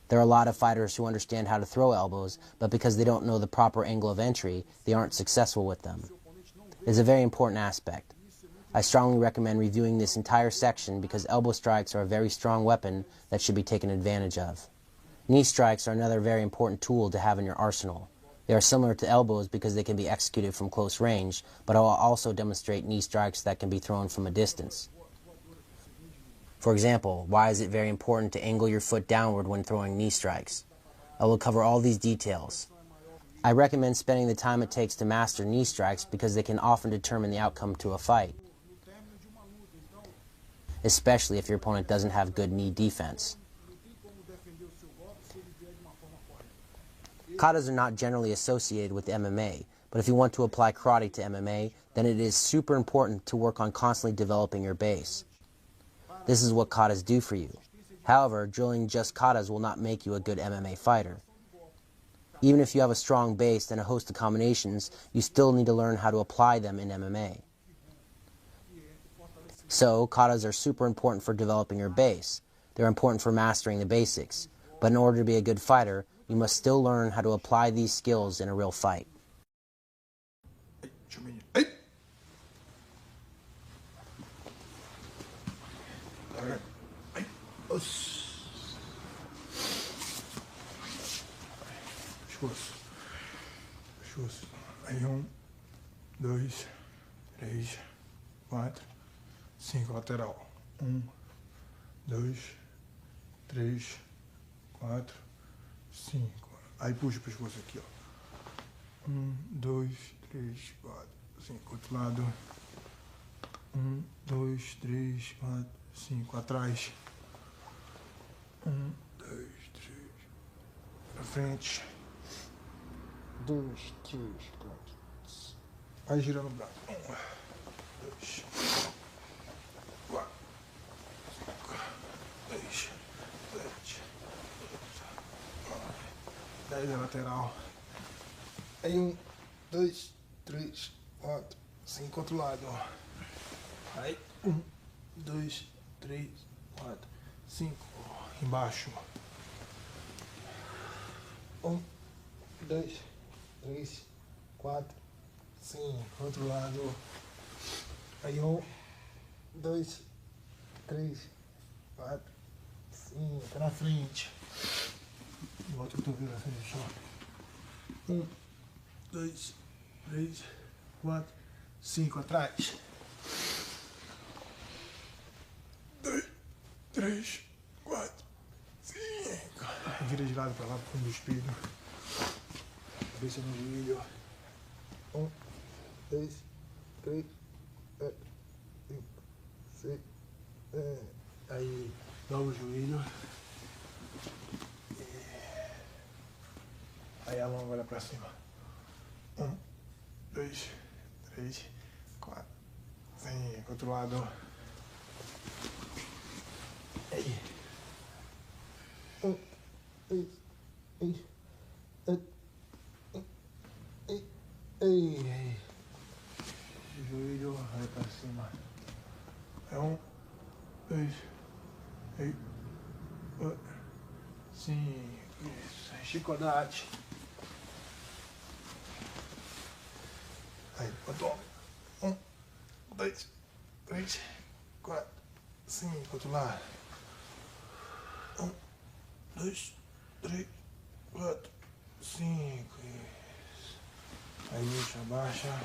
There are a lot of fighters who understand how to throw elbows, but because they don't know the proper angle of entry, they aren't successful with them. It is a very important aspect. I strongly recommend reviewing this entire section because elbow strikes are a very strong weapon that should be taken advantage of. Knee strikes are another very important tool to have in your arsenal. They are similar to elbows because they can be executed from close range, but I will also demonstrate knee strikes that can be thrown from a distance. For example, why is it very important to angle your foot downward when throwing knee strikes? I will cover all these details. I recommend spending the time it takes to master knee strikes because they can often determine the outcome to a fight, especially if your opponent doesn't have good knee defense. Katas are not generally associated with MMA, but if you want to apply karate to MMA, then it is super important to work on constantly developing your base. This is what katas do for you. However, drilling just katas will not make you a good MMA fighter. Even if you have a strong base and a host of combinations, you still need to learn how to apply them in MMA. So, katas are super important for developing your base. They're important for mastering the basics. But in order to be a good fighter, you must still learn how to apply these skills in a real fight. Pescoço. Aí 2, 3, 4, 5, lateral. 2, 3, 4, 5. Aí puxa o pescoço aqui, ó. 2, 3, 4, 5. Outro lado. 2, 3, 4, 5. Atrás. 2, 3. Pra frente. 2, 3, 4. Aí girando o braço. 2, 4, 6, 7, 10 é lateral. Aí 2, 3, 4, 5, outro lado. Aí 2, 3, 4, 5, embaixo. 2, 3, 4, 5, outro lado. Aí 2, 3, 4, 5, pra frente. Bota o cotovelo assim no chão. 2, 3, 4, 5, atrás. 2, 3, 4, 5. Vira de lado pra lá pro fundo do espelho. Cabeça no joelho. 2, 3, 4, 5, 6, 7. Aí dobra o joelho. Aí a mão olha pra cima. 2, 3, 4, 5. Outro lado. Aí. 2, 3, 4. Ei. Joelho, vai pra cima. É 2, 3, 4, 5. Isso. Chicote. Aí, botou. 2, 3, 4, 5. Outro lado. 2, 3, 4, 5. Isso. Aí, deixa, abaixa.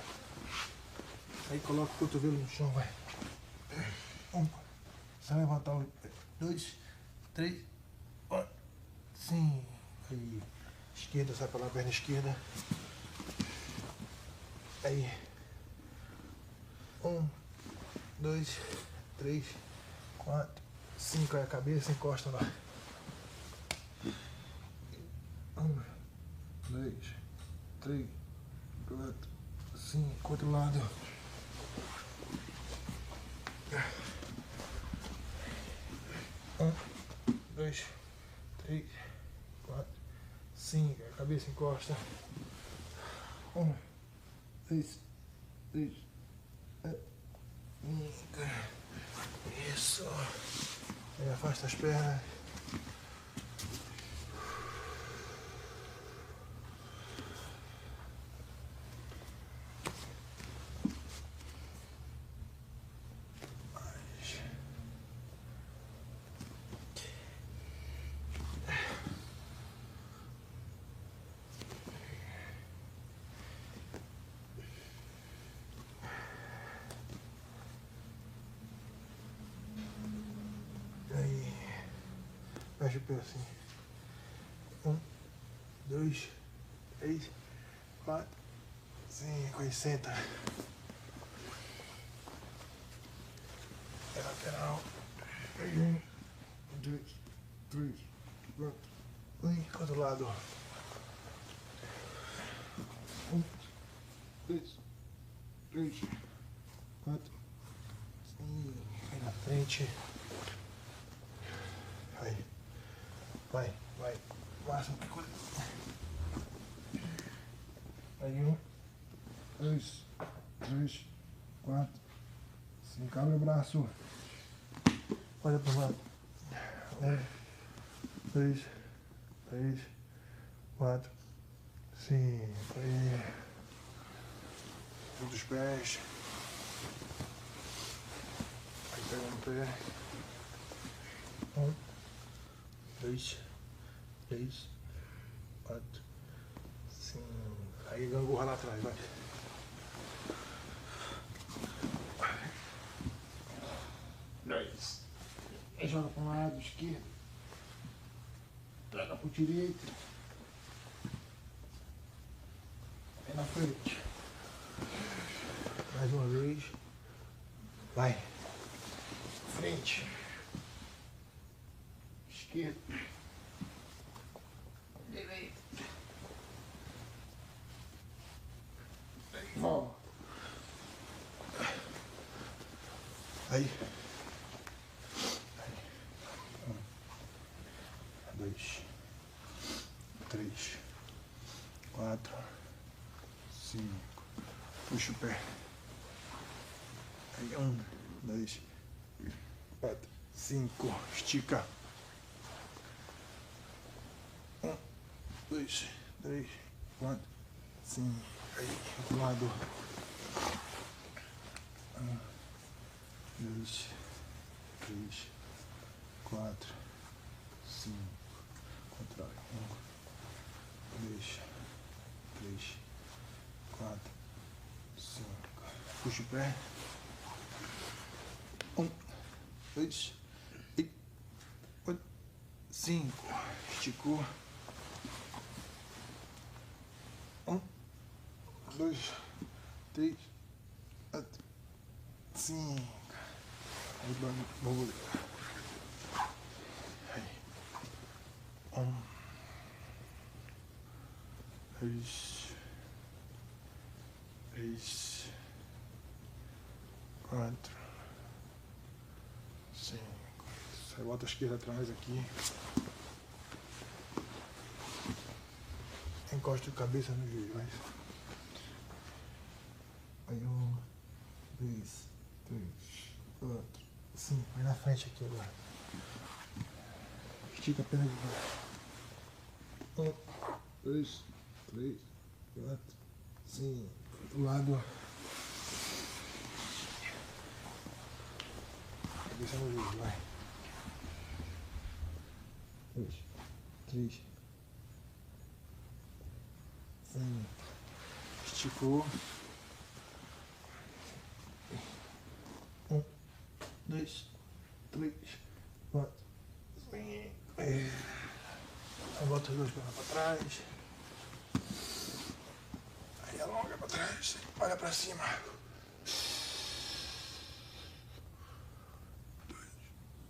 Aí, coloca o cotovelo no chão, vai. Você vai levantar o 2, 3, 4, 5. Aí, esquerda, sai pra lá, perna esquerda. Aí, 2, 3, 4, 5. Aí a cabeça encosta lá. 2, 3, 4, 5. Outro lado. 2, 3, 4, 5. A cabeça encosta. 2, 3, 4, 5. Isso. Aí afasta as pernas. Fecha o pé assim. 1, 2, 3, 4, 5. Aí senta. É lateral. Aí 1, 2, 3, 4. Aí, outro lado. 1, 2, 3, 4, 5. Aí na frente. Aí. Vai. Máximo que coisa. Aí 1, 2, 3, 4, 5. Abre o braço. Olha pro lado. 1, 2, 3, 4, 5. Aí. Junta os pés. Aí pega no pé. 1, 2, 3, 4, 5. Aí gangorra lá atrás, vai. Aí joga para um lado esquerdo. Traga para o direito. Aí na frente. Mais uma vez. Vai. Frente. Esquerda. Direita. Volta. Aí. 1, 2, 3, 4, 5. Puxa o pé. Aí 1, 2, 4, 5. Estica. 1, 2, 3, 4, 5. Aí, outro lado. 1, 2, 3, 4, 5. Contrário. 1, 2, 3, 4, 5. Puxa o pé. 1, 2, 3, 4, 5. Esticou. 1, 2, 3, 4, 5. Aí, vamos. Aí. 1, 2, 3, 4, 5. Aí bota a esquerda atrás aqui. Encosta a cabeça no joelho, vai. Aí 1, 2, 3, 4, 5. Vai na frente aqui agora. Estica a perna de baixo. 1, 2, 3, 4, 5. Do lado. Cabeça no joelho, vai. 2, 3, 5. Esticou. 1, 2, 3, 4, 5. Aí bota os dois pernas para trás. Aí alonga para trás. Olha para cima.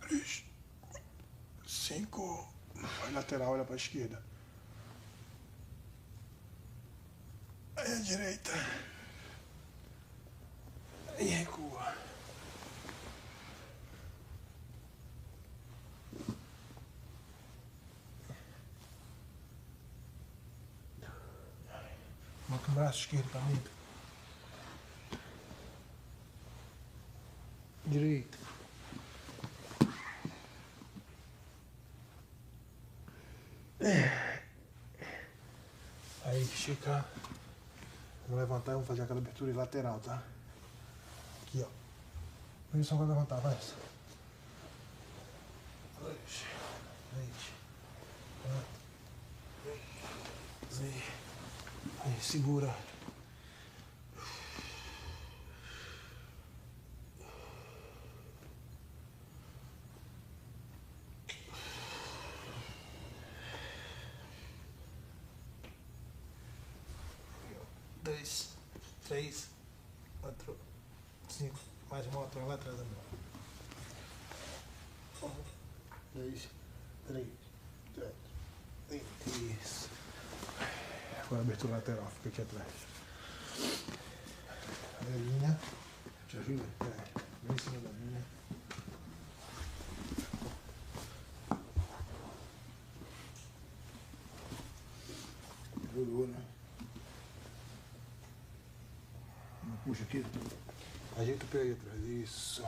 2, 3, 5. Vai lateral, olha para a esquerda. Aí a direita. Aí recua. Bota o braço esquerdo para mim. Direito. Aí estica. Vamos levantar e vamos fazer aquela abertura lateral, tá? Aqui, ó. Posição para levantar, vai. 2, 3, 4, 5. Aí, segura. 2, 3, 4, 5. Mais uma outra lá atrás da minha. 1, 2, 3, 4, 5. Isso. Agora a abertura lateral, fica aqui atrás. A linha. Te ajuda? Vem em cima da linha. Jogou, né? Puxa aqui. Ajeita o pé aí atrás. Isso.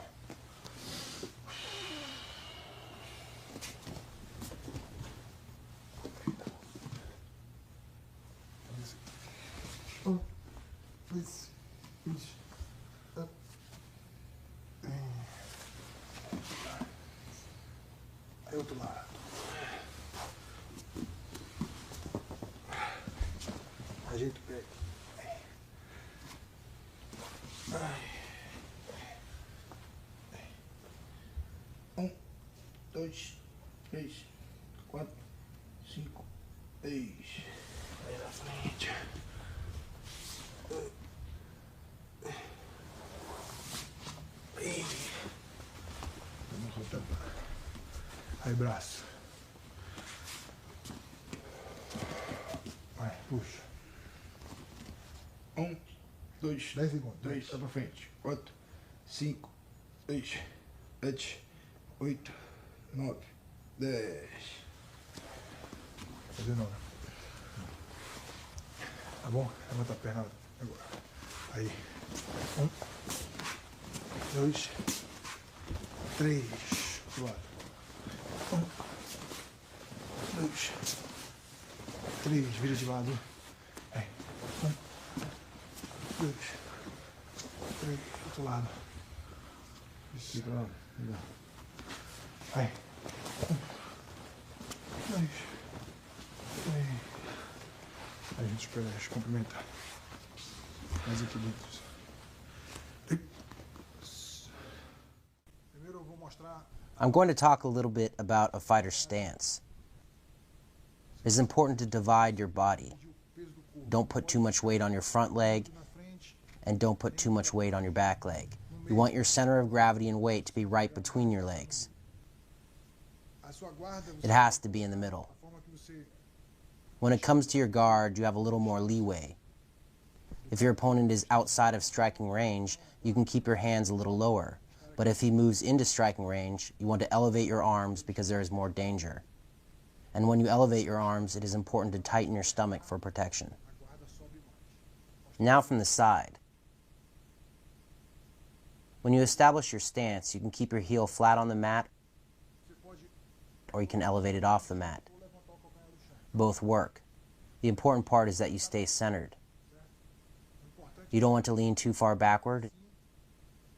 Isso. Aí outro lado. Ajeita o pé. 1, 2, 3, 4, 5, 6. Aí na frente. Vamos soltar. Aí braço. Vai, puxa. 1, 2, 10 segundos. 3, vai pra frente. 4, 5, 6, 7, 8, 9, 10. Fazer não, né? Tá bom? Levanta a perna agora. Aí. 1, 2, 3. Pro lado. 1, 2, 3. Vira de lado. Aí. 1, 2, 3. Outro lado. Isso. Aí. 1, 2, 3. Aí a gente espera complementar. Mais equilíbrios. Primeiro eu vou mostrar. I'm going to talk a little bit about a fighter's stance. It's important to divide your body. Don't put too much weight on your front leg, and don't put too much weight on your back leg. You want your center of gravity and weight to be right between your legs. It has to be in the middle. When it comes to your guard, you have a little more leeway. If your opponent is outside of striking range, you can keep your hands a little lower. But if he moves into striking range, you want to elevate your arms because there is more danger. And when you elevate your arms, it is important to tighten your stomach for protection. Now from the side. When you establish your stance, you can keep your heel flat on the mat, or you can elevate it off the mat. Both work. The important part is that you stay centered. You don't want to lean too far backward,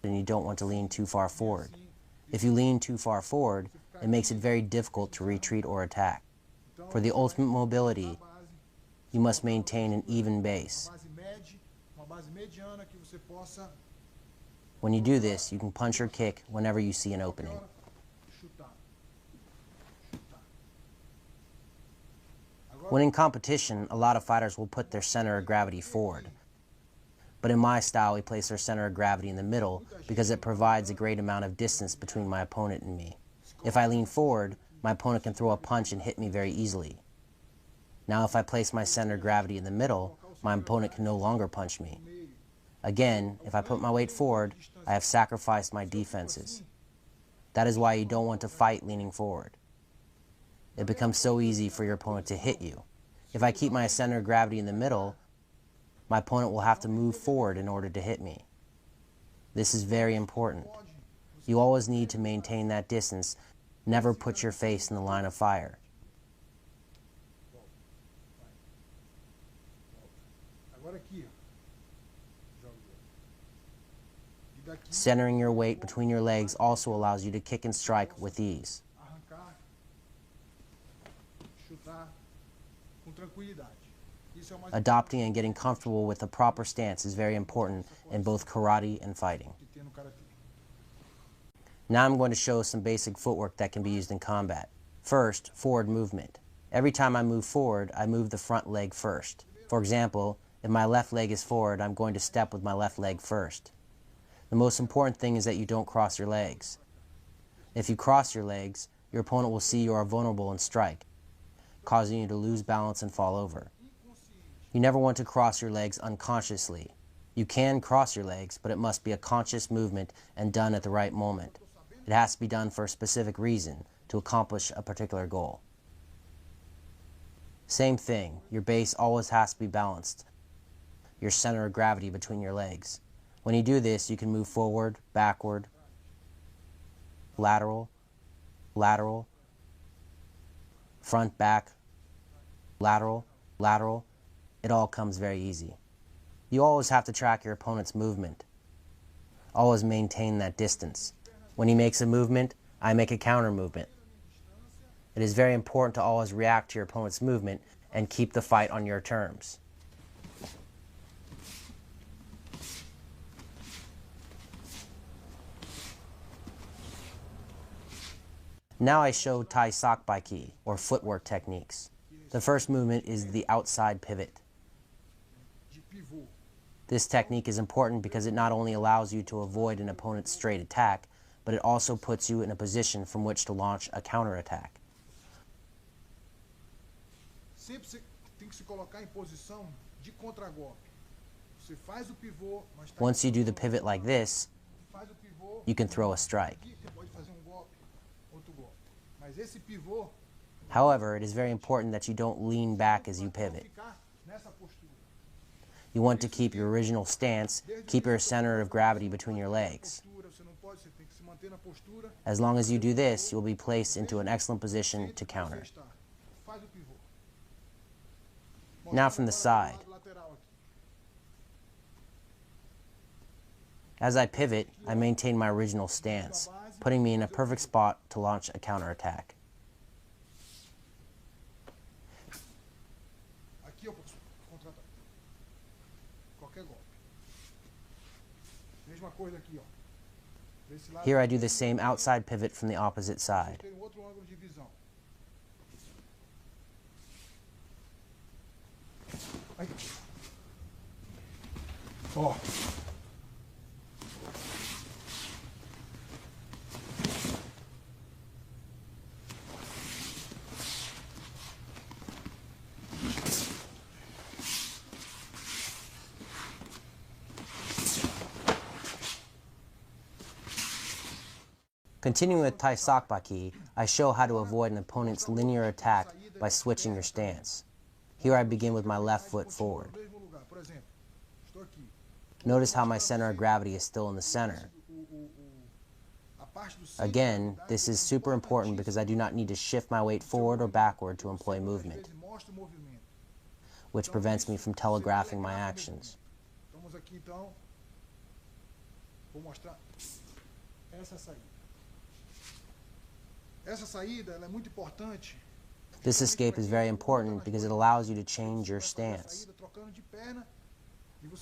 and you don't want to lean too far forward. If you lean too far forward, it makes it very difficult to retreat or attack. For the ultimate mobility, you must maintain an even base. When you do this, you can punch or kick whenever you see an opening. When in competition, a lot of fighters will put their center of gravity forward. But in my style, we place our center of gravity in the middle because it provides a great amount of distance between my opponent and me. If I lean forward, my opponent can throw a punch and hit me very easily. Now if I place my center of gravity in the middle, my opponent can no longer punch me. Again, if I put my weight forward, I have sacrificed my defenses. That is why you don't want to fight leaning forward. It becomes so easy for your opponent to hit you. If I keep my center of gravity in the middle, my opponent will have to move forward in order to hit me. This is very important. You always need to maintain that distance. Never put your face in the line of fire. Centering your weight between your legs also allows you to kick and strike with ease. Adopting and getting comfortable with a proper stance is very important in both karate and fighting. Now I'm going to show some basic footwork that can be used in combat. First, forward movement. Every time I move forward, I move the front leg first. For example, If my left leg is forward, I'm going to step with my left leg first. The most important thing is that you don't cross your legs. If you cross your legs, your opponent will see you are vulnerable and strike, causing you to lose balance and fall over. You never want to cross your legs unconsciously. You can cross your legs, but it must be a conscious movement and done at the right moment. It has to be done for a specific reason, to accomplish a particular goal. Same thing, your base always has to be balanced, your center of gravity between your legs. When you do this, you can move forward, backward, lateral, lateral, front, back, lateral, lateral. It all comes very easy. You always have to track your opponent's movement. Always maintain that distance. When he makes a movement, I make a counter movement. It is very important to always react to your opponent's movement and keep the fight on your terms. Now I show Tai Sakbaiki, or footwork techniques. The first movement is the outside pivot. This technique is important because it not only allows you to avoid an opponent's straight attack, but it also puts you in a position from which to launch a counterattack. Sempre você tem que se colocar em posição de contragolpe. Você faz o pivô, mas Once you do the pivot like this, faz o pivô, you can throw a strike. você pode fazer golpe, outro golpe. Mas esse pivô, However, it is very important that you don't lean back as you pivot. ficar nessa postura. You want to keep your original stance, keep your center of gravity between your legs. Você não pode, você tem que se manter na postura. As long as you do this, you will be placed into an excellent position to counter. Faz o pivô. Now from the side. As I pivot, I maintain my original stance, putting me in a perfect spot to launch a counterattack. Aqui eu posso contra-atacar. Qualquer golpe. Mesma coisa aqui, ó. Desse lado. Here I do the same outside pivot from the opposite side. Tem outro ângulo de visão. Aí. Ó. Continuing with Tai Sakbaiki, I show how to avoid an opponent's linear attack by switching your stance. Here I begin with my left foot forward. Notice how my center of gravity is still in the center. Again, this is super important because I do not need to shift my weight forward or backward to employ movement, which prevents me from telegraphing my actions. Vamos aqui então. Vou mostrar essa saída. Essa saída ela é muito importante. This escape is very important because it allows you to change your stance.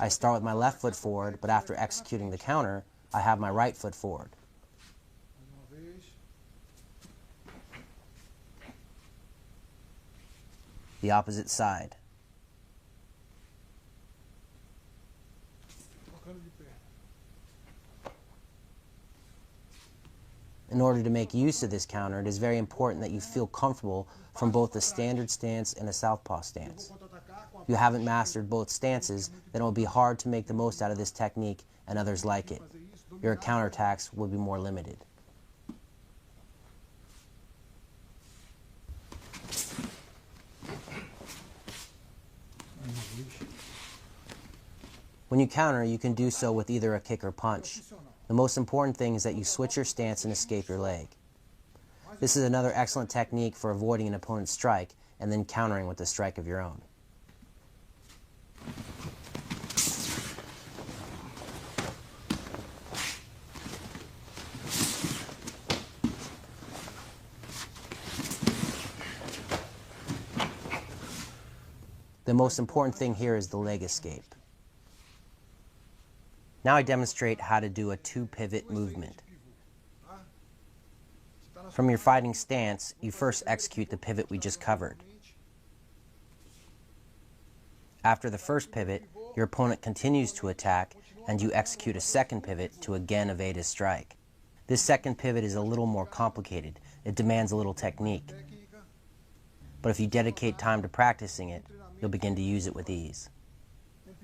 I start with my left foot forward, but after executing the counter, I have my right foot forward. The opposite side. In order to make use of this counter, it is very important that you feel comfortable from both a standard stance and a southpaw stance. If you haven't mastered both stances, then it will be hard to make the most out of this technique and others like it. Your counterattacks will be more limited. When you counter, you can do so with either a kick or punch. The most important thing is that you switch your stance and escape your leg. This is another excellent technique for avoiding an opponent's strike and then countering with a strike of your own. The most important thing here is the leg escape. Now I demonstrate how to do a two-pivot movement. From your fighting stance, you first execute the pivot we just covered. After the first pivot, your opponent continues to attack, and you execute a second pivot to again evade his strike. This second pivot is a little more complicated. It demands a little technique. But if you dedicate time to practicing it, you'll begin to use it with ease.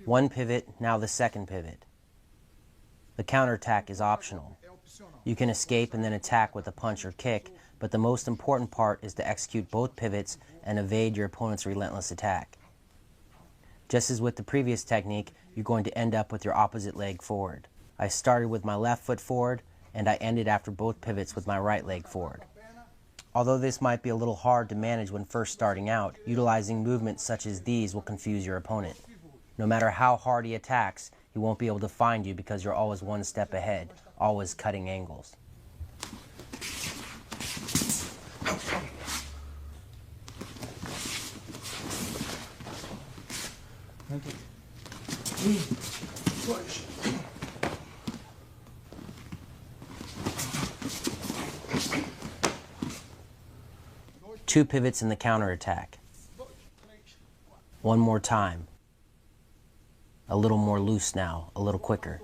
One pivot, now the second pivot. The counterattack is optional. You can escape and then attack with a punch or kick, but the most important part is to execute both pivots and evade your opponent's relentless attack. Just as with the previous technique, you're going to end up with your opposite leg forward. I started with my left foot forward, and I ended after both pivots with my right leg forward. Although this might be a little hard to manage when first starting out, utilizing movements such as these will confuse your opponent. No matter how hard he attacks, he won't be able to find you because you're always one step ahead, always cutting angles. Two pivots in the counterattack. One more time. A little more loose now, a little quicker.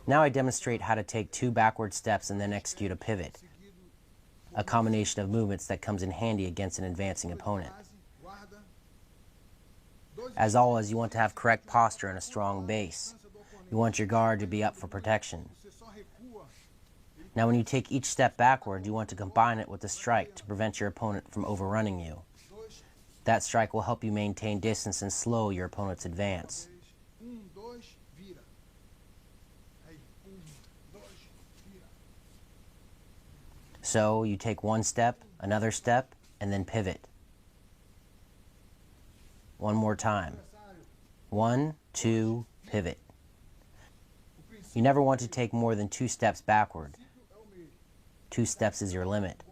Now I demonstrate how to take two backward steps and then execute a pivot, a combination of movements that comes in handy against an advancing opponent. As always, you want to have correct posture and a strong base. You want your guard to be up for protection. Now when you take each step backward, you want to combine it with a strike to prevent your opponent from overrunning you. That strike will help you maintain distance and slow your opponent's advance. So you take one step, another step, and then pivot. One more time. 1, 2, pivot. You never want to take more than 2 steps backward. 2 steps is your limit.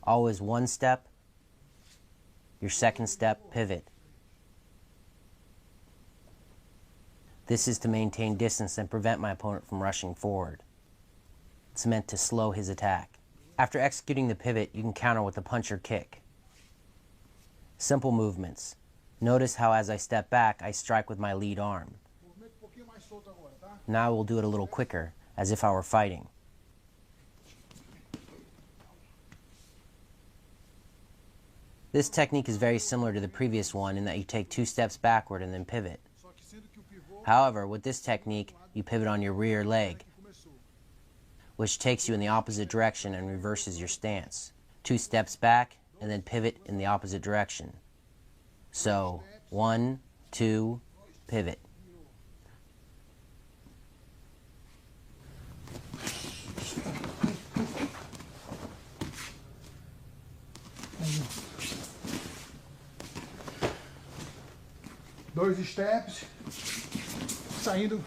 Always one step, your second step, pivot. This is to maintain distance and prevent my opponent from rushing forward. It's meant to slow his attack. After executing the pivot, you can counter with a punch or kick. Simple movements. Notice how as I step back, I strike with my lead arm. Now we'll do it a little quicker, as if I were fighting. This technique is very similar to the previous one in that you take 2 steps backward and then pivot. However, with this technique, you pivot on your rear leg, which takes you in the opposite direction and reverses your stance. 2 steps back and then pivot in the opposite direction. So, 1, 2, pivot. Dois steps, saindo.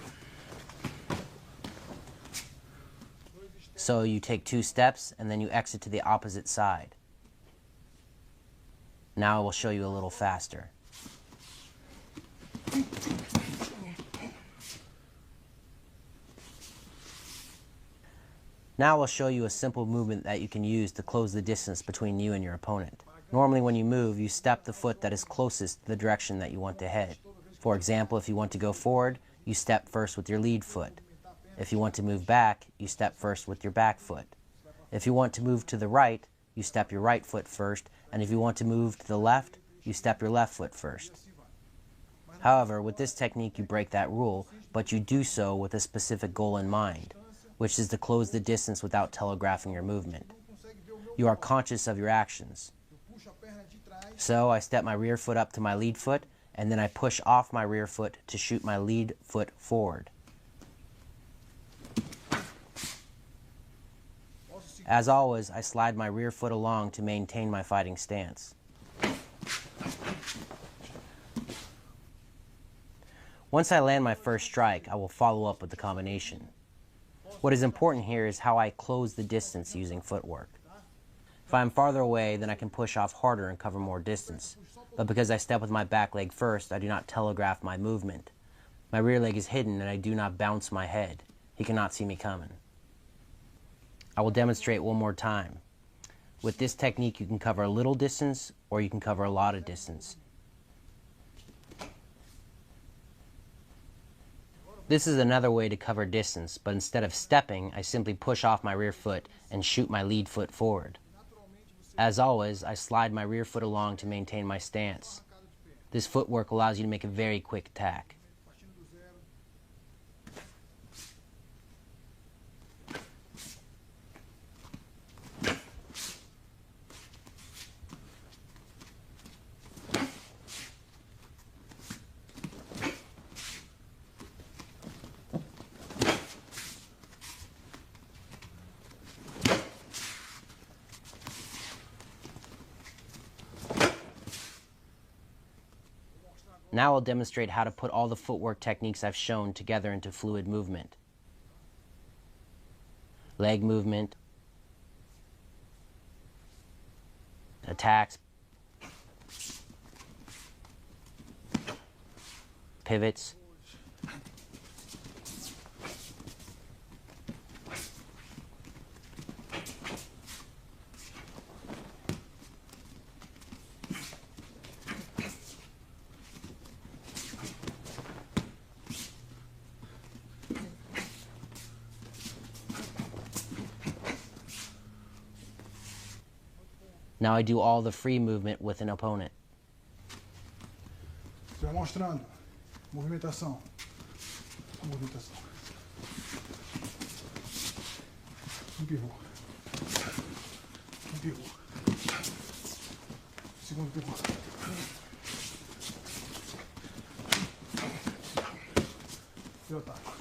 So you take 2 steps and then you exit to the opposite side. Now I will show you a little faster. Now I'll show you a simple movement that you can use to close the distance between you and your opponent. Normally when you move, you step the foot that is closest to the direction that you want to head. For example, if you want to go forward, you step first with your lead foot. If you want to move back, you step first with your back foot. If you want to move to the right, you step your right foot first, and if you want to move to the left, you step your left foot first. However, with this technique you break that rule, but you do so with a specific goal in mind, which is to close the distance without telegraphing your movement. You are conscious of your actions. So I step my rear foot up to my lead foot, and then I push off my rear foot to shoot my lead foot forward. As always, I slide my rear foot along to maintain my fighting stance. Once I land my first strike, I will follow up with the combination. What is important here is how I close the distance using footwork. If I am farther away, then I can push off harder and cover more distance. But because I step with my back leg first, I do not telegraph my movement. My rear leg is hidden and I do not bounce my head. He cannot see me coming. I will demonstrate one more time. With this technique, you can cover a little distance or you can cover a lot of distance. This is another way to cover distance, but instead of stepping, I simply push off my rear foot and shoot my lead foot forward. As always, I slide my rear foot along to maintain my stance. This footwork allows you to make a very quick attack. Now I'll demonstrate how to put all the footwork techniques I've shown together into fluid movement. Leg movement, attacks, pivots, Now I do all the free movement with an opponent. Vai mostrando. Movimentação. Movimentação. Pivô. Pivô. Segundo pivô. E o ataque.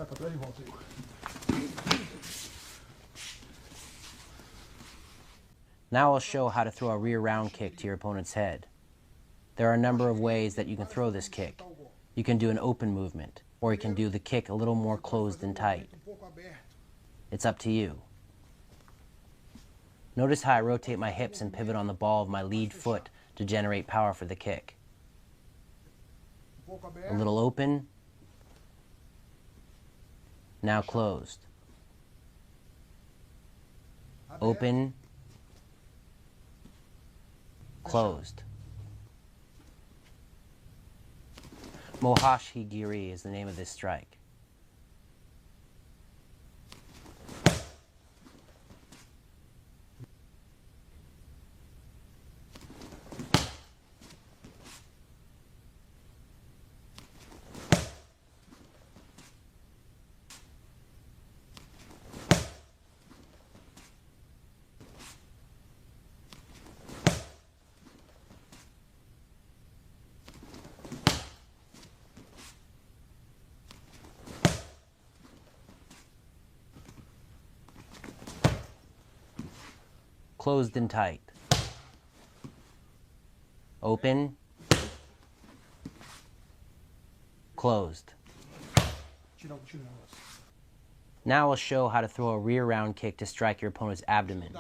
Sai pra trás e volta aí. Now I'll show how to throw a rear round kick to your opponent's head. There are a number of ways that you can throw this kick. You can do an open movement, or you can do the kick a little more closed and tight. It's up to you. Notice how I rotate my hips and pivot on the ball of my lead foot to generate power for the kick. A little open, now closed. Open, closed. Mohashi Giri is the name of this strike. Closed and tight. Open. Closed. Now I'll show how to throw a rear round kick to strike your opponent's abdomen.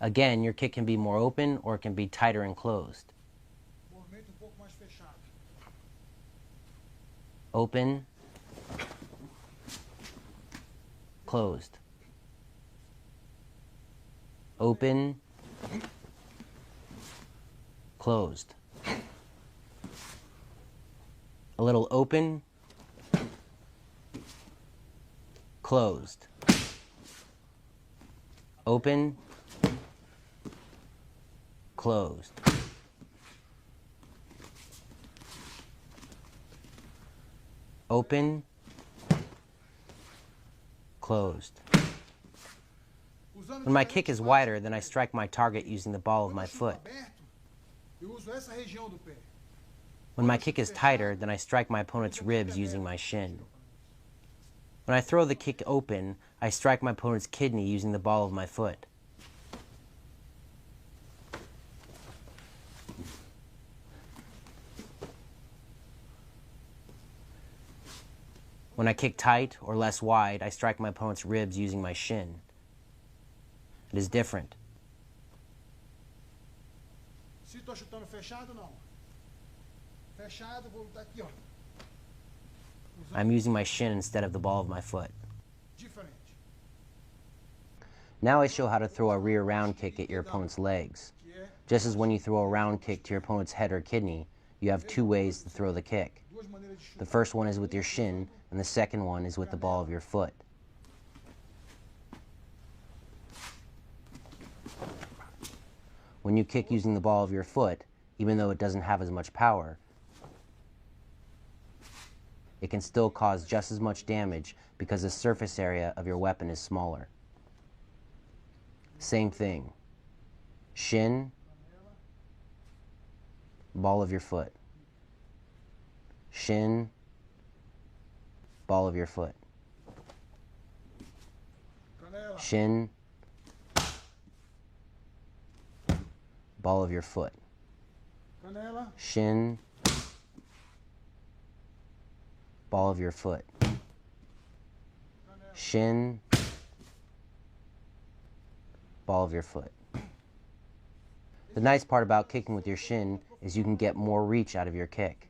Again, your kick can be more open or it can be tighter and closed. Open. Closed. Open, closed. A little open, closed. Open, closed. Open, closed. When my kick is wider, then I strike my target using the ball of my foot. When my kick is tighter, then I strike my opponent's ribs using my shin. When I throw the kick open, I strike my opponent's kidney using the ball of my foot. When When I kick tight or less wide, I strike my opponent's ribs using my shin. It is different. Se estou chutando fechado, não. Fechado, vou lutar aqui, ó. I'm using my shin instead of the ball of my foot. Diferente. Now I show how to throw a rear round kick at your opponent's legs. Just as when you throw a round kick to your opponent's head or kidney, you have two ways to throw the kick. The first one is with your shin, and the second one is with the ball of your foot. When you kick using the ball of your foot, even though it doesn't have as much power, it can still cause just as much damage because the surface area of your weapon is smaller. Same thing. Shin, ball of your foot. Shin, ball of your foot. Shin, ball of your foot. Shin, ball of your foot. Shin, ball of your foot. The nice part about kicking with your shin is you can get more reach out of your kick.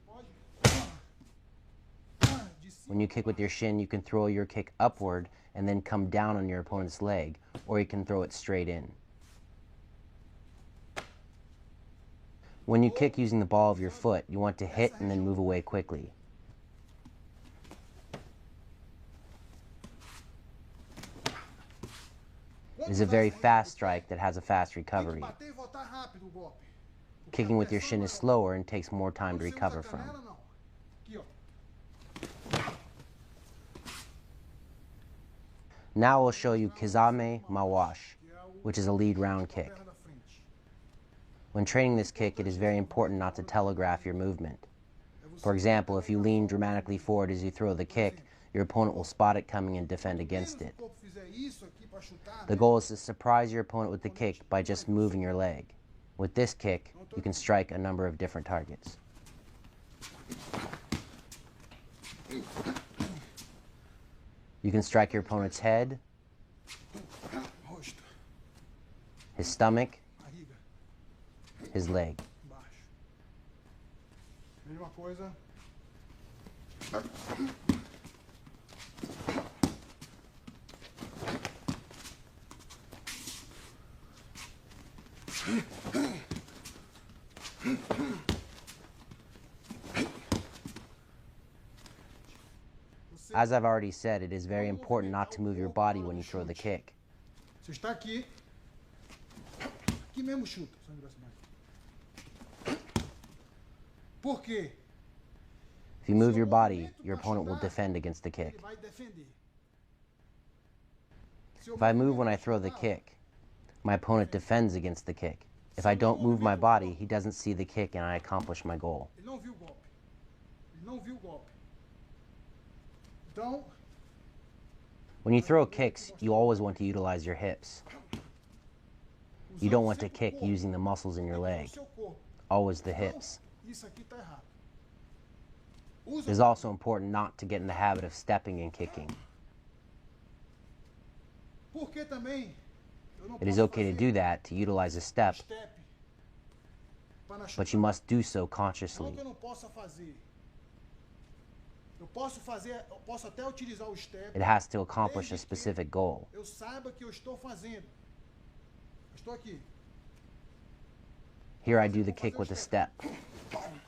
When you kick with your shin, you can throw your kick upward and then come down on your opponent's leg, or you can throw it straight in. When you kick using the ball of your foot, you want to hit and then move away quickly. It is a very fast strike that has a fast recovery. Kicking with your shin is slower and takes more time to recover from. Now we'll show you Kizame Mawashi, which is a lead round kick. When training this kick, it is very important not to telegraph your movement. For example, if you lean dramatically forward as you throw the kick, your opponent will spot it coming and defend against it. The goal is to surprise your opponent with the kick by just moving your leg. With this kick, you can strike a number of different targets. You can strike your opponent's head, his stomach, his leg. Mesma coisa. As I've already said, it is very important not to move your body when you throw the kick. Você está aqui. Aqui mesmo chuta. Por quê? If you move your body, your opponent will defend against the kick. If I move when I throw the kick, my opponent defends against the kick. If I don't move my body, he doesn't see the kick and I accomplish my goal. Ele não viu o golpe. Ele não viu o golpe. Então, when you throw kicks, you always want to utilize your hips. You don't want to kick using the muscles in your leg. Always the hips. Isso aqui tá errado. It is also important not to get in the habit of stepping and kicking. Porque também eu não It is okay to do that, to utilize a step, but you must do so consciously. Não que eu não possa fazer. Eu posso até utilizar o step. It has to accomplish a specific goal. Eu saiba que eu estou fazendo. Eu estou aqui. Here I do the kick with a step,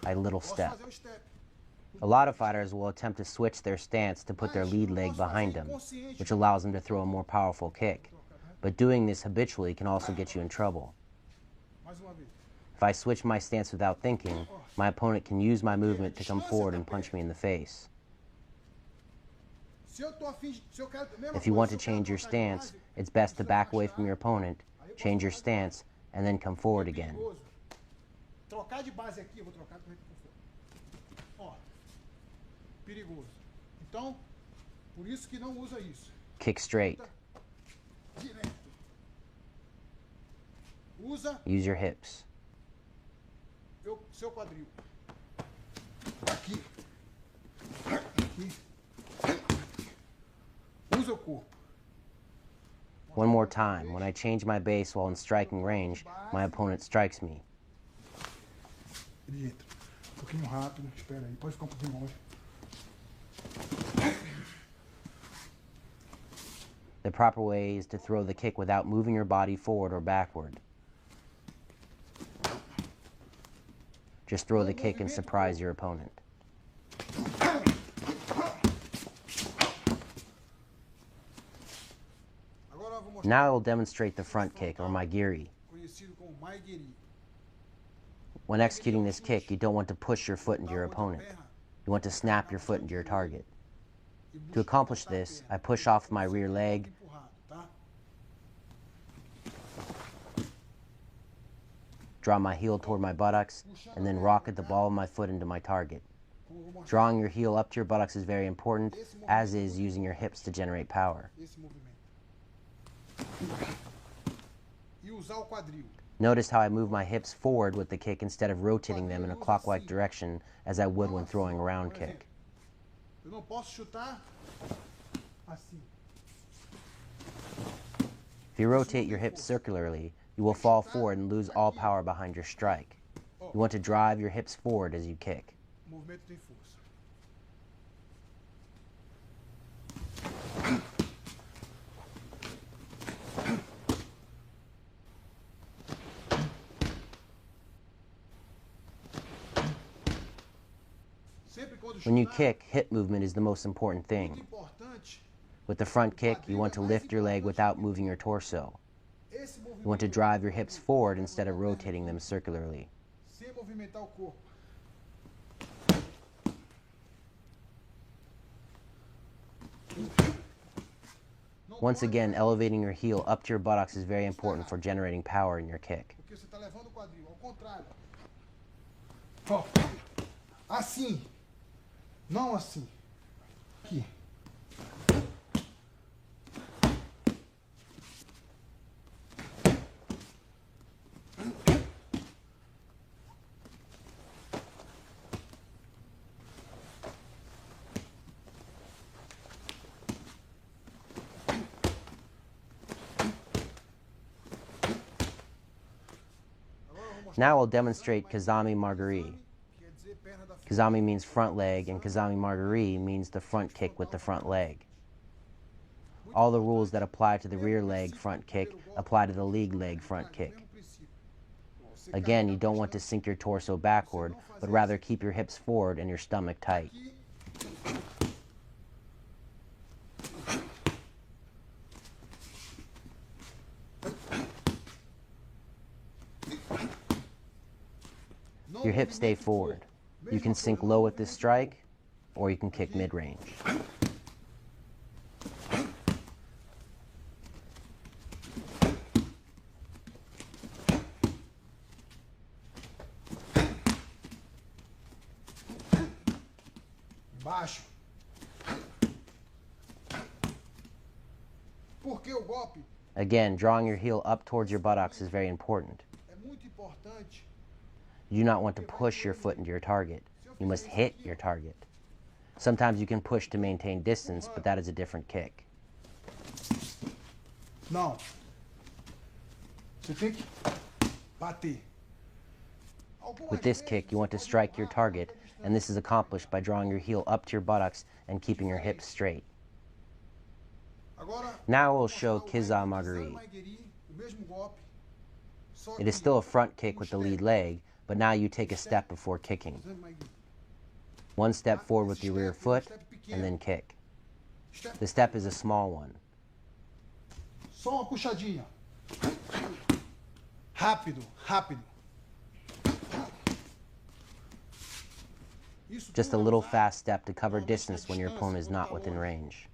a little Posso step. fazer o step. A lot of fighters will attempt to switch their stance to put their lead leg behind them, which allows them to throw a more powerful kick. But doing this habitually can also get you in trouble. Mais uma vez. If I switch my stance without thinking, my opponent can use my movement to come forward and punch me in the face. Se eu tô afim, se eu quero, mesma If you coisa, want se to eu quero change your trocar de stance, base, it's best to se eu back away afastar, from your opponent, change your stance, and then come forward again. perigoso. Trocar de base aqui, eu vou trocar com ele por fora. Ó. Perigoso. Então, por isso que não usa isso. Kick straight. Direto. Usa Use your hips. seu quadril. Aqui. Aqui. seu corpo. One more time. When I change my base while in striking range, my opponent strikes me. Ele entra. Um pouquinho rápido. Espera aí. Pode ficar um pouquinho longe. The proper way is to throw the kick without moving your body forward or backward. Just throw the kick and surprise your opponent. Now I will demonstrate the front kick, or maigiri. When executing this kick, you don't want to push your foot into your opponent. You want to snap your foot into your target. To accomplish this, I push off my rear leg, draw my heel toward my buttocks, and then rocket the ball of my foot into my target. Drawing your heel up to your buttocks is very important, as is using your hips to generate power. Notice how I move my hips forward with the kick instead of rotating them in a clockwise direction as I would when throwing a round kick. If you rotate your hips circularly, you will fall forward and lose all power behind your strike. You want to drive your hips forward as you kick. When you kick, hip movement is the most important thing. With the front kick, you want to lift your leg without moving your torso. You want to drive your hips forward instead of rotating them circularly. Once again, elevating your heel up to your buttocks is very important for generating power in your kick. Assim. Não assim. Aqui. Now I'll demonstrate Kazami Margari. Kazami means front leg, and Kazami Margari means the front kick with the front leg. All the rules that apply to the rear leg front kick apply to the lead leg front kick. Again, you don't want to sink your torso backward, but rather keep your hips forward and your stomach tight. Your hips stay forward. You can sink low with this strike, or you can kick mid-range. Baixo. Porque o golpe Again, drawing your heel up towards your buttocks is very important. é muito importante. You do not want to push your foot into your target. You must hit your target. Sometimes you can push to maintain distance, but that is a different kick. Não. Você tem que bater. With this kick, you want to strike your target, and this is accomplished by drawing your heel up to your buttocks and keeping your hips straight. Now we'll show Kiza Magari. It is still a front kick with the lead leg, but now you take a step before kicking. One step forward with your rear foot, and then kick. The step is a small one. Só uma puxadinha. Rápido, rápido. Just a little fast step to cover distance when your opponent is not within range.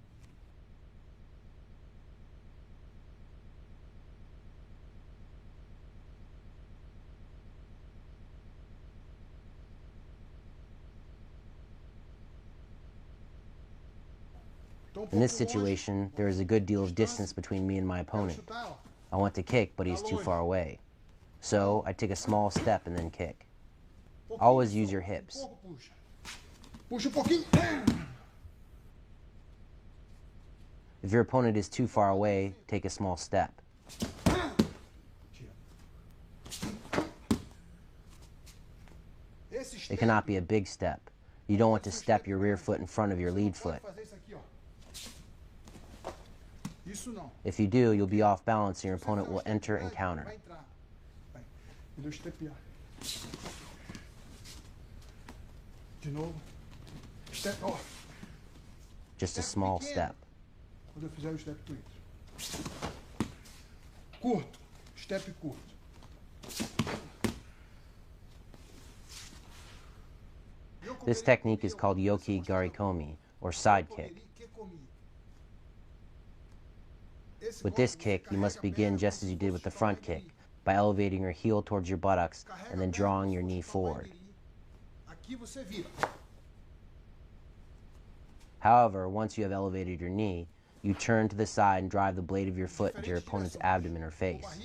In this situation, there is a good deal of distance between me and my opponent. I want to kick, but he's too far away. So I take a small step and then kick. Always use your hips. Puxa um pouquinho. If your opponent is too far away, take a small step. It cannot be a big step. You don't want to step your rear foot in front of your lead foot. If you do, you'll be off balance and your opponent will enter and counter. Just a small step. Quando eu fizer o step, tu entra. Curto. Step curto. This technique is called yoki garikomi, or side kick. With this kick, you must begin just as you did with the front kick, by elevating your heel towards your buttocks and then drawing your knee forward. However, once you have elevated your knee, you turn to the side and drive the blade of your foot into your opponent's abdomen or face.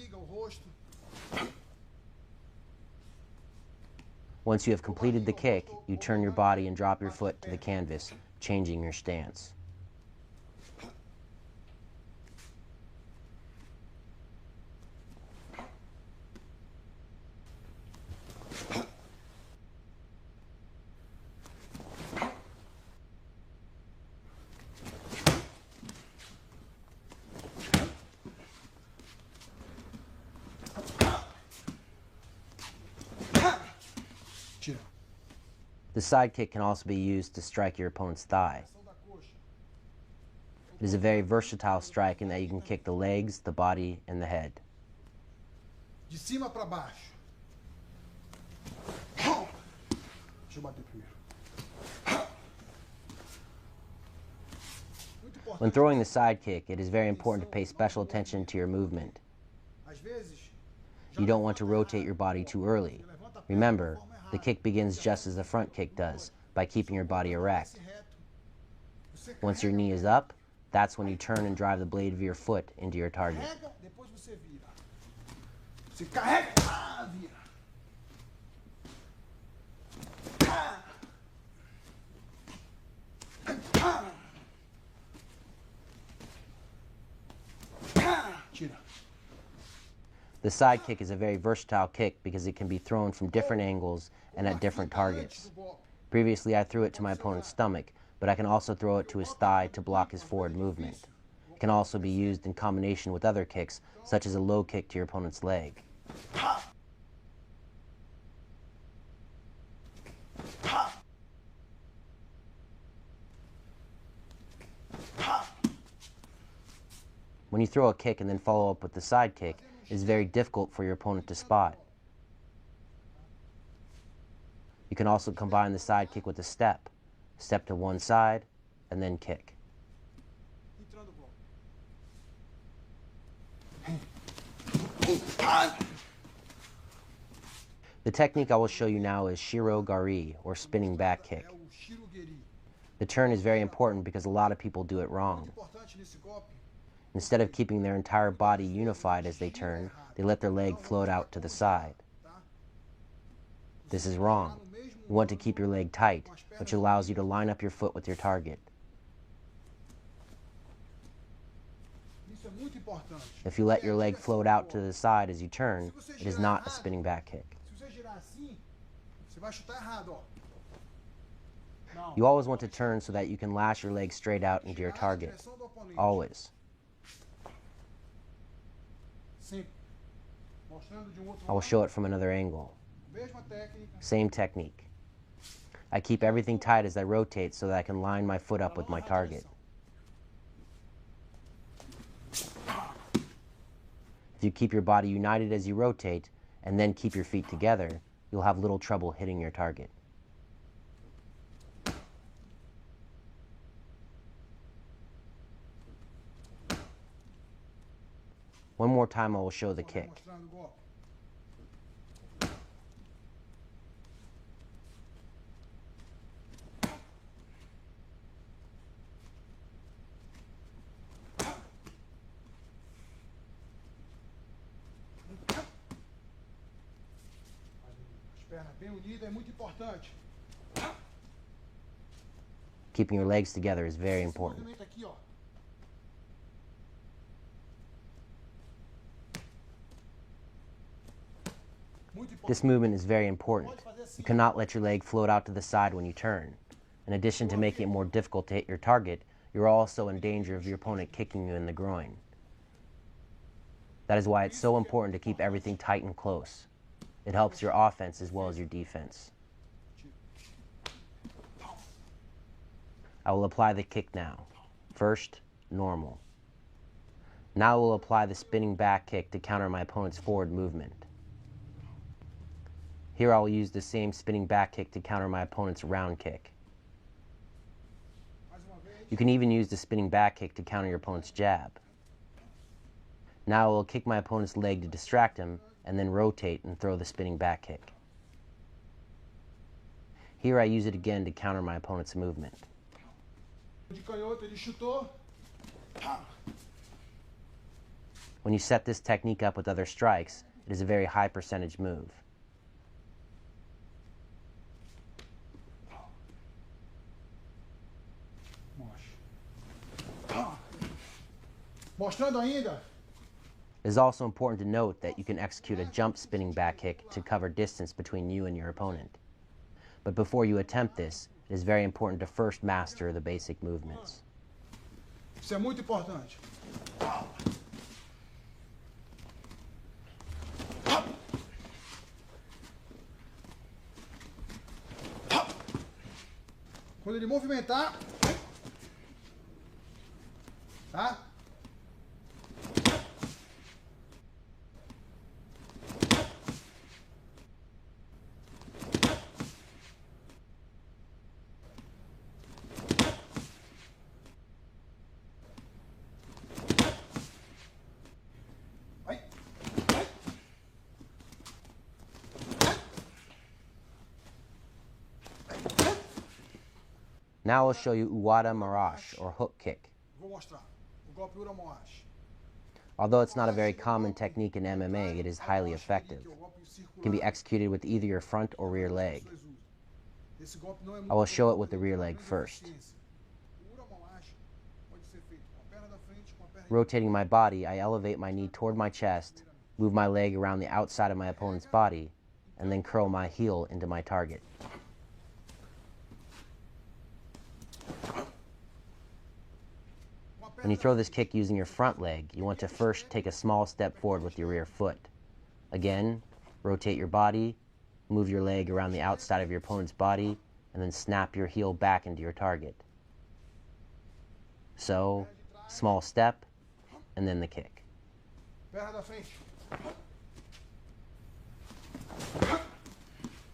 Once you have completed the kick, you turn your body and drop your foot to the canvas, changing your stance. The side kick can also be used to strike your opponent's thigh. It is a very versatile strike in that you can kick the legs, the body, and the head. De cima para baixo. Deixa eu bater primeiro. When throwing the side kick, it is very important to pay special attention to your movement. You don't want to rotate your body too early. Remember, the kick begins just as the front kick does, by keeping your body erect. Once your knee is up, that's when you turn and drive the blade of your foot into your target. Depois você vira. Você carrega, vira. Tira. The side kick is a very versatile kick because it can be thrown from different angles and at different targets. Previously, I threw it to my opponent's stomach, but I can also throw it to his thigh to block his forward movement. It can also be used in combination with other kicks, such as a low kick to your opponent's leg. When you throw a kick and then follow up with the side kick, it is very difficult for your opponent to spot. You can also combine the side kick with a step. Step to one side, and then kick. The technique I will show you now is shiro gari, or spinning back kick. The turn is very important because a lot of people do it wrong. Instead of keeping their entire body unified as they turn, they let their leg float out to the side. This is wrong. You want to keep your leg tight, which allows you to line up your foot with your target. If you let your leg float out to the side as you turn, it is not a spinning back kick. You always want to turn so that you can lash your leg straight out into your target. Always. I will show it from another angle. Same technique. I keep everything tight as I rotate so that I can line my foot up with my target. If you keep your body united as you rotate, and then keep your feet together, you'll have little trouble hitting your target. One more time I will show the kick. Keeping your legs together is very important. This movement is very important. You cannot let your leg float out to the side when you turn. In addition to making it more difficult to hit your target, you're also in danger of your opponent kicking you in the groin. That is why it's so important to keep everything tight and close. It helps your offense as well as your defense. I will apply the kick now. First, normal. Now I will apply the spinning back kick to counter my opponent's forward movement. Here I will use the same spinning back kick to counter my opponent's round kick. You can even use the spinning back kick to counter your opponent's jab. Now I will kick my opponent's leg to distract him and then rotate and throw the spinning back kick. Here I use it again to counter my opponent's movement. When you set this technique up with other strikes, it is a very high percentage move. It is also important to note that you can execute a jump spinning back kick to cover distance between you and your opponent. But before you attempt this, it is very important to first master the basic movements. Isso é muito importante. Quando ele movimentar, tá? Now I'll show you Uwada Marash, or hook kick. Although it's not a very common technique in MMA, it is highly effective. It can be executed with either your front or rear leg. I will show it with the rear leg first. Rotating my body, I elevate my knee toward my chest, move my leg around the outside of my opponent's body, and then curl my heel into my target. When you throw this kick using your front leg, you want to first take a small step forward with your rear foot. Again, rotate your body, move your leg around the outside of your opponent's body, and then snap your heel back into your target. So, small step, and then the kick.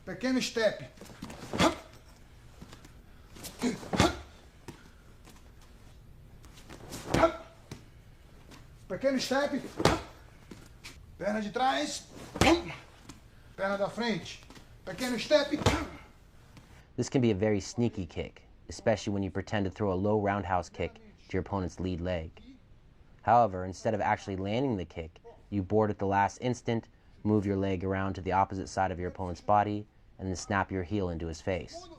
Pequeno step. Pequeno step, perna de trás, perna da frente, pequeno step. This can be a very sneaky kick, especially when you pretend to throw a low roundhouse kick to your opponent's lead leg. However, instead of actually landing the kick, you board at the last instant, move your leg around to the opposite side of your opponent's body, and then snap your heel into his face.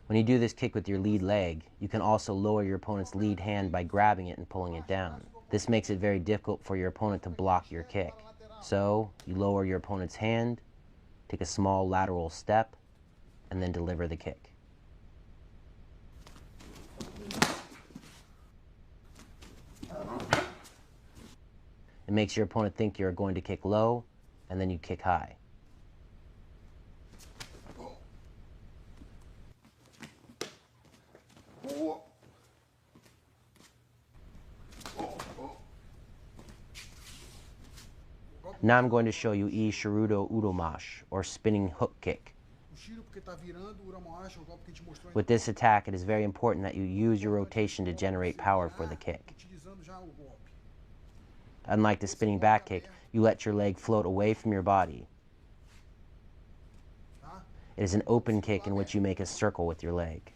When you do this kick with your lead leg, you can also lower your opponent's lead hand by grabbing it and pulling it down. This makes it very difficult for your opponent to block your kick. So, you lower your opponent's hand, take a small lateral step, and then deliver the kick. It makes your opponent think you're going to kick low, and then you kick high. Now I'm going to show you Shirudo Udomash, or spinning hook kick. With this attack, it is very important that you use your rotation to generate power for the kick. Unlike the spinning back kick, you let your leg float away from your body. It is an open kick in which you make a circle with your leg.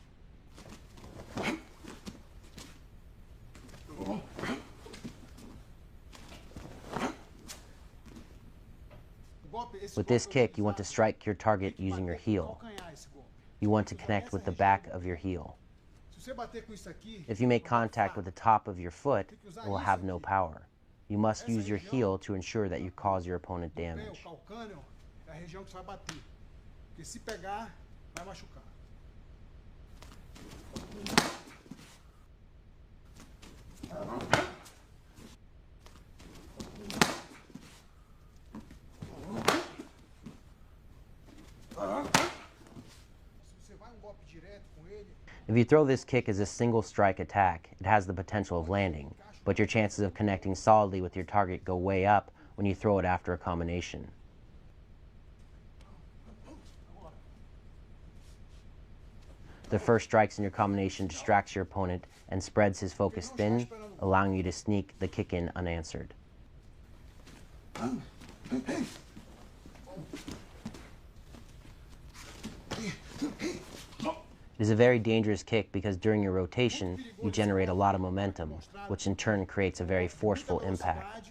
With this kick, you want to strike your target using your heel. You want to connect with the back of your heel. If you make contact with the top of your foot, it will have no power. You must use your heel to ensure that you cause your opponent damage. a região que você vai bater. Porque se pegar, vai machucar. If you throw this kick as a single strike attack, it has the potential of landing, but your chances of connecting solidly with your target go way up when you throw it after a combination. The first strikes in your combination distracts your opponent and spreads his focus thin, allowing you to sneak the kick in unanswered. It is a very dangerous kick because during your rotation, you generate a lot of momentum, which in turn creates a very forceful impact.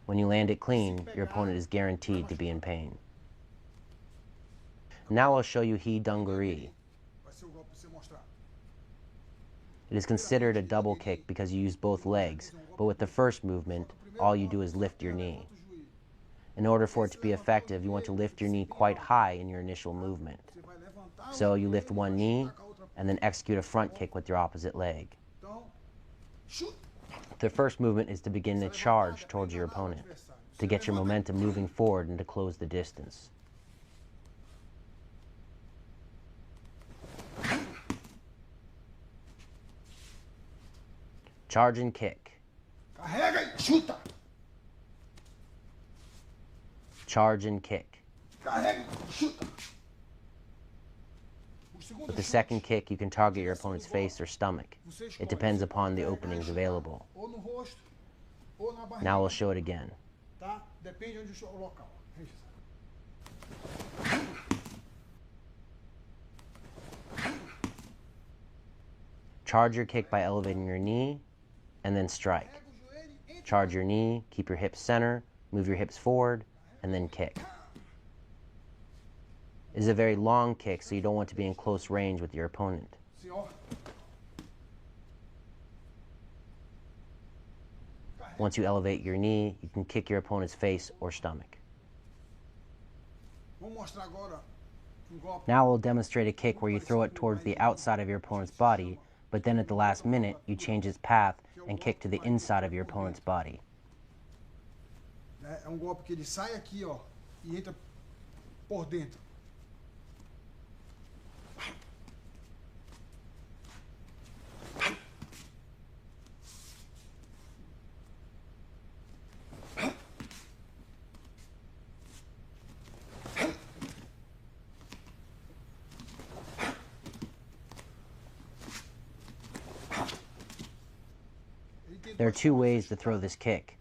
When you land it clean, your opponent is guaranteed to be in pain. Now I'll show you He-Dunguri. It is considered a double kick because you use both legs, but with the first movement, all you do is lift your knee. In order for it to be effective, you want to lift your knee quite high in your initial movement. So you lift one knee and then execute a front kick with your opposite leg. The first movement is to begin to charge towards your opponent, to get your momentum moving forward and to close the distance. Charge and kick. Charge and kick. With the second kick, you can target your opponent's face or stomach. It depends upon the openings available. Now we'll show it again. Charge your kick by elevating your knee and then strike. Charge your knee, keep your hips center, move your hips forward, and then kick. It is a very long kick, so you don't want to be in close range with your opponent. Once you elevate your knee, you can kick your opponent's face or stomach. Now we'll demonstrate a kick where you throw it towards the outside of your opponent's body, but then at the last minute, you change its path and kick to the inside of your opponent's body. É golpe que ele sai aqui, ó, e entra por dentro. There are two ways to throw this kick.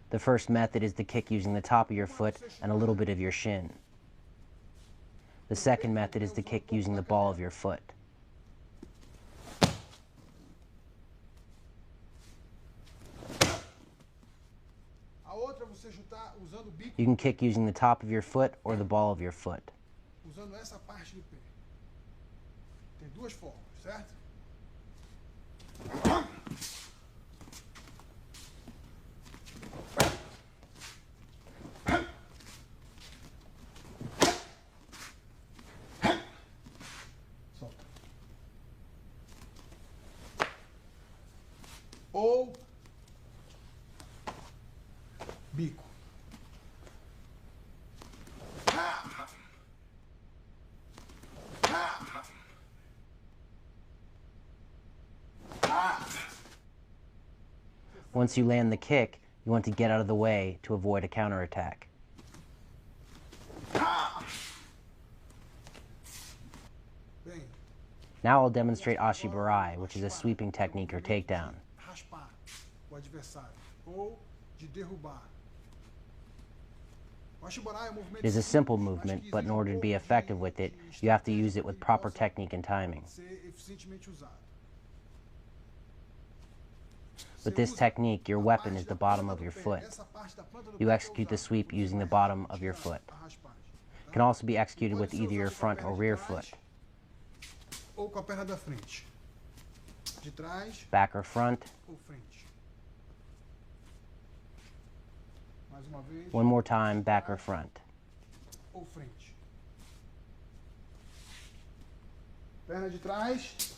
The first method is to kick using the top of your foot and a little bit of your shin. The second method is to kick using the ball of your foot. You can kick using the top of your foot or the ball of your foot. Usando essa parte do pé. Tem duas formas, certo? Ou bico. Once you land the kick, you want to get out of the way to avoid a counterattack. Now I'll demonstrate Ashibarai, which is a sweeping technique or takedown. Raspar o adversário ou de derrubar. It is a simple movement, but in order to be effective with it, you have to use it with proper technique and timing. With this technique, your weapon is the bottom of your foot. You execute the sweep using the bottom of your foot. It can also be executed with either your front or rear foot. Back or front. One more time, back or front. ou frente. Perna de trás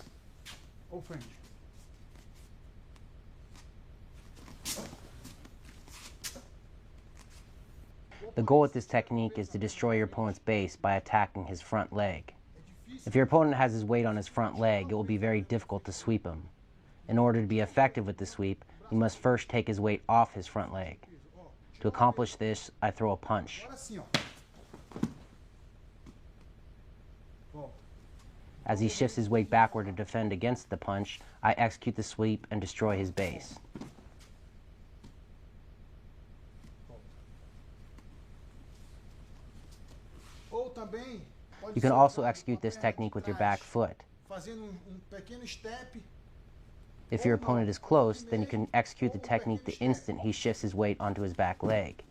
ou frente. The goal with this technique is to destroy your opponent's base by attacking his front leg. If your opponent has his weight on his front leg, it will be very difficult to sweep him. In order to be effective with the sweep, you must first take his weight off his front leg. To accomplish this, I throw a punch. Agora sim, ó. Volta. As he shifts his weight backward to defend against the punch, I execute the sweep and destroy his base. Ou também pode You can ser also com a execute this perna de technique with your trás, back foot. fazendo pequeno step. If your opponent is close, then you can execute the technique the instant he shifts his weight onto his back leg.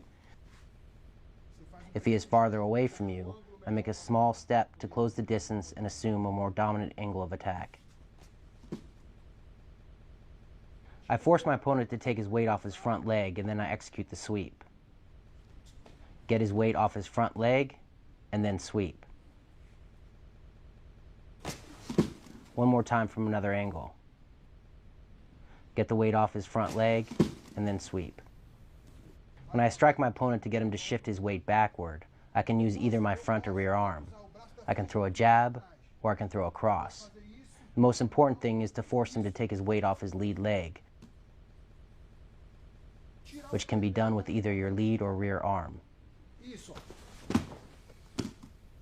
If he is farther away from you, I make a small step to close the distance and assume a more dominant angle of attack. I force my opponent to take his weight off his front leg, and then I execute the sweep. Get his weight off his front leg, and then sweep. One more time from another angle. Get the weight off his front leg, and then sweep. When I strike my opponent to get him to shift his weight backward, I can use either my front or rear arm. I can throw a jab, or I can throw a cross. The most important thing is to force him to take his weight off his lead leg, which can be done with either your lead or rear arm. Isso.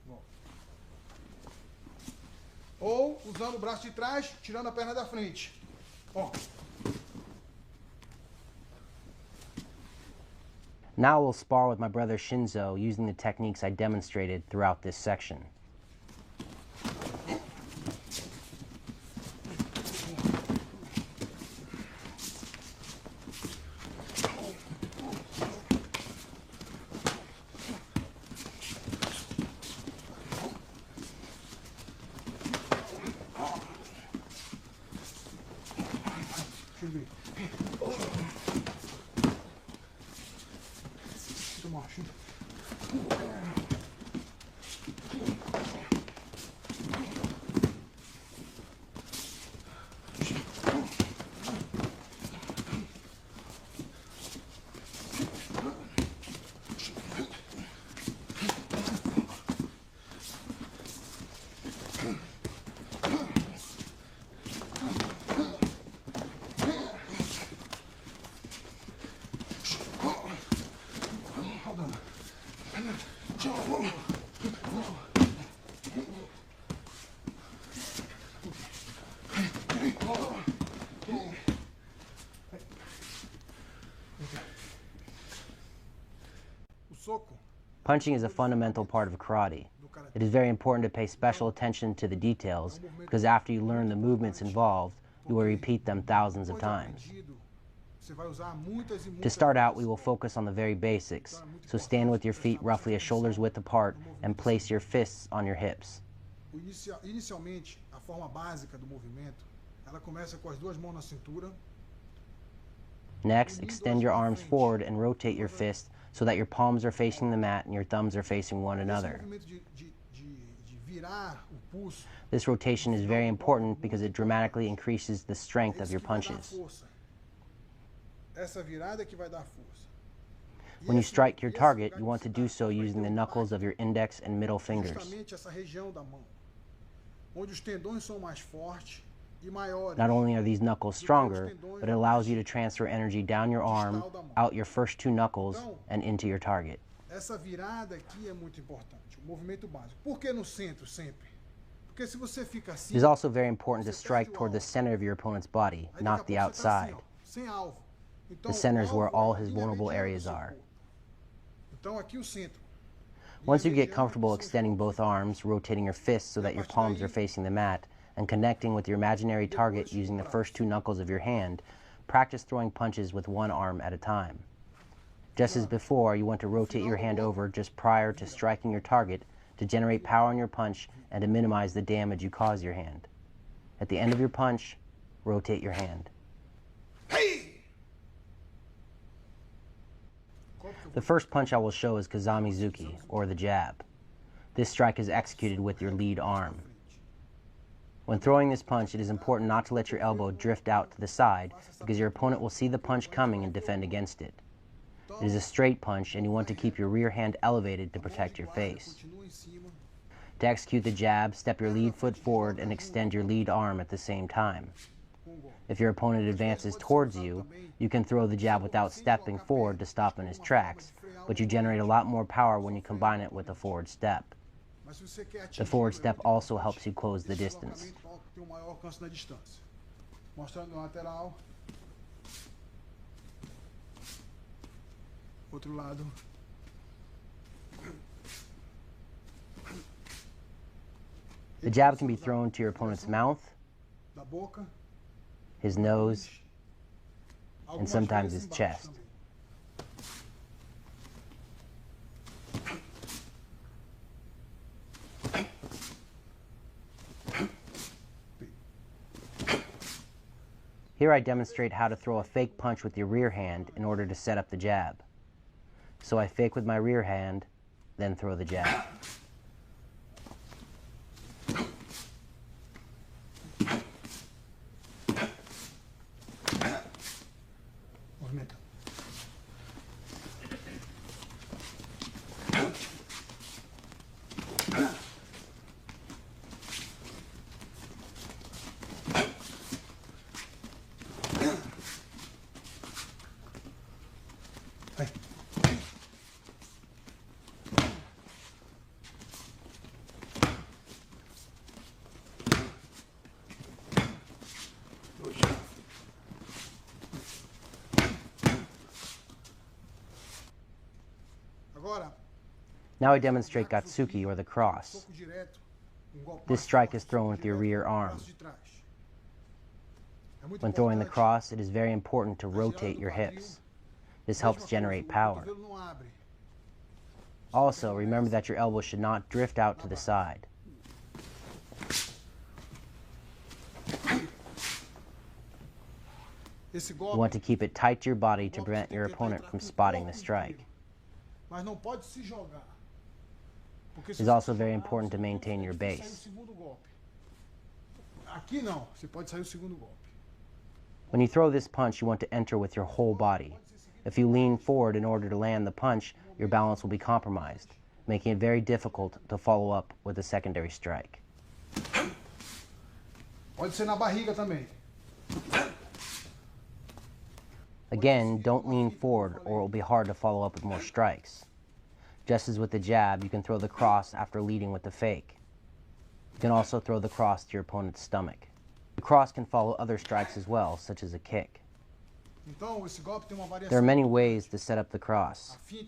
Bom. Ou usando o braço de trás, tirando a perna da frente. Ó. Now we'll spar with my brother Shinzo using the techniques I demonstrated throughout this section. Deixa eu ver. Toma, chuta. O soco Punching is a fundamental part of karate. do karatê. It is very important to pay special attention to the details because after you learn the movements involved, you will repeat them thousands of times. Você vai usar muitas e To muitas start out, we vezes. will focus on the very basics. So stand with your feet roughly a shoulder's width apart and place your fists on your hips. Inicialmente, a forma básica do movimento, ela começa com as duas mãos na cintura. Next, extend your arms forward and rotate your fist so that your palms are facing the mat and your thumbs are facing one Esse another. movimento de virar o pulso, This rotation is very important because it dramatically increases the strength é of isso your que vai dar punches. força. Essa virada é que vai dar força. E When you esse- strike your esse target, lugar you que want você to tá do so vai ter using the um knuckles of your index and middle fingers. justamente essa região da mão, onde os tendões são mais fortes e maiores. Not only are these knuckles stronger, but it allows you to transfer energy down your arm, out your first two knuckles, and into your target. Essa virada aqui é muito importante, o movimento básico. Por que no centro sempre? Porque se você fica assim, It is also very important to strike toward the center of your opponent's body, aí daqui a not the pouco você tá outside. assim, ó, sem alvo. Então, The center is o where alvo all é a his linha vulnerable mediana do areas seu are. corpo. Então aqui o centro. Once you Linha get mediana comfortable do seu extending corpo. both arms, rotating your fists so that your palms are facing the mat, and connecting with your imaginary target using the first two knuckles of your hand, practice throwing punches with one arm at a time. Just as before, you want to rotate your hand over just prior to striking your target to generate power in your punch and to minimize the damage you cause your hand. At the end of your punch, rotate your hand. Hey! The first punch I will show is Kazamizuki, or the jab. This strike is executed with your lead arm. When throwing this punch, it is important not to let your elbow drift out to the side because your opponent will see the punch coming and defend against it. It is a straight punch and you want to keep your rear hand elevated to protect your face. To execute the jab, step your lead foot forward and extend your lead arm at the same time. If your opponent advances towards you, you can throw the jab without stepping forward to stop in his tracks, but you generate a lot more power when you combine it with a forward step. The forward step also helps you close the distance. The jab can be thrown to your opponent's mouth, his nose, and sometimes his chest. Here I demonstrate how to throw a fake punch with your rear hand in order to set up the jab. So I fake with my rear hand, then throw the jab. Now I demonstrate Gatsuki, or the cross. This strike is thrown with your rear arm. When throwing the cross, it is very important to rotate your hips. This helps generate power. Also, remember that your elbow should not drift out to the side. You want to keep it tight to your body to prevent your opponent from spotting the strike. It is also very important to maintain your base. When you throw this punch, you want to enter with your whole body. If you lean forward in order to land the punch, your balance will be compromised, making it very difficult to follow up with a secondary strike. Again, don't lean forward or it will be hard to follow up with more strikes. Just as with the jab, you can throw the cross after leading with the fake. You can also throw the cross to your opponent's stomach. The cross can follow other strikes as well, such as a kick. There are many ways to set up the cross. You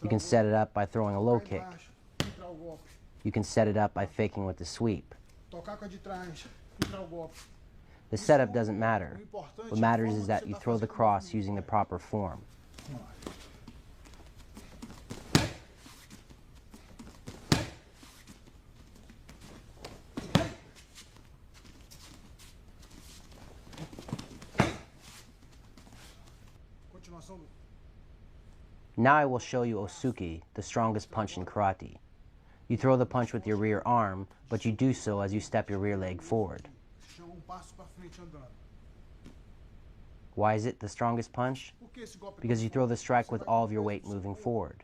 can set it up by throwing a low kick. You can set it up by faking with the sweep. The setup doesn't matter. What matters is that you throw the cross using the proper form. Now I will show you Osuki, the strongest punch in karate. You throw the punch with your rear arm, but you do so as you step your rear leg forward. Why is it the strongest punch? Because you throw the strike with all of your weight moving forward.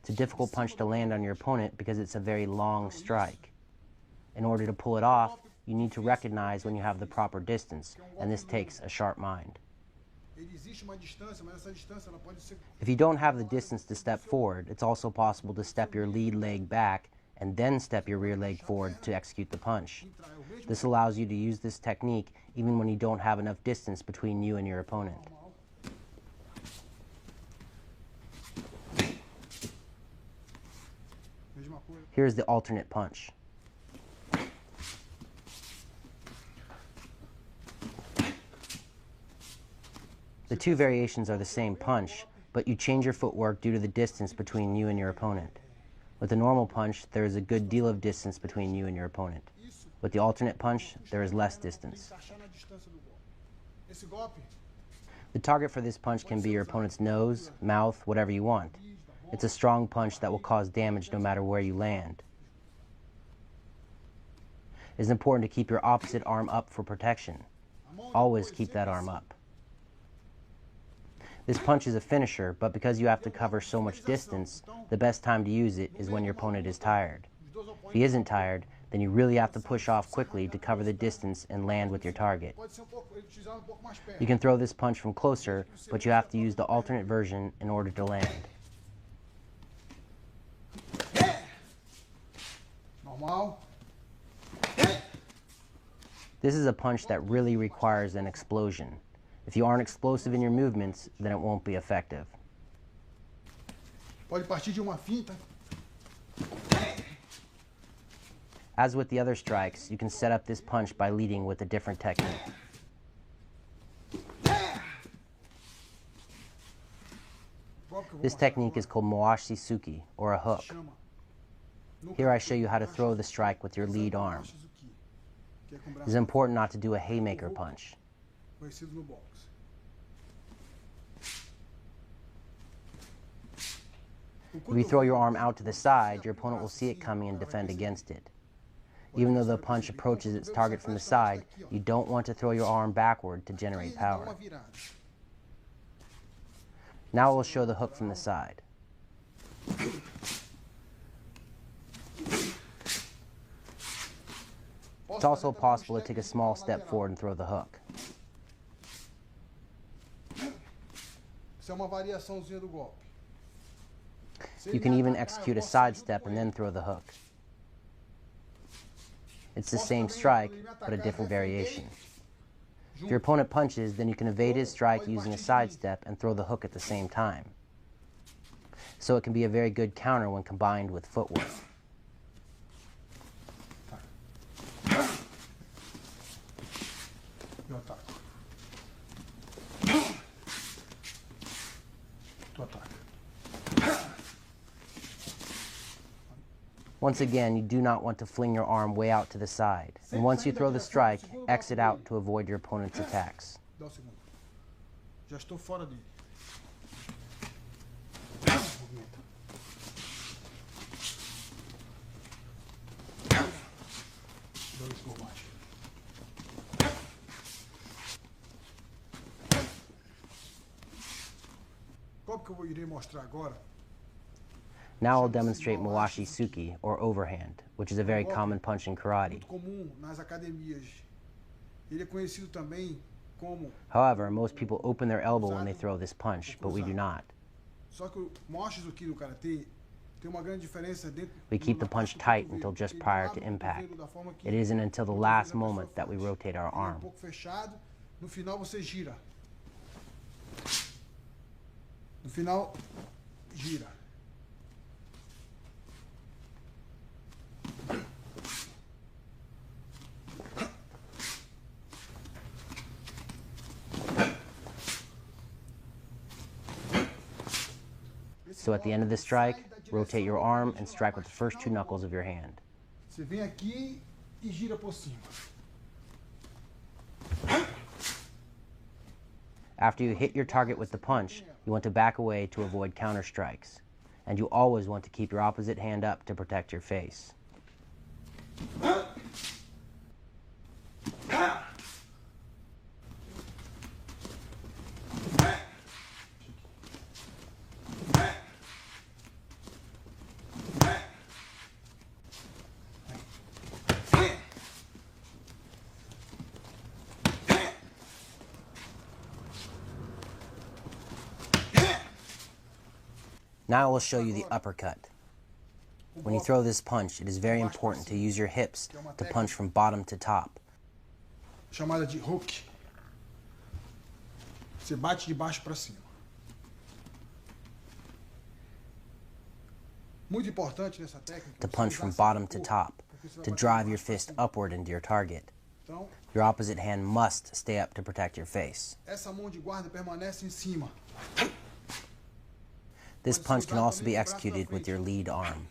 It's a difficult punch to land on your opponent because it's a very long strike. In order to pull it off, you need to recognize when you have the proper distance, and this takes a sharp mind. If you don't have the distance to step forward, it's also possible to step your lead leg back and then step your rear leg forward to execute the punch. This allows you to use this technique even when you don't have enough distance between you and your opponent. Here's the alternate punch. The two variations are the same punch, but you change your footwork due to the distance between you and your opponent. With the normal punch, there is a good deal of distance between you and your opponent. With the alternate punch, there is less distance. The target for this punch can be your opponent's nose, mouth, whatever you want. It's a strong punch that will cause damage no matter where you land. It is important to keep your opposite arm up for protection. Always keep that arm up. This punch is a finisher, but because you have to cover so much distance, the best time to use it is when your opponent is tired. If he isn't tired, then you really have to push off quickly to cover the distance and land with your target. You can throw this punch from closer, but you have to use the alternate version in order to land. This is a punch that really requires an explosion. If you aren't explosive in your movements, then it won't be effective. As with the other strikes, you can set up this punch by leading with a different technique. This technique is called Moashi-Suki, or a hook. Here I show you how to throw the strike with your lead arm. It is important not to do a haymaker punch. If you throw your arm out to the side, your opponent will see it coming and defend against it. Even though the punch approaches its target from the side, you don't want to throw your arm backward to generate power. Now we'll show the hook from the side. It's also possible to take a small step forward and throw the hook. You can even execute a side step and then throw the hook. It's the same strike, but a different variation. If your opponent punches, then you can evade his strike using a side step and throw the hook at the same time. So it can be a very good counter when combined with footwork. Once again, you do not want to fling your arm way out to the side. And once you throw the strike, exit out to avoid your opponent's attacks. Now I'll demonstrate Moashi-Suki, or overhand, which is a very common punch in karate. However, most people open their elbow when they throw this punch, but we do not. We keep the punch tight until just prior to impact. It isn't until the last moment that we rotate our arm. So at the end of the strike, rotate your arm and strike with the first two knuckles of your hand. After you hit your target with the punch, you want to back away to avoid counter strikes. And you always want to keep your opposite hand up to protect your face. Now I will show you the uppercut. When you throw this punch, it is very important to use your hips to punch from bottom to top. Chamada de hook. Você bate de baixo para cima. Muito importante nessa técnica. To punch from bottom to top, to drive your fist upward into your target. Your opposite hand must stay up to protect your face. Essa mão de guarda permanece em cima. This punch can also be executed with your lead arm.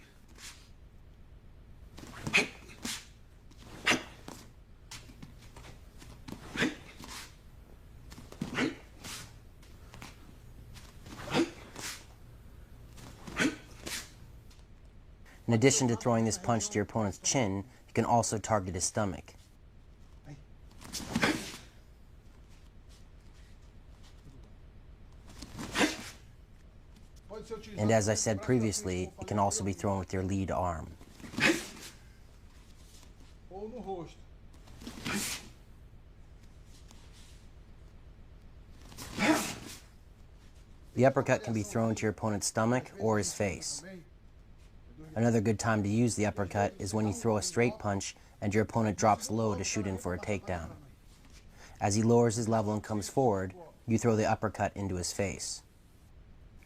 In addition to throwing this punch to your opponent's chin, you can also target his stomach. And as I said previously, it can also be thrown with your lead arm. The uppercut can be thrown to your opponent's stomach or his face. Another good time to use the uppercut is when you throw a straight punch and your opponent drops low to shoot in for a takedown. As he lowers his level and comes forward, you throw the uppercut into his face.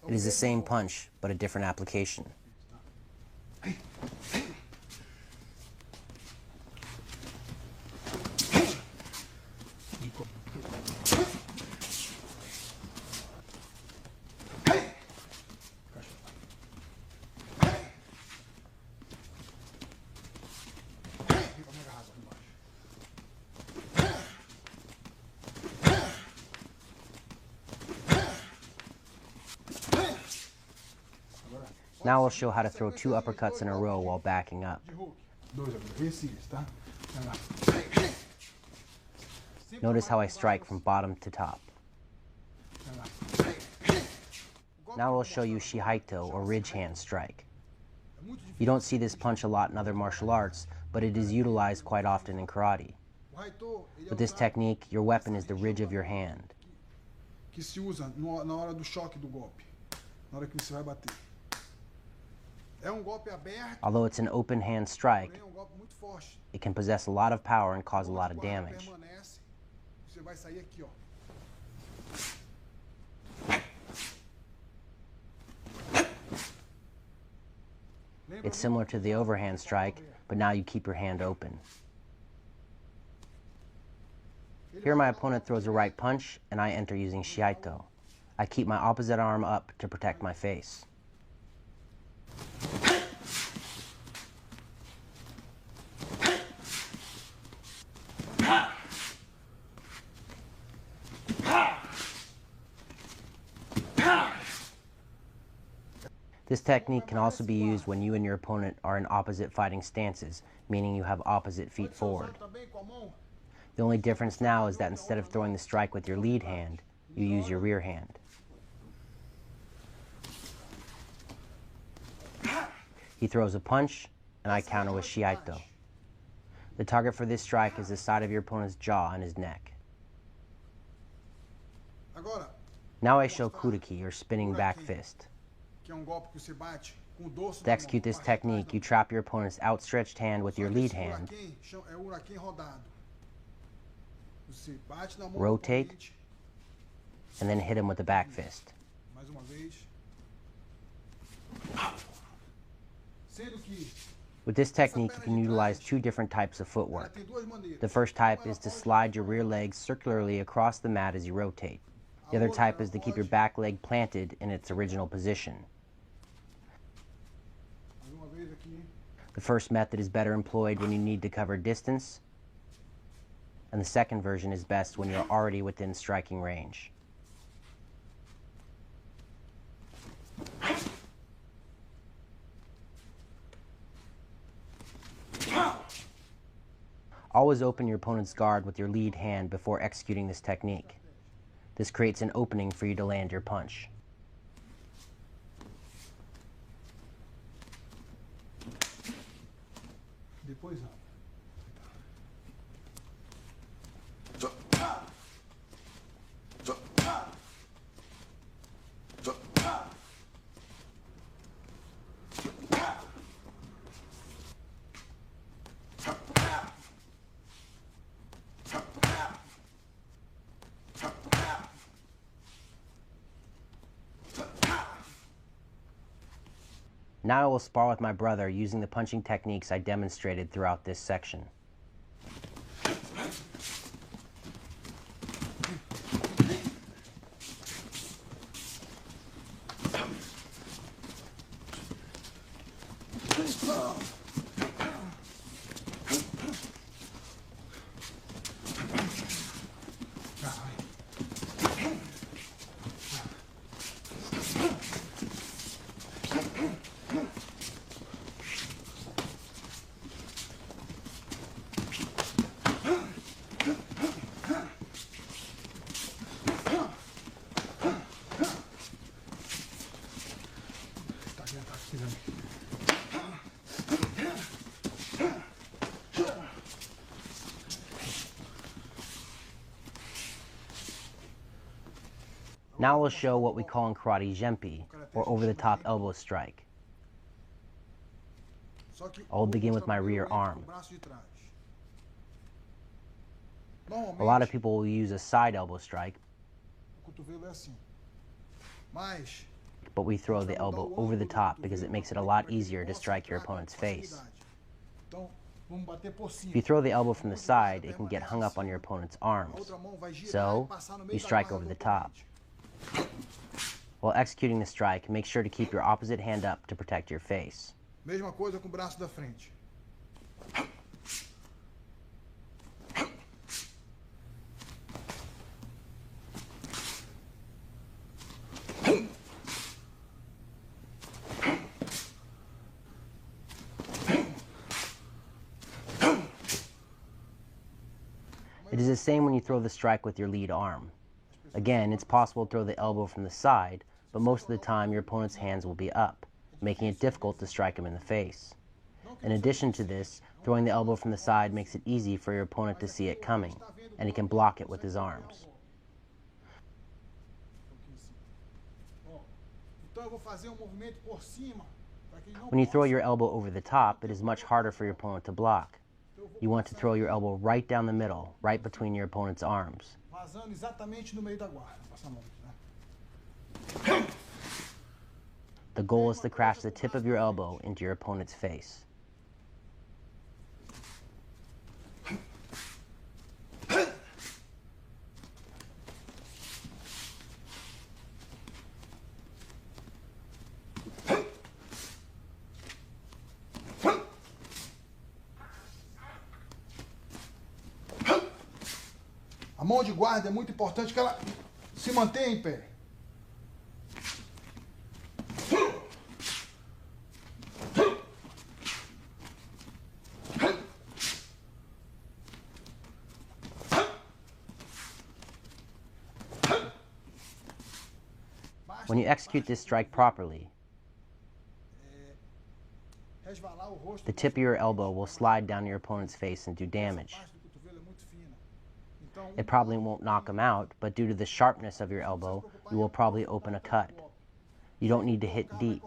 It is the same punch, but a different application. Now I'll show how to throw 2 uppercuts in a row while backing up. Notice how I strike from bottom to top. Now I'll show you Shihaito, or ridge hand strike. You don't see this punch a lot in other martial arts, but it is utilized quite often in karate. With this technique, your weapon is the ridge of your hand. Although it's an open hand strike, it can possess a lot of power and cause a lot of damage. It's similar to the overhand strike, but now you keep your hand open. Here my opponent throws a right punch, and I enter using Shihaito. I keep my opposite arm up to protect my face. This technique can also be used when you and your opponent are in opposite fighting stances, meaning you have opposite feet forward. The only difference now is that instead of throwing the strike with your lead hand, you use your rear hand. He throws a punch, and I counter with Shihaito. The target for this strike is the side of your opponent's jaw and his neck. Now I show Kuriki, or spinning back fist. To execute this technique, you trap your opponent's outstretched hand with your lead hand, rotate, and then hit him with the back fist. With this technique, you can utilize 2 different types of footwork. The first type is to slide your rear leg circularly across the mat as you rotate. The other type is to keep your back leg planted in its original position. The first method is better employed when you need to cover distance, and the second version is best when you're already within striking range. Always open your opponent's guard with your lead hand before executing this technique. This creates an opening for you to land your punch. Now I will spar with my brother using the punching techniques I demonstrated throughout this section. Now we'll show what we call in karate gempi, or over-the-top elbow strike. I'll begin with my rear arm. A lot of people will use a side elbow strike, but we throw the elbow over the top because it makes it a lot easier to strike your opponent's face. If you throw the elbow from the side, it can get hung up on your opponent's arms. So, you strike over the top. While executing the strike, make sure to keep your opposite hand up to protect your face. Mesma coisa com o braço da frente. It is the same when you throw the strike with your lead arm. Again, it's possible to throw the elbow from the side, but most of the time your opponent's hands will be up, making it difficult to strike him in the face. In addition to this, throwing the elbow from the side makes it easy for your opponent to see it coming, and he can block it with his arms. When you throw your elbow over the top, it is much harder for your opponent to block. You want to throw your elbow right down the middle, right between your opponent's arms. The goal is to crash the tip of your elbow into your opponent's face. A mão de guarda é muito importante que ela se mantenha em pé. When you execute this strike properly, the tip of your elbow will slide down your opponent's face and do damage. It probably won't knock him out, but due to the sharpness of your elbow, you will probably open a cut. You don't need to hit deep.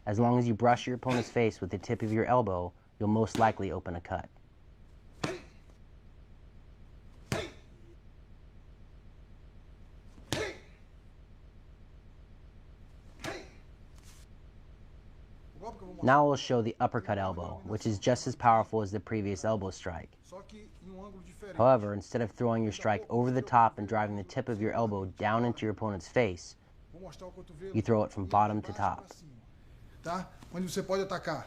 As long as you brush your opponent's face with the tip of your elbow, you'll most likely open a cut. Now we'll show the uppercut elbow, which is just as powerful as the previous elbow strike. However, instead of throwing your strike over the top and driving the tip of your elbow down into your opponent's face, you throw it from bottom to top. Tá? Onde você pode atacar.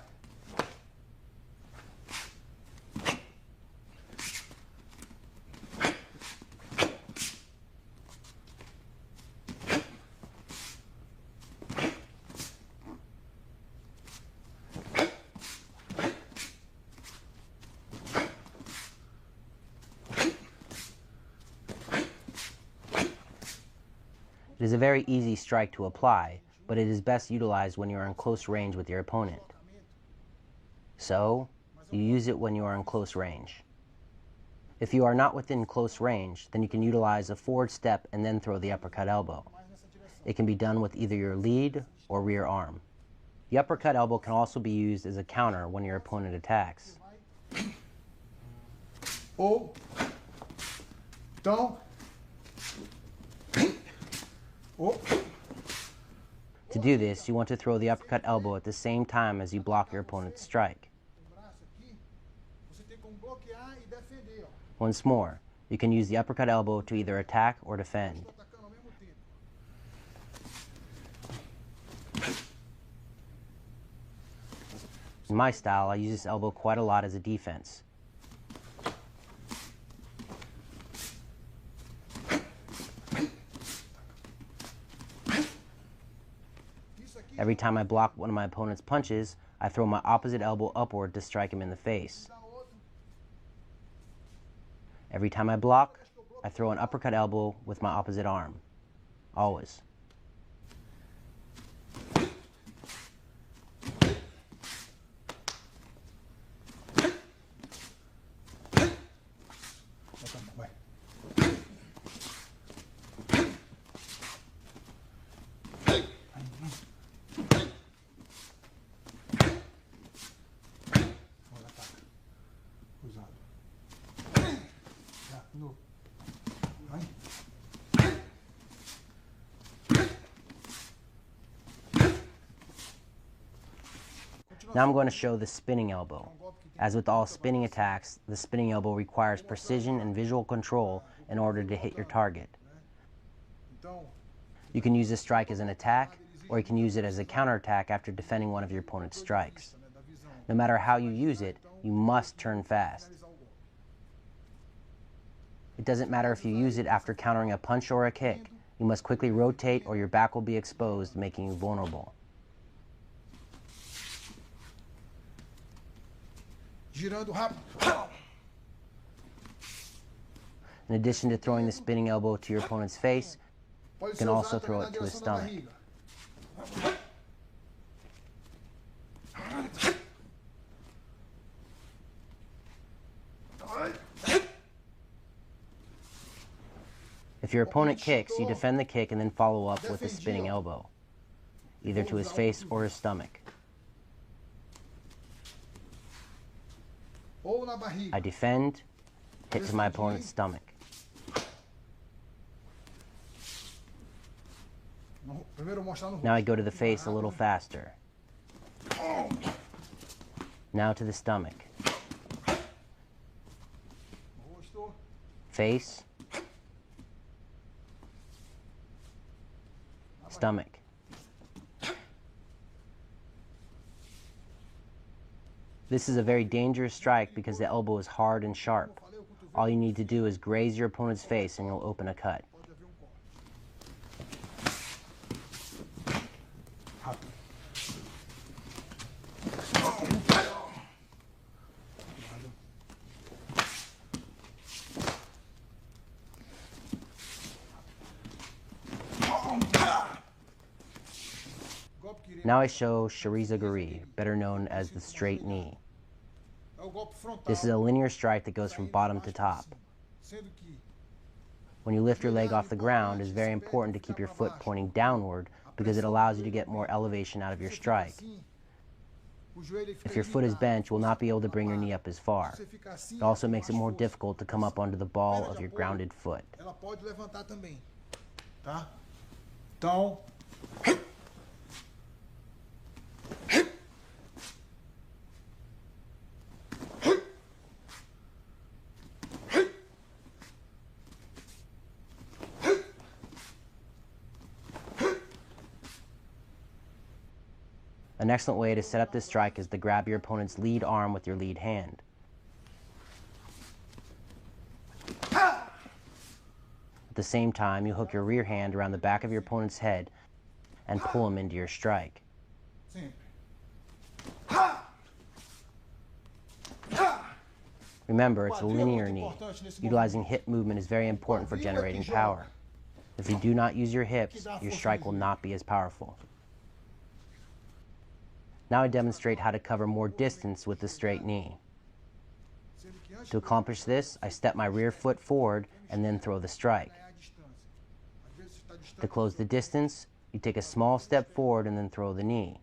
It is a very easy strike to apply, but it is best utilized when you are in close range with your opponent. So, you use it when you are in close range. If you are not within close range, then you can utilize a forward step and then throw the uppercut elbow. It can be done with either your lead or rear arm. The uppercut elbow can also be used as a counter when your opponent attacks. Ou, então, To do this, you want to throw the uppercut elbow at the same time as you block your opponent's strike. Once more, you can use the uppercut elbow to either attack or defend. In my style, I use this elbow quite a lot as a defense. Every time I block one of my opponent's punches, I throw my opposite elbow upward to strike him in the face. Every time I block, I throw an uppercut elbow with my opposite arm. Always. Now I'm going to show the spinning elbow. As with all spinning attacks, the spinning elbow requires precision and visual control in order to hit your target. You can use this strike as an attack, or you can use it as a counterattack after defending one of your opponent's strikes. No matter how you use it, you must turn fast. It doesn't matter if you use it after countering a punch or a kick. You must quickly rotate or your back will be exposed, making you vulnerable. In addition to throwing the spinning elbow to your opponent's face, you can also throw it to his stomach. If your opponent kicks, you defend the kick and then follow up with a spinning elbow, either to his face or his stomach. I defend, hit to my opponent's stomach. Now I go to the face a little faster. Now to the stomach. Face. Stomach. This is a very dangerous strike because the elbow is hard and sharp. All you need to do is graze your opponent's face and you'll open a cut. Now I show Shiriza-guri, better known as the straight knee. This is a linear strike that goes from bottom to top. When you lift your leg off the ground, it's very important to keep your foot pointing downward because it allows you to get more elevation out of your strike. If your foot is bent, you will not be able to bring your knee up as far. It also makes it more difficult to come up onto the ball of your grounded foot. An excellent way to set up this strike is to grab your opponent's lead arm with your lead hand. At the same time, you hook your rear hand around the back of your opponent's head and pull him into your strike. Remember, it's a linear knee. Utilizing hip movement is very important for generating power. If you do not use your hips, your strike will not be as powerful. Now I demonstrate how to cover more distance with the straight knee. To accomplish this, I step my rear foot forward and then throw the strike. To close the distance, you take a small step forward and then throw the knee.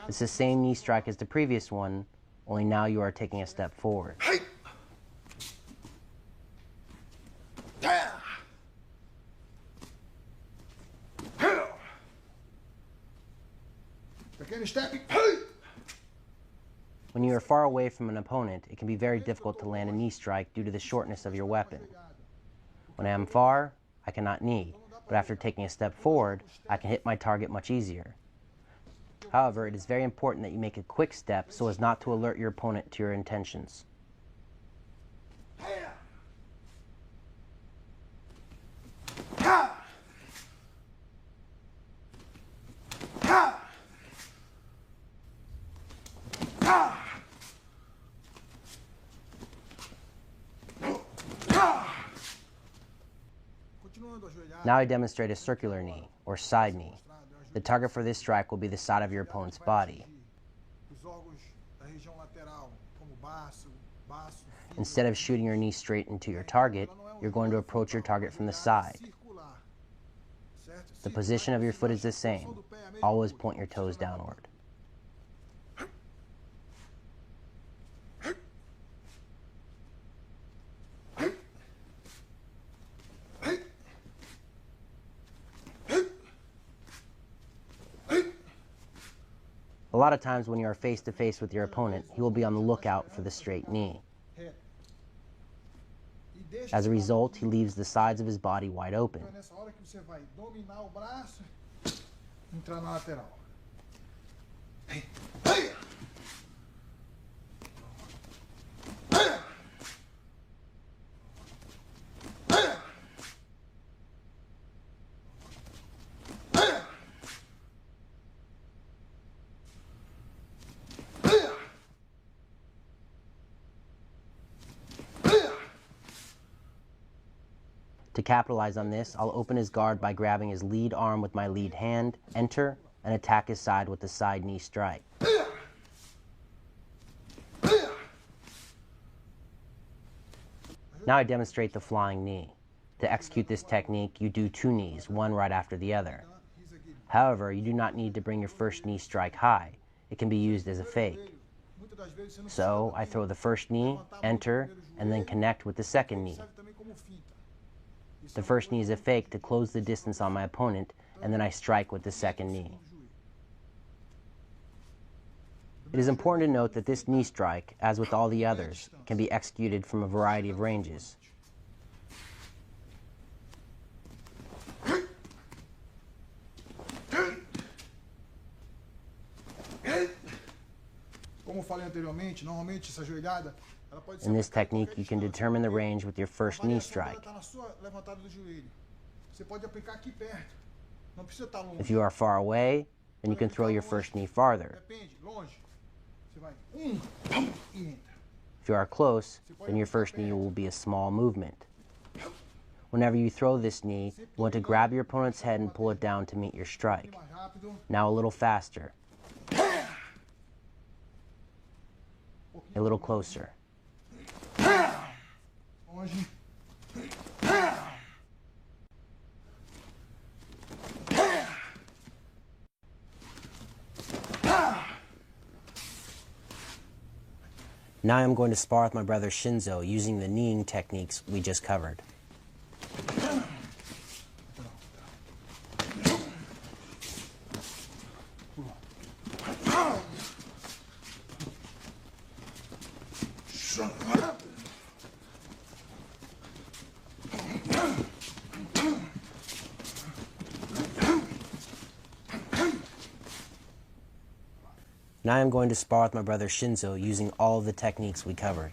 It's the same knee strike as the previous one, only now you are taking a step forward. When you are far away from an opponent, it can be very difficult to land a knee strike due to the shortness of your weapon. When I am far, I cannot knee, but after taking a step forward, I can hit my target much easier. However, it is very important that you make a quick step so as not to alert your opponent to your intentions. Now I demonstrate a circular knee, or side knee. The target for this strike will be the side of your opponent's body. Instead of shooting your knee straight into your target, you're going to approach your target from the side. The position of your foot is the same. Always point your toes downward. A lot of times when you are face to face with your opponent, he will be on the lookout for the straight knee. As a result, he leaves the sides of his body wide open. Então é nessa hora que você vai dominar o braço, entrar na lateral. To capitalize on this, I'll open his guard by grabbing his lead arm with my lead hand, enter, and attack his side with the side knee strike. Now I demonstrate the flying knee. To execute this technique, you do two knees, one right after the other. However, you do not need to bring your first knee strike high. It can be used as a fake. So, I throw the first knee, enter, and then connect with the second knee. The first knee is a fake to close the distance on my opponent, and then I strike with the second knee. It is important to note that this knee strike, as with all the others, can be executed from a variety of ranges. Como eu falei anteriormente, normalmente essa joelhada, ela pode ser In this technique, you can determine the range with your first knee strike. Tá na sua levantada do joelho. Você pode aplicar aqui perto. Não precisa estar longe. If you are far away, then you can throw your first knee farther. Depende, longe. Você vai pum, e entra. If you are close, then your first knee will be a small movement. Whenever you throw this knee, you want to grab your opponent's head and pull it down to meet your strike. Mais rápido. Now a little faster. A little closer. Longe. Now I'm going to spar with my brother Shinzo using the kneeing techniques we just covered. Now I'm going to spar with my brother Shinzo using all of the techniques we covered.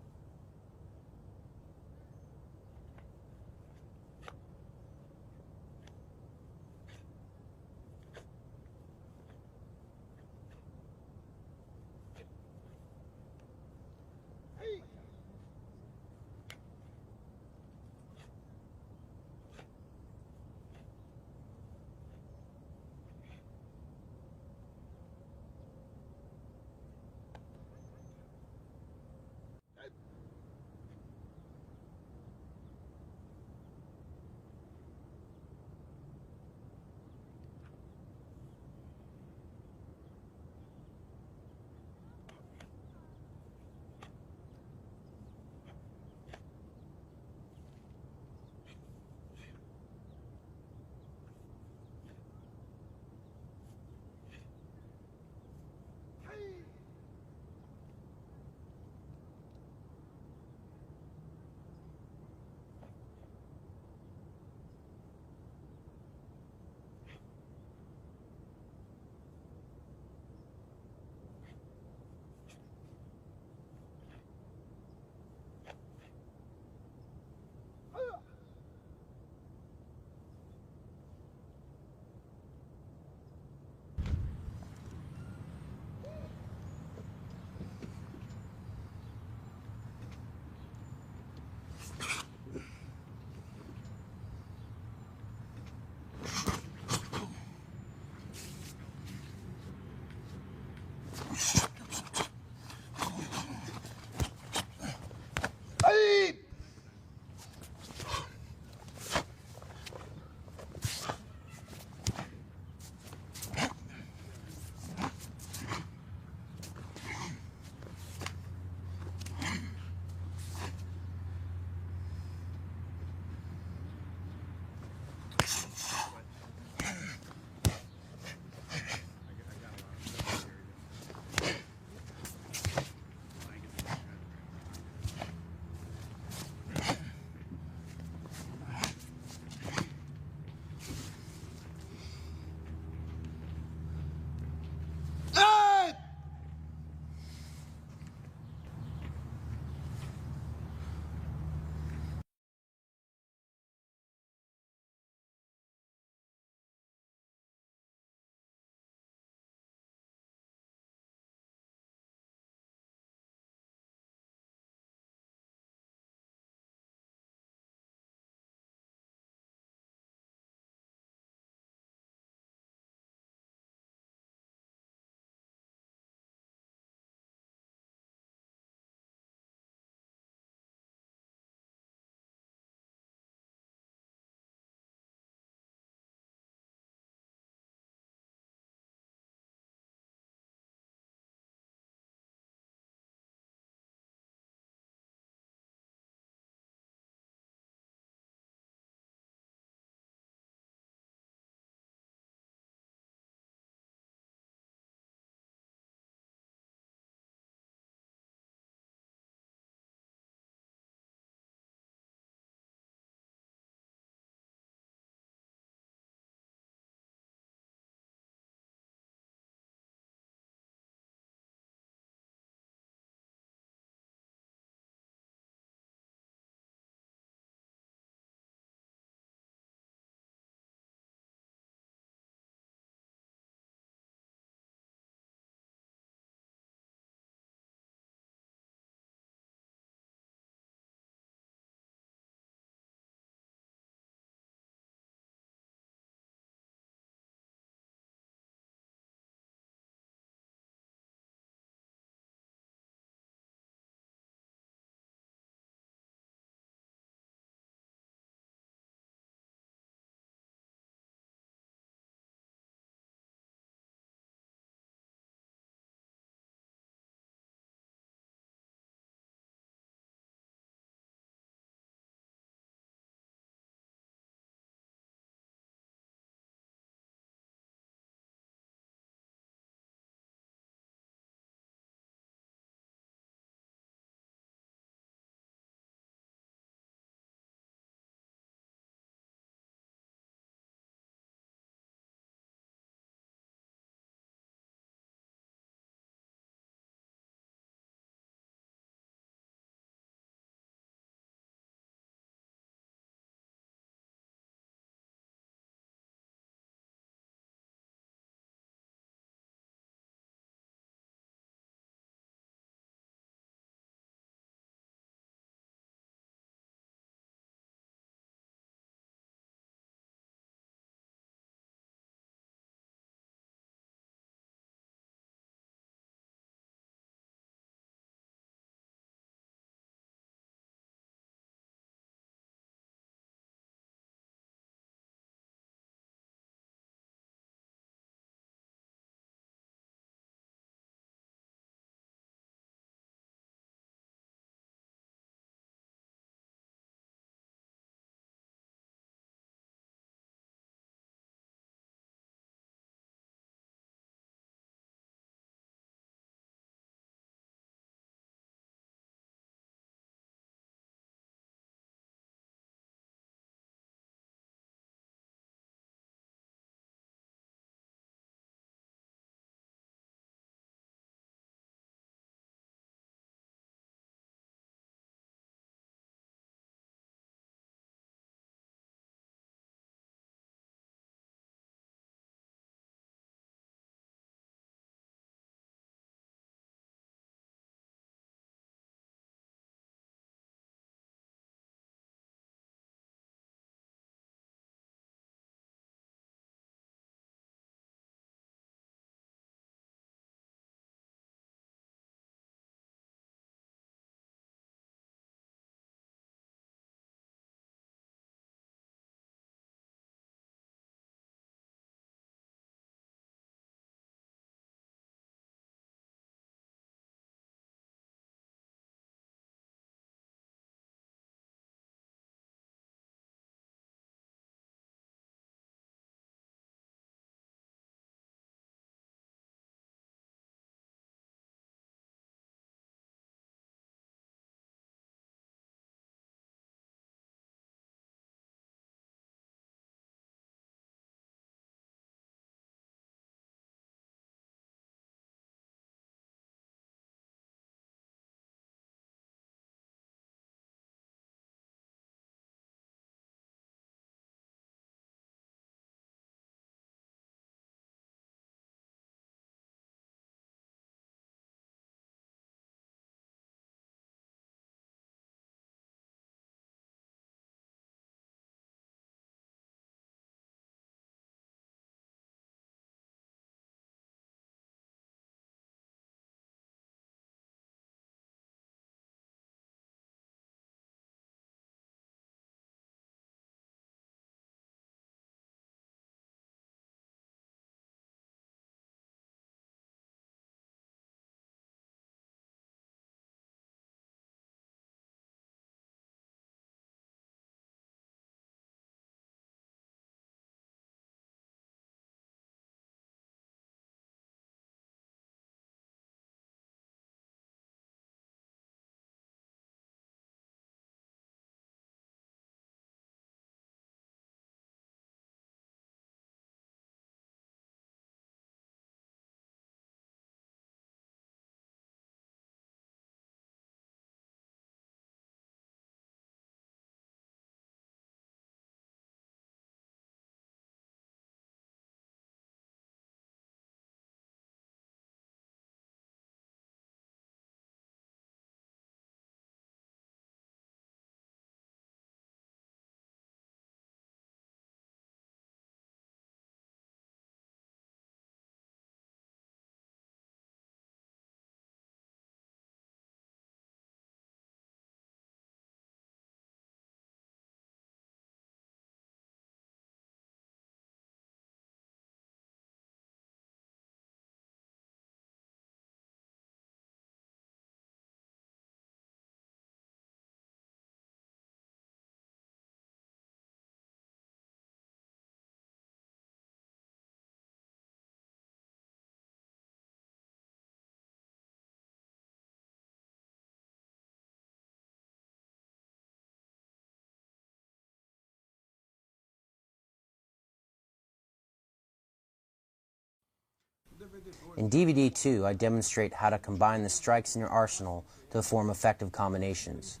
In DVD 2, I demonstrate how to combine the strikes in your arsenal to form effective combinations.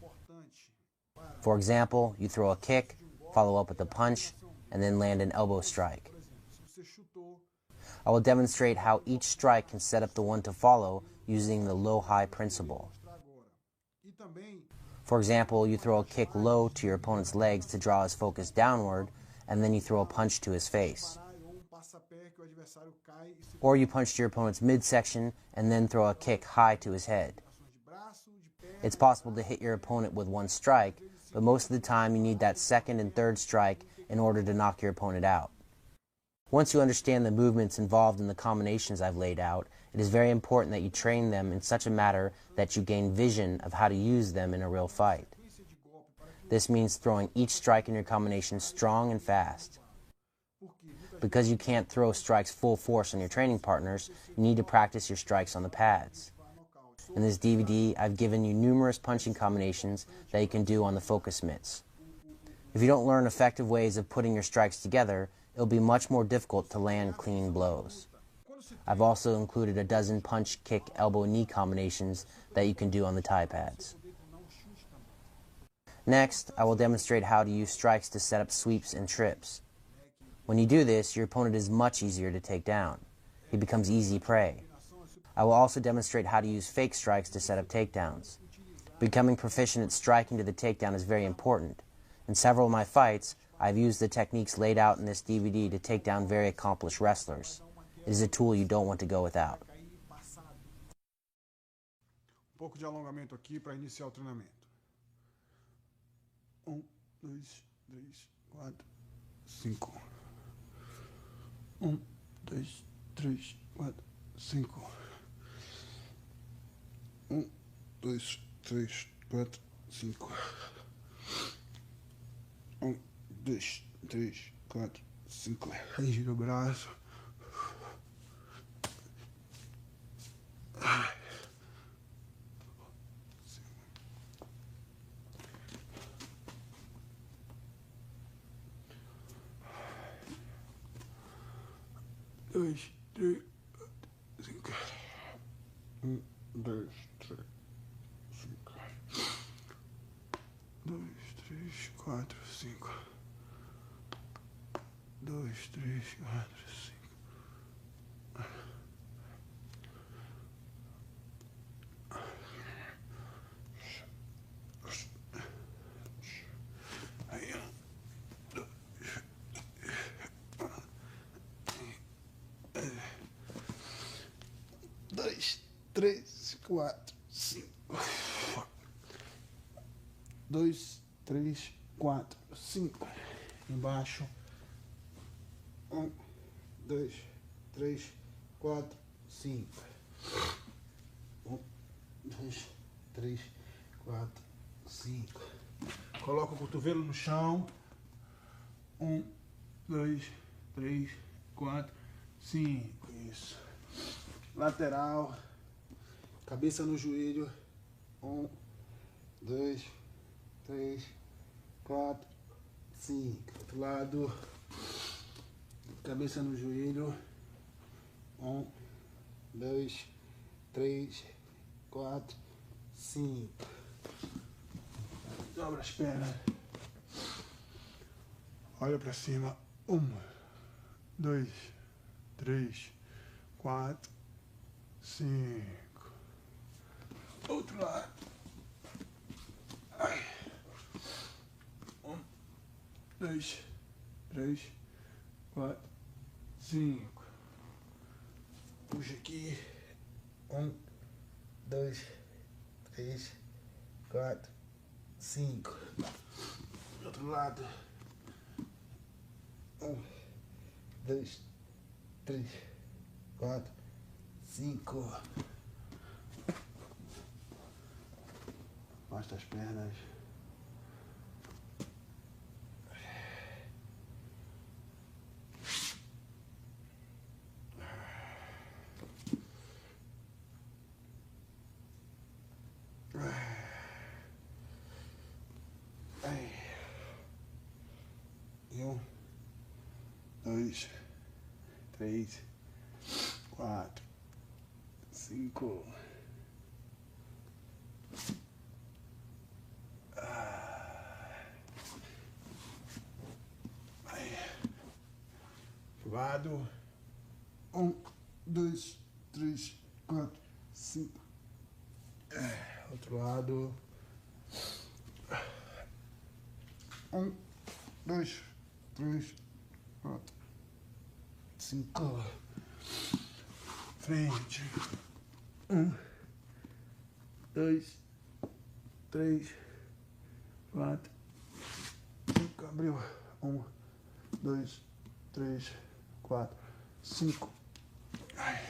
For example, you throw a kick, follow up with a punch, and then land an elbow strike. I will demonstrate how each strike can set up the one to follow using the low-high principle. For example, you throw a kick low to your opponent's legs to draw his focus downward, and then you throw a punch to his face. Or you punch to your opponent's midsection and then throw a kick high to his head. It's possible to hit your opponent with one strike, but most of the time you need that second and third strike in order to knock your opponent out. Once you understand the movements involved in the combinations I've laid out, it is very important that you train them in such a manner that you gain vision of how to use them in a real fight. This means throwing each strike in your combination strong and fast. Because you can't throw strikes full force on your training partners, you need to practice your strikes on the pads. In this DVD, I've given you numerous punching combinations that you can do on the focus mitts. If you don't learn effective ways of putting your strikes together, it'll be much more difficult to land clean blows. I've also included a dozen punch, kick, elbow, knee combinations that you can do on the Thai pads. Next, I will demonstrate how to use strikes to set up sweeps and trips. When you do this, your opponent is much easier to take down. He becomes easy prey. I will also demonstrate how to use fake strikes to set up takedowns. Becoming proficient at striking to the takedown is very important. In several of my fights, I've used the techniques laid out in this DVD to take down very accomplished wrestlers. It is a tool you don't want to go without. Pouco de alongamento aqui para iniciar o treinamento. 1, 2, 3, 4, 5. 1, 2, 3, 4, 5. 1, 2, 3, 4, 5. 1, 2, 3, 4, 5. Aí gira o braço. Dois, três, cinco. 1, 2, 3, 5. 2, 3, 4, 5. 2, 3, 4, 5. Aí, 2, 3, 4, 5. 2, 3, 4, 5. Embaixo. 1, 2, 3, 4, 5. 1, 2, 3, 4, 5. Coloca o cotovelo no chão. 1, 2, 3, 4, 5. Isso. Lateral. Cabeça no joelho. 1, 2, 3, 4, 5. Outro lado. Cabeça no joelho. 1, 2, 3, 4, 5. Dobra as pernas. Olha pra cima. 1, 2, 3, 4, 5. Outro lado. 1, 2, 3, 4, 5. Puxa aqui. 1, 2, 3, 4, 5. Outro lado. 1, 2, 3, 4, 5. Afasta as pernas. E 1, 2, 3, 4, 5. Aí. Pro lado. 1, 2, 3, 4, 5. Outro lado. 1, 2, 3, 4, 5. Frente. 1, 2, 3, 4, 5. Abriu. 1, 2, 3, 4, 5. Ai.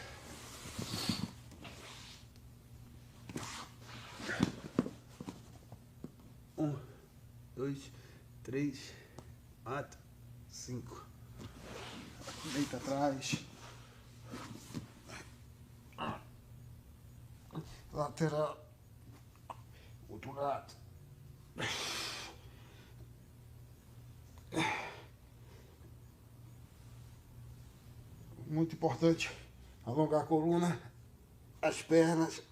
1, 2, 3, 4, 5. Deita atrás. Lateral. Outro lado. Muito importante alongar a coluna, as pernas.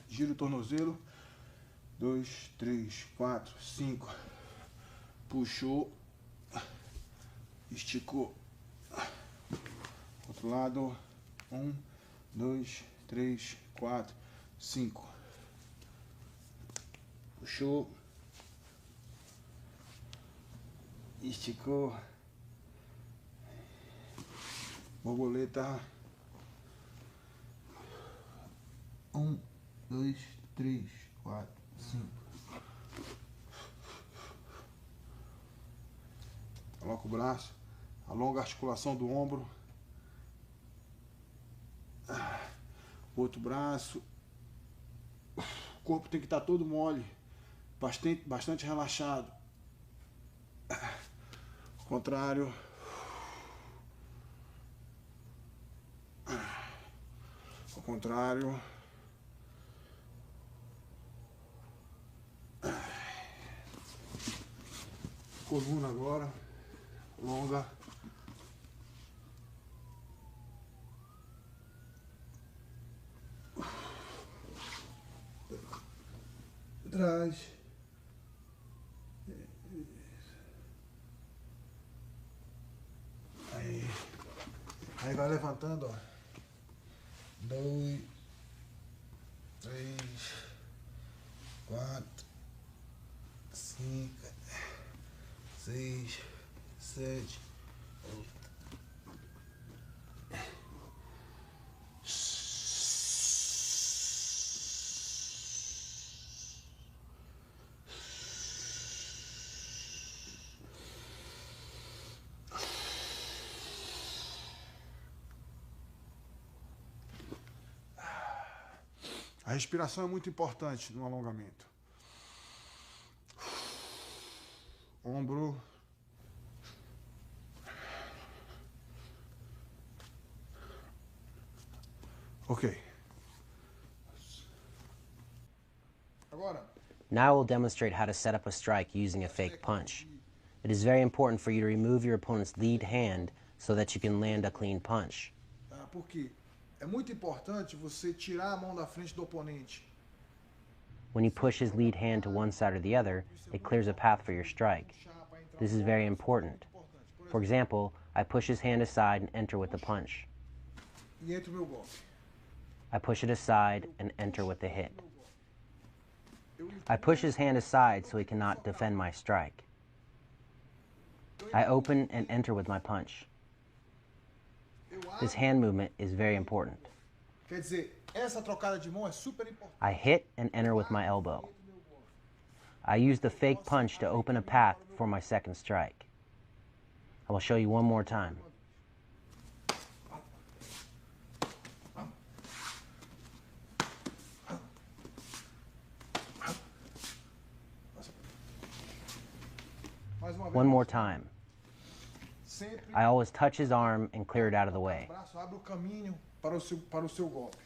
Gira o tornozelo. 2, 3, 4, 5. Puxou. Esticou. Outro lado. 1, 2, 3, 4, 5. Puxou. Esticou. Borboleta. 1, 2, 3, 4, 5. Coloca o braço. Alonga a articulação do ombro. Outro braço. O corpo tem que estar todo mole. Bastante relaxado. Ao contrário. Ao contrário. Coluna agora. Longa. Atrás. Aí. Aí vai levantando, ó. 2, 3, 4, 5, 6, 7, 8. A respiração é muito importante no alongamento. Ombro. Ok. Agora. Now I will demonstrate how to set up a strike using a fake punch. It is very important for you to remove your opponent's lead hand so that you can land a clean punch. Tá? Porque é muito importante você tirar a mão da frente do oponente. When you push his lead hand to one side or the other, it clears a path for your strike. This is very important. For example, I push his hand aside and enter with the punch. E entra o meu golpe. I push it aside and enter with the hit. I push his hand aside so he cannot defend my strike. I open and enter with my punch. This hand movement is very important. Quer dizer, essa trocada de mão é super importante. I hit and enter with my elbow. I use the fake punch to open a path for my second strike. I will show you one more time. One more time. I always touch his arm and clear it out of the way. O braço abre o caminho para o seu golpe.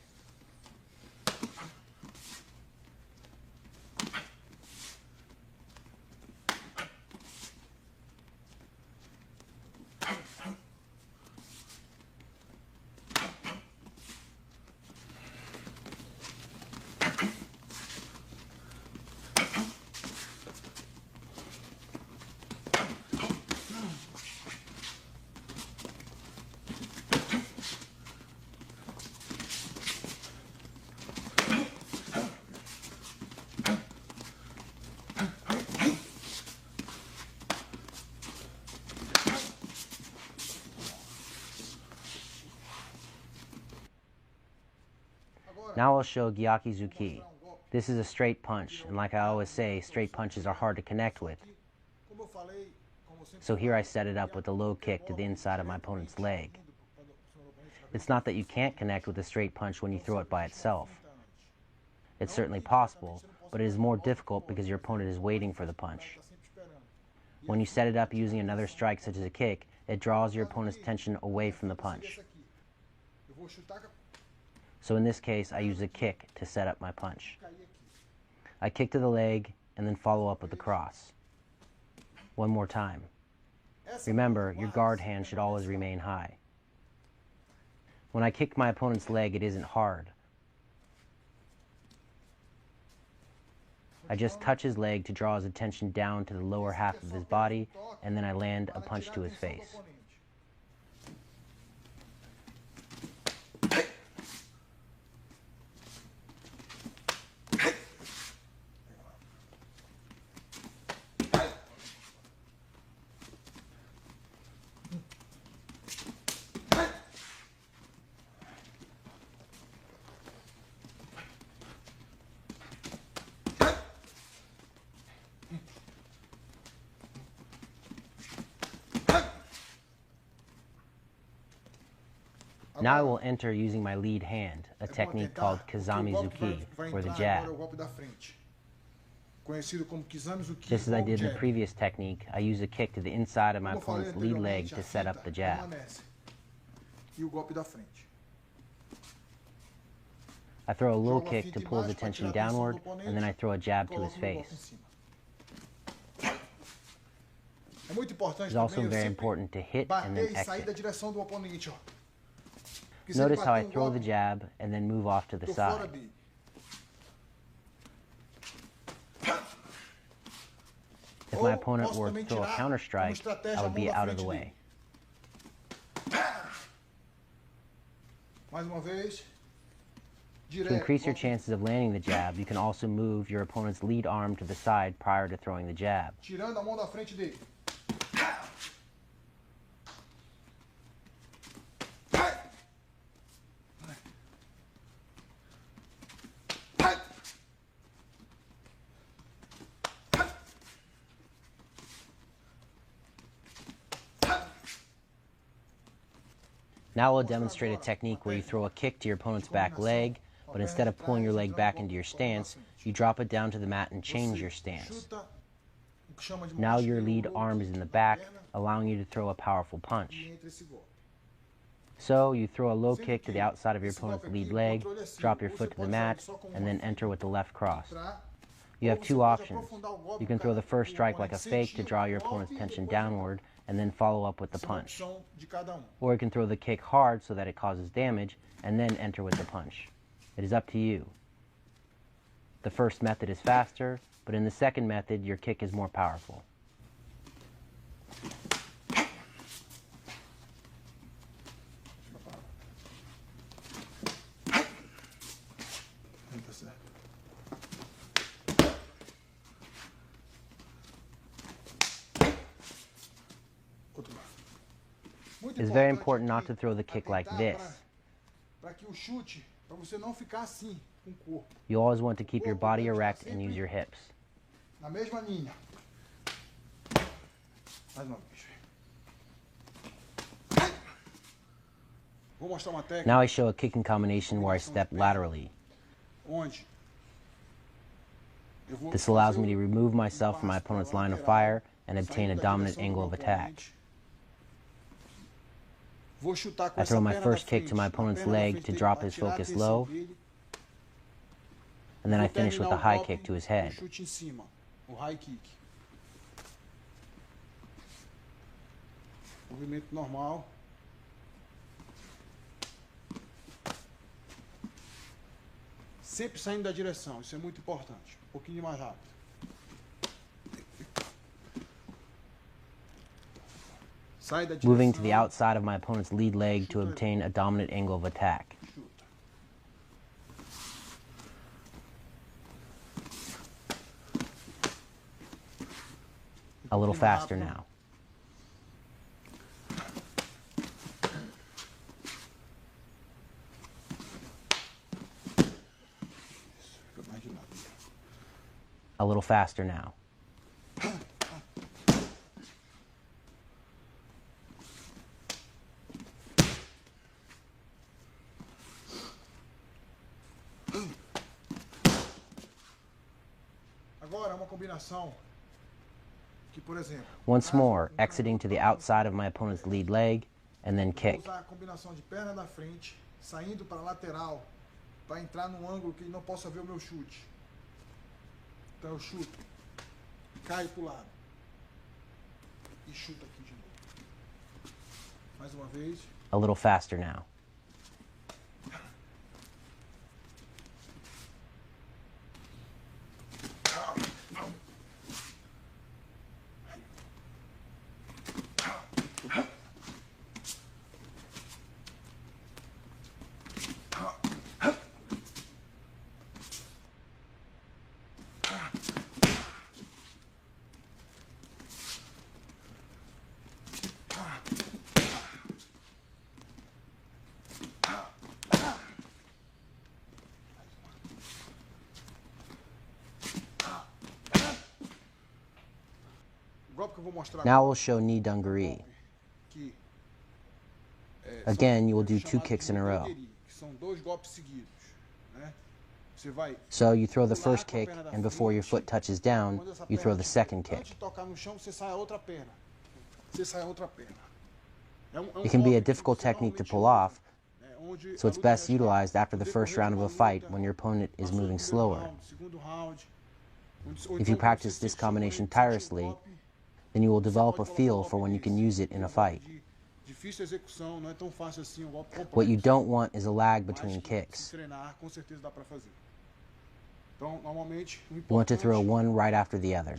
Now I'll show Gyakizuki. This is a straight punch, and like I always say, straight punches are hard to connect with. So here I set it up with a low kick to the inside of my opponent's leg. It's not that you can't connect with a straight punch when you throw it by itself. It's certainly possible, but it is more difficult because your opponent is waiting for the punch. When you set it up using another strike such as a kick, it draws your opponent's attention away from the punch. So in this case, I use a kick to set up my punch. I kick to the leg and then follow up with the cross. One more time. Remember, your guard hand should always remain high. When I kick my opponent's leg, it isn't hard. I just touch his leg to draw his attention down to the lower half of his body, and then I land a punch to his face. Now I will enter using my lead hand, a technique called Kizamizuki, or the jab. Just as I did in the previous technique, I use a kick to the inside of my opponent's lead leg to set up the jab. I throw a low kick to pull his attention downward, and then I throw a jab to his face. It's also very important to hit and then exit. Notice how I throw the jab and then move off to the side. If my opponent were to throw a counter strike, I would be out of the way. To increase your chances of landing the jab, you can also move your opponent's lead arm to the side prior to throwing the jab. Now we'll demonstrate a technique where you throw a kick to your opponent's back leg, but instead of pulling your leg back into your stance, you drop it down to the mat and change your stance. Now your lead arm is in the back, allowing you to throw a powerful punch. So you throw a low kick to the outside of your opponent's lead leg, drop your foot to the mat, and then enter with the left cross. You have two options. You can throw the first strike like a fake to draw your opponent's attention downward, and then follow up with the punch. Or you can throw the kick hard so that it causes damage, and then enter with the punch. It is up to you. The first method is faster, but in the second method, your kick is more powerful. It's very important not to throw the kick like this. You always want to keep your body erect and use your hips. Now I show a kicking combination where I step laterally. This allows me to remove myself from my opponent's line of fire and obtain a dominant angle of attack. I throw my first kick to my opponent's leg to drop his focus low, and then I finish with a high kick to his head. Movimento normal. Sempre saindo da direção, isso é muito importante. Um pouquinho mais rápido. Moving to the outside of my opponent's lead leg to obtain a dominant angle of attack. A little faster now. A little faster now. Agora, uma combinação que, por exemplo, Once more, exiting to the outside of my opponent's lead leg, and then vou kick. usar a combinação de perna da frente, saindo para a lateral, para entrar num ângulo que ele não possa ver o meu chute. Então eu chuto, caio para o lado e chuto aqui de novo. Mais uma vez. A little faster now. Now we'll show knee dungaree. Again, you will do 2 kicks in a row. So you throw the first kick, and before your foot touches down, you throw the second kick. It can be a difficult technique to pull off, so it's best utilized after the first round of a fight when your opponent is moving slower. If you practice this combination tirelessly, then you will develop a feel for when you can use it in a fight. What you don't want is a lag between kicks. You want to throw one right after the other.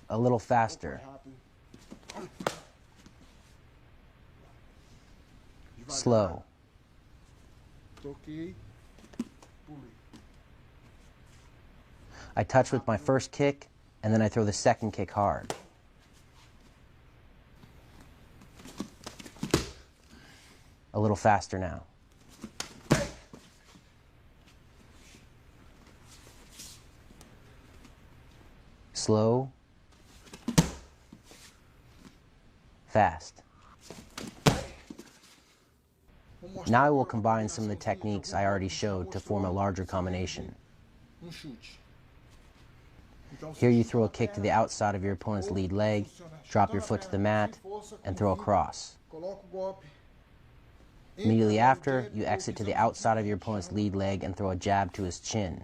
A little faster. Slow. I touch with my first kick, and then I throw the second kick hard. A little faster now. Slow. Fast. Now I will combine some of the techniques I already showed to form a larger combination. Here you throw a kick to the outside of your opponent's lead leg, drop your foot to the mat, and throw a cross. Immediately after, you exit to the outside of your opponent's lead leg and throw a jab to his chin.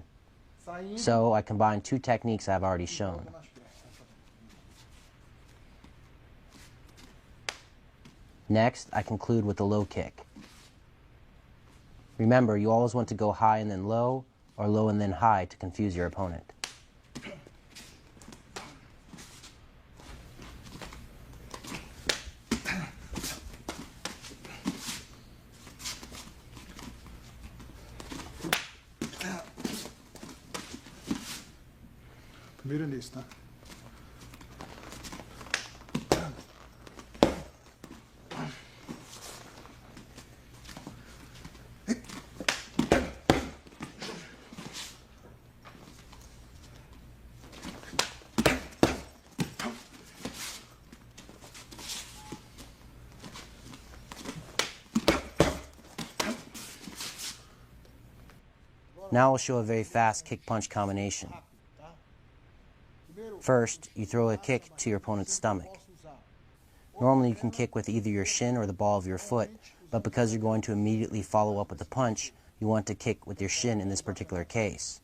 So I combine 2 techniques I have already shown. Next, I conclude with a low kick. Remember, you always want to go high and then low, or low and then high to confuse your opponent. Primeiro nesse, tá? Now I'll show a very fast kick-punch combination. First, you throw a kick to your opponent's stomach. Normally you can kick with either your shin or the ball of your foot, but because you're going to immediately follow up with a punch, you want to kick with your shin in this particular case.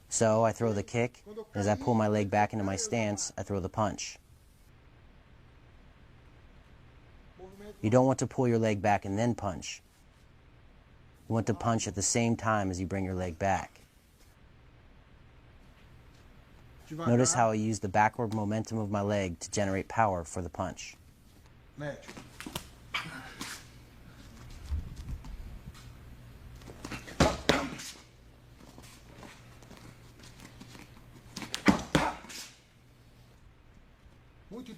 So I throw the kick, and as I pull my leg back into my stance, I throw the punch. You don't want to pull your leg back and then punch. You want to punch at the same time as you bring your leg back. Notice how I use the backward momentum of my leg to generate power for the punch.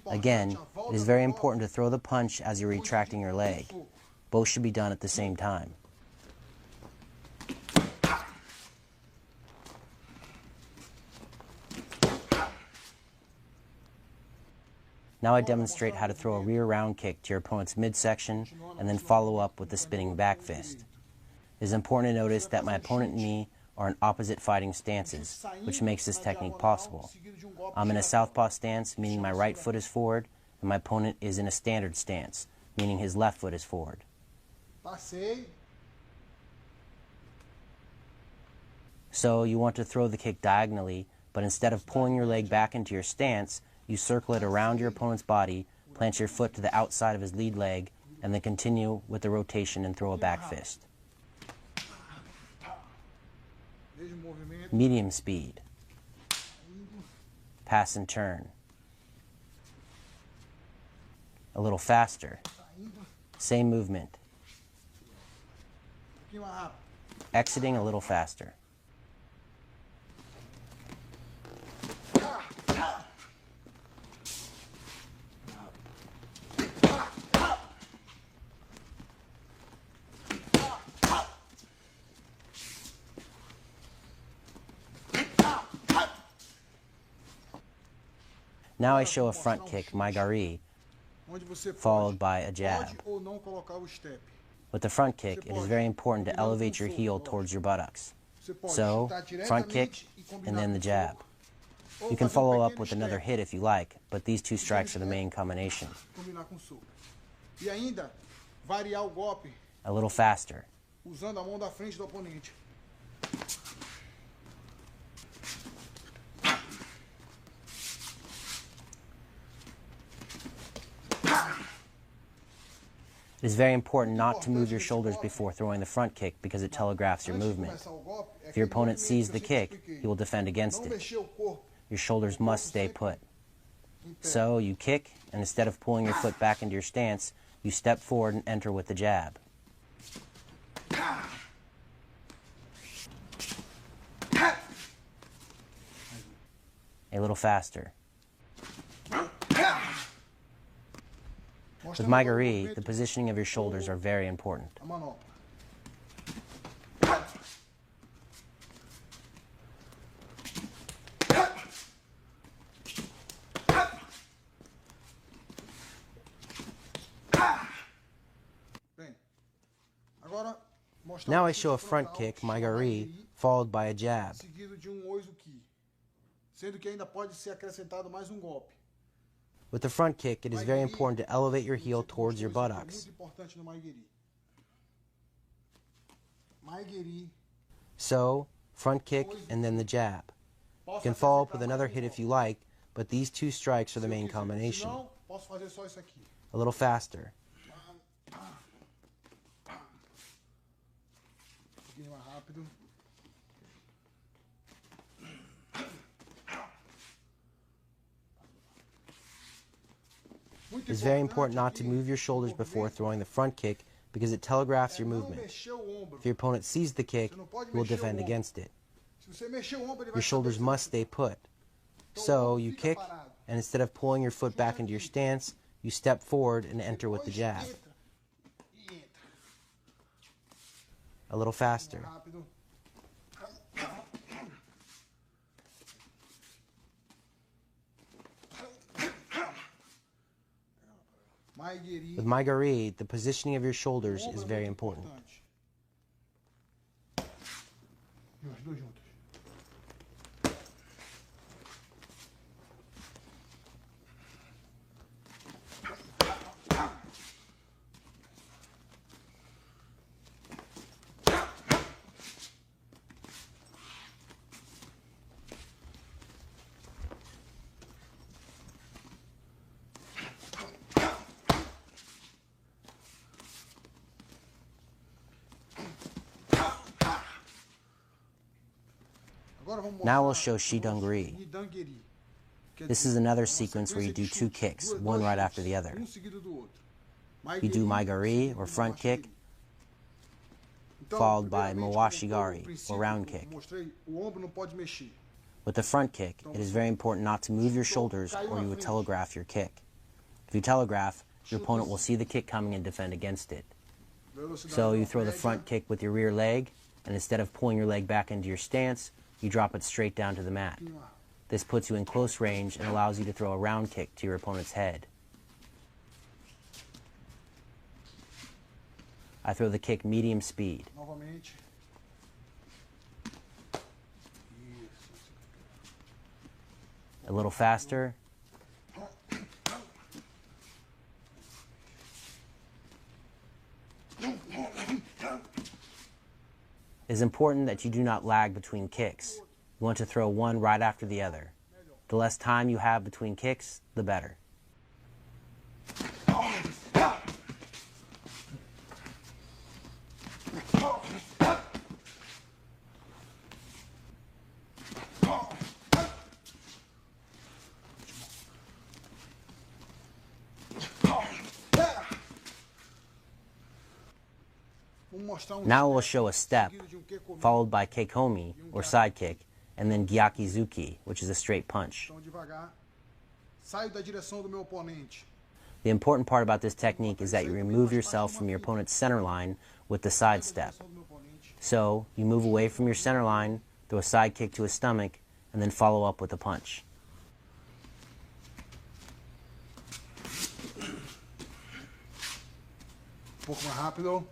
Again, it is very important to throw the punch as you're retracting your leg. Both should be done at the same time. Now I demonstrate how to throw a rear round kick to your opponent's midsection and then follow up with the spinning back fist. It is important to notice that my opponent and me are in opposite fighting stances, which makes this technique possible. I'm in a southpaw stance, meaning my right foot is forward, and my opponent is in a standard stance, meaning his left foot is forward. So you want to throw the kick diagonally, but instead of pulling your leg back into your stance, you circle it around your opponent's body, plant your foot to the outside of his lead leg, and then continue with the rotation and throw a back fist. Medium speed. Pass and turn. A little faster. Same movement. Exiting a little faster. Now I show a front kick, Maigari, followed by a jab. With the front kick, it is very important to elevate your heel towards your buttocks. So, front kick, and then the jab. You can follow up with another hit if you like, but these two strikes are the main combination. A little faster. It is very important not to move your shoulders before throwing the front kick because it telegraphs your movement. If your opponent sees the kick, he will defend against it. Your shoulders must stay put. So you kick, and instead of pulling your foot back into your stance, you step forward and enter with the jab. A little faster. With Maigari, the positioning of your shoulders are very important. Now I show a front kick, Maigari, followed by a jab. With the front kick, it is very important to elevate your heel towards your buttocks. So, front kick and then the jab. You can follow up with another hit if you like, but these two strikes are the main combination. A little faster. It is very important not to move your shoulders before throwing the front kick because it telegraphs your movement. If your opponent sees the kick, he will defend against it. Your shoulders must stay put. So you kick, and instead of pulling your foot back into your stance, you step forward and enter with the jab. A little faster. With Maigari, the positioning of your shoulders is very important. Now we'll show Shidangri. This is another sequence where you do two kicks, one right after the other. You do Maigari, or front kick, followed by Mawashigari, or round kick. With the front kick, it is very important not to move your shoulders or you will telegraph your kick. If you telegraph, your opponent will see the kick coming and defend against it. So you throw the front kick with your rear leg, and instead of pulling your leg back into your stance, you drop it straight down to the mat. This puts you in close range and allows you to throw a round kick to your opponent's head. I throw the kick medium speed. Novamente. A little faster. It is important that you do not lag between kicks. You want to throw one right after the other. The less time you have between kicks, the better. Now we'll show a step, followed by keikomi, or side kick, and then gyakizuki, which is a straight punch. The important part about this technique is that you remove yourself from your opponent's center line with the side step. So, you move away from your center line, throw a side kick to his stomach, and then follow up with a punch. Pouco mais rápido.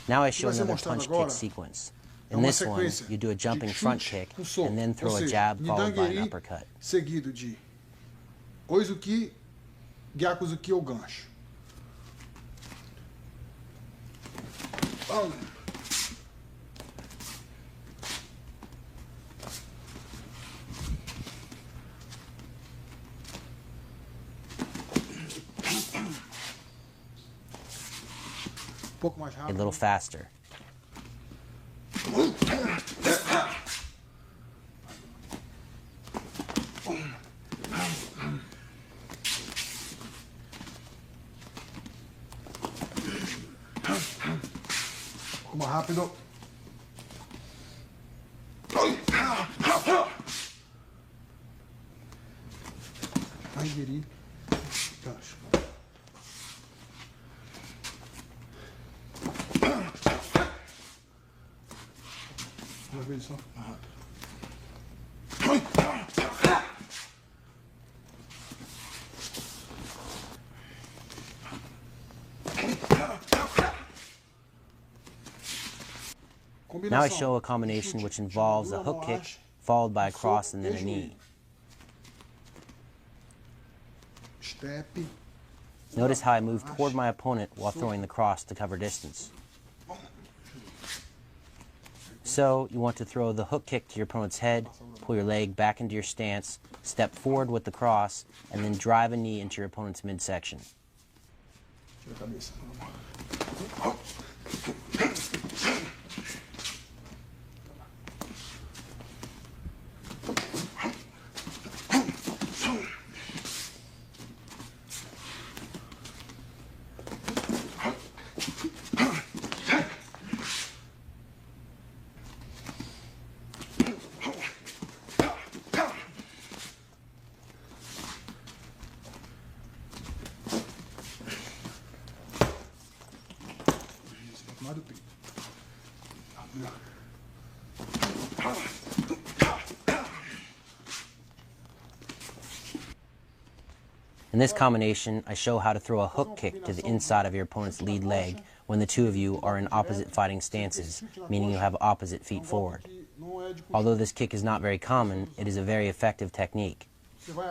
Now I show another punch kick sequence. In this one, you do a jumping front kick and then throw a jab followed by an uppercut. Seguido de oizuki, gyakuzuki ou gancho. Pouco mais rápido. A little faster. Pouco mais rápido. Vai, Giri. Gancho. Uma vez só. Now I show a combination which involves a hook kick, followed by a cross and then a knee. Step. Notice how I move toward my opponent while throwing the cross to cover distance. So, you want to throw the hook kick to your opponent's head, pull your leg back into your stance, step forward with the cross, and then drive a knee into your opponent's midsection. Tira a cabeça. Mais do peito. In this combination, I show how to throw a hook kick to the inside of your opponent's lead leg when the two of you are in opposite fighting stances, meaning you have opposite feet forward. Although this kick is not very common, it is a very effective technique.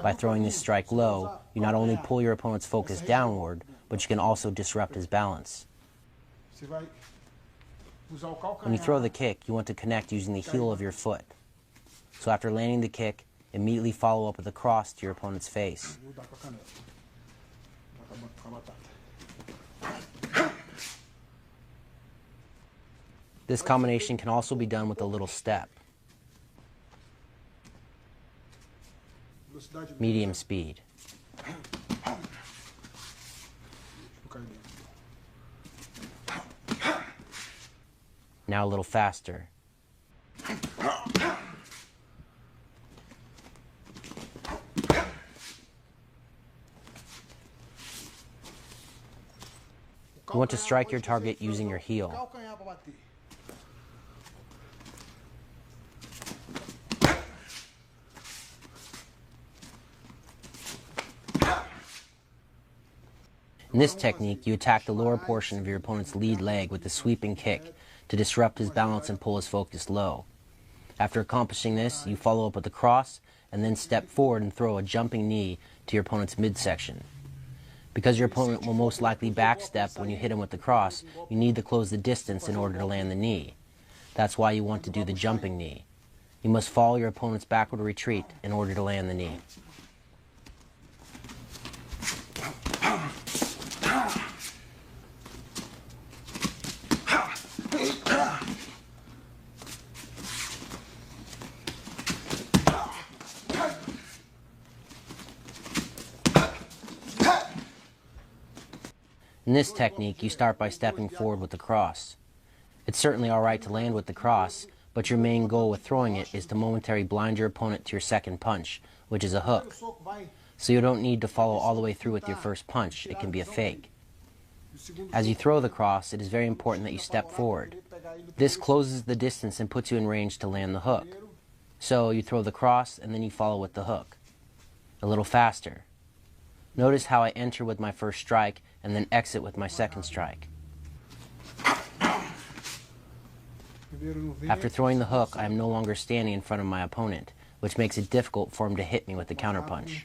By throwing this strike low, you not only pull your opponent's focus downward, but you can also disrupt his balance. Você vai usar o calcanhar. When you throw the kick, you want to connect using the heel of your foot. So after landing the kick, immediately follow up with a cross to your opponent's face. Vou dar com a canela. Com a batata. This combination can also be done with a little step. Velocidade Medium speed. Now a little faster. You want to strike your target using your heel. Calcanhar para bater. In this technique, you attack the lower portion of your opponent's lead leg with a sweeping kick to disrupt his balance and pull his focus low. After accomplishing this, you follow up with a cross and then step forward and throw a jumping knee to your opponent's midsection. Because your opponent will most likely backstep when you hit him with the cross, you need to close the distance in order to land the knee. That's why you want to do the jumping knee. You must follow your opponent's backward retreat in order to land the knee. In this technique, you start by stepping forward with the cross. It's certainly alright to land with the cross, but your main goal with throwing it is to momentarily blind your opponent to your second punch, which is a hook. So you don't need to follow all the way through with your first punch. It can be a fake. As you throw the cross, it is very important that you step forward. This closes the distance and puts you in range to land the hook. So you throw the cross and then you follow with the hook. A little faster. Notice how I enter with my first strike and then exit with my second strike. After throwing the hook, I am no longer standing in front of my opponent, which makes it difficult for him to hit me with the counterpunch.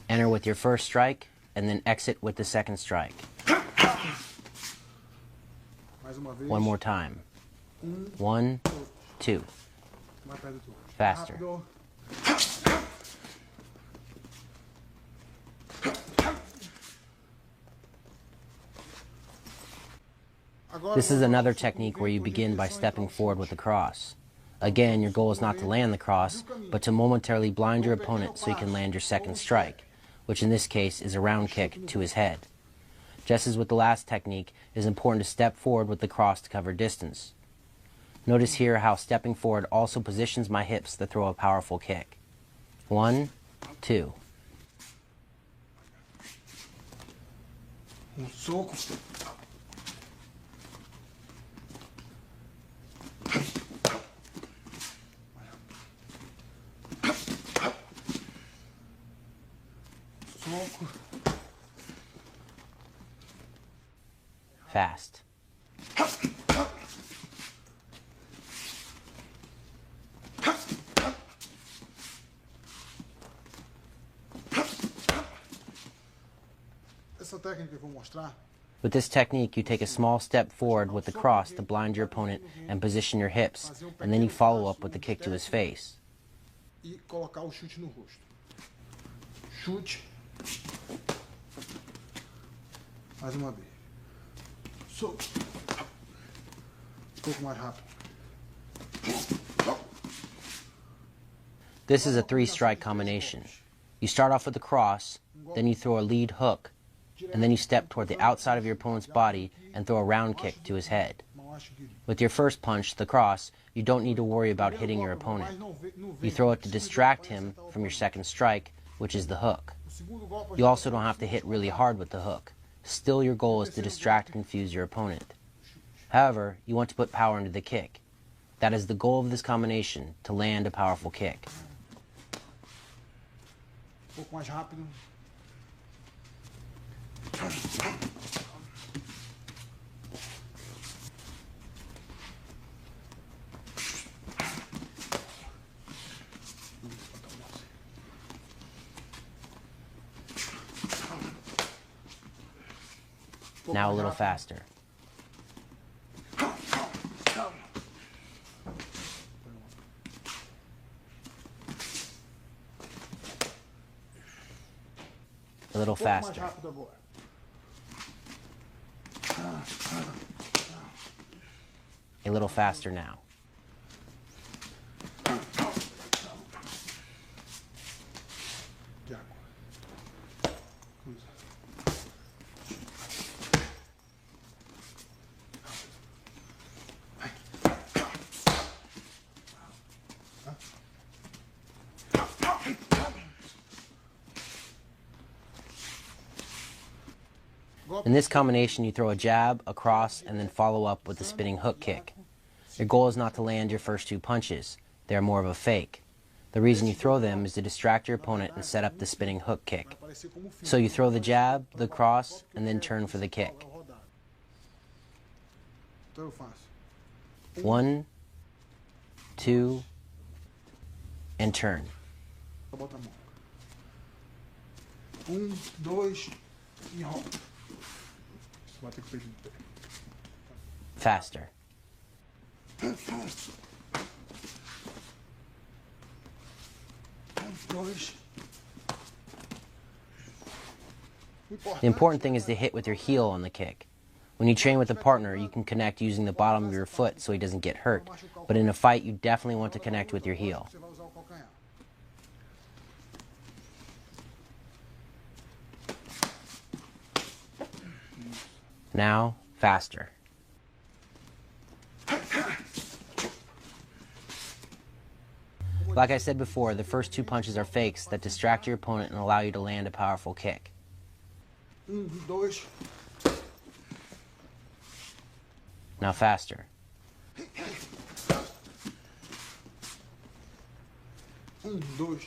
Enter with your first strike and then exit with the second strike. One more time. 1, 2. Faster. This is another technique where you begin by stepping forward with the cross. Again, your goal is not to land the cross, but to momentarily blind your opponent so you can land your second strike, which in this case is a round kick to his head. Just as with the last technique, it is important to step forward with the cross to cover distance. Notice here how stepping forward also positions my hips to throw a powerful kick. 1, 2. Fast. Essa técnica que eu vou mostrar. With this technique, you take a small step forward with the cross to blind your opponent and position your hips, and then you follow up with the kick to his face. E colocar o chute no rosto. Chute. Mais uma vez. Solto. Um pouco mais rápido. This is a 3-strike combination. You start off with the cross, then you throw a lead hook, and then you step toward the outside of your opponent's body and throw a round kick to his head. With your first punch, the cross, you don't need to worry about hitting your opponent. You throw it to distract him from your second strike, which is the hook. You also don't have to hit really hard with the hook. Still, your goal is to distract and confuse your opponent. However, you want to put power into the kick. That is the goal of this combination, to land a powerful kick. Pouco mais rápido. Now a little faster. A little Mais faster. rápido agora. A little faster now. In this combination, you throw a jab, a cross, and then follow up with a spinning hook kick. Your goal is not to land your first two punches. They are more of a fake. The reason you throw them is to distract your opponent and set up the spinning hook kick. So you throw the jab, the cross, and then turn for the kick. 1, 2, and turn. Bota a mão. 1, 2, enrola. Bate com o peito no pé. Faster. 1, 2. The important thing is to hit with your heel on the kick. When you train with a partner, you can connect using the bottom of your foot so he doesn't get hurt. But in a fight, you definitely want to connect with your heel. Você vai usar o calcanhar. Now, faster. Like I said before, the first two punches are fakes that distract your opponent and allow you to land a powerful kick. 1, 2. Now faster. 1, 2.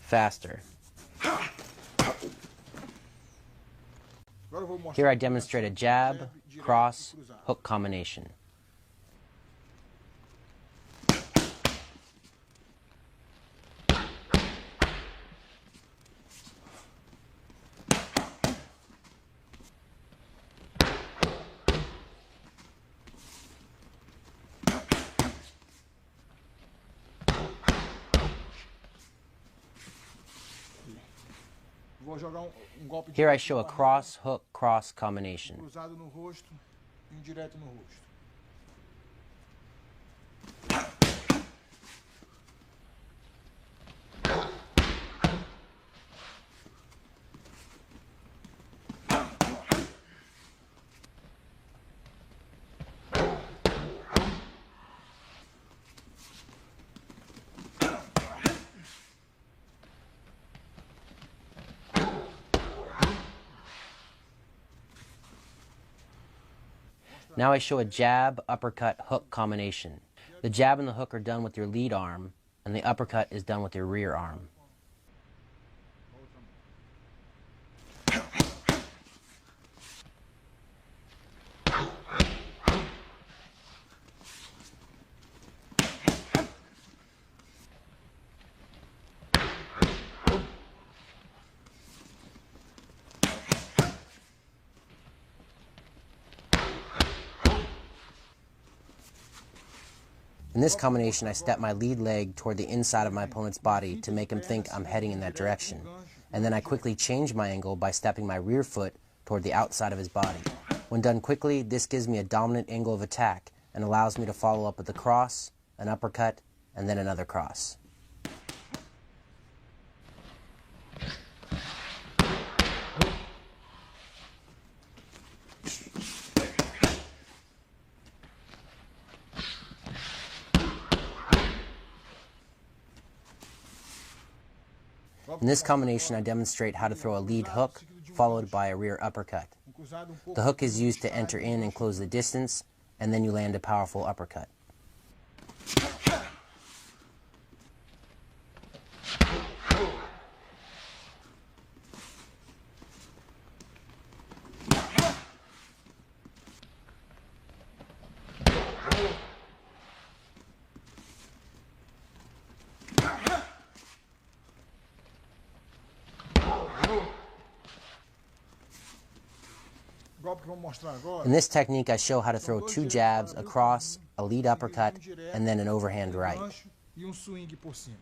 Faster. Agora eu vou mostrar. Here I demonstrate a jab, cross, hook combination. Vou jogar golpe Here I direto show a no barriga, cross, hook, cross combination. cruzado no rosto e direto no rosto. Now I show a jab, uppercut, hook combination. The jab and the hook are done with your lead arm, and the uppercut is done with your rear arm. In this combination, I step my lead leg toward the inside of my opponent's body to make him think I'm heading in that direction. And then I quickly change my angle by stepping my rear foot toward the outside of his body. When done quickly, this gives me a dominant angle of attack and allows me to follow up with a cross, an uppercut, and then another cross. In this combination, I demonstrate how to throw a lead hook followed by a rear uppercut. The hook is used to enter in and close the distance, and then you land a powerful uppercut. In this technique, I show how to throw two jabs, a cross, a lead uppercut, and then an overhand right. E swing por cima.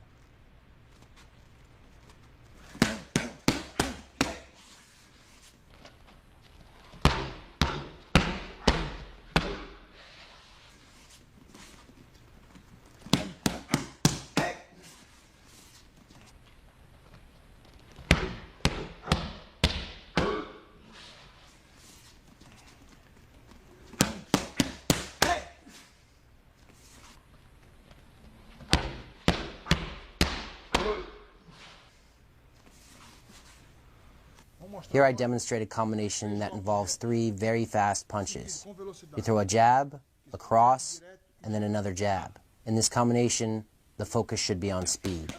Here I demonstrate a combination that involves 3 very fast punches. You throw a jab, a cross, and then another jab. In this combination, the focus should be on speed.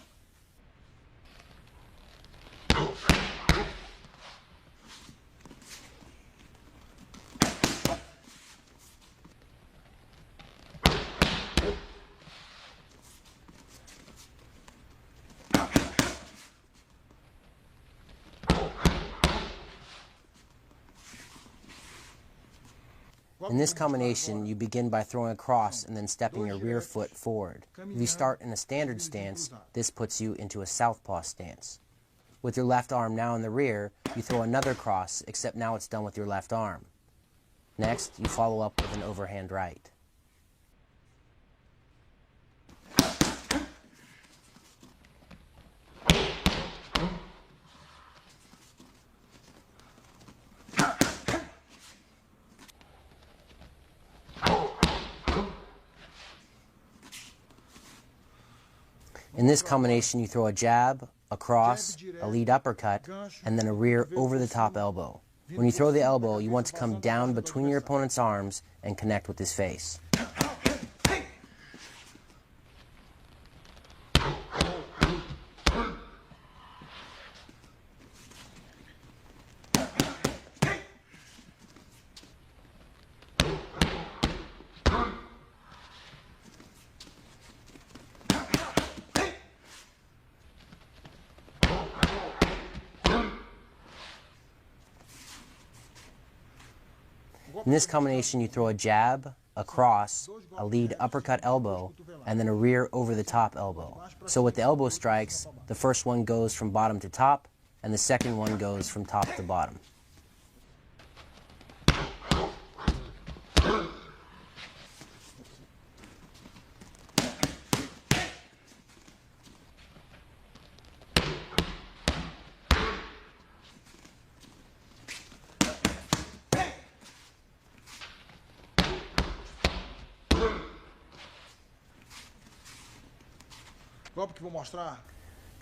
In this combination, you begin by throwing a cross and then stepping your rear foot forward. If you start in a standard stance, this puts you into a southpaw stance. With your left arm now in the rear, you throw another cross, except now it's done with your left arm. Next, you follow up with an overhand right. In this combination, you throw a jab, a cross, a lead uppercut, and then a rear over-the-top elbow. When you throw the elbow, you want to come down between your opponent's arms and connect with his face. In this combination, you throw a jab, a cross, a lead uppercut elbow, and then a rear over-the-top elbow. So with the elbow strikes, the first one goes from bottom to top, and the second one goes from top to bottom.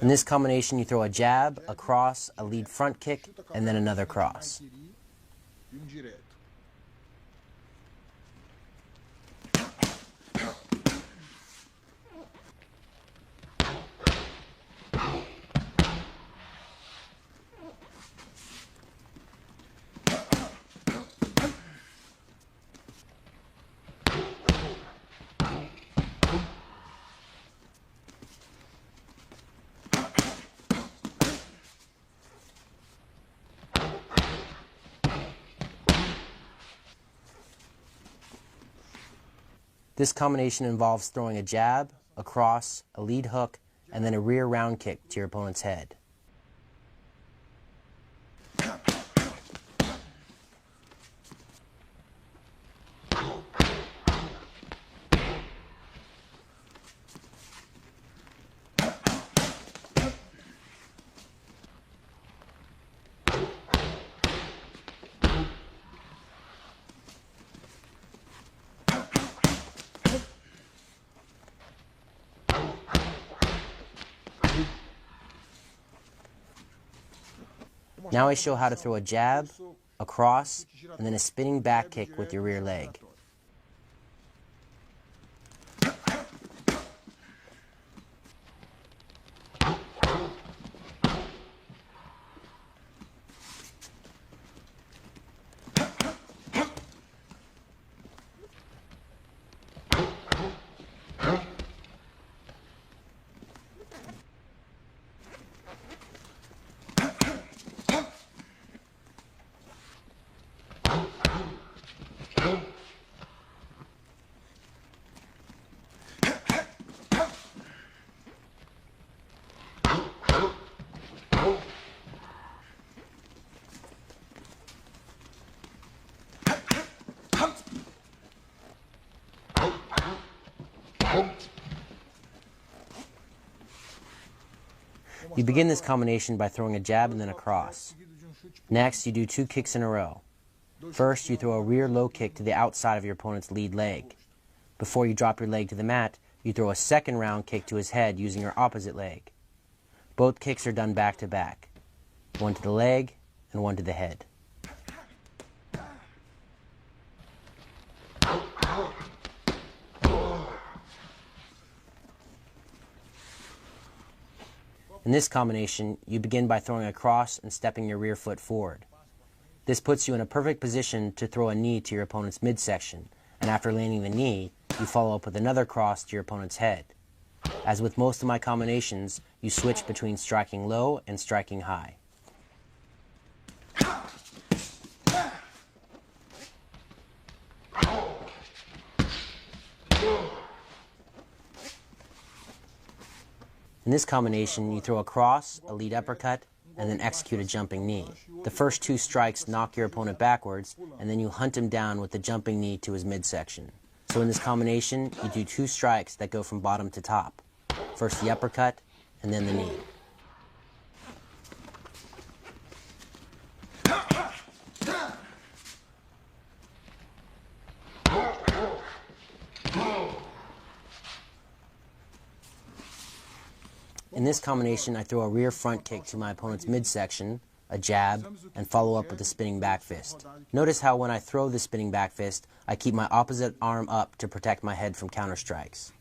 In this combination, you throw a jab, a cross, a lead front kick, and then another cross. This combination involves throwing a jab, a cross, a lead hook, and then a rear round kick to your opponent's head. Now I show how to throw a jab, a cross, and then a spinning back kick with your rear leg. You begin this combination by throwing a jab and then a cross. Next, you do 2 kicks in a row. First, you throw a rear low kick to the outside of your opponent's lead leg. Before you drop your leg to the mat, you throw a second round kick to his head using your opposite leg. Both kicks are done back to back. One to the leg, and one to the head. In this combination, you begin by throwing a cross and stepping your rear foot forward. This puts you in a perfect position to throw a knee to your opponent's midsection, and after landing the knee, you follow up with another cross to your opponent's head. As with most of my combinations, you switch between striking low and striking high. In this combination, you throw a cross, a lead uppercut, and then execute a jumping knee. The first two strikes knock your opponent backwards, and then you hunt him down with the jumping knee to his midsection. So in this combination, you do two strikes that go from bottom to top. First the uppercut, and then the knee. In this combination, I throw a rear front kick to my opponent's midsection, a jab, and follow up with a spinning back fist. Notice how when I throw the spinning back fist, I keep my opposite arm up to protect my head from counter strikes.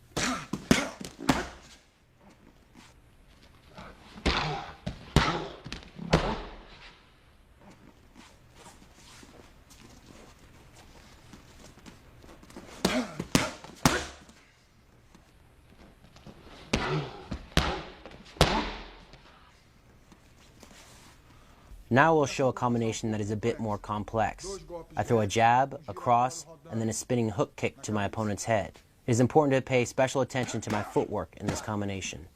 Now we'll show a combination that is a bit more complex. I throw a jab, a cross, and then a spinning hook kick to my opponent's head. It is important to pay special attention to my footwork in this combination.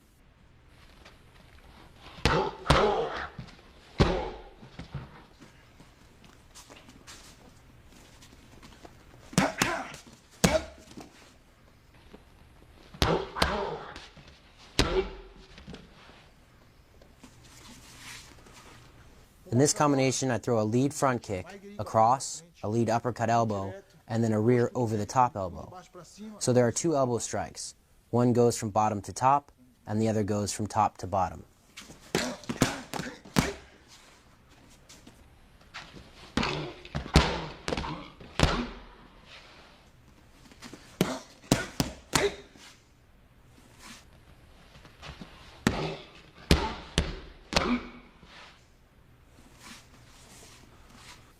In this combination, I throw a lead front kick, a cross, a lead uppercut elbow, and then a rear over-the-top elbow. So there are two elbow strikes. One goes from bottom to top, and the other goes from top to bottom.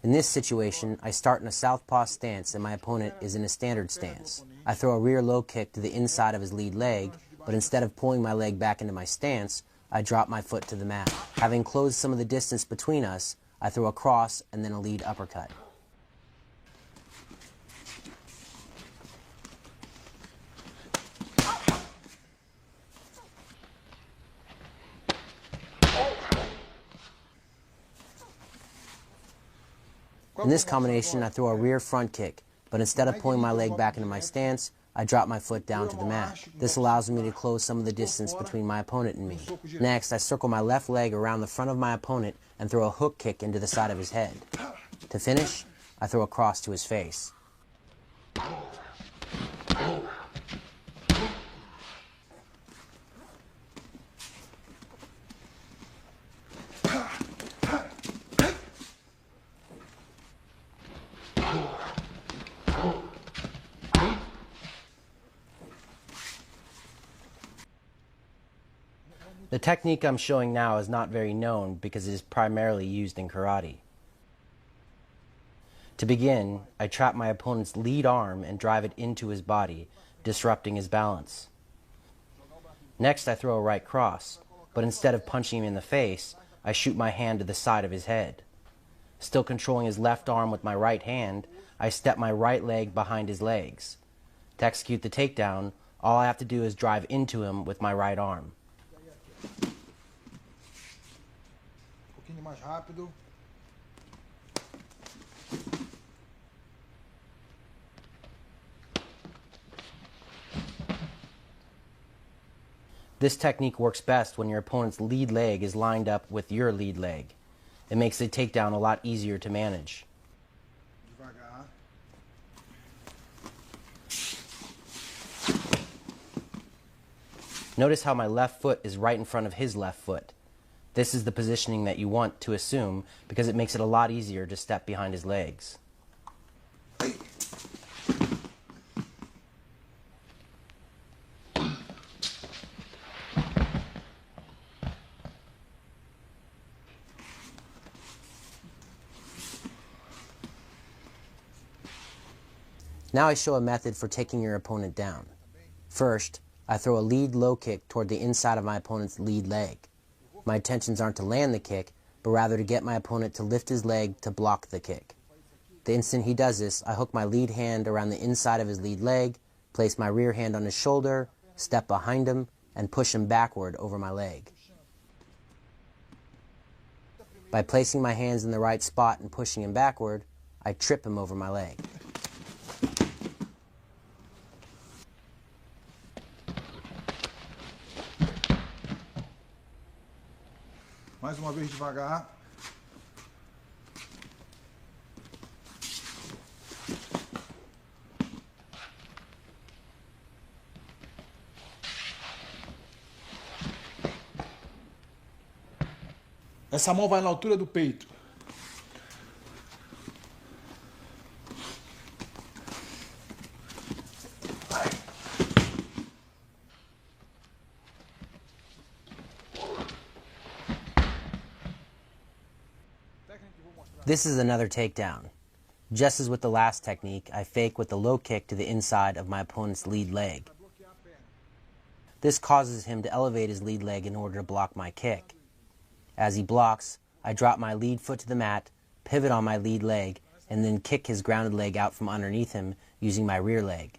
In this situation, I start in a southpaw stance and my opponent is in a standard stance. I throw a rear low kick to the inside of his lead leg, but instead of pulling my leg back into my stance, I drop my foot to the mat. Having closed some of the distance between us, I throw a cross and then a lead uppercut. In this combination, I throw a rear front kick, but instead of pulling my leg back into my stance, I drop my foot down to the mat. This allows me to close some of the distance between my opponent and me. Next, I circle my left leg around the front of my opponent and throw a hook kick into the side of his head. To finish, I throw a cross to his face. The technique I'm showing now is not very known because it is primarily used in karate. To begin, I trap my opponent's lead arm and drive it into his body, disrupting his balance. Next, I throw a right cross, but instead of punching him in the face, I shoot my hand to the side of his head. Still controlling his left arm with my right hand, I step my right leg behind his legs. To execute the takedown, all I have to do is drive into him with my right arm. pouquinho mais rápido. This technique works best when your opponent's lead leg is lined up with your lead leg. It makes the takedown a lot easier to manage. Devagar. Notice how my left foot is right in front of his left foot. This is the positioning that you want to assume because it makes it a lot easier to step behind his legs. Now I show a method for taking your opponent down. First, I throw a lead low kick toward the inside of my opponent's lead leg. My intentions aren't to land the kick, but rather to get my opponent to lift his leg to block the kick. The instant he does this, I hook my lead hand around the inside of his lead leg, place my rear hand on his shoulder, step behind him, and push him backward over my leg. By placing my hands in the right spot and pushing him backward, I trip him over my leg. Mais uma vez devagar. Essa mão vai na altura do peito. This is another takedown. Just as with the last technique, I fake with the low kick to the inside of my opponent's lead leg. This causes him to elevate his lead leg in order to block my kick. As he blocks, I drop my lead foot to the mat, pivot on my lead leg, and then kick his grounded leg out from underneath him using my rear leg.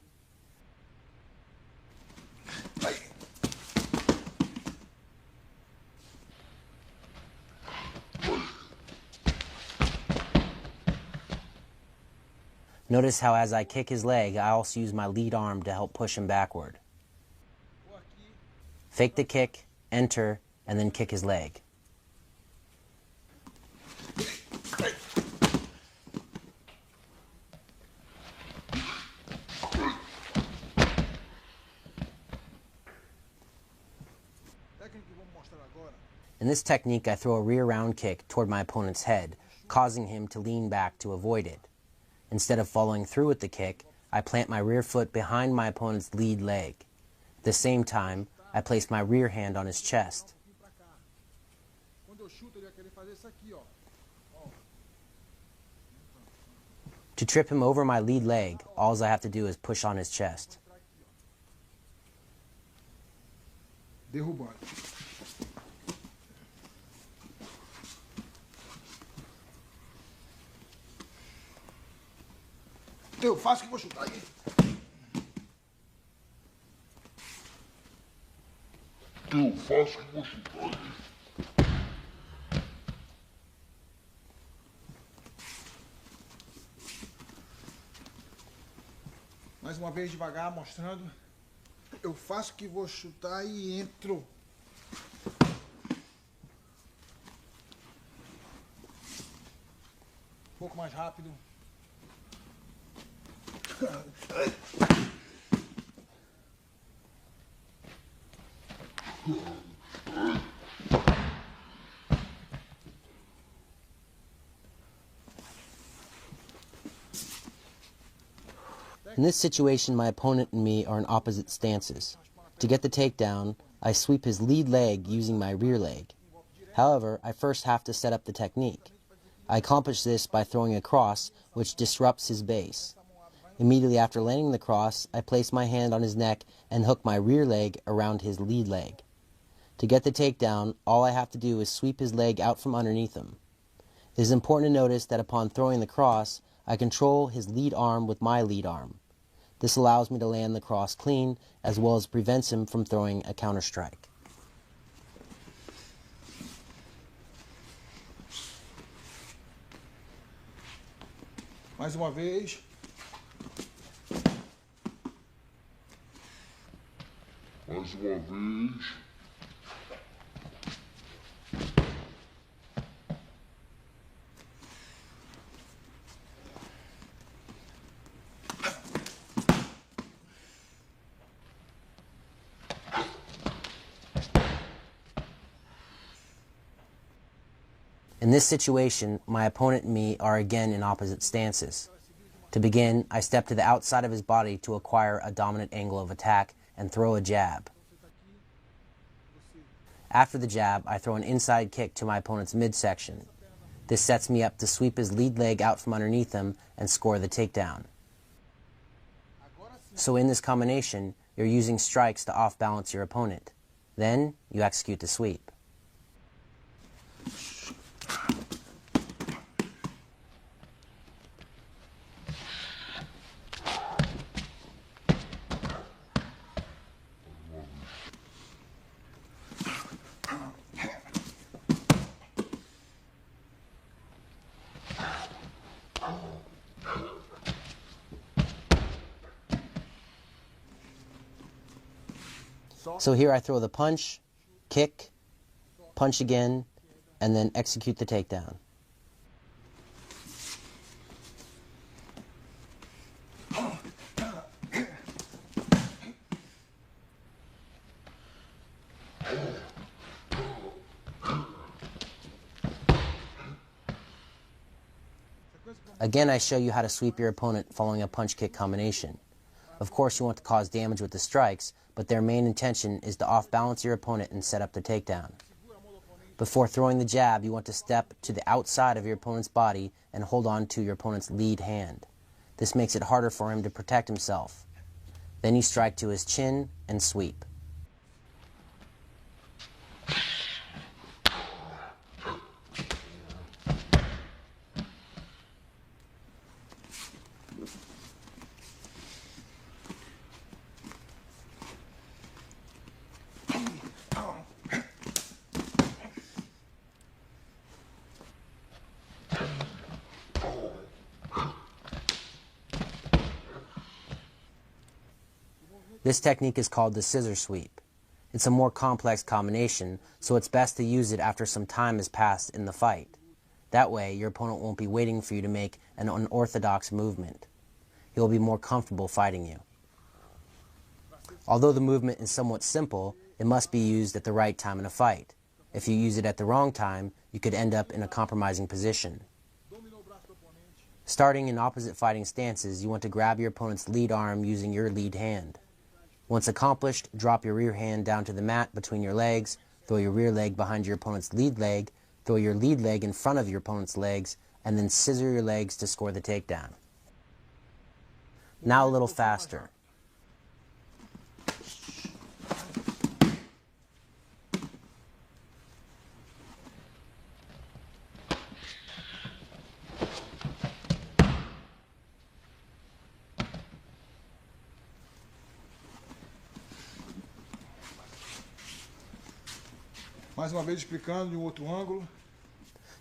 Notice how as I kick his leg, I also use my lead arm to help push him backward. Fake the kick, enter, and then kick his leg. In this technique, I throw a rear round kick toward my opponent's head, causing him to lean back to avoid it. Instead of following through with the kick, I plant my rear foot behind my opponent's lead leg. At the same time, I place my rear hand on his chest. To trip him over my lead leg, all I have to do is push on his chest. Derrubando. Eu faço que vou chutar aí. Eu faço que vou chutar aí. Mais uma vez devagar, mostrando. Eu faço que vou chutar e entro. Um pouco mais rápido. In this situation, my opponent and me are in opposite stances. To get the takedown, I sweep his lead leg using my rear leg. However, I first have to set up the technique. I accomplish this by throwing a cross, which disrupts his base. Immediately after landing the cross, I place my hand on his neck and hook my rear leg around his lead leg. To get the takedown, all I have to do is sweep his leg out from underneath him. It is important to notice that upon throwing the cross, I control his lead arm with my lead arm. This allows me to land the cross clean, as well as prevents him from throwing a counter strike. Mais uma vez. Mais uma vez. this situation, my opponent and me are again in opposite stances. To begin, I step to the outside of his body to acquire a dominant angle of attack and throw a jab. After the jab, I throw an inside kick to my opponent's midsection. This sets me up to sweep his lead leg out from underneath him and score the takedown. So in this combination, you're using strikes to off-balance your opponent. Then, you execute the sweep. So here I throw the punch, kick, punch again, and then execute the takedown. Again, I show you how to sweep your opponent following a punch-kick combination. Of course, you want to cause damage with the strikes, but their main intention is to off-balance your opponent and set up the takedown. Before throwing the jab, you want to step to the outside of your opponent's body and hold on to your opponent's lead hand. This makes it harder for him to protect himself. Then you strike to his chin and sweep. This technique is called the scissor sweep. It's a more complex combination, so it's best to use it after some time has passed in the fight. That way, your opponent won't be waiting for you to make an unorthodox movement. He will be more comfortable fighting you. Although the movement is somewhat simple, it must be used at the right time in a fight. If you use it at the wrong time, you could end up in a compromising position. Starting in opposite fighting stances, you want to grab your opponent's lead arm using your lead hand. Once accomplished, drop your rear hand down to the mat between your legs, throw your rear leg behind your opponent's lead leg, throw your lead leg in front of your opponent's legs, and then scissor your legs to score the takedown. Now a little faster. Mais uma vez explicando em outro ângulo.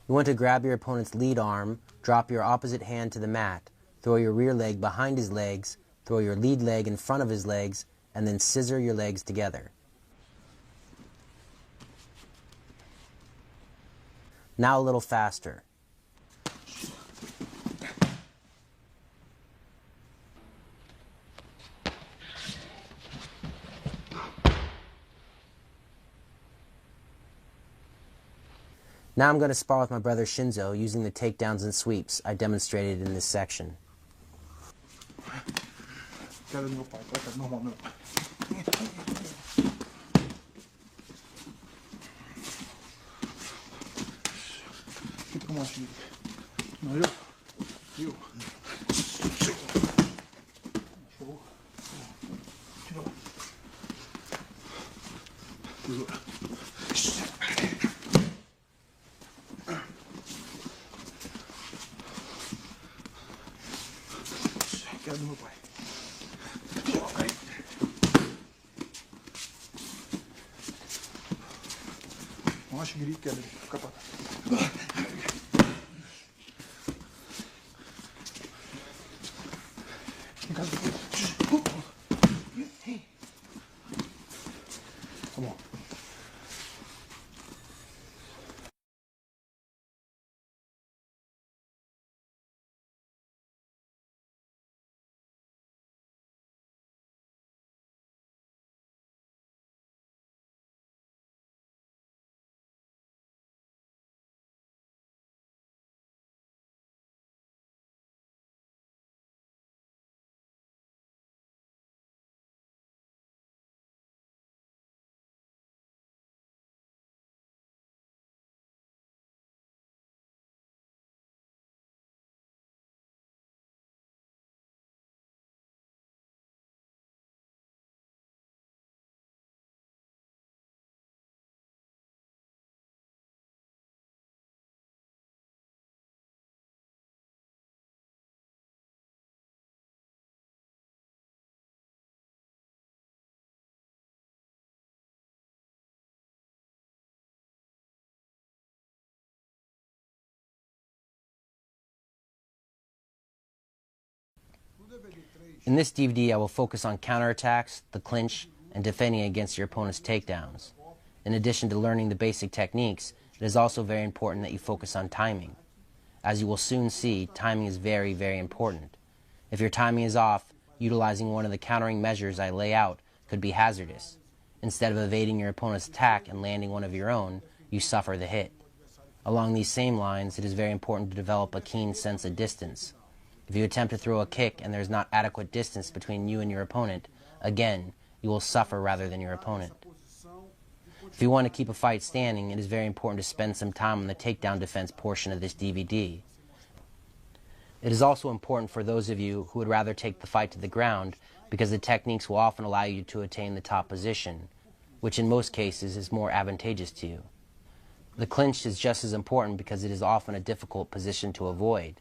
You want to grab your opponent's lead arm, drop your opposite hand to the mat, throw your rear leg behind his legs, throw your lead leg in front of his legs, and then scissor your legs together. Now a little faster. Now I'm going to spar with my brother Shinzo using the takedowns and sweeps I demonstrated in this section. Queda do meu pai, normal, meu pai. Fica com a Machida. Não, eu? Show. Tirou. Tesoura. Queda do meu pai. Acho que queda, fica pra em casa. In this DVD, I will focus on counterattacks, the clinch, and defending against your opponent's takedowns. In addition to learning the basic techniques, it is also very important that you focus on timing. As you will soon see, timing is very, very important. If your timing is off, utilizing one of the countering measures I lay out could be hazardous. Instead of evading your opponent's attack and landing one of your own, you suffer the hit. Along these same lines, it is very important to develop a keen sense of distance. If you attempt to throw a kick and there is not adequate distance between you and your opponent, again, you will suffer rather than your opponent. If you want to keep a fight standing, it is very important to spend some time on the takedown defense portion of this DVD. It is also important for those of you who would rather take the fight to the ground because the techniques will often allow you to attain the top position, which in most cases is more advantageous to you. The clinch is just as important because it is often a difficult position to avoid.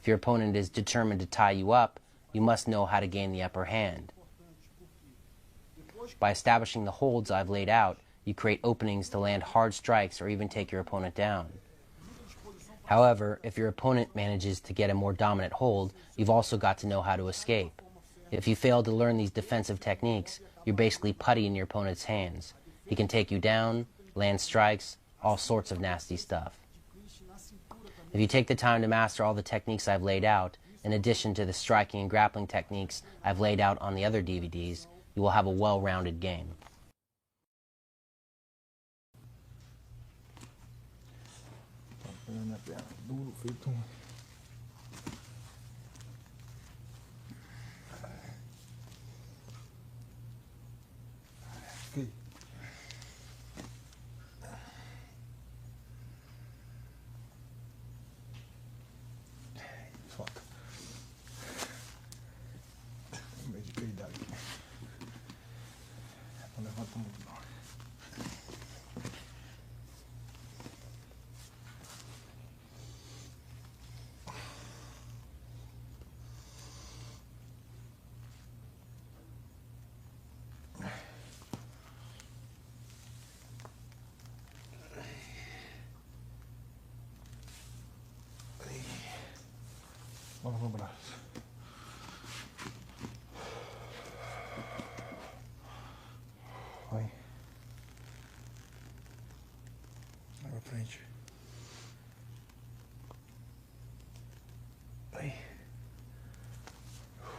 If your opponent is determined to tie you up, you must know how to gain the upper hand. By establishing the holds I've laid out, you create openings to land hard strikes or even take your opponent down. However, if your opponent manages to get a more dominant hold, you've also got to know how to escape. If you fail to learn these defensive techniques, you're basically putty in your opponent's hands. He can take you down, land strikes, all sorts of nasty stuff. If you take the time to master all the techniques I've laid out, in addition to the striking and grappling techniques I've laid out on the other DVDs, you will have a well-rounded game. Não levanta muito não. Vamos no braço. Vai. Vai pra frente. Vai.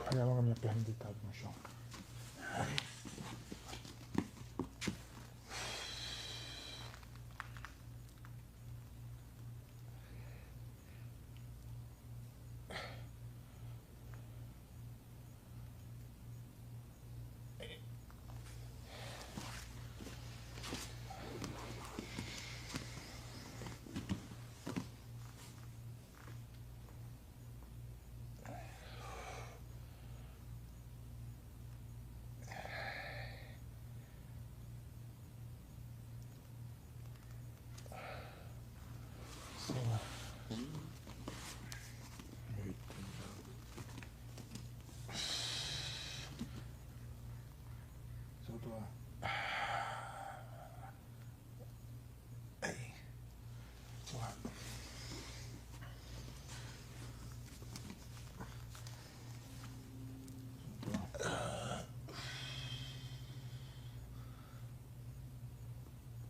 Pega logo a minha perna deitada no chão. Vai. Soltou lá. Aí. Lá.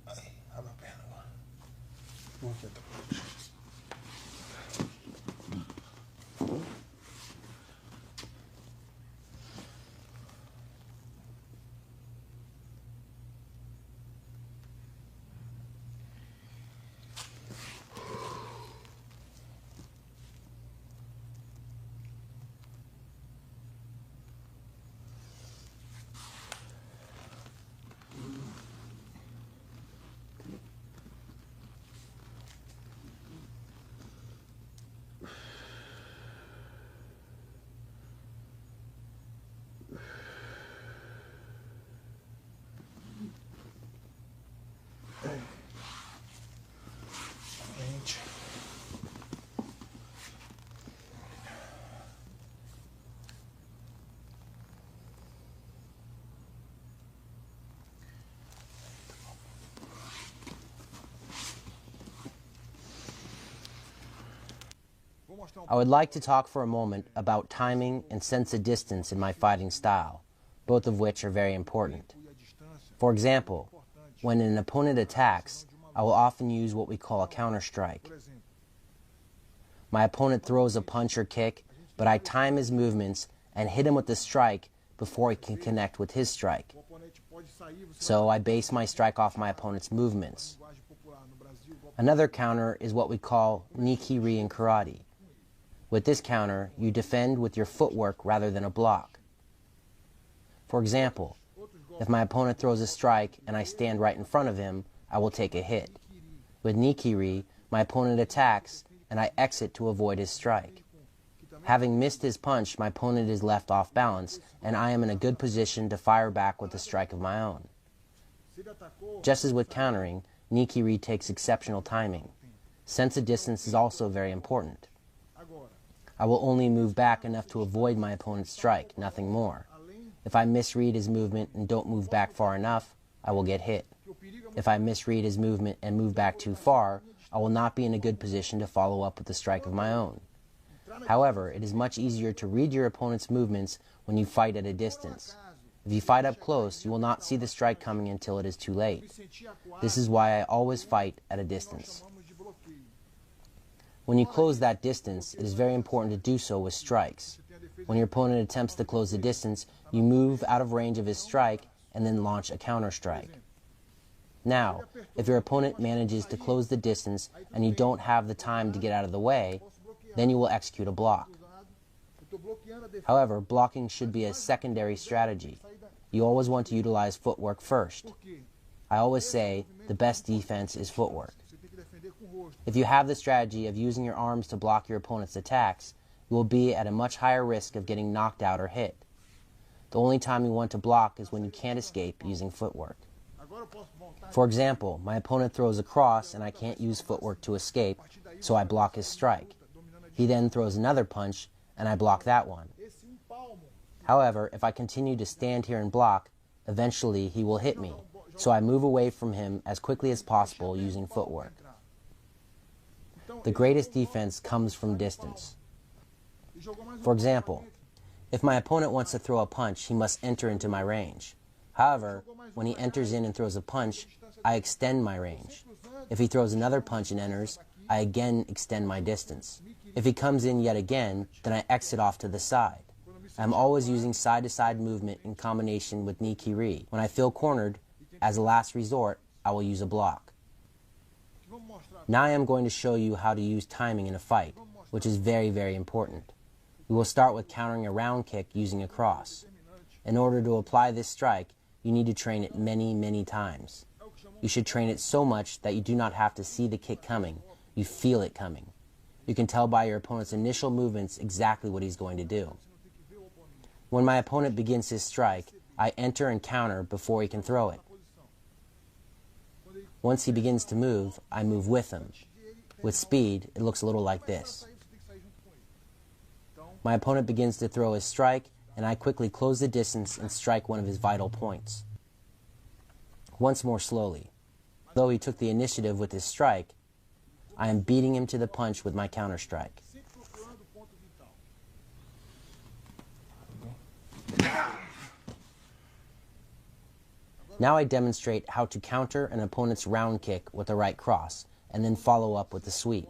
Aí, abre a perna agora. Vamos aqui, tá? I would like to talk for a moment about timing and sense of distance in my fighting style, both of which are very important. For example, when an opponent attacks, I will often use what we call a counter strike. My opponent throws a punch or kick, but I time his movements and hit him with the strike before he can connect with his strike. So I base my strike off my opponent's movements. Another counter is what we call nikiri in karate. With this counter, you defend with your footwork rather than a block. For example, if my opponent throws a strike and I stand right in front of him, I will take a hit. With nikiri, my opponent attacks and I exit to avoid his strike. Having missed his punch, my opponent is left off balance and I am in a good position to fire back with a strike of my own. Just as with countering, nikiri takes exceptional timing. Sense of distance is also very important. I will only move back enough to avoid my opponent's strike, nothing more. If I misread his movement and don't move back far enough, I will get hit. If I misread his movement and move back too far, I will not be in a good position to follow up with a strike of my own. However, it is much easier to read your opponent's movements when you fight at a distance. If you fight up close, you will not see the strike coming until it is too late. This is why I always fight at a distance. When you close that distance, it is very important to do so with strikes. When your opponent attempts to close the distance, you move out of range of his strike and then launch a counter strike. Now, if your opponent manages to close the distance and you don't have the time to get out of the way, then you will execute a block. However, blocking should be a secondary strategy. You always want to utilize footwork first. I always say the best defense is footwork. If you have the strategy of using your arms to block your opponent's attacks, you will be at a much higher risk of getting knocked out or hit. The only time you want to block is when you can't escape using footwork. For example, my opponent throws a cross and I can't use footwork to escape, so I block his strike. He then throws another punch and I block that one. However, if I continue to stand here and block, eventually he will hit me, so I move away from him as quickly as possible using footwork. The greatest defense comes from distance. For example, if my opponent wants to throw a punch, he must enter into my range. However, when he enters in and throws a punch, I extend my range. If he throws another punch and enters, I again extend my distance. If he comes in yet again, then I exit off to the side. I am always using side-to-side movement in combination with nikiri. When I feel cornered, as a last resort, I will use a block. Now I am going to show you how to use timing in a fight, which is very, very important. We will start with countering a round kick using a cross. In order to apply this strike, you need to train it many, many times. You should train it so much that you do not have to see the kick coming. You feel it coming. You can tell by your opponent's initial movements exactly what he's going to do. When my opponent begins his strike, I enter and counter before he can throw it. Once he begins to move, I move with him. With speed, it looks a little like this. My opponent begins to throw his strike, and I quickly close the distance and strike one of his vital points. Once more slowly. Though he took the initiative with his strike, I am beating him to the punch with my counter strike. Now I demonstrate how to counter an opponent's round kick with the right cross, and then follow up with the sweep.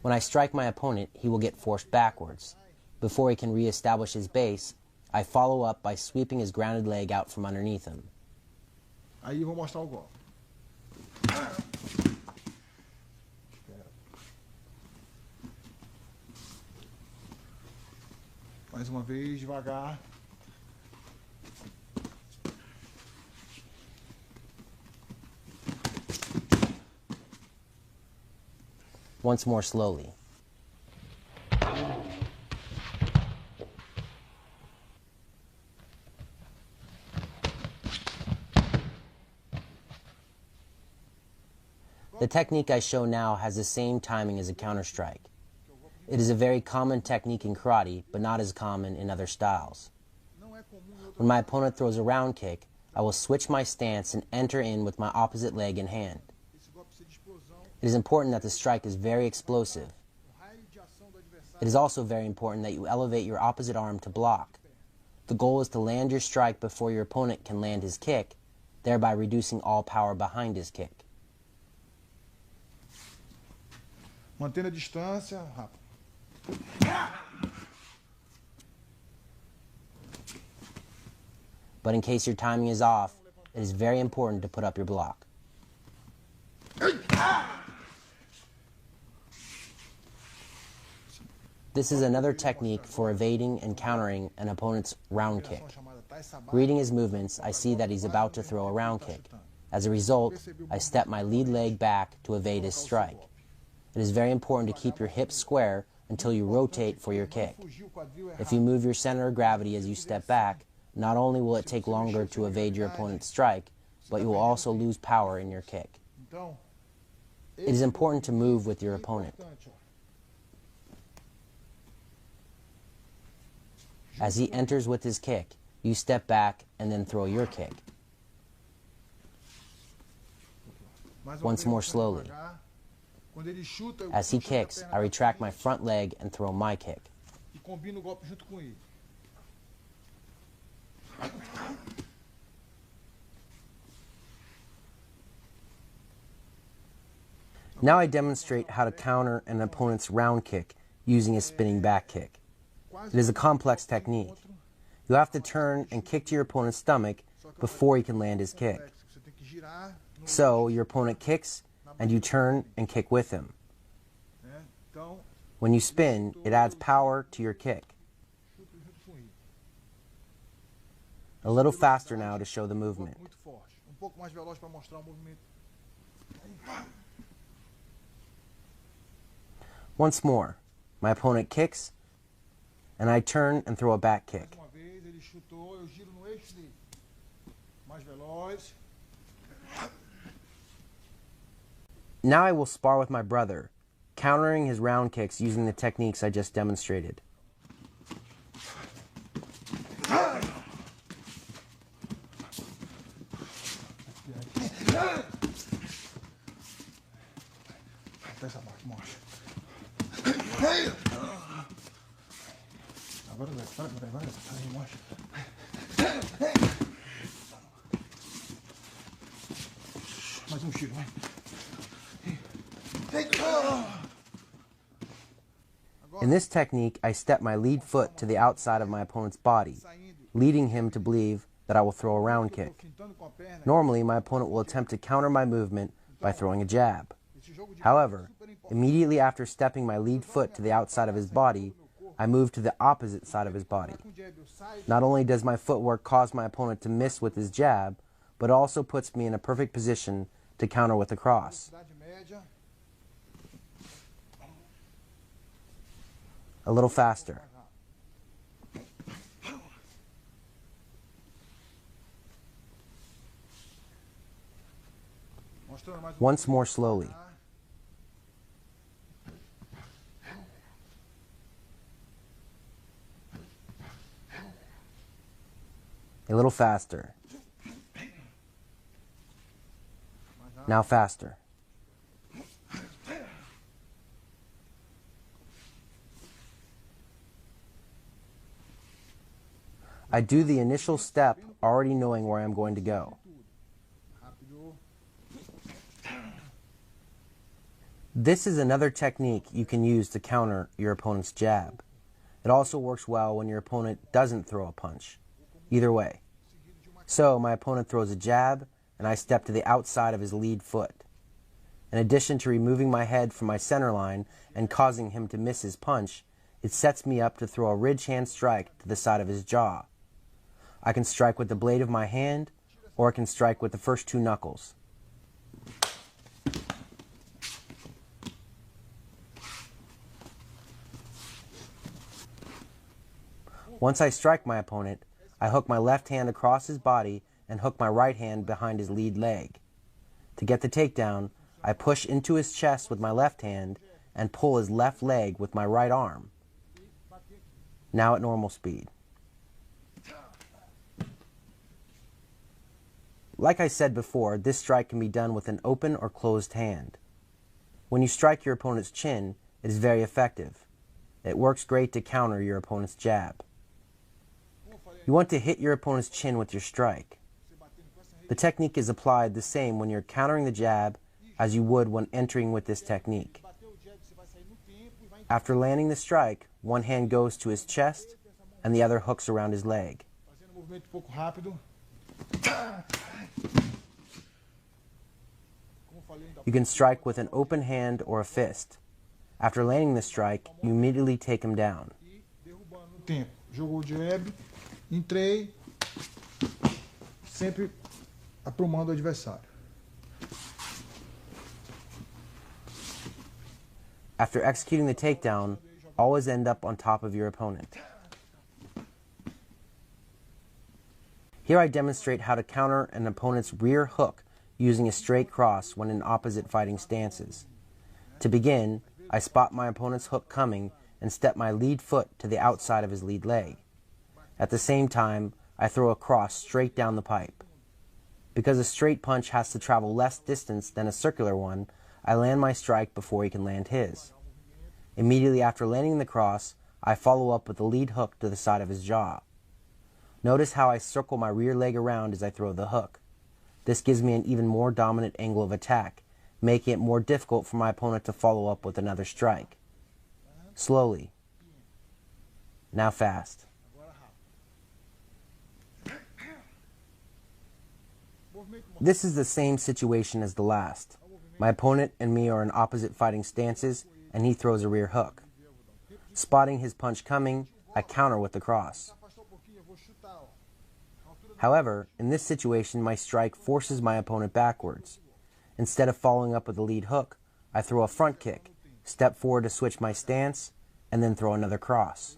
When I strike my opponent, he will get forced backwards. Before he can re-establish his base, I follow up by sweeping his grounded leg out from underneath him. Aí vou mostrar o golpe. Mais uma vez, devagar. Once more slowly. The technique I show now has the same timing as a counter strike. It is a very common technique in karate, but not as common in other styles. When my opponent throws a round kick, I will switch my stance and enter in with my opposite leg and hand. It is important that the strike is very explosive. It is also very important that you elevate your opposite arm to block. The goal is to land your strike before your opponent can land his kick, thereby reducing all power behind his kick. Mantendo a distância, rápido. But in case your timing is off, it is very important to put up your block. This is another technique for evading and countering an opponent's round kick. Reading his movements, I see that he's about to throw a round kick. As a result, I step my lead leg back to evade his strike. It is very important to keep your hips square until you rotate for your kick. If you move your center of gravity as you step back, not only will it take longer to evade your opponent's strike, but you will also lose power in your kick. It is important to move with your opponent. As he enters with his kick, you step back and then throw your kick. Once more slowly. As he kicks, I retract my front leg and throw my kick. Now I demonstrate how to counter an opponent's round kick using a spinning back kick. It is a complex technique. You have to turn and kick to your opponent's stomach before he can land his kick. So your opponent kicks and you turn and kick with him. When you spin, it adds power to your kick. A little faster now to show the movement. Once more, my opponent kicks, and I turn and throw a back kick. Now I will spar with my brother, countering his round kicks using the techniques I just demonstrated. Mais giro, vai. In this technique, I step my lead foot to the outside of my opponent's body, leading him to believe that I will throw a round kick. Normally, my opponent will attempt to counter my movement by throwing a jab. However, immediately after stepping my lead foot to the outside of his body, I move to the opposite side of his body. Not only does my footwork cause my opponent to miss with his jab, but it also puts me in a perfect position to counter with a cross. A little faster. Once more slowly. A little faster. Now faster. I do the initial step already knowing where I'm going to go. This is another technique you can use to counter your opponent's jab. It also works well when your opponent doesn't throw a punch. Either way. So my opponent throws a jab and I step to the outside of his lead foot. In addition to removing my head from my center line and causing him to miss his punch, it sets me up to throw a ridge hand strike to the side of his jaw. I can strike with the blade of my hand, or I can strike with the first two knuckles. Once I strike my opponent, I hook my left hand across his body and hook my right hand behind his lead leg. To get the takedown, I push into his chest with my left hand and pull his left leg with my right arm. Now at normal speed. Like I said before, this strike can be done with an open or closed hand. When you strike your opponent's chin, it is very effective. It works great to counter your opponent's jab. You want to hit your opponent's chin with your strike. The technique is applied the same when you're countering the jab as you would when entering with this technique. After landing the strike, one hand goes to his chest and the other hooks around his leg. You can strike with an open hand or a fist. After landing the strike, you immediately take him down. Jogou o jab, entrei, sempre aprumando o adversário. After executing the takedown, always end up on top of your opponent. Here I demonstrate how to counter an opponent's rear hook using a straight cross when in opposite fighting stances. To begin, I spot my opponent's hook coming and step my lead foot to the outside of his lead leg. At the same time, I throw a cross straight down the pipe. Because a straight punch has to travel less distance than a circular one, I land my strike before he can land his. Immediately after landing the cross, I follow up with the lead hook to the side of his jaw. Notice how I circle my rear leg around as I throw the hook. This gives me an even more dominant angle of attack, making it more difficult for my opponent to follow up with another strike. Slowly. Now fast. This is the same situation as the last. My opponent and me are in opposite fighting stances, and he throws a rear hook. Spotting his punch coming, I counter with the cross. However, in this situation, my strike forces my opponent backwards. Instead of following up with a lead hook, I throw a front kick, step forward to switch my stance, and then throw another cross.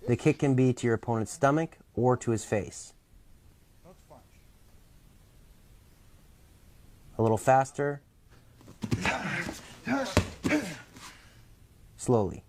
The kick can be to your opponent's stomach or to his face. A little faster. Slowly.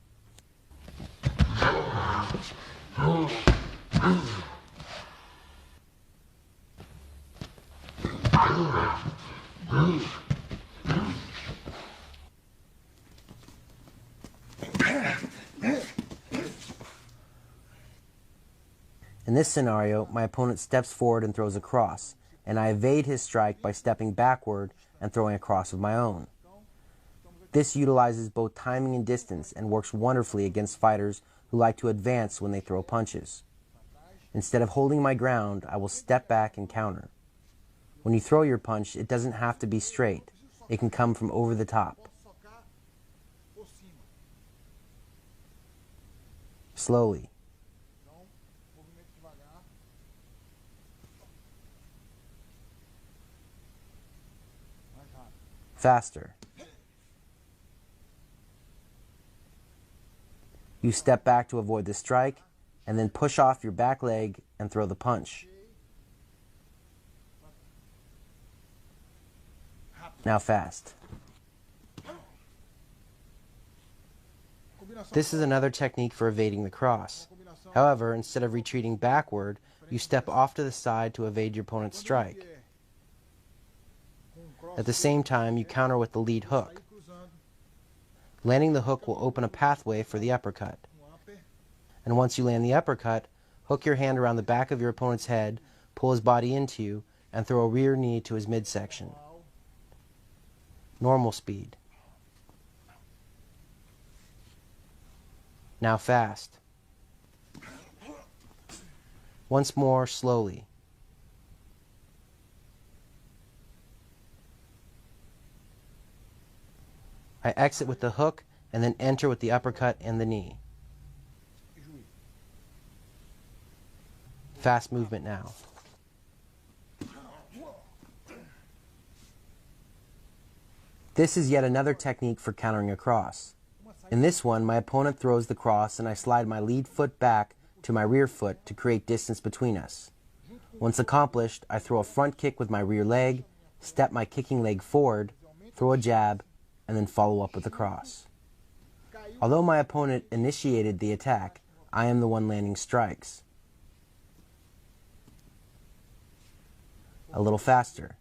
In this scenario, my opponent steps forward and throws a cross, and I evade his strike by stepping backward and throwing a cross of my own. This utilizes both timing and distance and works wonderfully against fighters who like to advance when they throw punches. Instead of holding my ground, I will step back and counter. When you throw your punch, it doesn't have to be straight. It can come from over the top. Slowly. Faster. You step back to avoid the strike, and then push off your back leg and throw the punch. Now fast. This is another technique for evading the cross. However, instead of retreating backward, you step off to the side to evade your opponent's strike. At the same time, you counter with the lead hook. Landing the hook will open a pathway for the uppercut. And once you land the uppercut, hook your hand around the back of your opponent's head, pull his body into you, and throw a rear knee to his midsection. Normal speed. Now fast. Once more, slowly. I exit with the hook and then enter with the uppercut and the knee. Fast movement now. This is yet another technique for countering a cross. In this one, my opponent throws the cross and I slide my lead foot back to my rear foot to create distance between us. Once accomplished, I throw a front kick with my rear leg, step my kicking leg forward, throw a jab, and then follow up with a cross. Although my opponent initiated the attack, I am the one landing strikes. A little faster.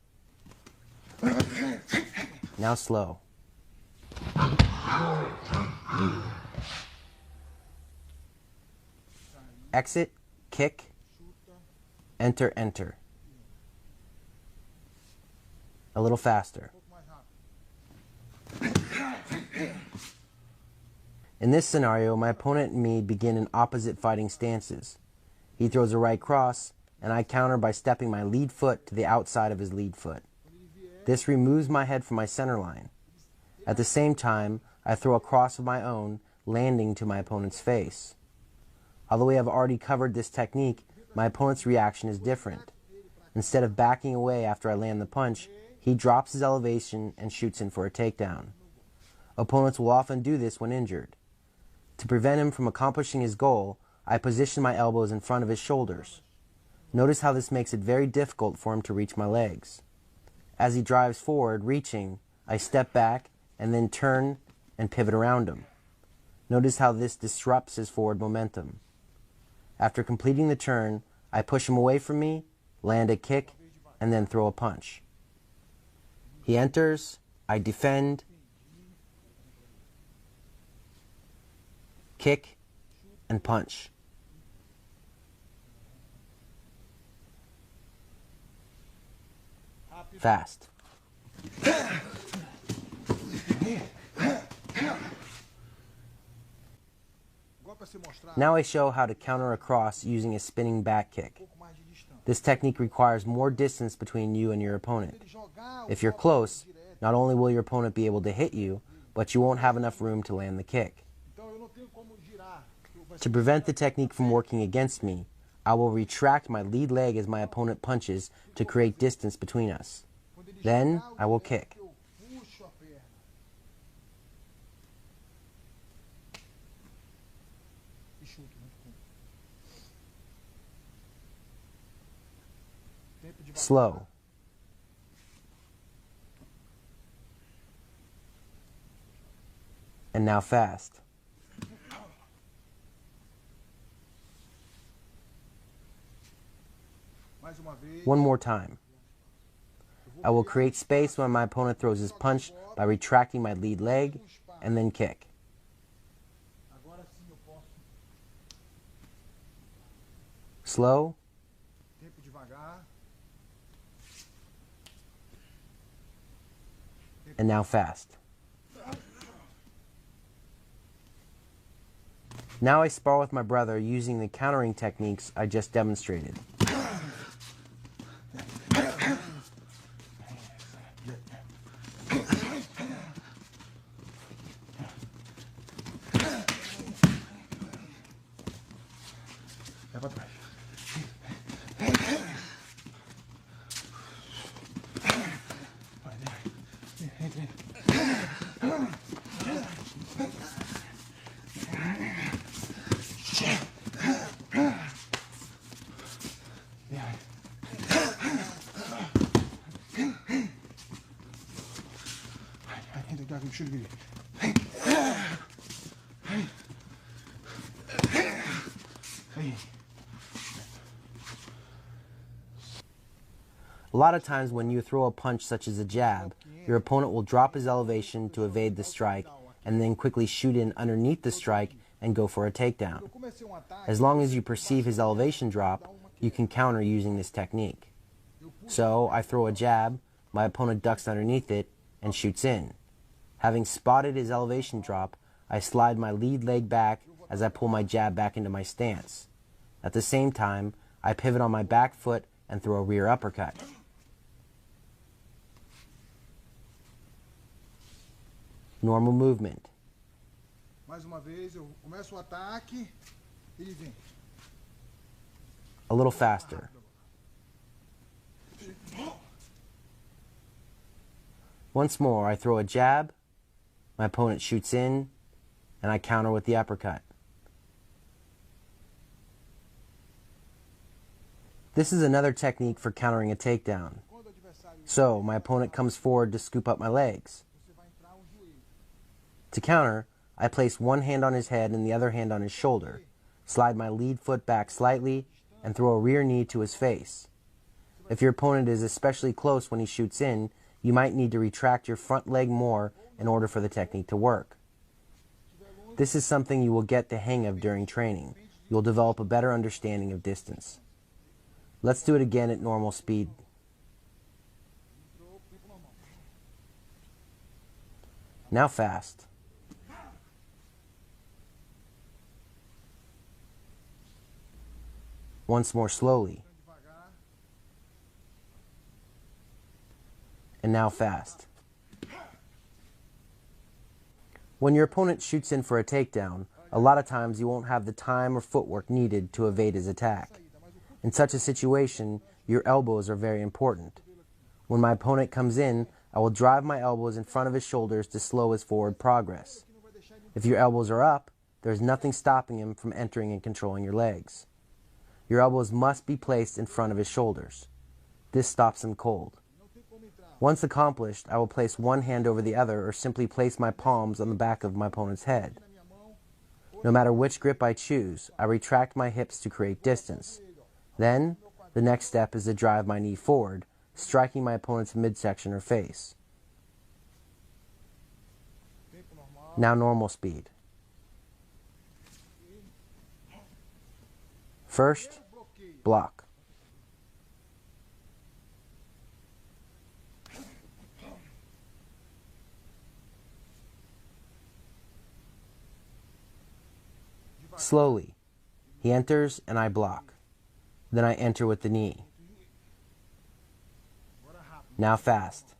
Now slow. exit, kick, enter, enter. A little faster. In this scenario, my opponent and me begin in opposite fighting stances. He throws a right cross, and I counter by stepping my lead foot to the outside of his lead foot. This removes my head from my center line. At the same time, I throw a cross of my own, landing to my opponent's face. Although we have already covered this technique, my opponent's reaction is different. Instead of backing away after I land the punch, he drops his elevation and shoots in for a takedown. Opponents will often do this when injured. To prevent him from accomplishing his goal, I position my elbows in front of his shoulders. Notice how this makes it very difficult for him to reach my legs. As he drives forward, reaching, I step back and then turn and pivot around him. Notice how this disrupts his forward momentum. After completing the turn, I push him away from me, land a kick, and then throw a punch. He enters, I defend, kick, and punch. Fast. Now I show how to counter a cross using a spinning back kick. This technique requires more distance between you and your opponent. If you're close, not only will your opponent be able to hit you, but you won't have enough room to land the kick. To prevent the technique from working against me, I will retract my lead leg as my opponent punches to create distance between us. Then I will kick. Slow. And now fast. One more time. I will create space when my opponent throws his punch by retracting my lead leg and then kick. Slow. And now fast. Now I spar with my brother using the countering techniques I just demonstrated. A lot of times when you throw a punch such as a jab, your opponent will drop his elevation to evade the strike and then quickly shoot in underneath the strike and go for a takedown. As long as you perceive his elevation drop, you can counter using this technique. So I throw a jab, my opponent ducks underneath it and shoots in. Having spotted his elevation drop, I slide my lead leg back as I pull my jab back into my stance. At the same time, I pivot on my back foot and throw a rear uppercut. Normal movement. A little faster. Once more, I throw a jab, my opponent shoots in, and I counter with the uppercut. This is another technique for countering a takedown. So, my opponent comes forward to scoop up my legs. To counter, I place one hand on his head and the other hand on his shoulder, slide my lead foot back slightly, and throw a rear knee to his face. If your opponent is especially close when he shoots in, you might need to retract your front leg more in order for the technique to work. This is something you will get the hang of during training, you will develop a better understanding of distance. Let's do it again at normal speed. Now fast. Once more slowly. And now fast. When your opponent shoots in for a takedown, a lot of times you won't have the time or footwork needed to evade his attack. In such a situation, your elbows are very important. When my opponent comes in, I will drive my elbows in front of his shoulders to slow his forward progress. If your elbows are up, there is nothing stopping him from entering and controlling your legs. Your elbows must be placed in front of his shoulders. This stops him cold. Once accomplished, I will place one hand over the other or simply place my palms on the back of my opponent's head. No matter which grip I choose, I retract my hips to create distance. Then, the next step is to drive my knee forward, striking my opponent's midsection or face. Now normal speed. First, block. Slowly, he enters and I block. Then I enter with the knee. Now fast.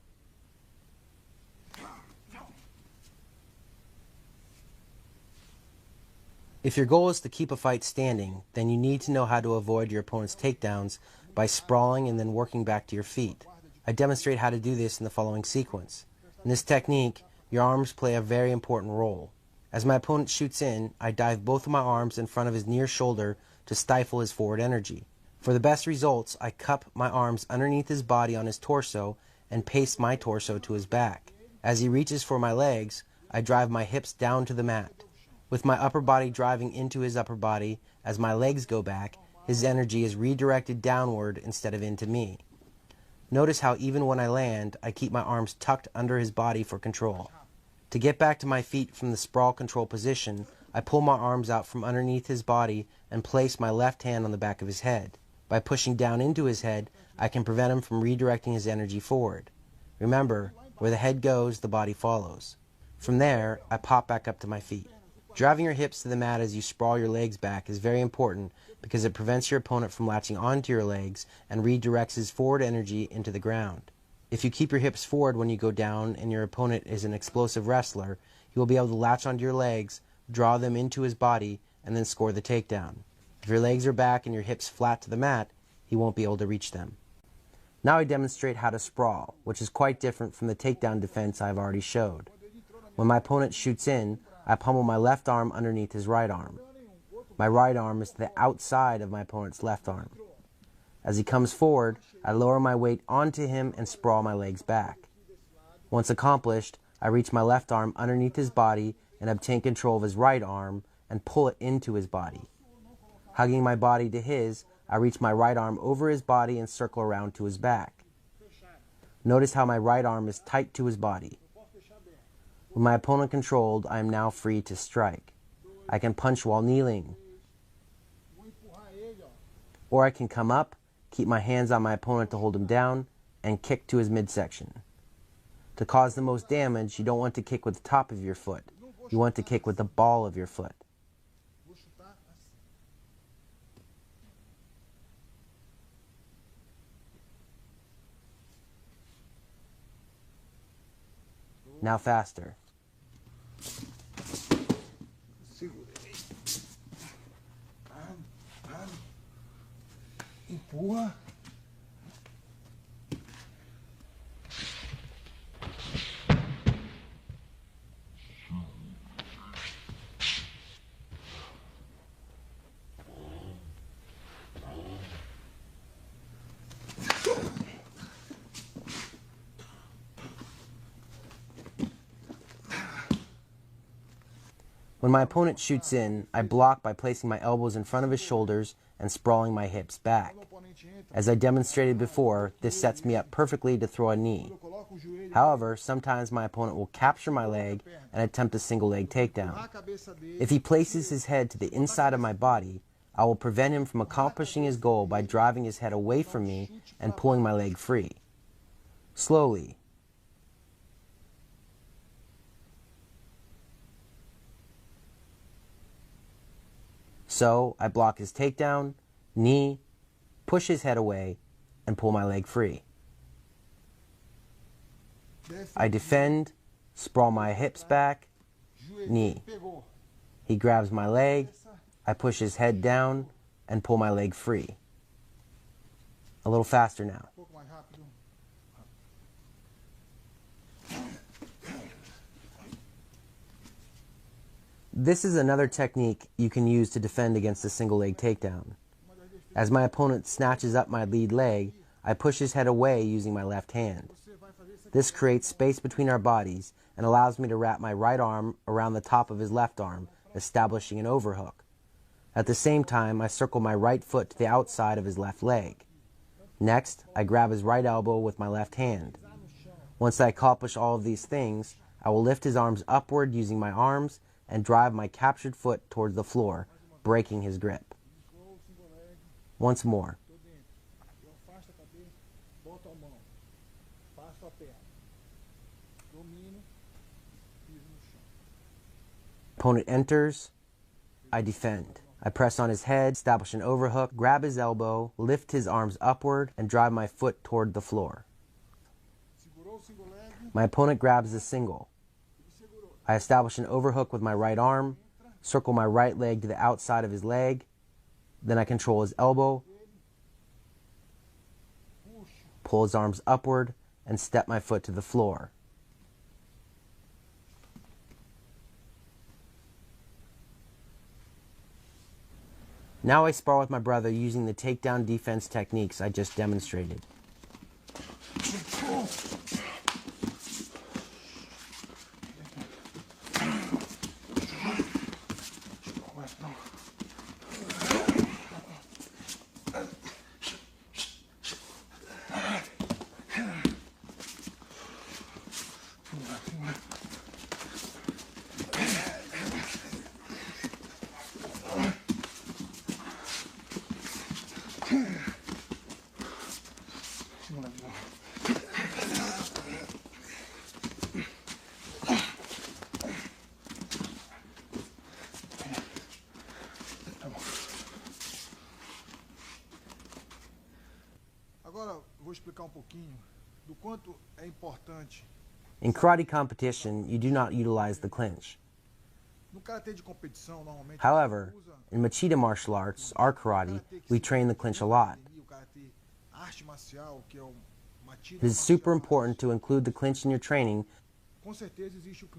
If your goal is to keep a fight standing, then you need to know how to avoid your opponent's takedowns by sprawling and then working back to your feet. I demonstrate how to do this in the following sequence. In this technique, your arms play a very important role. As my opponent shoots in, I dive both of my arms in front of his near shoulder to stifle his forward energy. For the best results, I cup my arms underneath his body on his torso and paste my torso to his back. As he reaches for my legs, I drive my hips down to the mat. With my upper body driving into his upper body, as my legs go back, his energy is redirected downward instead of into me. Notice how even when I land, I keep my arms tucked under his body for control. To get back to my feet from the sprawl control position, I pull my arms out from underneath his body and place my left hand on the back of his head. By pushing down into his head, I can prevent him from redirecting his energy forward. Remember, where the head goes, the body follows. From there, I pop back up to my feet. Driving your hips to the mat as you sprawl your legs back is very important because it prevents your opponent from latching onto your legs and redirects his forward energy into the ground. If you keep your hips forward when you go down and your opponent is an explosive wrestler, he will be able to latch onto your legs, draw them into his body, and then score the takedown. If your legs are back and your hips flat to the mat, he won't be able to reach them. Now I demonstrate how to sprawl, which is quite different from the takedown defense I have already showed. When my opponent shoots in, I pummel my left arm underneath his right arm. My right arm is to the outside of my opponent's left arm. As he comes forward, I lower my weight onto him and sprawl my legs back. Once accomplished, I reach my left arm underneath his body and obtain control of his right arm and pull it into his body. Hugging my body to his, I reach my right arm over his body and circle around to his back. Notice how my right arm is tight to his body. With my opponent controlled, I am now free to strike. I can punch while kneeling. Or I can come up, keep my hands on my opponent to hold him down, and kick to his midsection. To cause the most damage, you don't want to kick with the top of your foot. You want to kick with the ball of your foot. Now faster. Empurra. When my opponent shoots in, I block by placing my elbows in front of his shoulders and sprawling my hips back. As I demonstrated before, this sets me up perfectly to throw a knee. However, sometimes my opponent will capture my leg and attempt a single leg takedown. If he places his head to the inside of my body, I will prevent him from accomplishing his goal by driving his head away from me and pulling my leg free. Slowly. So, I block his takedown, knee, push his head away, and pull my leg free. I defend, sprawl my hips back, knee. He grabs my leg, I push his head down, and pull my leg free. A little faster now. This is another technique you can use to defend against a single leg takedown. As my opponent snatches up my lead leg, I push his head away using my left hand. This creates space between our bodies and allows me to wrap my right arm around the top of his left arm, establishing an overhook. At the same time, I circle my right foot to the outside of his left leg. Next, I grab his right elbow with my left hand. Once I accomplish all of these things, I will lift his arms upward using my arms and drive my captured foot towards the floor, breaking his grip. Once more. Opponent enters, I defend. I press on his head, establish an overhook, grab his elbow, lift his arms upward, and drive my foot toward the floor. My opponent grabs the single. I establish an overhook with my right arm, circle my right leg to the outside of his leg, then I control his elbow, pull his arms upward, and step my foot to the floor. Now I spar with my brother using the takedown defense techniques I just demonstrated. Agora vou explicar pouquinho do quanto é importante. In karate competition, you do not utilize the clinch. No karatê de competição, normalmente. However, in Machida martial arts, our karate, we train the clinch a lot. It is super important to include the clinch in your training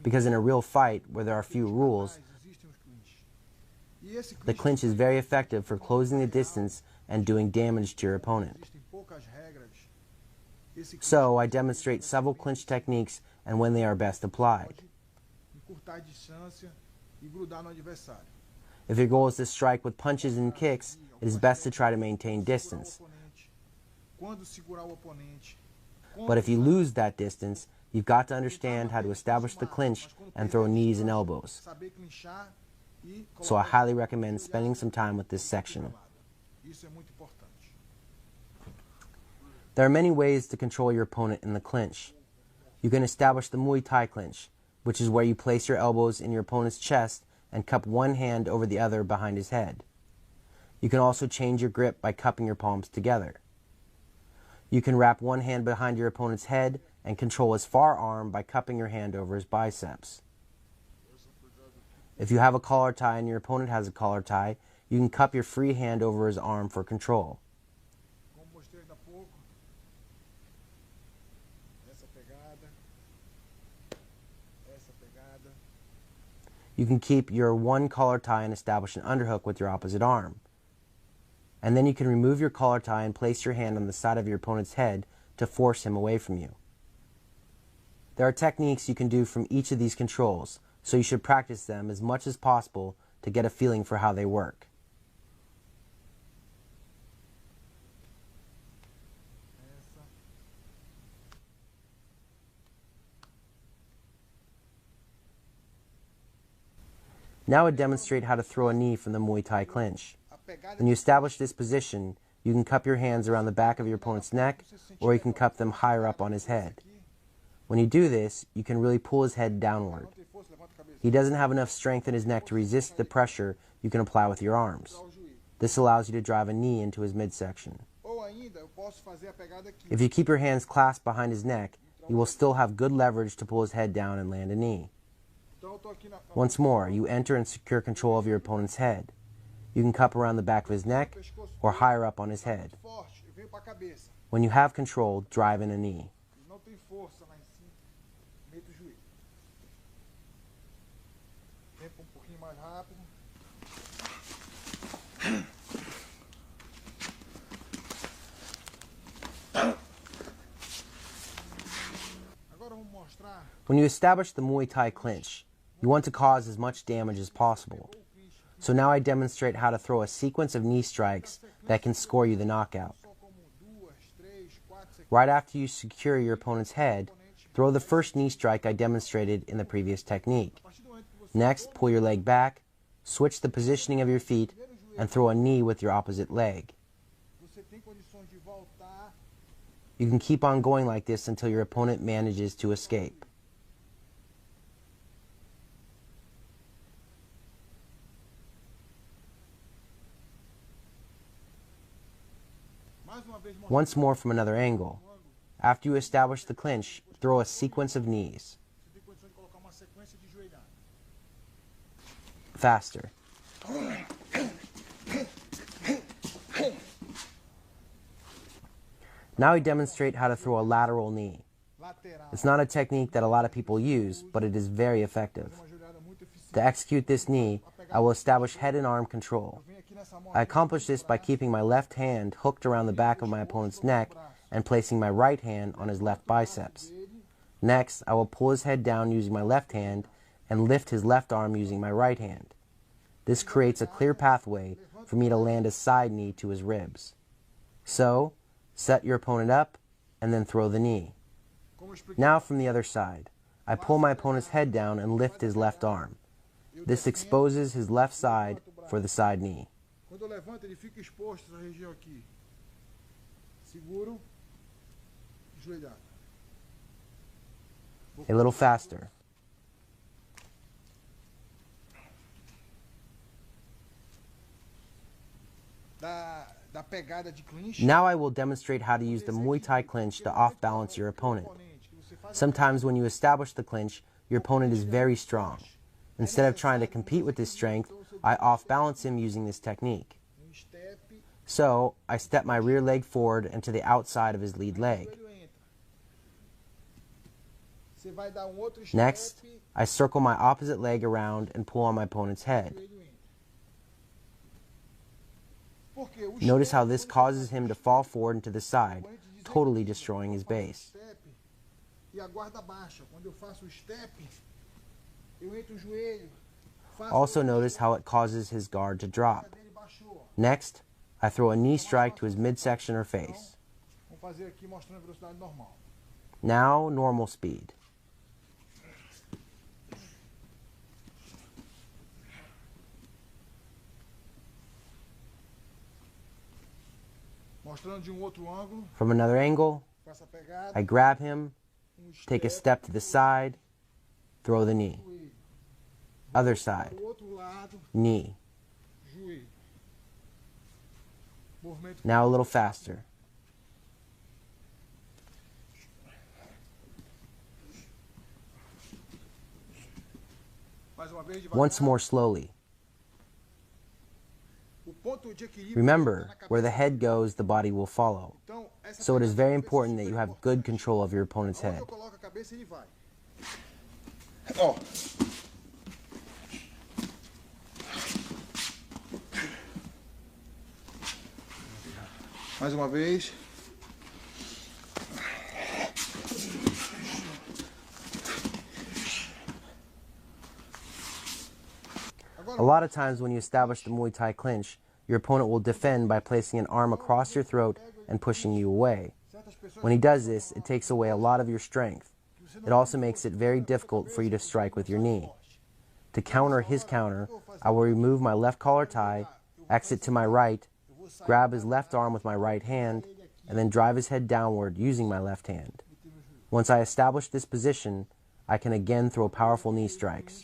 because in a real fight where there are few rules, the clinch is very effective for closing the distance and doing damage to your opponent. So I demonstrate several clinch techniques and when they are best applied. If your goal is to strike with punches and kicks, it is best to try to maintain distance. But if you lose that distance, you've got to understand how to establish the clinch and throw knees and elbows. So I highly recommend spending some time with this section. There are many ways to control your opponent in the clinch. You can establish the Muay Thai clinch, which is where you place your elbows in your opponent's chest and cup one hand over the other behind his head. You can also change your grip by cupping your palms together. You can wrap one hand behind your opponent's head and control his far arm by cupping your hand over his biceps. If you have a collar tie and your opponent has a collar tie, you can cup your free hand over his arm for control. You can keep your one collar tie and establish an underhook with your opposite arm. And then you can remove your collar tie and place your hand on the side of your opponent's head to force him away from you. There are techniques you can do from each of these controls, so you should practice them as much as possible to get a feeling for how they work. Now I demonstrate how to throw a knee from the Muay Thai clinch. When you establish this position, you can cup your hands around the back of your opponent's neck, or you can cup them higher up on his head. When you do this, you can really pull his head downward. He doesn't have enough strength in his neck to resist the pressure you can apply with your arms. This allows you to drive a knee into his midsection. If you keep your hands clasped behind his neck, you will still have good leverage to pull his head down and land a knee. Once more, you enter and secure control of your opponent's head. You can cup around the back of his neck or higher up on his head. When you have control, drive in a knee. When you establish the Muay Thai clinch, you want to cause as much damage as possible. So now I demonstrate how to throw a sequence of knee strikes that can score you the knockout. Right after you secure your opponent's head, throw the first knee strike I demonstrated in the previous technique. Next, pull your leg back, switch the positioning of your feet, and throw a knee with your opposite leg. You can keep on going like this until your opponent manages to escape. Once more from another angle. After you establish the clinch, throw a sequence of knees. Faster. Now we demonstrate how to throw a lateral knee. It's not a technique that a lot of people use, but it is very effective. To execute this knee, I will establish head and arm control. I accomplish this by keeping my left hand hooked around the back of my opponent's neck and placing my right hand on his left biceps. Next, I will pull his head down using my left hand and lift his left arm using my right hand. This creates a clear pathway for me to land a side knee to his ribs. So, set your opponent up and then throw the knee. Now from the other side, I pull my opponent's head down and lift his left arm. This exposes his left side for the side knee. Quando eu levanto, ele fica exposto essa região aqui. Seguro, joelhado. A little faster. Da pegada de clinch. Now I will demonstrate how to use the Muay Thai clinch to off-balance your opponent. Sometimes when you establish the clinch, your opponent is very strong. Instead of trying to compete with his strength, I off-balance him using this technique. So, I step my rear leg forward and to the outside of his lead leg. Next, I circle my opposite leg around and pull on my opponent's head. Notice how this causes him to fall forward and to the side, totally destroying his base. Also notice how it causes his guard to drop. Next, I throw a knee strike to his midsection or face. Now, normal speed. From another angle, I grab him, take a step to the side, throw the knee. Other side, knee. Now a little faster. Once more slowly. Remember, where the head goes, the body will follow. So it is very important that you have good control of your opponent's head. Mais uma vez. A lot of times when you establish the Muay Thai clinch, your opponent will defend by placing an arm across your throat and pushing you away. When he does this, it takes away a lot of your strength. It also makes it very difficult for you to strike with your knee. To counter his counter, I will remove my left collar tie exit to my right, grab his left arm with my right hand, and then drive his head downward using my left hand. Once I establish this position, I can again throw powerful knee strikes.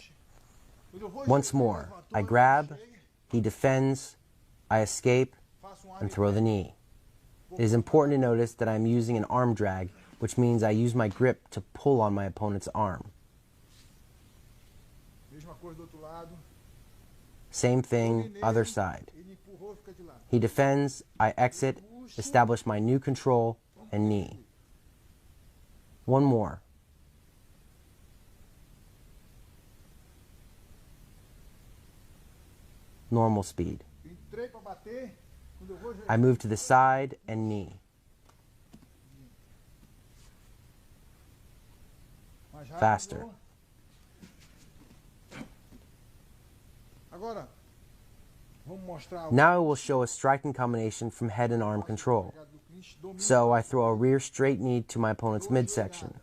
Once more, I grab, he defends, I escape, and throw the knee. It is important to notice that I am using an arm drag, which means I use my grip to pull on my opponent's arm. Same thing, other side. He defends, I exit, establish my new control, and knee. One more. Normal speed. I move to the side and knee. Faster. Now I will show a striking combination from head and arm control. So I throw a rear straight knee to my opponent's midsection.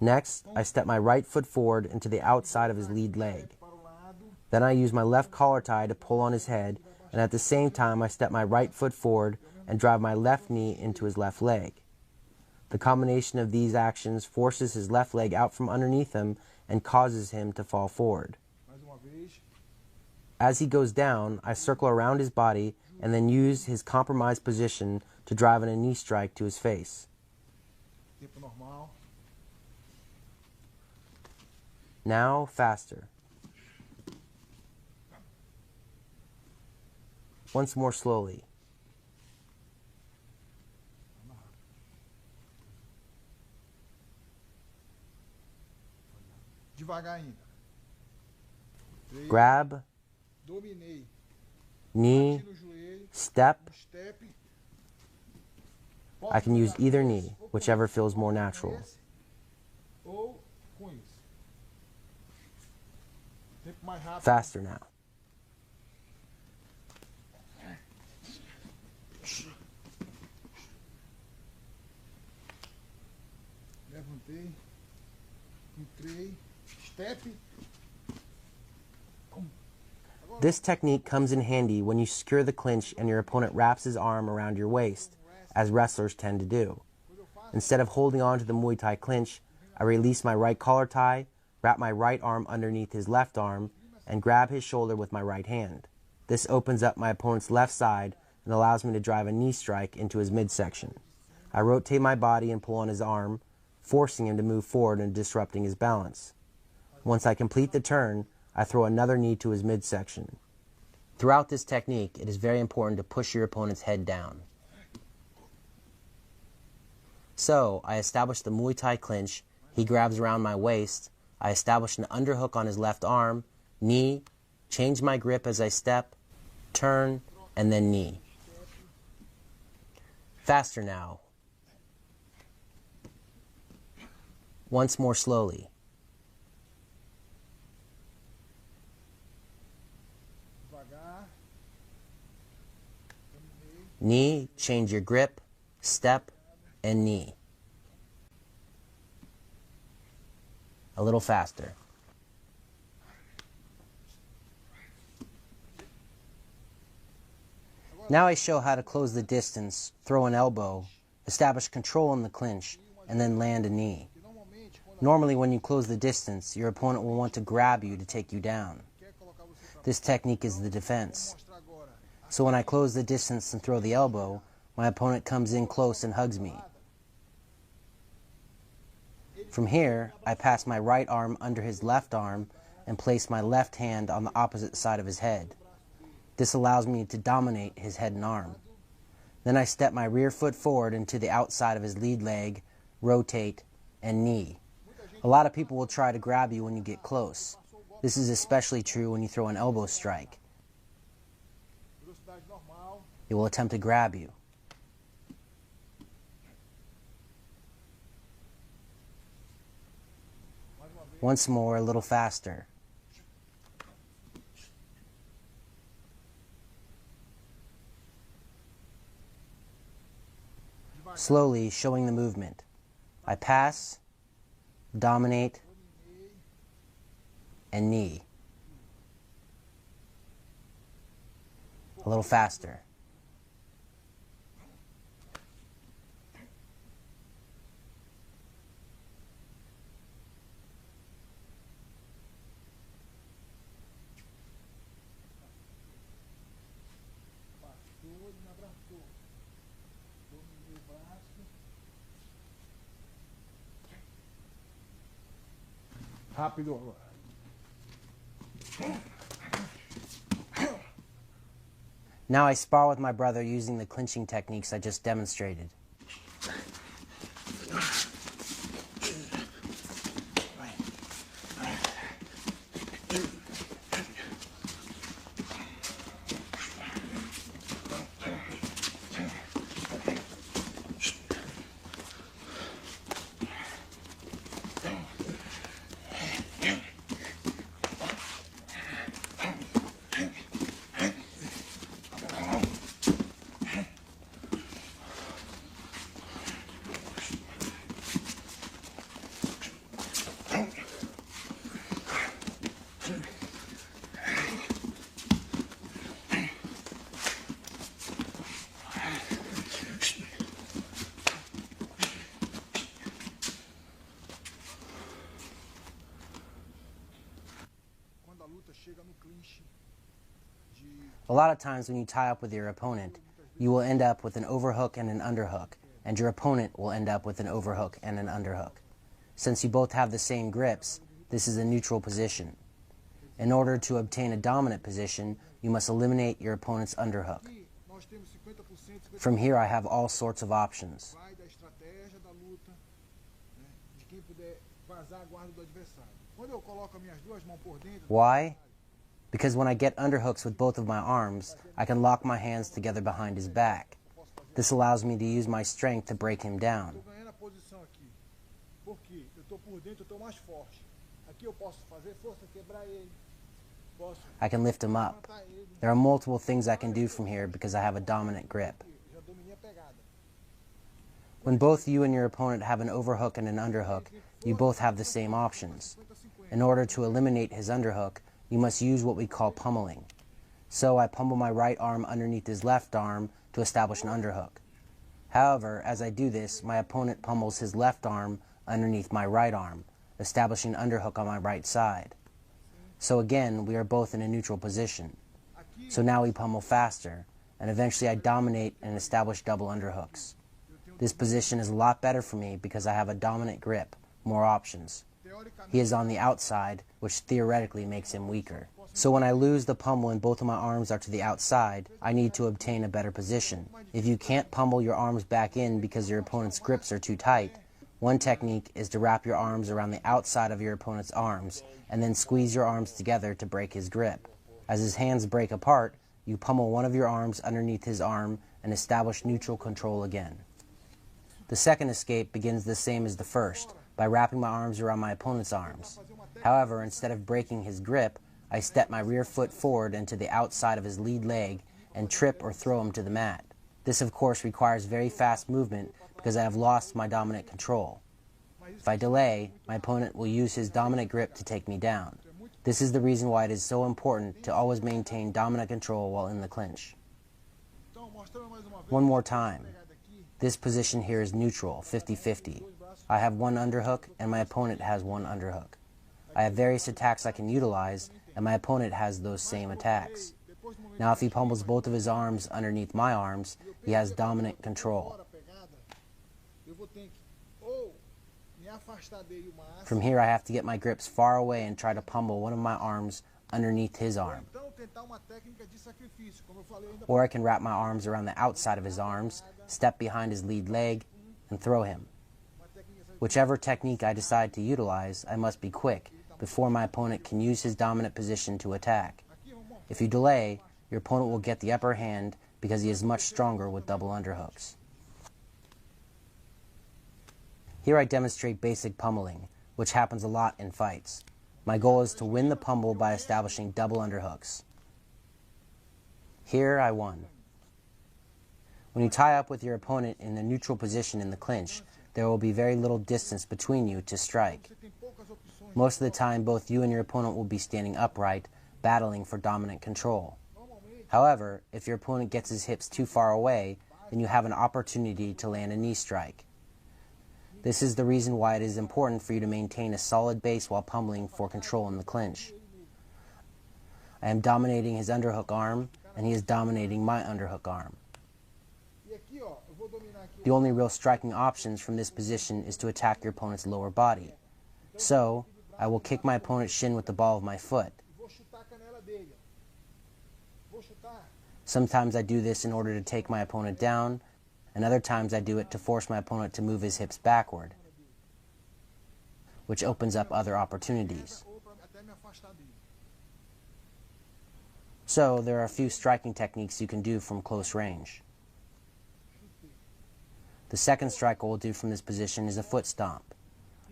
Next, I step my right foot forward into the outside of his lead leg. Then I use my left collar tie to pull on his head, and at the same time I step my right foot forward and drive my left knee into his left leg. The combination of these actions forces his left leg out from underneath him and causes him to fall forward. As he goes down, I circle around his body and then use his compromised position to drive in a knee strike to his face. Now, faster. Once more slowly. Grab, knee, step. I can use either knee, whichever feels more natural. Faster now. Levantei, entrei, step. This technique comes in handy when you secure the clinch and your opponent wraps his arm around your waist, as wrestlers tend to do. Instead of holding on to the Muay Thai clinch, I release my right collar tie, wrap my right arm underneath his left arm, and grab his shoulder with my right hand. This opens up my opponent's left side and allows me to drive a knee strike into his midsection. I rotate my body and pull on his arm, forcing him to move forward and disrupting his balance. Once I complete the turn, I throw another knee to his midsection. Throughout this technique, it is very important to push your opponent's head down. So, I establish the Muay Thai clinch, he grabs around my waist, I establish an underhook on his left arm, knee, change my grip as I step, turn, and then knee. Faster now. Once more slowly. Knee, change your grip, step, and knee. A little faster. Now I show how to close the distance, throw an elbow, establish control in the clinch, and then land a knee. Normally when you close the distance, your opponent will want to grab you to take you down. This technique is the defense. So when I close the distance and throw the elbow, my opponent comes in close and hugs me. From here, I pass my right arm under his left arm and place my left hand on the opposite side of his head. This allows me to dominate his head and arm. Then I step my rear foot forward into the outside of his lead leg, rotate, and knee. A lot of people will try to grab you when you get close. This is especially true when you throw an elbow strike. They will attempt to grab you. Once more, a little faster. Slowly, showing the movement. I pass, dominate, and knee. A little faster. Passou, me abraçou. Dominei o braço. Rápido agora. Now I spar with my brother using the clinching techniques I just demonstrated. A lot of times when you tie up with your opponent, you will end up with an overhook and an underhook, and your opponent will end up with an overhook and an underhook. Since you both have the same grips, this is a neutral position. In order to obtain a dominant position, you must eliminate your opponent's underhook. From here I have all sorts of options. Why? Because when I get underhooks with both of my arms, I can lock my hands together behind his back. This allows me to use my strength to break him down. I can lift him up. There are multiple things I can do from here because I have a dominant grip. When both you and your opponent have an overhook and an underhook, you both have the same options. In order to eliminate his underhook, you must use what we call pummeling. So I pummel my right arm underneath his left arm to establish an underhook. However, as I do this, my opponent pummels his left arm underneath my right arm, establishing an underhook on my right side. So again, we are both in a neutral position. So now we pummel faster, and eventually I dominate and establish double underhooks. This position is a lot better for me because I have a dominant grip, more options. He is on the outside, which theoretically makes him weaker. So when I lose the pummel and both of my arms are to the outside, I need to obtain a better position. If you can't pummel your arms back in because your opponent's grips are too tight, one technique is to wrap your arms around the outside of your opponent's arms and then squeeze your arms together to break his grip. As his hands break apart, you pummel one of your arms underneath his arm and establish neutral control again. The second escape begins the same as the first, by wrapping my arms around my opponent's arms. However, instead of breaking his grip, I step my rear foot forward into the outside of his lead leg and trip or throw him to the mat. This, of course, requires very fast movement because I have lost my dominant control. If I delay, my opponent will use his dominant grip to take me down. This is the reason why it is so important to always maintain dominant control while in the clinch. One more time. This position here is neutral, 50-50. I have one underhook and my opponent has one underhook. I have various attacks I can utilize and my opponent has those same attacks. Now if he pummels both of his arms underneath my arms, he has dominant control. From here I have to get my grips far away and try to pummel one of my arms underneath his arm. Or I can wrap my arms around the outside of his arms, step behind his lead leg, and throw him. Whichever technique I decide to utilize, I must be quick before my opponent can use his dominant position to attack. If you delay, your opponent will get the upper hand because he is much stronger with double underhooks. Here I demonstrate basic pummeling, which happens a lot in fights. My goal is to win the pummel by establishing double underhooks. Here I won. When you tie up with your opponent in a neutral position in the clinch, there will be very little distance between you to strike. Most of the time, both you and your opponent will be standing upright, battling for dominant control. However, if your opponent gets his hips too far away, then you have an opportunity to land a knee strike. This is the reason why it is important for you to maintain a solid base while pummeling for control in the clinch. I am dominating his underhook arm, and he is dominating my underhook arm. The only real striking options from this position is to attack your opponent's lower body. So, I will kick my opponent's shin with the ball of my foot. Sometimes I do this in order to take my opponent down, and other times I do it to force my opponent to move his hips backward, which opens up other opportunities. So, there are a few striking techniques you can do from close range. The second strike I will do from this position is a foot stomp.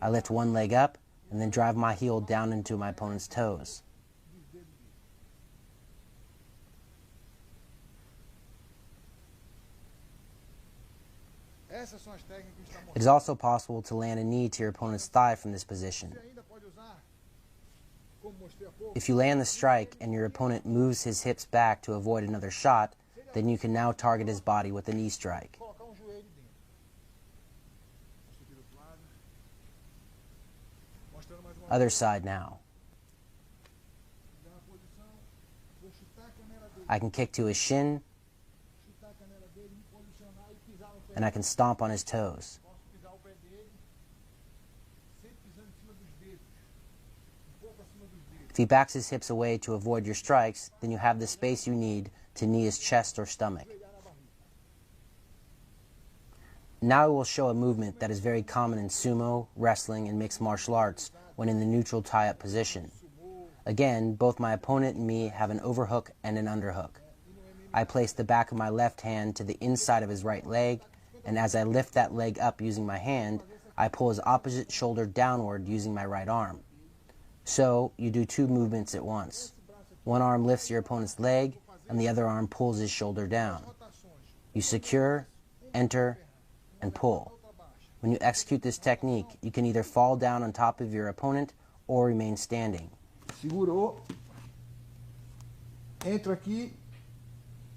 I lift one leg up and then drive my heel down into my opponent's toes. It is also possible to land a knee to your opponent's thigh from this position. If you land the strike and your opponent moves his hips back to avoid another shot, then you can now target his body with a knee strike. Other side now. I can kick to his shin, and I can stomp on his toes. If he backs his hips away to avoid your strikes, then you have the space you need to knee his chest or stomach. Now I will show a movement that is very common in sumo, wrestling, and mixed martial arts when in the neutral tie-up position. Again, both my opponent and me have an overhook and an underhook. I place the back of my left hand to the inside of his right leg, and as I lift that leg up using my hand, I pull his opposite shoulder downward using my right arm. So, you do two movements at once. One arm lifts your opponent's leg, and the other arm pulls his shoulder down. You secure, enter, and pull. When you execute this technique, you can either fall down on top of your opponent or remain standing. Segurou. Entro aqui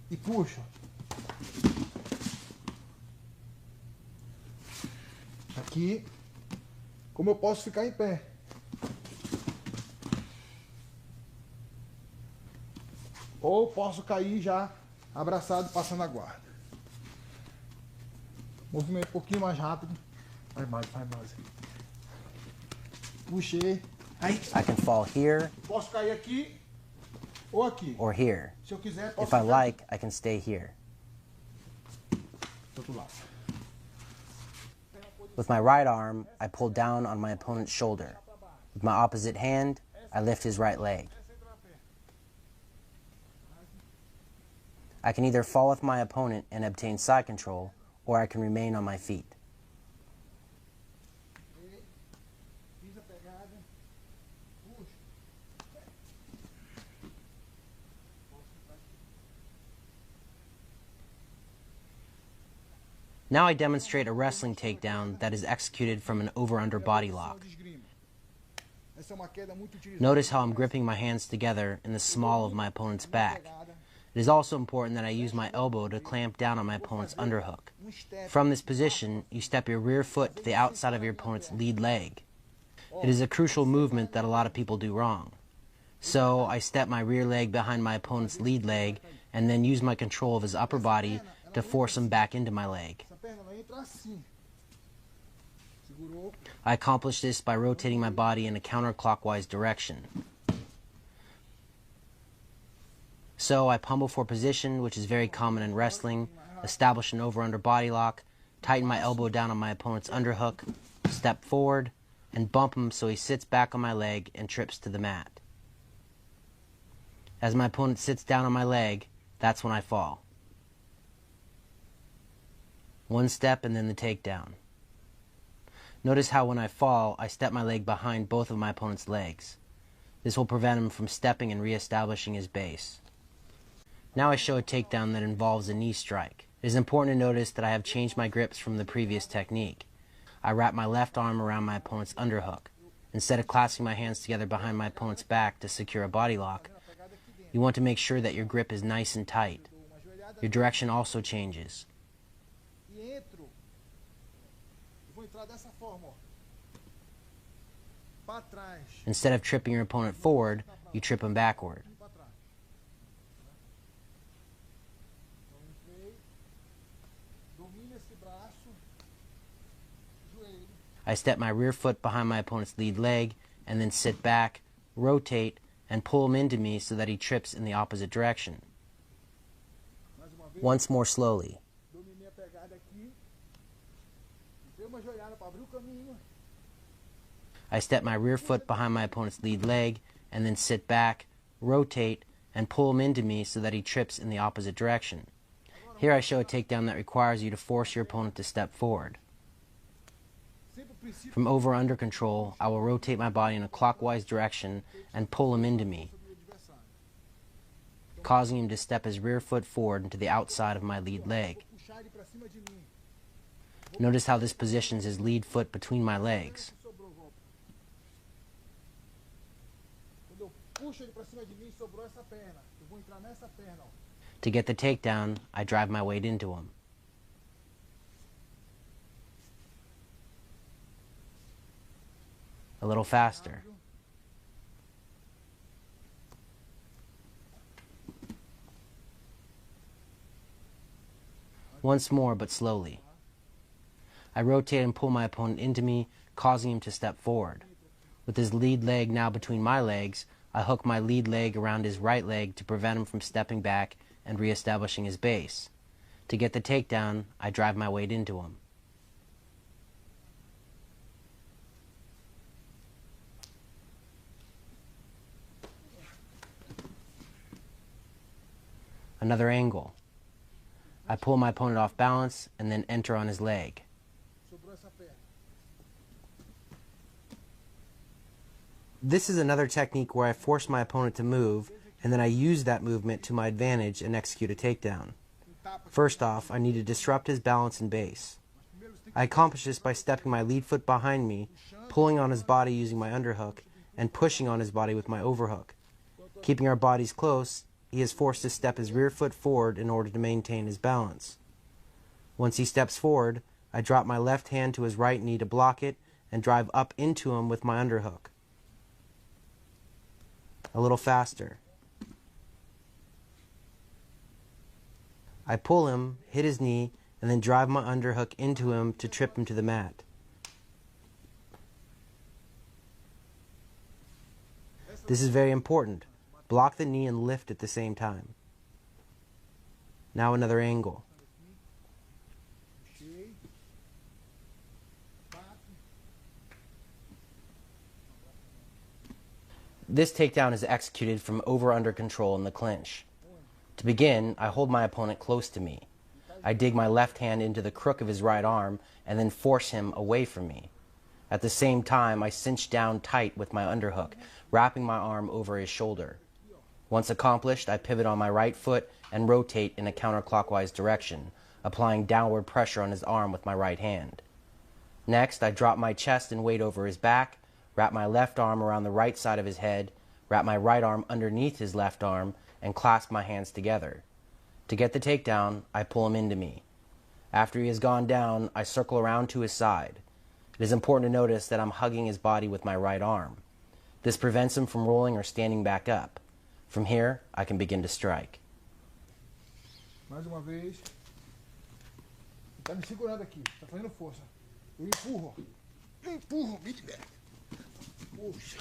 e puxo. Aqui. Como eu posso ficar em pé? Ou posso cair já abraçado passando a guarda. Movimento um pouquinho mais rápido. Vai mais, vai mais. Puxei. Aí. I can fall here Posso cair aqui ou aqui. or here. Se eu quiser, posso If I ficar like, I can stay here. do outro lado. With my right arm, I pull down on my opponent's shoulder. With my opposite hand, I lift his right leg. I can either fall with my opponent and obtain side control, or I can remain on my feet. Fiz a pegada. Puxo. Now I demonstrate a wrestling takedown that is executed from an over-under body lock. Essa é uma queda muito utilizada. Notice how I'm gripping my hands together in the small of my opponent's back. It is also important that I use my elbow to clamp down on my opponent's underhook. From this position, you step your rear foot to the outside of your opponent's lead leg. It is a crucial movement that a lot of people do wrong. So I step my rear leg behind my opponent's lead leg and then use my control of his upper body to force him back into my leg. Essa perna vai entrar assim. Segurou. I accomplish this by rotating my body in a counterclockwise direction. So I pummel for position, which is very common in wrestling, establish an over-under body lock, tighten my elbow down on my opponent's underhook, step forward, and bump him so he sits back on my leg and trips to the mat. As my opponent sits down on my leg, that's when I fall. One step and then the takedown. Notice how when I fall, I step my leg behind both of my opponent's legs. This will prevent him from stepping and re-establishing his base. Now I show a takedown that involves a knee strike. It is important to notice that I have changed my grips from the previous technique. I wrap my left arm around my opponent's underhook. Instead of clasping my hands together behind my opponent's back to secure a body lock, You want to make sure that your grip is nice and tight. Your direction also changes. E entro. Vou entrar dessa forma, ó. Para trás. Instead of tripping your opponent forward, you trip him backward. Para trás. Então entrei. Domino esse braço. Joelho. I step my rear foot behind my opponent's lead leg and then sit back, rotate, and pull him into me so that he trips in the opposite direction. Mais uma vez. Once more slowly. Dominei a pegada aqui. Dei uma joelhada para abrir o caminho. I step my rear foot behind my opponent's lead leg and then sit back, rotate, and pull him into me so that he trips in the opposite direction. Here I show a takedown that requires you to force your opponent to step forward. From over-under control, I will rotate my body in a clockwise direction and pull him into me, causing him to step his rear foot forward into the outside of my lead leg. Puxar ele para cima de mim. Notice how this positions his lead foot between my legs. Sobrou golpe. Quando eu puxo ele para cima de mim, sobrou essa perna. Eu vou entrar nessa perna, ó. To get the takedown, I drive my weight into him. A little faster. Once more, but slowly. I rotate and pull my opponent into me, causing him to step forward. With his lead leg now between my legs, I hook my lead leg around his right leg to prevent him from stepping back and reestablishing his base. To get the takedown, I drive my weight into him. Another angle. I pull my opponent off balance and then enter on his leg. Sobrou essa perna. This is another technique where I force my opponent to move, and then I use that movement to my advantage and execute a takedown. First off, I need to disrupt his balance and base. I accomplish this by stepping my lead foot behind me, pulling on his body using my underhook, and pushing on his body with my overhook. Keeping our bodies close, he is forced to step his rear foot forward in order to maintain his balance. Once he steps forward, I drop my left hand to his right knee to block it and drive up into him with my underhook. A little faster. I pull him, hit his knee, and then drive my underhook into him to trip him to the mat. This is very important. Block the knee and lift at the same time. Now another angle. Puxei. Bato. This takedown is executed from over-under control in the clinch. To begin, I hold my opponent close to me. I dig my left hand into the crook of his right arm and then force him away from me. At the same time, I cinch down tight with my underhook, wrapping my arm over his shoulder. Once accomplished, I pivot on my right foot and rotate in a counterclockwise direction, applying downward pressure on his arm with my right hand. Next, I drop my chest and weight over his back, wrap my left arm around the right side of his head, wrap my right arm underneath his left arm, and clasp my hands together. To get the takedown, I pull him into me. After he has gone down, I circle around to his side. It is important to notice that I'm hugging his body with my right arm. This prevents him from rolling or standing back up. From here, I can begin to strike. Mais uma vez. Tá me segurando aqui. Tá fazendo força. Eu empurro. Eu empurro. Me libera. Puxa.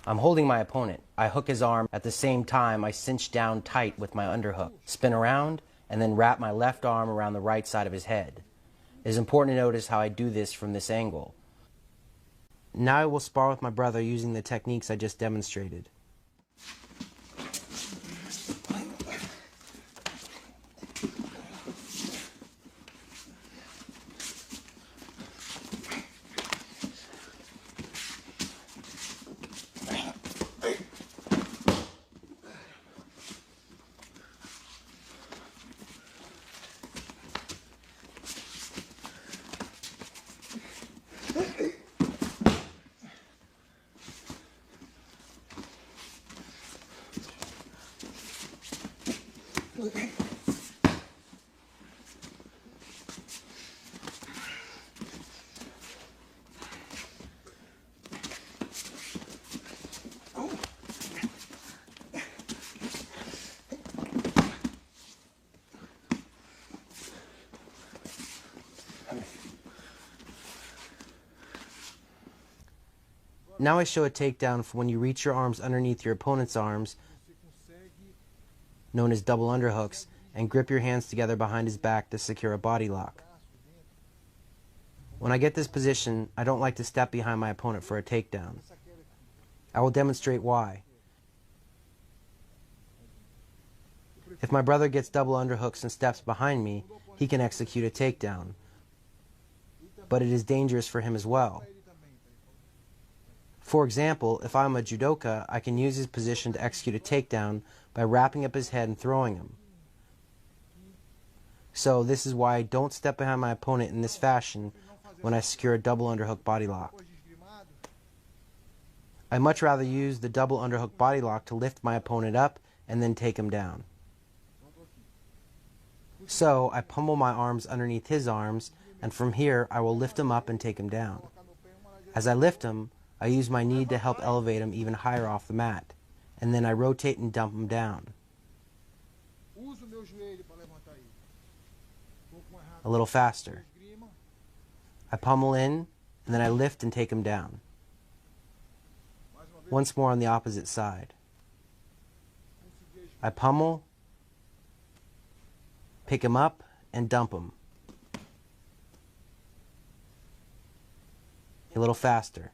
I'm holding my opponent. I hook his arm. At the same time, I cinch down tight with my underhook, spin around, and then wrap my left arm around the right side of his head. It is important to notice how I do this from this angle. Now I will spar with my brother using the techniques I just demonstrated. Now I show a takedown for when you reach your arms underneath your opponent's arms, known as double underhooks, and grip your hands together behind his back to secure a body lock. When I get this position, I don't like to step behind my opponent for a takedown. I will demonstrate why. If my brother gets double underhooks and steps behind me, he can execute a takedown, but it is dangerous for him as well. For example, if I'm a judoka, I can use his position to execute a takedown by wrapping up his head and throwing him. So this is why I don't step behind my opponent in this fashion when I secure a double underhook body lock. I much rather use the double underhook body lock to lift my opponent up and then take him down. So I pummel my arms underneath his arms, and from here I will lift him up and take him down. As I lift him, I use my knee to help elevate him even higher off the mat, and then I rotate and dump him down. A little faster. I pummel in, and then I lift and take him down. Once more on the opposite side. I pummel, pick him up, and dump him. A little faster.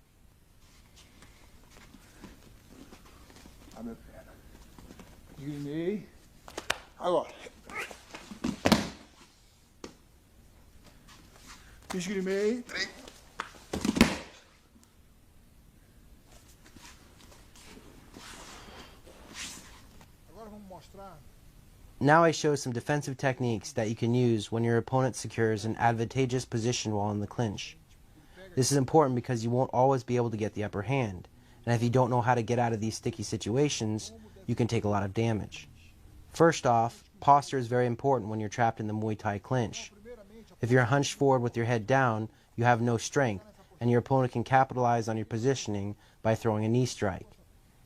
Esgrimei. Agora. Esgrimei. Agora vamos mostrar. Now I show some defensive techniques that you can use when your opponent secures an advantageous position while in the clinch. This is important because you won't always be able to get the upper hand, and if you don't know how to get out of these sticky situations, you can take a lot of damage. First off, posture is very important when you're trapped in the Muay Thai clinch. If you're hunched forward with your head down, you have no strength, and your opponent can capitalize on your positioning by throwing a knee strike.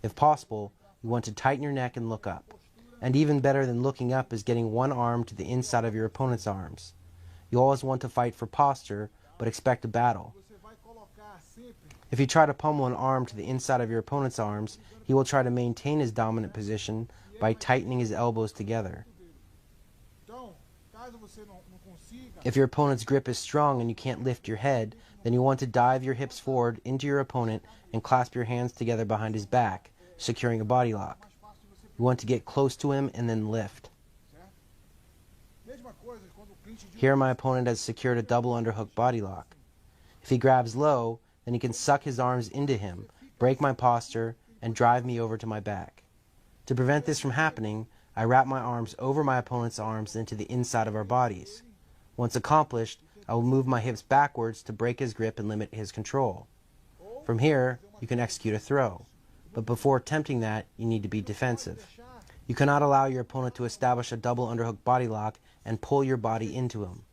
If possible, you want to tighten your neck and look up. And even better than looking up is getting one arm to the inside of your opponent's arms. You always want to fight for posture, but expect a battle. If you try to pummel an arm to the inside of your opponent's arms, he will try to maintain his dominant position by tightening his elbows together. If your opponent's grip is strong and you can't lift your head, then you want to dive your hips forward into your opponent and clasp your hands together behind his back, securing a body lock. You want to get close to him and then lift. Here my opponent has secured a double underhook body lock. If he grabs low, then he can suck his arms into him, break my posture, and drive me over to my back. To prevent this from happening, I wrap my arms over my opponent's arms into the inside of our bodies. Once accomplished, I will move my hips backwards to break his grip and limit his control. From here, you can execute a throw. But before attempting that, you need to be defensive. You cannot allow your opponent to establish a double underhook body lock and pull your body into him.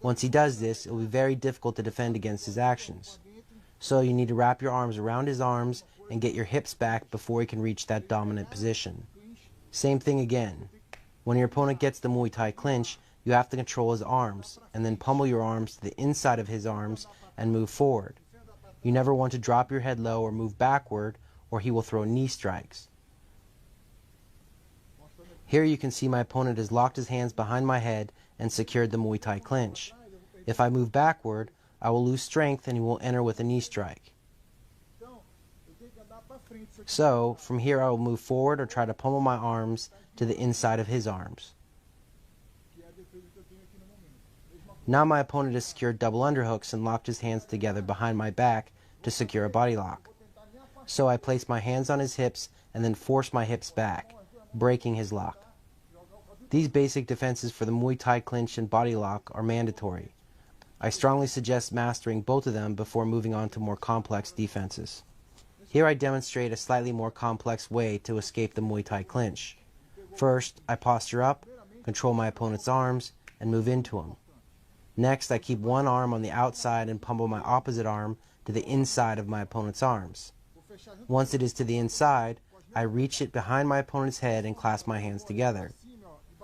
Once he does this, it will be very difficult to defend against his actions. So you need to wrap your arms around his arms and get your hips back before he can reach that dominant position. Same thing again. When your opponent gets the Muay Thai clinch, you have to control his arms, and then pummel your arms to the inside of his arms and move forward. You never want to drop your head low or move backward, or he will throw knee strikes. Here you can see my opponent has locked his hands behind my head and secured the Muay Thai clinch. If I move backward, I will lose strength and he will enter with a knee strike. So, from here I will move forward or try to pummel my arms to the inside of his arms. Now my opponent has secured double underhooks and locked his hands together behind my back to secure a body lock. So I place my hands on his hips and then force my hips back, breaking his lock. These basic defenses for the Muay Thai clinch and body lock are mandatory. I strongly suggest mastering both of them before moving on to more complex defenses. Here I demonstrate a slightly more complex way to escape the Muay Thai clinch. First, I posture up, control my opponent's arms, and move into him. Next, I keep one arm on the outside and pummel my opposite arm to the inside of my opponent's arms. Once it is to the inside, I reach it behind my opponent's head and clasp my hands together.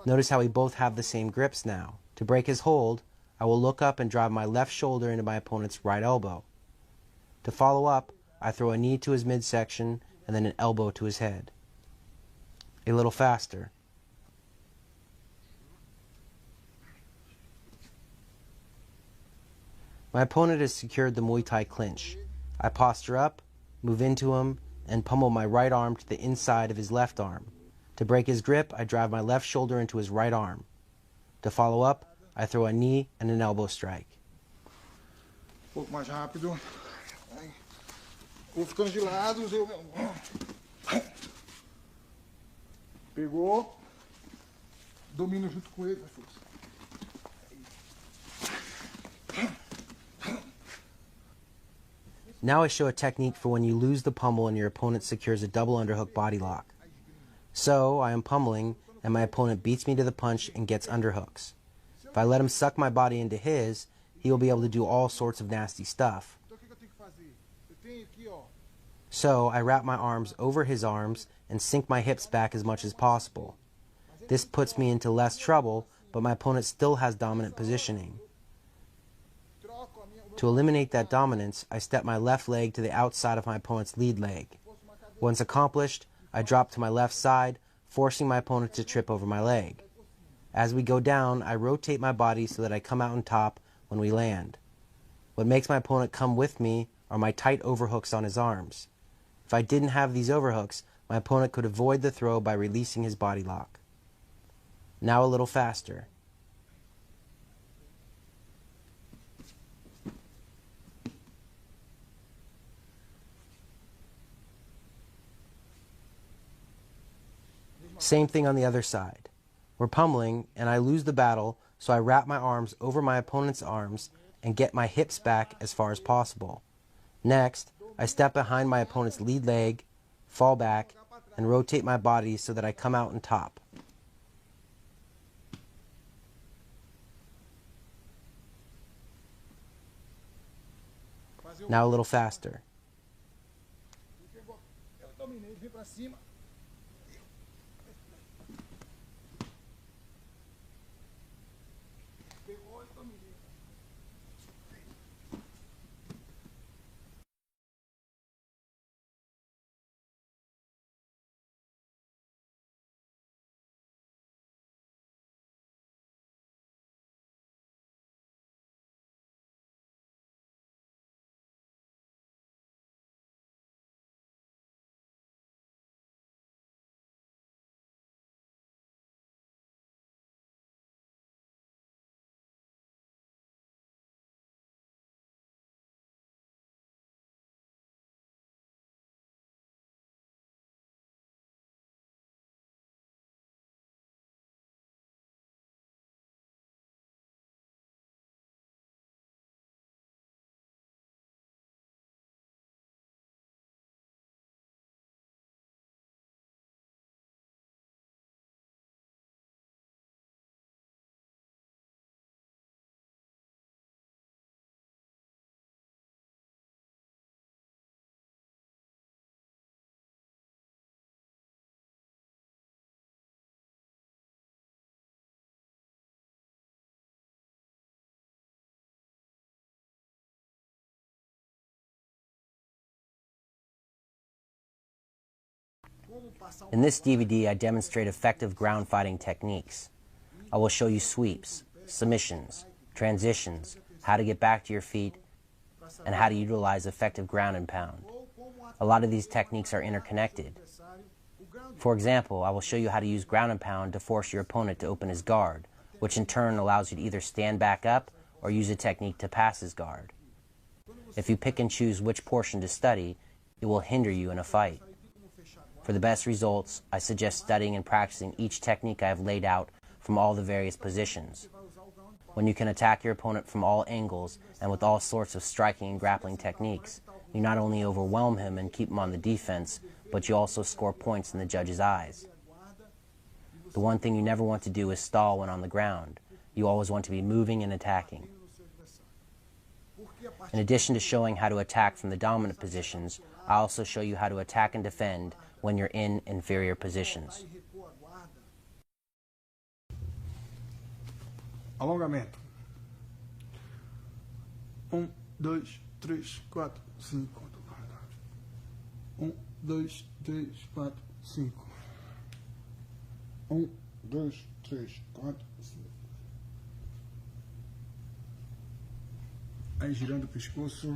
Notice how we both have the same grips now. To break his hold, I will look up and drive my left shoulder into my opponent's right elbow. To follow up, I throw a knee to his midsection and then an elbow to his head. A little faster. My opponent has secured the Muay Thai clinch. I posture up, move into him, and pummel my right arm to the inside of his left arm. To break his grip, I drive my left shoulder into his right arm. To follow up, I throw a knee and an elbow strike. Pouco mais rápido. Vou ficando de lado, pegou, domino junto com ele, força. Now I show a technique for when you lose the pummel and your opponent secures a double underhook body lock. So I am pummeling and my opponent beats me to the punch and gets underhooks. If I let him suck my body into his, he will be able to do all sorts of nasty stuff. So I wrap my arms over his arms and sink my hips back as much as possible. This puts me into less trouble, but my opponent still has dominant positioning. To eliminate that dominance, I step my left leg to the outside of my opponent's lead leg. Once accomplished, I drop to my left side, forcing my opponent to trip over my leg. As we go down, I rotate my body so that I come out on top when we land. What makes my opponent come with me are my tight overhooks on his arms. If I didn't have these overhooks, my opponent could avoid the throw by releasing his body lock. Now a little faster. Same thing on the other side. We're pummeling, and I lose the battle, so I wrap my arms over my opponent's arms and get my hips back as far as possible. Next, I step behind my opponent's lead leg, fall back, and rotate my body so that I come out on top. Now a little faster. In this DVD, I demonstrate effective ground fighting techniques. I will show you sweeps, submissions, transitions, how to get back to your feet, and how to utilize effective ground and pound. A lot of these techniques are interconnected. For example, I will show you how to use ground and pound to force your opponent to open his guard, which in turn allows you to either stand back up or use a technique to pass his guard. If you pick and choose which portion to study, it will hinder you in a fight. For the best results, I suggest studying and practicing each technique I have laid out from all the various positions. When you can attack your opponent from all angles and with all sorts of striking and grappling techniques, you not only overwhelm him and keep him on the defense, but you also score points in the judge's eyes. The one thing you never want to do is stall when on the ground. You always want to be moving and attacking. In addition to showing how to attack from the dominant positions, I also show you how to attack and defend when you're in inferior positions. Alongamento. 1, 2, 3, 4, 5. 2, 3, 4, 5. 1, 2, 3, 4, 5. Aí girando o pescoço.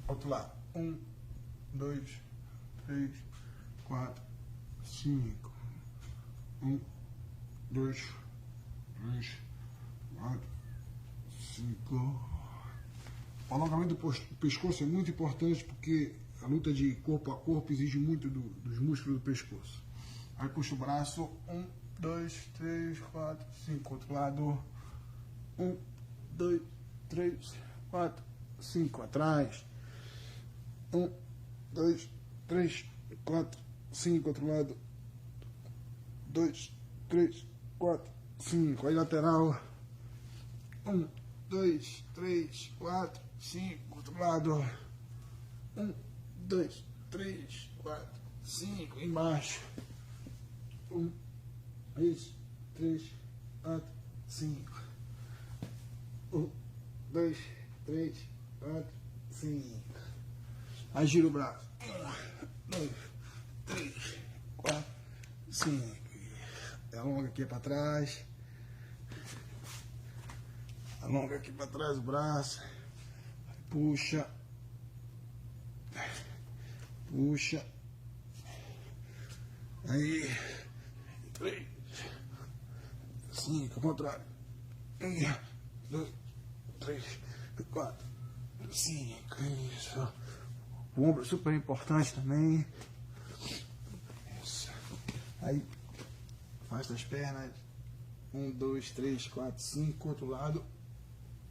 Outro lado. 1, 2, 3, 4, 5. 1, 2, 3, 4, 5. O alongamento do pescoço é muito importante porque a luta de corpo a corpo exige muito dos músculos do pescoço. Aí puxa o braço. 1, 2, 3, 4, 5. Outro lado. 1, 2, 3, 4, 5. Atrás. 1, 2, 3, 4, 5. Outro lado. 2, 3, 4, 5. Aí lateral. 1, 2, 3, 4, 5. Outro lado. 1, 2, 3, 4, 5. Embaixo. 1, 2, 3, 4, 5. 1, 2, 3, 4, 5. Aí gira o braço. 1, 2, 3, 4, 5. Alonga aqui para trás. Alonga aqui para trás o braço. Puxa. Puxa. Aí. 3, 5, ao contrário. 1, 2, 3, 4, 5. Isso. O ombro é super importante também. Isso. Aí. Afasta as pernas. 1, 2, 3, 4, 5. Outro lado.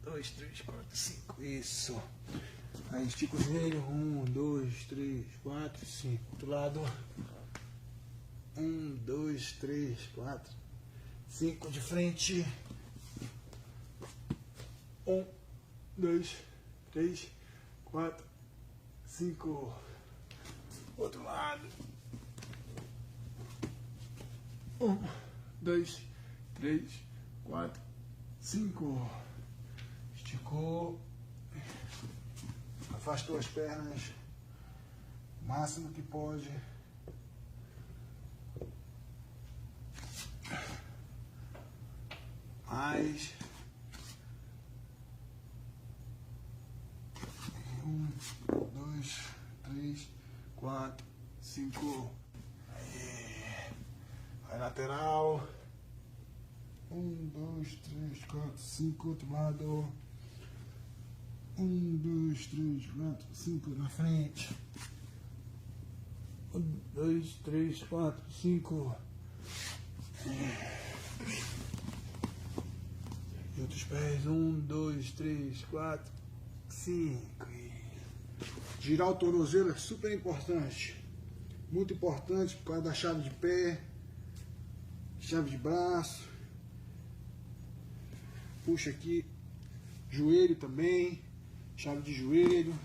2, 3, 4, 5. Isso. Aí estica o joelho. 1, 2, 3, 4, 5. Outro lado. 1, 2, 3, 4, 5 de frente. 1, 2, 3, 4, 5. Outro lado. 1, 2, 3, 4, 5. Esticou. Afastou as pernas. O máximo que pode. Mais. 1, 2, 3, 4, 5. Aí lateral. 1, 2, 3, 4, 5. Outro lado. 1, 2, 3, 4, 5 na frente. 1, 2, 3, 4, 5. E outros pés. 1, 2, 3, 4, 5. Girar o tornozelo é super importante. Muito importante por causa da chave de pé, chave de braço. Puxa aqui. Joelho também. Chave de joelho.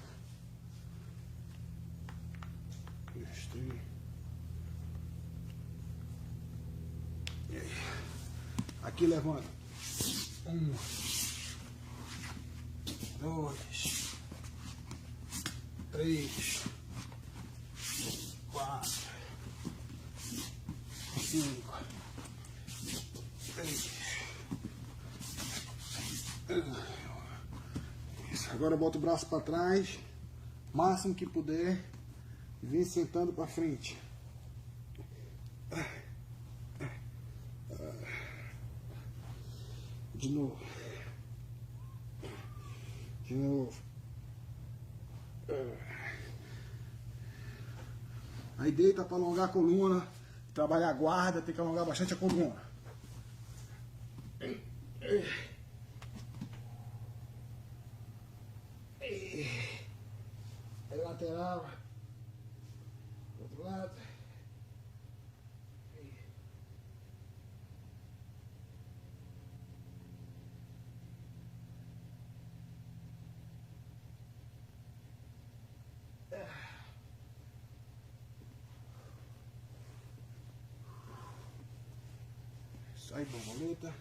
2, 3. E aí. Aqui levanta. 1, 2, 3, 4, 5, 6. Isso. Agora bota o braço para trás, máximo que puder, e vem sentando para frente. De novo. De novo. Aí deita para alongar a coluna. Trabalhar a guarda, tem que alongar bastante a coluna. Aí lateral. Do outro lado. Sai borboleta.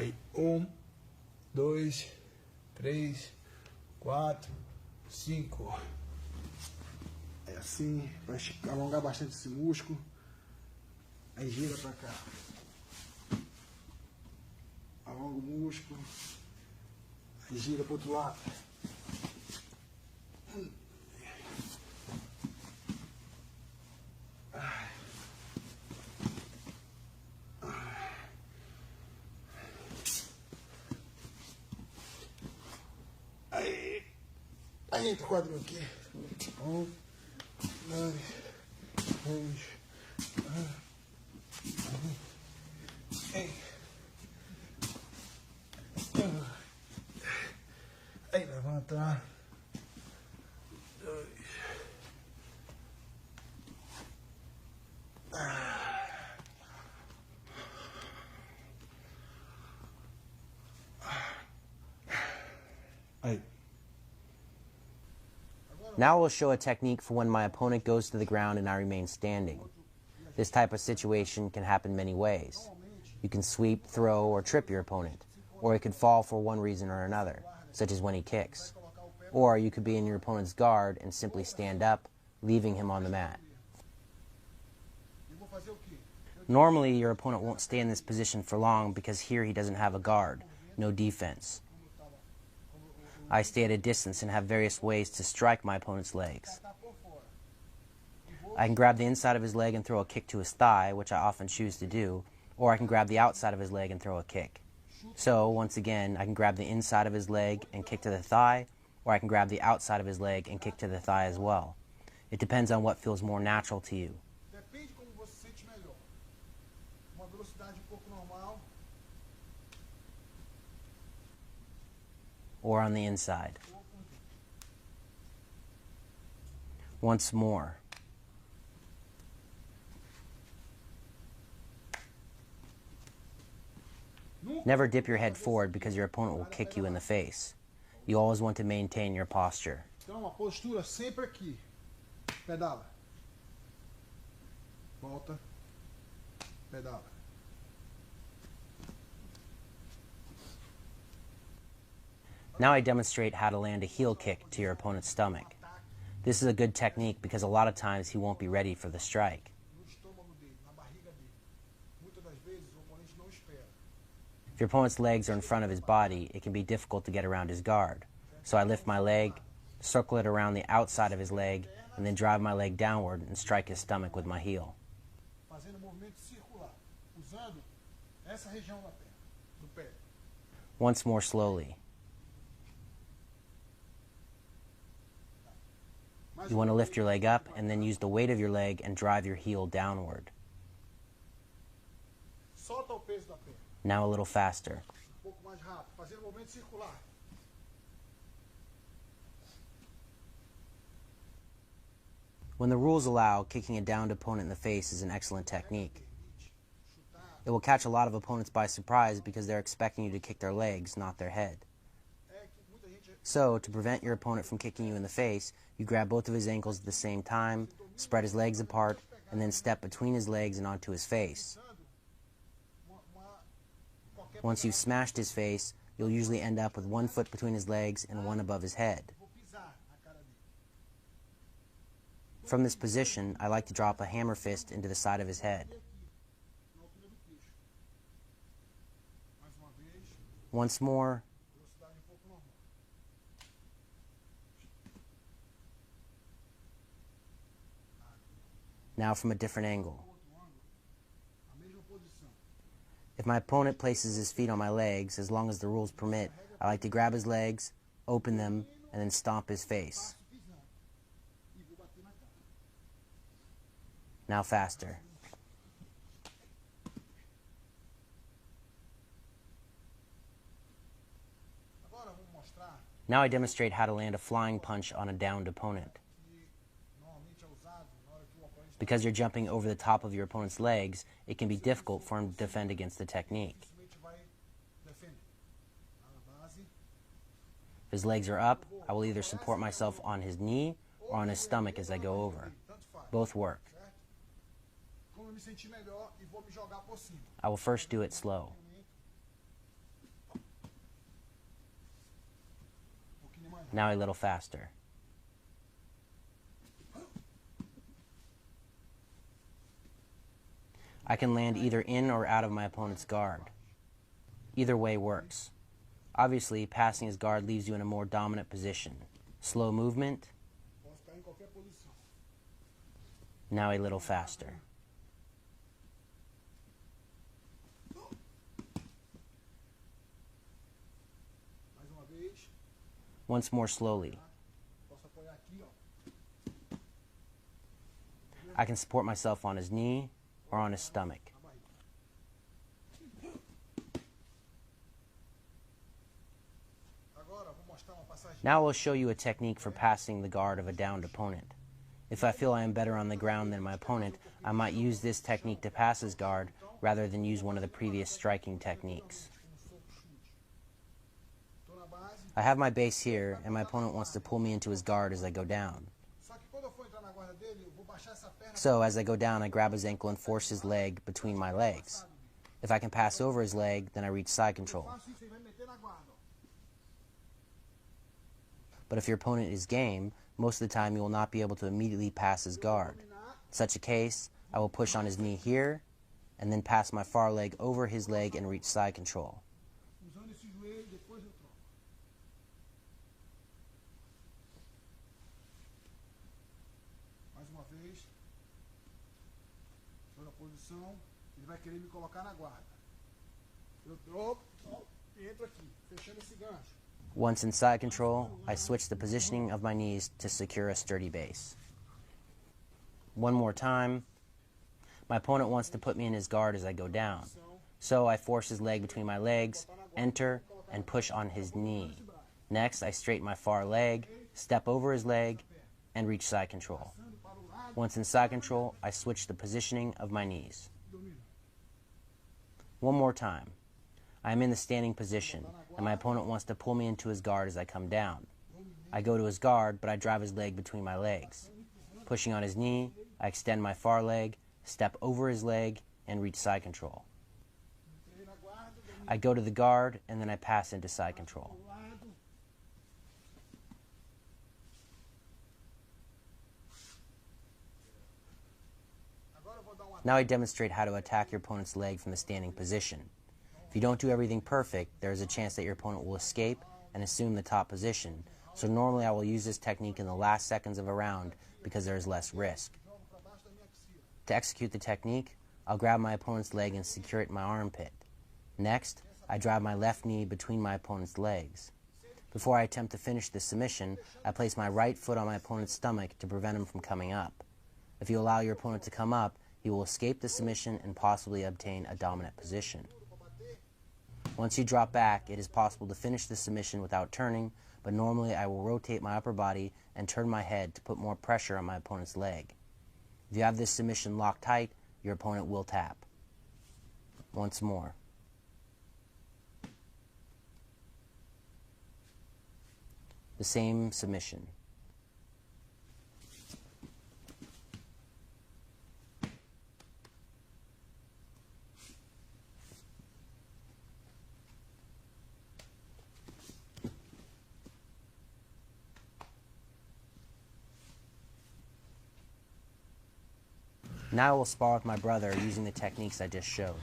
Aí, 2, 3, 4, 5. É assim, vai alongar bastante esse músculo. Aí gira pra cá. Alonga o músculo. Aí gira pro outro lado. Aí entra o quadril aqui. 2, 3, aí levanta. 2. Aí. Now we'll show a technique for when my opponent goes to the ground and I remain standing. This type of situation can happen many ways. You can sweep, throw, or trip your opponent, or he could fall for one reason or another, such as when he kicks. Or you could be in your opponent's guard and simply stand up, leaving him on the mat. Normally, your opponent won't stay in this position for long because here he doesn't have a guard, no defense. I stay at a distance and have various ways to strike my opponent's legs. I can grab the inside of his leg and throw a kick to his thigh, which I often choose to do, or I can grab the outside of his leg and throw a kick. So, once again, I can grab the inside of his leg and kick to the thigh, or I can grab the outside of his leg and kick to the thigh as well. It depends on what feels more natural to you. Depende como você se sente melhor. Uma velocidade pouco normal. Or on the inside. Once more. Never dip your head forward because your opponent will kick you in the face. You always want to maintain your posture. Então a postura sempre aqui. Pedala. Volta. Pedala. Now I demonstrate how to land a heel kick to your opponent's stomach. This is a good technique because a lot of times he won't be ready for the strike. No estômago dele, na barriga dele. Muitas das vezes o oponente não espera. If your opponent's legs are in front of his body, it can be difficult to get around his guard. So I lift my leg, circle it around the outside of his leg, and then drive my leg downward and strike his stomach with my heel. Fazendo um movimento circular, usando essa região da perna, do pé. Once more slowly. You want to lift your leg up and then use the weight of your leg and drive your heel downward. Solta o peso da perna. Now a little faster. Pouco mais rápido, fazendo um movimento circular. When the rules allow, kicking a downed opponent in the face is an excellent technique. It will catch a lot of opponents by surprise because they're expecting you to kick their legs, not their head. So, to prevent your opponent from kicking you in the face, you grab both of his ankles at the same time, spread his legs apart, and then step between his legs and onto his face. Once you've smashed his face, you'll usually end up with one foot between his legs and one above his head. From this position, I like to drop a hammer fist into the side of his head. Once more. Now from a different angle. If my opponent places his feet on my legs, as long as the rules permit, I like to grab his legs, open them, and then stomp his face. Now faster. Now I demonstrate how to land a flying punch on a downed opponent. Because you're jumping over the top of your opponent's legs, it can be difficult for him to defend against the technique. If his legs are up, I will either support myself on his knee or on his stomach as I go over. Both work. I will first do it slow. Now a little faster. I can land either in or out of my opponent's guard. Either way works. Obviously, passing his guard leaves you in a more dominant position. Slow movement. Posso cair em qualquer posição. Now a little faster. Mais uma vez. Once more slowly. Posso apoiar aqui, ó. I can support myself on his knee or on his stomach. Na barriga. Agora vou mostrar uma passagem. Now I will show you a technique for passing the guard of a downed opponent. If I feel I am better on the ground than my opponent, I might use this technique to pass his guard rather than use one of the previous striking techniques. Tô na base. I have my base here, and my opponent wants to pull me into his guard as I go down. Só que quando eu for entrar na guarda dele, eu vou baixar essa perna. So as I go down, I grab his ankle and force his leg between my legs. If I can pass over his leg, then I reach side control. Faço isso e vai meter na guarda, ó. But if your opponent is game, most of the time you will not be able to immediately pass his guard. In such a case, I will push on his knee here, and then pass my far leg over his leg and reach side control. Usando esse joelho, depois eu troco. Mais uma vez. Estou na posição. Ele vai querer me colocar na guarda. Eu dropo e entro aqui, fechando esse gancho. Once in side control, I switch the positioning of my knees to secure a sturdy base. One more time. My opponent wants to put me in his guard as I go down. So I force his leg between my legs, enter, and push on his knee. Next, I straighten my far leg, step over his leg, and reach side control. Once in side control, I switch the positioning of my knees. One more time. I am in the standing position, and my opponent wants to pull me into his guard as I come down. I go to his guard, but I drive his leg between my legs. Pushing on his knee, I extend my far leg, step over his leg, and reach side control. I go to the guard, and then I pass into side control. Now I demonstrate how to attack your opponent's leg from the standing position. If you don't do everything perfect, there is a chance that your opponent will escape and assume the top position. So normally I will use this technique in the last seconds of a round because there is less risk. To execute the technique, I'll grab my opponent's leg and secure it in my armpit. Next, I drive my left knee between my opponent's legs. Before I attempt to finish the submission, I place my right foot on my opponent's stomach to prevent him from coming up. If you allow your opponent to come up, he will escape the submission and possibly obtain a dominant position. Once you drop back, it is possible to finish the submission without turning, but normally I will rotate my upper body and turn my head to put more pressure on my opponent's leg. If you have this submission locked tight, your opponent will tap. Once more. The same submission. Now I will spar with my brother using the techniques I just showed.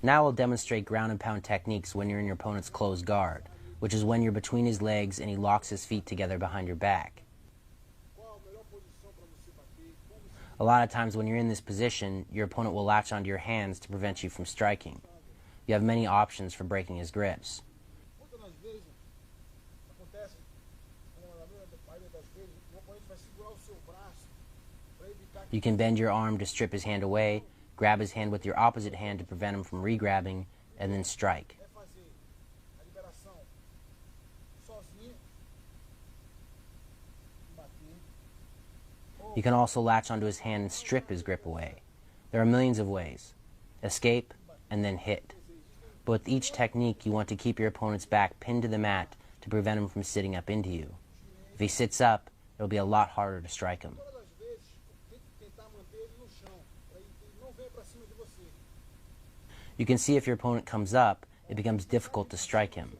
Now we'll demonstrate ground and pound techniques when you're in your opponent's closed guard, which is when you're between his legs and he locks his feet together behind your back. A lot of times when you're in this position, your opponent will latch onto your hands to prevent you from striking. You have many options for breaking his grips. Muitas das vezes acontece, na maioria das vezes, o oponente vai segurar o seu braço para evitar que You can bend your arm to strip his hand away, grab his hand with your opposite hand to prevent him from re-grabbing, and then strike. É fazer a liberação sozinho. Bater. You can also latch onto his hand and strip his grip away. There are millions of ways. Escape, and then hit. But with each technique, you want to keep your opponent's back pinned to the mat to prevent him from sitting up into you. If he sits up, it'll be a lot harder to strike him. Todas as vezes, tem que tentar manter ele no chão, para ele não venha para cima de você. You can see if your opponent comes up, it becomes difficult to strike him.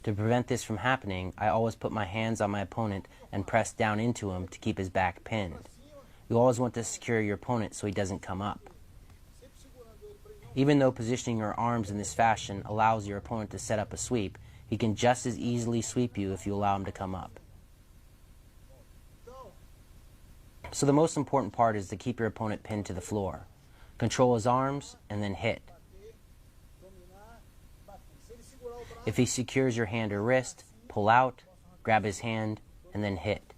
To prevent this from happening, I always put my hands on my opponent and press down into him to keep his back pinned. You always want to secure your opponent so he doesn't come up. Even though positioning your arms in this fashion allows your opponent to set up a sweep, he can just as easily sweep you if you allow him to come up. So the most important part is to keep your opponent pinned to the floor. Control his arms and then hit. If he secures your hand or wrist, pull out, grab his hand, and then hit.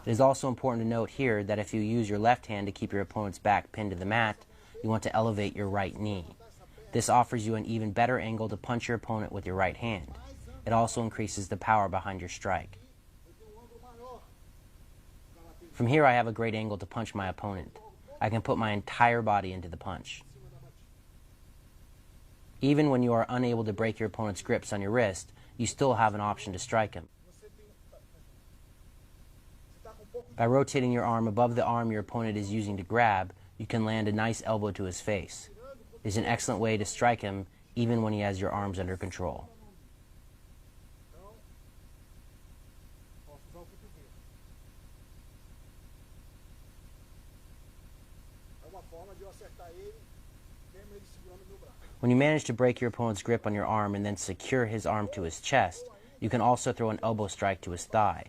It is also important to note here that if you use your left hand to keep your opponent's back pinned to the mat, you want to elevate your right knee. This offers you an even better angle to punch your opponent with your right hand. It also increases the power behind your strike. From here, I have a great angle to punch my opponent. I can put my entire body into the punch. Even when you are unable to break your opponent's grips on your wrist, you still have an option to strike him. By rotating your arm above the arm your opponent is using to grab, you can land a nice elbow to his face. It is an excellent way to strike him even when he has your arms under control. When you manage to break your opponent's grip on your arm and then secure his arm to his chest, you can also throw an elbow strike to his thigh.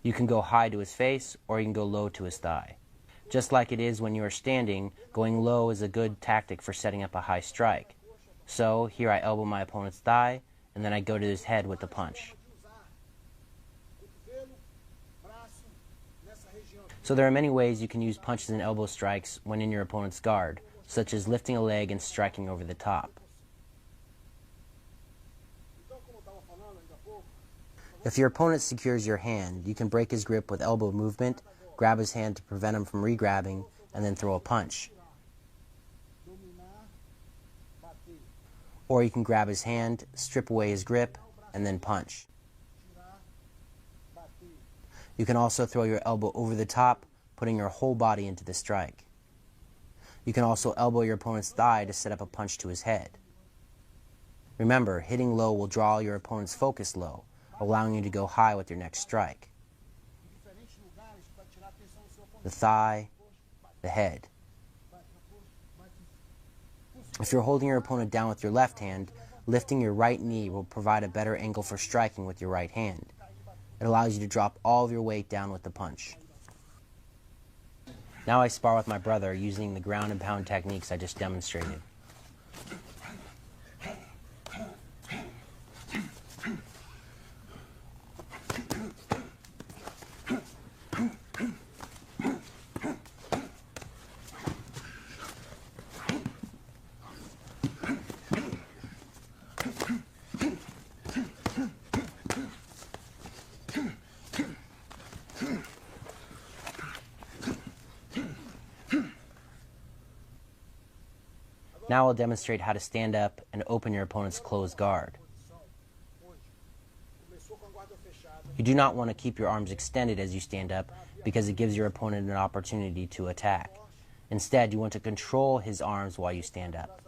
You can go high to his face, or you can go low to his thigh. Just like it is when you are standing, going low is a good tactic for setting up a high strike. So, here I elbow my opponent's thigh, and then I go to his head with the punch. So there are many ways you can use punches and elbow strikes when in your opponent's guard, such as lifting a leg and striking over the top. If your opponent secures your hand, you can break his grip with elbow movement, grab his hand to prevent him from re-grabbing, and then throw a punch. Or you can grab his hand, strip away his grip, and then punch. You can also throw your elbow over the top, putting your whole body into the strike. You can also elbow your opponent's thigh to set up a punch to his head. Remember, hitting low will draw your opponent's focus low, allowing you to go high with your next strike. The thigh, the head. If you're holding your opponent down with your left hand, lifting your right knee will provide a better angle for striking with your right hand. It allows you to drop all of your weight down with the punch. Now I spar with my brother using the ground and pound techniques I just demonstrated. Now I'll demonstrate how to stand up and open your opponent's closed guard. You do not want to keep your arms extended as you stand up because it gives your opponent an opportunity to attack. Instead, you want to control his arms while you stand up.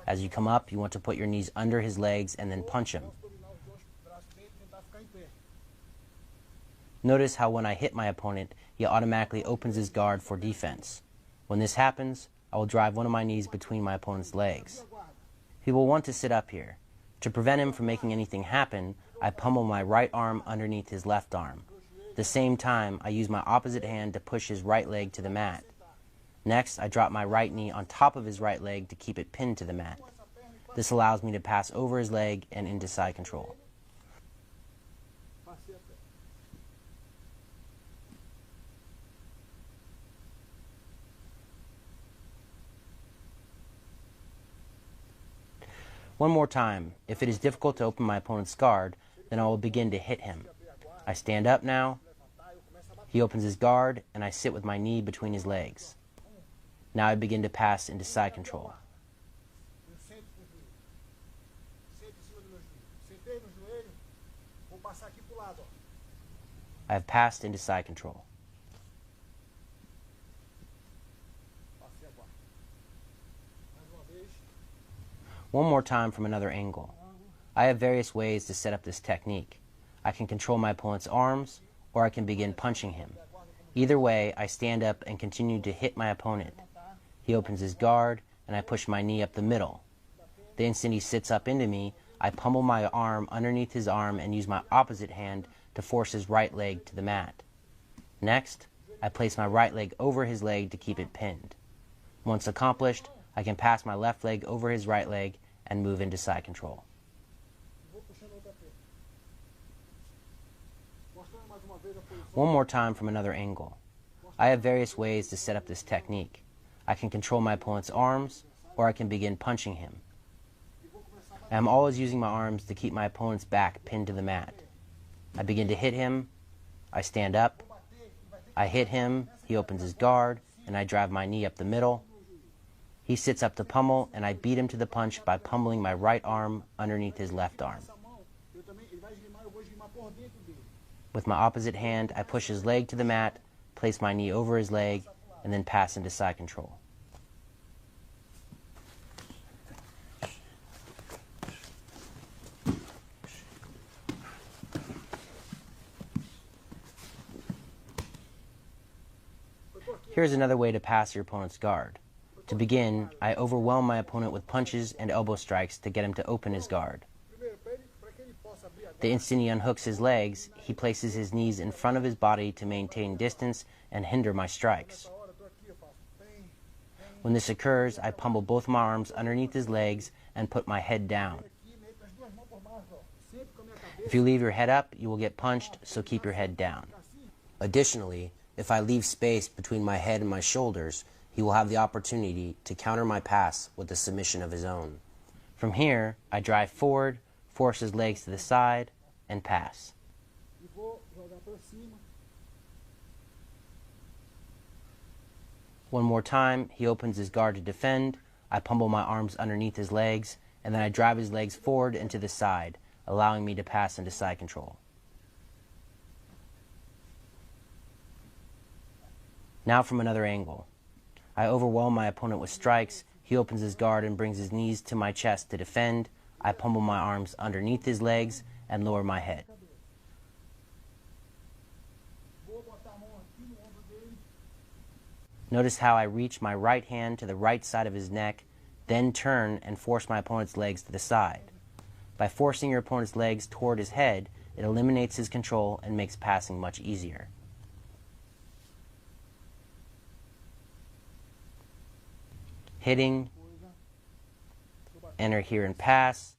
As you come up, you want to put your knees under his legs and then punch him. Notice how when I hit my opponent, he automatically opens his guard for defense. When this happens, I will drive one of my knees between my opponent's legs. He will want to sit up here. To prevent him from making anything happen, I pummel my right arm underneath his left arm. At the same time, I use my opposite hand to push his right leg to the mat. Next, I drop my right knee on top of his right leg to keep it pinned to the mat. This allows me to pass over his leg and into side control. One more time. If it is difficult to open my opponent's guard, then I will begin to hit him. I stand up now. He opens his guard, and I sit with my knee between his legs. Now I begin to pass into side control. I have passed into side control. One more time from another angle. I have various ways to set up this technique. I can control my opponent's arms, or I can begin punching him. Either way, I stand up and continue to hit my opponent. He opens his guard, and I push my knee up the middle. The instant he sits up into me, I pummel my arm underneath his arm and use my opposite hand to force his right leg to the mat. Next, I place my right leg over his leg to keep it pinned. Once accomplished, I can pass my left leg over his right leg and move into side control. One more time from another angle. I have various ways to set up this technique. I can control my opponent's arms, or I can begin punching him. I am always using my arms to keep my opponent's back pinned to the mat. I begin to hit him. I stand up. I hit him. He opens his guard, and I drive my knee up the middle. He sits up to pummel, and I beat him to the punch by pummeling my right arm underneath his left arm. With my opposite hand, I push his leg to the mat, place my knee over his leg, and then pass into side control. Here's another way to pass your opponent's guard. To begin, I overwhelm my opponent with punches and elbow strikes to get him to open his guard. The instant he unhooks his legs, he places his knees in front of his body to maintain distance and hinder my strikes. When this occurs, I pummel both my arms underneath his legs and put my head down. If you leave your head up, you will get punched, so keep your head down. Additionally, if I leave space between my head and my shoulders, he will have the opportunity to counter my pass with a submission of his own. From here, I drive forward, force his legs to the side, and pass. One more time, he opens his guard to defend. I pummel my arms underneath his legs, and then I drive his legs forward and to the side, allowing me to pass into side control. Now from another angle. I overwhelm my opponent with strikes. He opens his guard and brings his knees to my chest to defend. I pummel my arms underneath his legs and lower my head. Notice how I reach my right hand to the right side of his neck, then turn and force my opponent's legs to the side. By forcing your opponent's legs toward his head, it eliminates his control and makes passing much easier. Hitting, enter here and pass.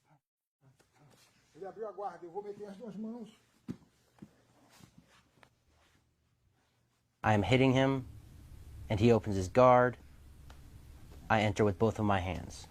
I am hitting him, and he opens his guard. I enter with both of my hands.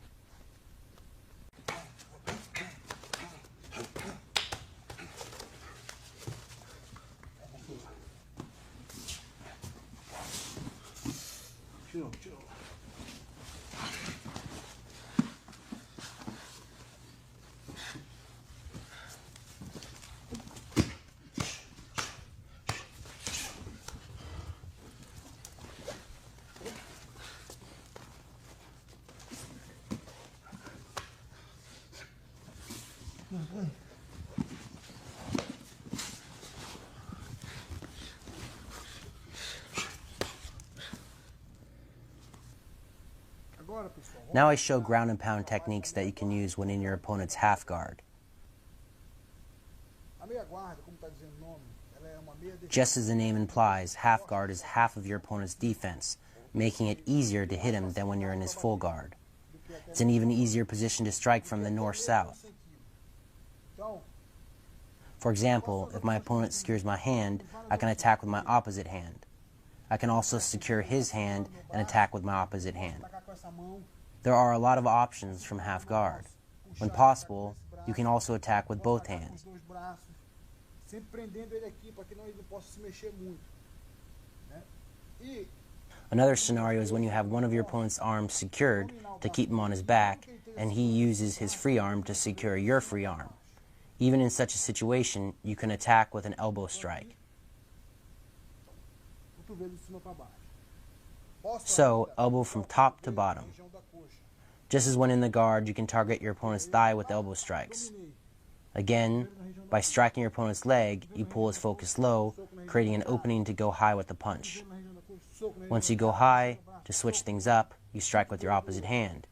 Now I show ground and pound techniques that you can use when in your opponent's half guard. Just as the name implies, half guard is half of your opponent's defense, making it easier to hit him than when you're in his full guard. It's an even easier position to strike from than north-south. For example, if my opponent secures my hand, I can attack with my opposite hand. I can also secure his hand and attack with my opposite hand. There are a lot of options from half guard. When possible, you can also attack with both hands. Another scenario is when you have one of your opponent's arms secured to keep him on his back, and he uses his free arm to secure your free arm. Even in such a situation, you can attack with an elbow strike. So, elbow from top to bottom. Just as when in the guard, you can target your opponent's thigh with elbow strikes. Again, by striking your opponent's leg, you pull his focus low, creating an opening to go high with the punch. Once you go high, to switch things up, you strike with your opposite hand.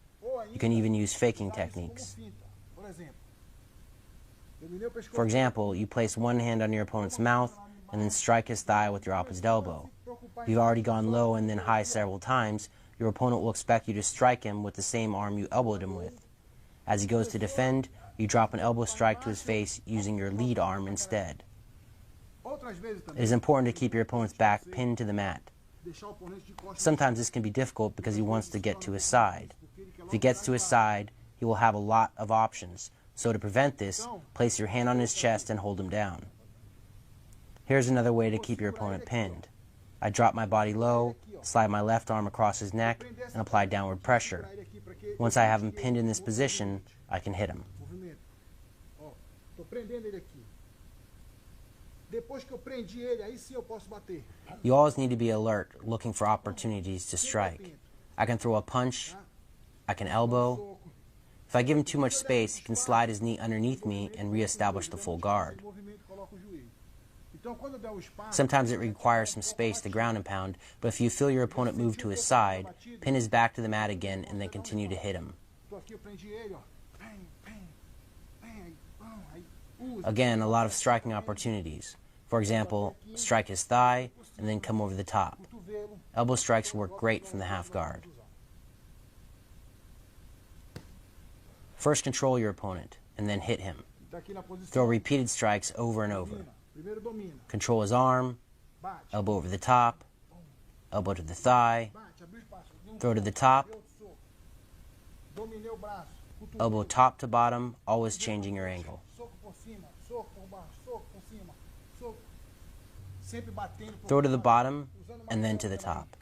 You can even use faking techniques. For example, you place one hand on your opponent's mouth and then strike his thigh with your opposite elbow. If you've already gone low and then high several times, your opponent will expect you to strike him with the same arm you elbowed him with. As he goes to defend, you drop an elbow strike to his face using your lead arm instead. It is important to keep your opponent's back pinned to the mat. Sometimes this can be difficult because he wants to get to his side. If he gets to his side, he will have a lot of options. So to prevent this, place your hand on his chest and hold him down. Here's another way to keep your opponent pinned. I drop my body low, slide my left arm across his neck, and apply downward pressure. Once I have him pinned in this position, I can hit him. You always need to be alert, looking for opportunities to strike. I can throw a punch, I can elbow. If I give him too much space, he can slide his knee underneath me and re-establish the full guard. Sometimes it requires some space to ground and pound, but if you feel your opponent move to his side, pin his back to the mat again and then continue to hit him. Again, a lot of striking opportunities. For example, strike his thigh and then come over the top. Elbow strikes work great from the half guard. First control your opponent and then hit him. Throw repeated strikes over and over. Control his arm, elbow over the top, elbow to the thigh, throw to the top, elbow top to bottom, always changing your angle. Throw to the bottom and then to the top.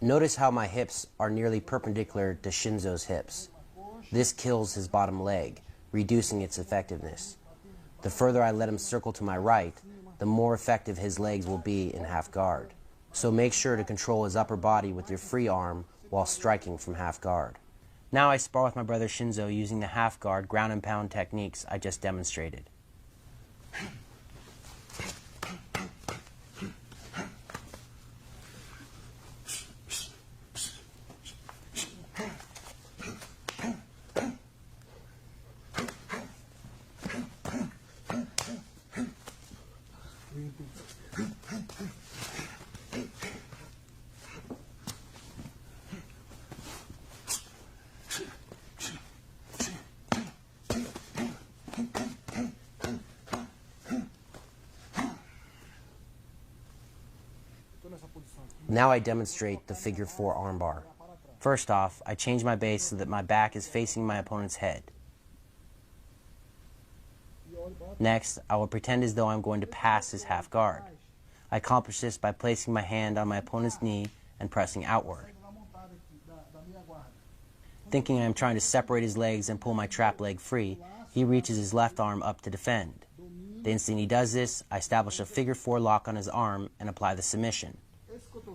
Notice how my hips are nearly perpendicular to Shinzo's hips. This kills his bottom leg, reducing its effectiveness. The further I let him circle to my right, the more effective his legs will be in half guard. So make sure to control his upper body with your free arm while striking from half guard. Now I spar with my brother Shinzo using the half guard ground and pound techniques I just demonstrated. Now I demonstrate the figure 4 armbar. First off, I change my base so that my back is facing my opponent's head. Next, I will pretend as though I'm going to pass his half guard. I accomplish this by placing my hand on my opponent's knee and pressing outward. Thinking I am trying to separate his legs and pull my trap leg free, he reaches his left arm up to defend. The instant he does this, I establish a figure 4 lock on his arm and apply the submission.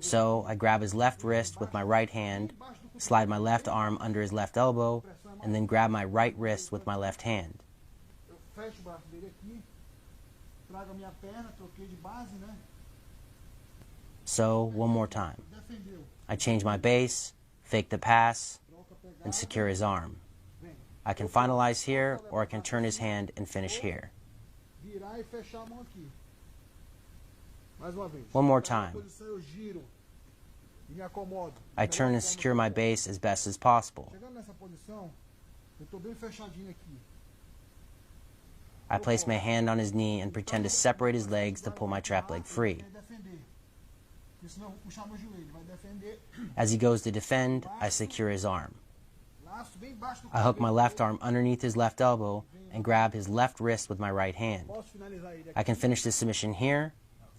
So, I grab his left wrist with my right hand, slide my left arm under his left elbow, and then grab my right wrist with my left hand. So, one more time. I change my base, fake the pass, and secure his arm. I can finalize here, or I can turn his hand and finish here. Mais uma vez. One more time. Posição, eu giro e me acomodo. I turn and secure my base as best as possible. Chegando nessa posição, eu estou bem fechadinho aqui. I place my hand on his knee and pretend to separate his legs to pull my trap leg free. Vai defender. Porque senão eu vou puxar meu joelho. Vai defender. As he goes to defend, I secure his arm. Laço bem embaixo do I hook my cabelo. left arm underneath his left elbow and grab his left wrist with my right hand. Posso finalizar ele I aqui. can finish the submission here,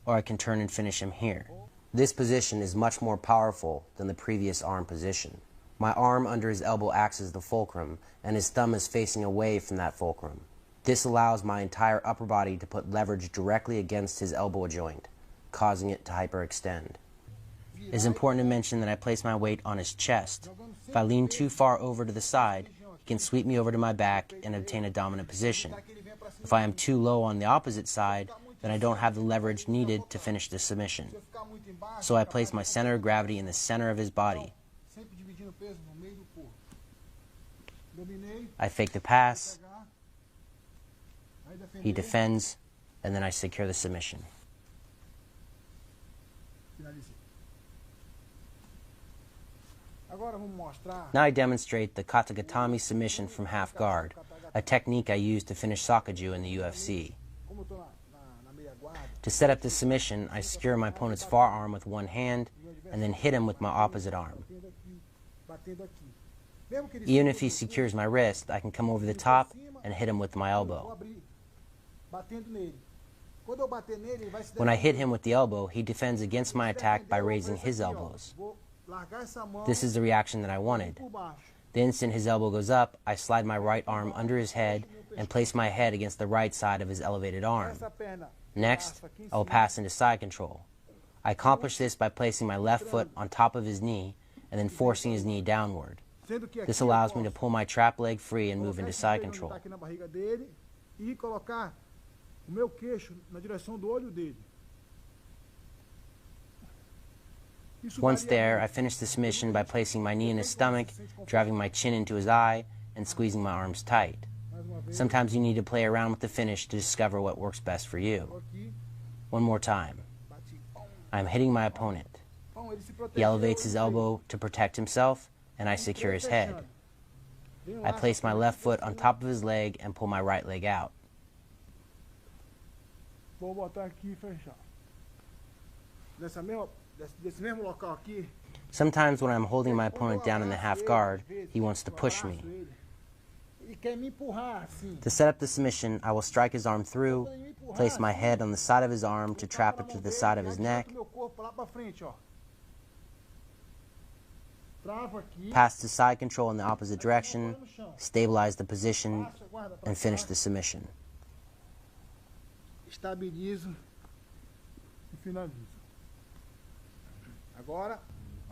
or I can turn and finish him here. This position is much more powerful than the previous arm position. My arm under his elbow acts as the fulcrum, and his thumb is facing away from that fulcrum. This allows my entire upper body to put leverage directly against his elbow joint, causing it to hyperextend. It is important to mention that I place my weight on his chest. If I lean too far over to the side, he can sweep me over to my back and obtain a dominant position. If I am too low on the opposite side, then I don't have the leverage needed to finish the submission. Se eu ficar muito embaixo, So I place my center of gravity in the center of his body. sempre dividindo o peso no meio do corpo. Dominei, I fake the pass, pegar. Aí defender. he defends, and then I secure the submission. Finalizei. Agora vamos mostrar. Now I demonstrate the katagatame submission from half guard, a technique I use to finish Sakaju in the UFC. Como eu tô na meia guarda, To set up the submission, I secure my opponent's forearm with one hand and then hit him with my opposite arm. batendo aqui, batendo aqui. Mesmo que ele Even segure if he o secures my wrist, I can come over the top and hit him with my vou elbow. abrir, batendo nele. Quando eu bater nele, ele vai se When I hit defender. him with the elbow, he defends against my attack by raising his Aqui, ó. elbows. Vou largar essa mão This is the reaction that I wanted. por baixo. The instant his elbow goes up, I slide my right arm under his head and place my head against the right side of his elevated arm. Essa perna. Next, passa aqui em I will cima. pass into side control. I accomplish this by placing my left foot on top of his knee and then forcing his knee downward. Sendo que aqui This eu allows me to posso pull my trap leg free and move colocar into esse side joelho onde control. tá aqui na barriga dele e colocar o meu queixo na direção do olho dele. Isso Once varia there, I muito. finish the submission by placing my knee in his stomach, driving my chin into his eye, and squeezing my arms tight. Mais uma vez, Sometimes you need to play around with the finish to discover what works best for tô you. aqui, One more time. bati. Pum, I'm hitting my opponent. pum, ele se He protegeu, elevates his eu elbow to protect himself, and I secure his head. Vem I lá, place my left foot on top of his leg and pull my right leg out. Vou botar aqui e fechar. Desse mesmo local aqui, Sometimes when I'm holding my opponent down in the half guard, he wants to push me. ele quer me empurrar assim. To set up the submission, I will strike his arm through, place my head on the side of his arm to trap it to the side of his neck, Meu corpo lá pra frente, ó. Travo aqui. pass to side control in the opposite direction, stabilize the position, Passo, guarda pra and finish trás, the submission. estabilizo e finalizo. Agora,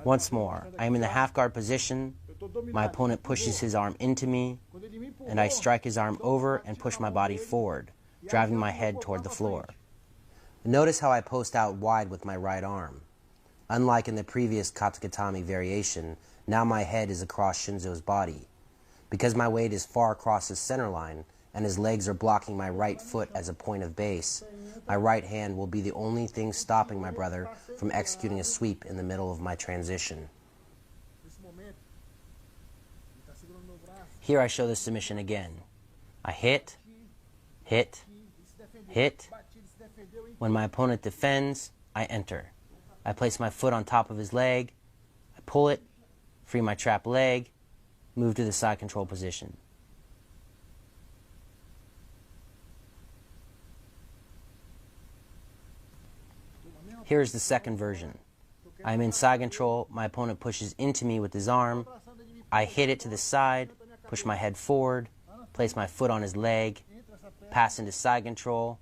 Once more, I am in the half guard position, eu tô dominado. my opponent pushes his arm into me, Quando ele me empurrou, and I strike his arm over and push my body forward, driving my head toward the floor. Notice how I post out wide with my right arm. Unlike in the previous katagatame variation, now my head is across Shinzo's body. Because my weight is far across his center line, and his legs are blocking my right foot as a point of base, my right hand will be the only thing stopping my brother from executing a sweep in the middle of my transition. nesse momento, ele tá segurando meu braço Here I show the submission again. I hit, hit, aqui, ele se defendeu. hit. Bati, ele se defendeu e When my opponent defends, I enter. I place my foot on top of his leg, I pull it, free my trap leg, move to the side control position. Here is the second version. I am in side control, my opponent pushes into me with his arm, I hit it to the side, push my head forward, place my foot on his leg, entra essa perna pass into side control,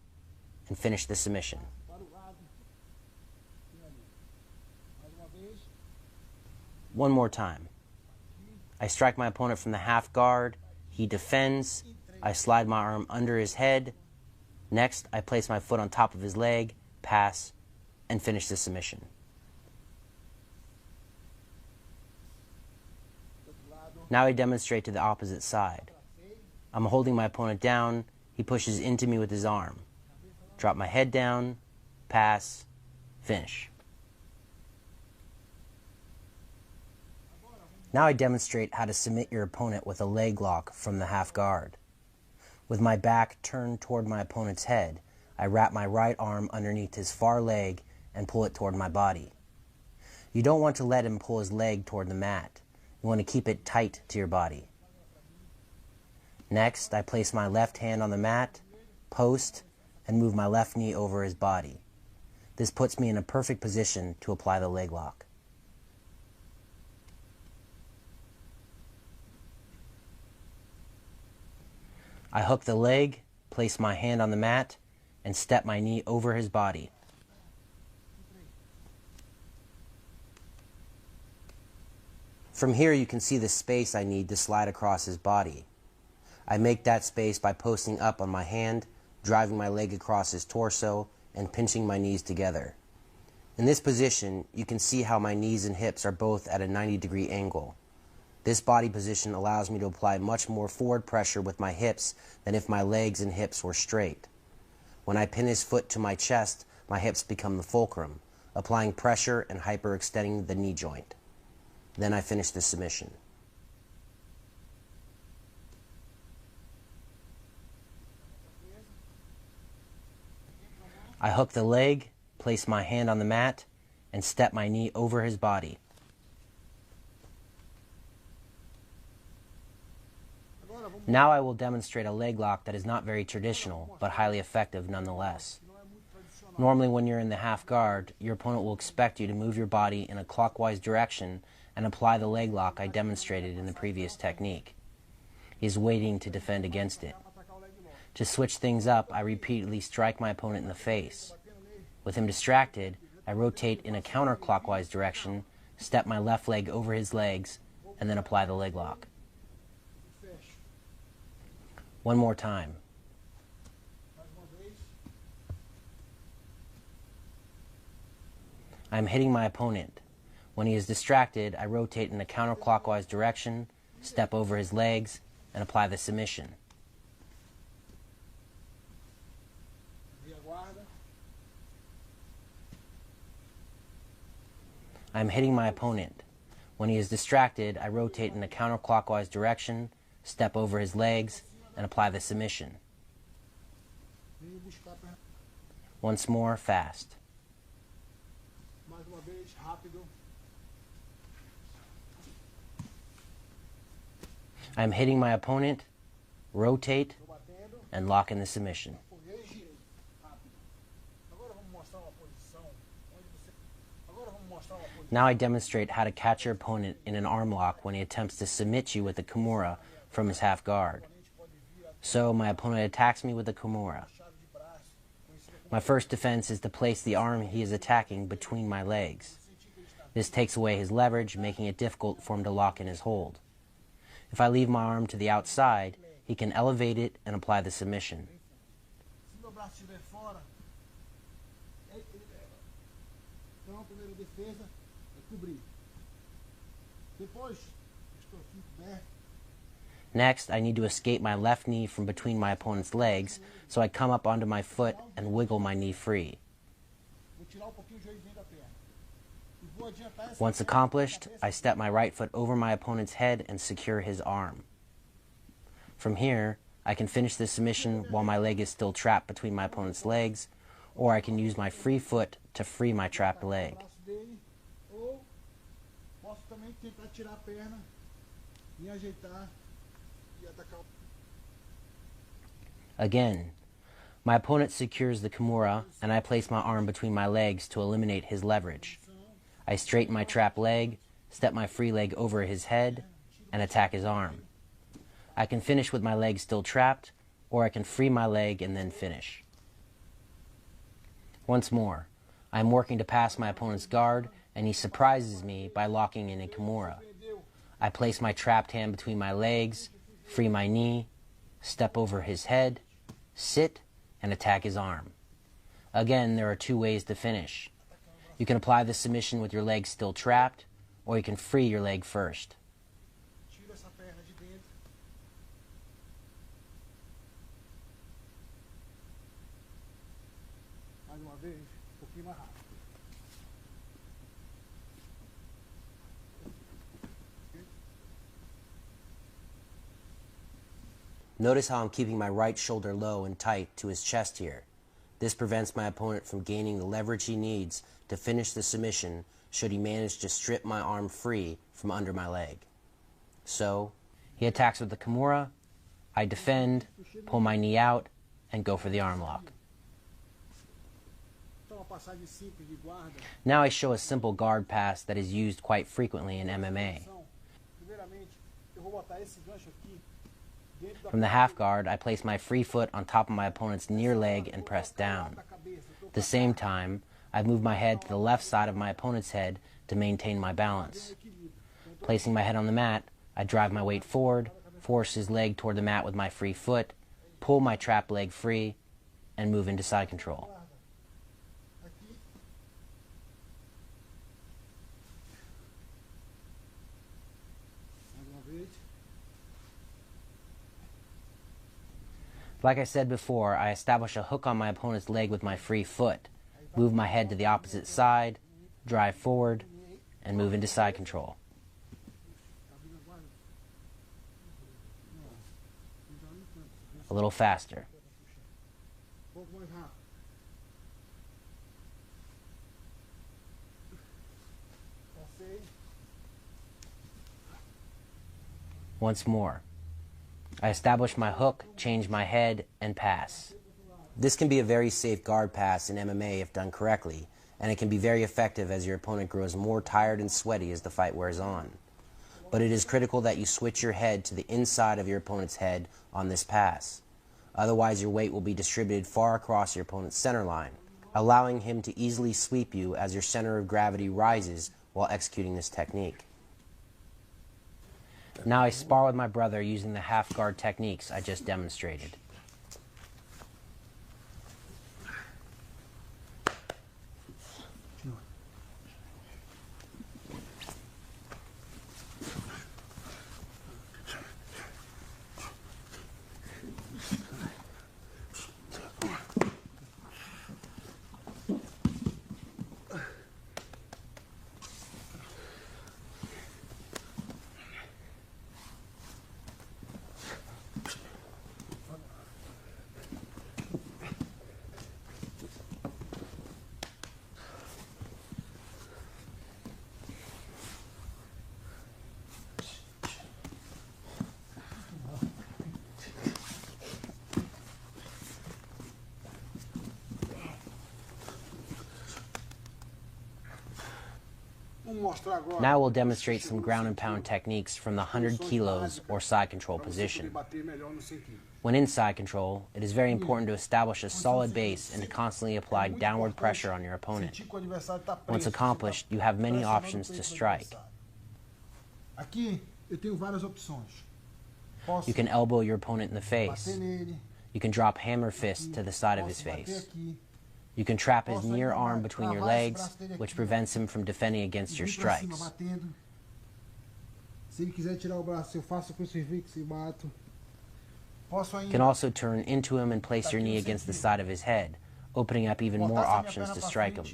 and finish the submission. para o lado. Finalizo. Mais uma vez, One more time. I strike my opponent from the half guard. He defends. I slide my arm under his head. Next, I place my foot on top of his leg, pass, and finish the submission. do outro lado, Now I demonstrate to the opposite side. I'm holding my opponent down. He pushes into me with his arm. Drop my head down, pass, Finish. Now I demonstrate how to submit your opponent with a leg lock from the half guard. With my back turned toward my opponent's head, I wrap my right arm underneath his far leg and pull it toward my body. You don't want to let him pull his leg toward the mat. You want to keep it tight to your body. Next, I place my left hand on the mat, post, and move my left knee over his body. This puts me in a perfect position to apply the leg lock. I hook the leg, place my hand on the mat, and step my knee over his body. From here you can see the space I need to slide across his body. I make that space by posting up on my hand, driving my leg across his torso, and pinching my knees together. In this position, you can see how my knees and hips are both at a 90-degree angle. This body position allows me to apply much more forward pressure with my hips than if my legs and hips were straight. When I pin his foot to my chest, my hips become the fulcrum, applying pressure and hyperextending the knee joint. Then I finish the submission. I hook the leg, place my hand on the mat, and step my knee over his body. Now I will demonstrate a leg lock that is not very traditional, but highly effective nonetheless. Normally when you're in the half guard, your opponent will expect you to move your body in a clockwise direction and apply the leg lock I demonstrated in the previous technique. He is waiting to defend against it. To switch things up, I repeatedly strike my opponent in the face. With him distracted, I rotate in a counterclockwise direction, step my left leg over his legs, and then apply the leg lock. One more time. I am hitting my opponent. When he is distracted, I rotate in a counterclockwise direction, step over his legs, and apply the submission. I am hitting my opponent. When he is distracted, I rotate in a counterclockwise direction, step over his legs, and apply the submission. Once more, fast. I am hitting my opponent, rotate, and lock in the submission. Now I demonstrate how to catch your opponent in an arm lock when he attempts to submit you with a kimura from his half guard. So my opponent attacks me with a kimura. My first defense is to place the arm he is attacking between my legs. This takes away his leverage, making it difficult for him to lock in his hold. If I leave my arm to the outside, he can elevate it and apply the submission. Next, I need to escape my left knee from between my opponent's legs, so I come up onto my foot and wiggle my knee free. Once accomplished, I step my right foot over my opponent's head and secure his arm. From here, I can finish the submission while my leg is still trapped between my opponent's legs, or I can use my free foot to free my trapped leg. Again, my opponent secures the kimura, and I place my arm between my legs to eliminate his leverage. I straighten my trapped leg, step my free leg over his head, and attack his arm. I can finish with my leg still trapped, or I can free my leg and then finish. Once more, I am working to pass my opponent's guard, and he surprises me by locking in a kimura. I place my trapped hand between my legs, free my knee, step over his head, sit, and attack his arm. Again, there are two ways to finish. You can apply the submission with your leg still trapped, or you can free your leg first. Notice how I'm keeping my right shoulder low and tight to his chest here. This prevents my opponent from gaining the leverage he needs to finish the submission should he manage to strip my arm free from under my leg. So, he attacks with the Kimura, I defend, pull my knee out, and go for the arm lock. Now I show a simple guard pass that is used quite frequently in MMA. From the half guard, I place my free foot on top of my opponent's near leg and press down. At the same time, I move my head to the left side of my opponent's head to maintain my balance. Placing my head on the mat, I drive my weight forward, force his leg toward the mat with my free foot, pull my trap leg free, and move into side control. Like I said before, I establish a hook on my opponent's leg with my free foot, move my head to the opposite side, drive forward, and move into side control. A little faster. Once more. I establish my hook, change my head, and pass. This can be a very safe guard pass in MMA if done correctly, and it can be very effective as your opponent grows more tired and sweaty as the fight wears on. But it is critical that you switch your head to the inside of your opponent's head on this pass. Otherwise, your weight will be distributed far across your opponent's center line, allowing him to easily sweep you as your center of gravity rises while executing this technique. Now I spar with my brother using the half guard techniques I just demonstrated. Now we'll demonstrate some ground and pound techniques from the 100 kilos or side control position. When in side control, it is very important to establish a solid base and to constantly apply downward pressure on your opponent. Once accomplished, you have many options to strike. You can elbow your opponent in the face. You can drop hammer fists to the side of his face. You can trap his near arm between your legs, which prevents him from defending against your strikes. You can also turn into him and place your knee against the side of his head, opening up even more options to strike him.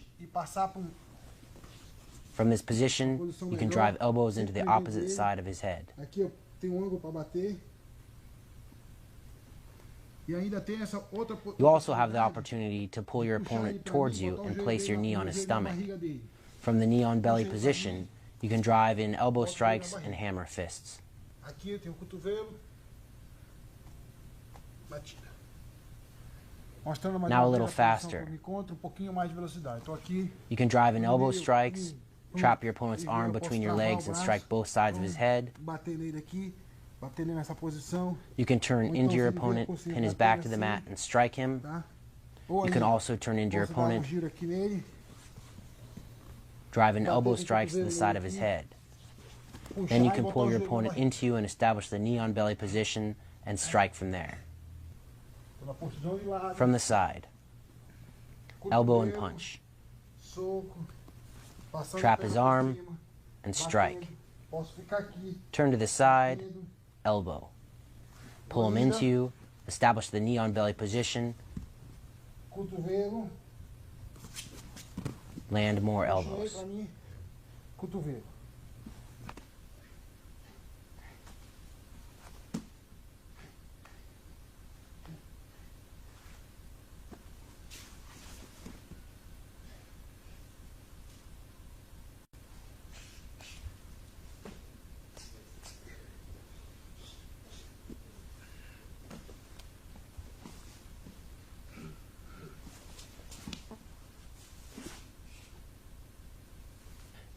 From this position, you can drive elbows into the opposite side of his head. You also have the opportunity to pull your opponent towards you and place your knee on his stomach. From the knee on belly position, you can drive in elbow strikes and hammer fists. Now a little faster. You can drive in elbow strikes, trap your opponent's arm between your legs and strike both sides of his head. You can turn into your opponent, pin his back to the mat, and strike him. You can also turn into your opponent, drive in elbow strikes to the side of his head. Then you can pull your opponent into you and establish the knee on belly position and strike from there. From the side, elbow and punch. Trap his arm and strike. Turn to the side, elbow. Pull him into you, establish the knee on belly position, land more elbows.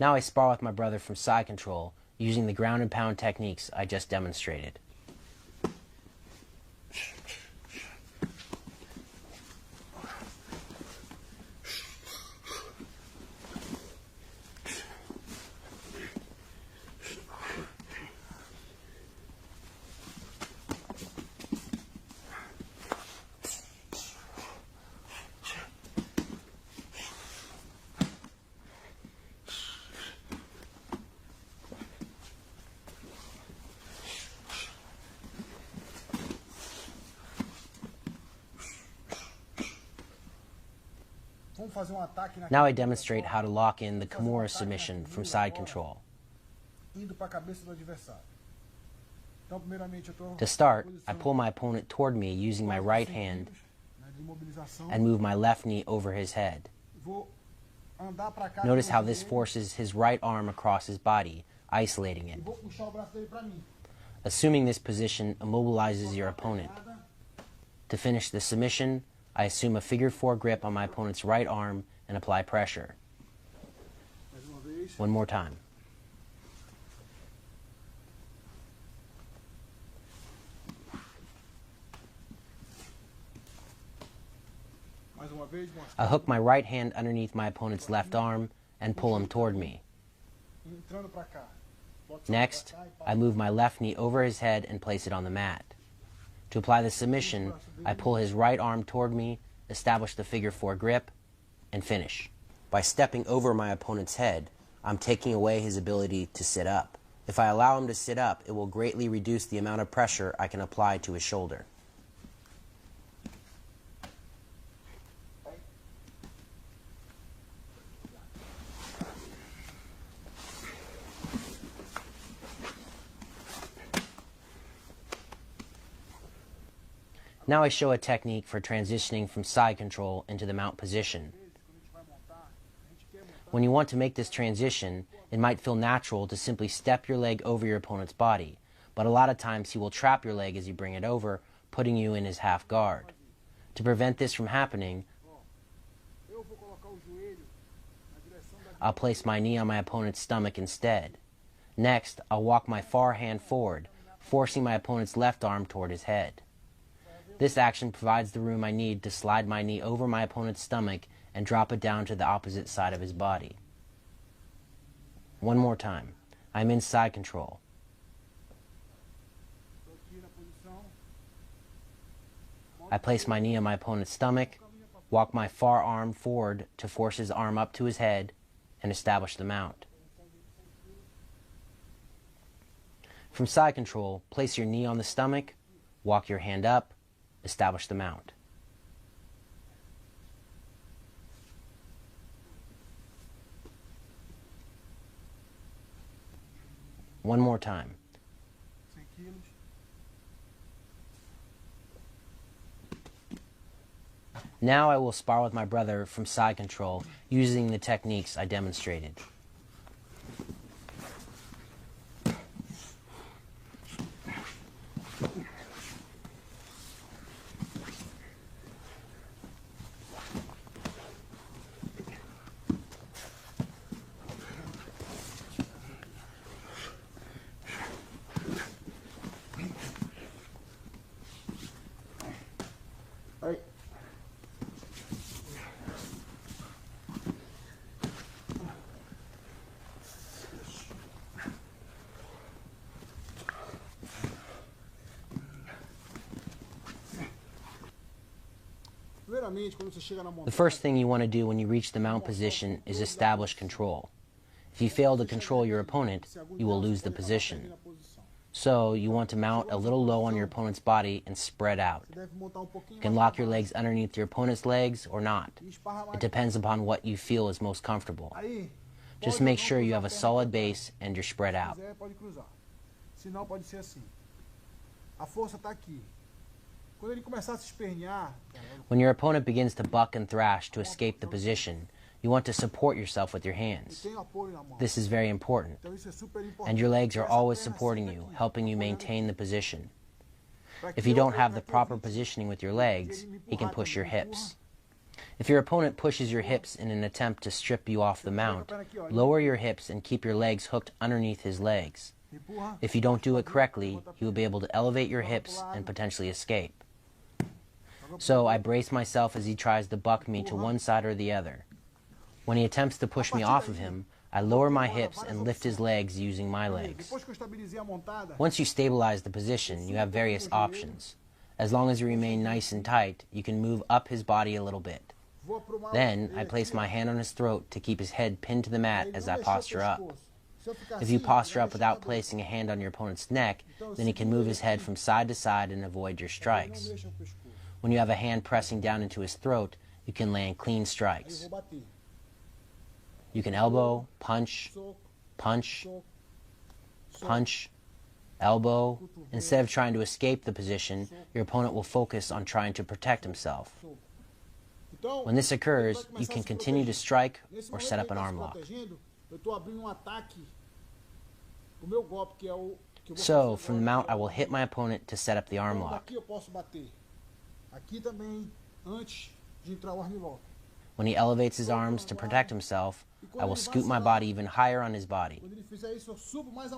Now I spar with my brother from side control using the ground and pound techniques I just demonstrated. Now I demonstrate how to lock in the Kimura submission from side control. To start, I pull my opponent toward me using my right hand and move my left knee over his head. Notice how this forces his right arm across his body, isolating it. Assuming this position immobilizes your opponent. To finish the submission, I assume a figure 4 grip on my opponent's right arm and apply pressure. One more time. I hook my right hand underneath my opponent's left arm and pull him toward me. Next, I move my left knee over his head and place it on the mat. To apply the submission, I pull his right arm toward me, establish the figure 4 grip, and finish. By stepping over my opponent's head, I'm taking away his ability to sit up. If I allow him to sit up, it will greatly reduce the amount of pressure I can apply to his shoulder. Now I show a technique for transitioning from side control into the mount position. When you want to make this transition, it might feel natural to simply step your leg over your opponent's body, but a lot of times he will trap your leg as you bring it over, putting you in his half guard. To prevent this from happening, I'll place my knee on my opponent's stomach instead. Next, I'll walk my far hand forward, forcing my opponent's left arm toward his head. This action provides the room I need to slide my knee over my opponent's stomach and drop it down to the opposite side of his body. One more time. I'm in side control. I place my knee on my opponent's stomach, walk my far arm forward to force his arm up to his head, and establish the mount. From side control, place your knee on the stomach, walk your hand up, establish the mount. One more time. Now I will spar with my brother from side control using the techniques I demonstrated. The first thing you want to do when you reach the mount position is establish control. If you fail to control your opponent, you will lose the position. So you want to mount a little low on your opponent's body and spread out. You can lock your legs underneath your opponent's legs or not. It depends upon what you feel is most comfortable. Just make sure you have a solid base and you're spread out. When your opponent begins to buck and thrash to escape the position, you want to support yourself with your hands. This is very important. And your legs are always supporting you, helping you maintain the position. If you don't have the proper positioning with your legs, he can push your hips. If your opponent pushes your hips in an attempt to strip you off the mount, lower your hips and keep your legs hooked underneath his legs. If you don't do it correctly, he will be able to elevate your hips and potentially escape. So I brace myself as he tries to buck me to one side or the other. When he attempts to push me off of him, I lower my hips and lift his legs using my legs. Once you stabilize the position, you have various options. As long as you remain nice and tight, you can move up his body a little bit. Then, I place my hand on his throat to keep his head pinned to the mat as I posture up. If you posture up without placing a hand on your opponent's neck, then he can move his head from side to side and avoid your strikes. When you have a hand pressing down into his throat, you can land clean strikes. You can elbow, punch, punch, punch, elbow. Instead of trying to escape the position, your opponent will focus on trying to protect himself. When this occurs, you can continue to strike or set up an arm lock. So, from the mount, I will hit my opponent to set up the arm lock. When he elevates his arms to protect himself, I will scoot my body even higher on his body.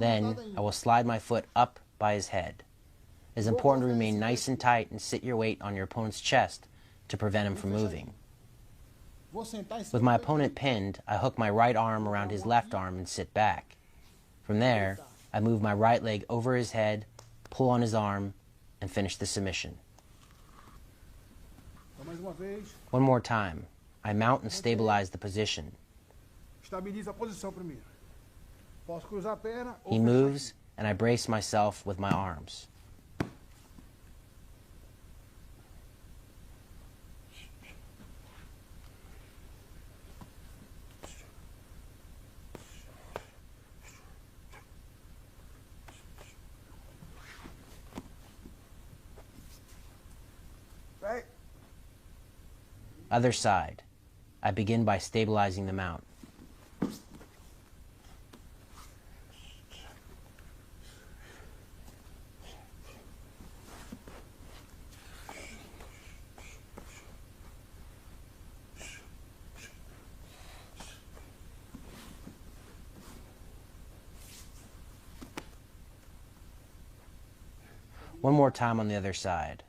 Then, I will slide my foot up by his head. It is important to remain nice and tight and sit your weight on your opponent's chest to prevent him from moving. With my opponent pinned, I hook my right arm around his left arm and sit back. From there, I move my right leg over his head, pull on his arm, and finish the submission. One more time. I mount and stabilize the position. He moves, and I brace myself with my arms. Other side. I begin by stabilizing the mount. One more time on the other side.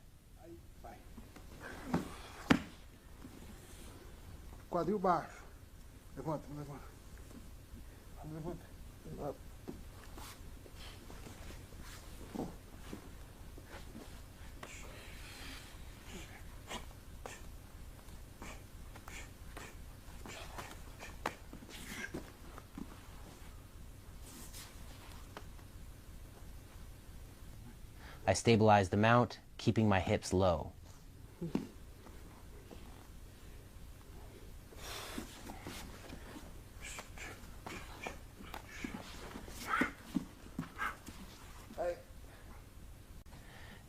Quadril baixo. Levanta, levanta. Levanta. Levanta. I stabilize the mount, keeping my hips low.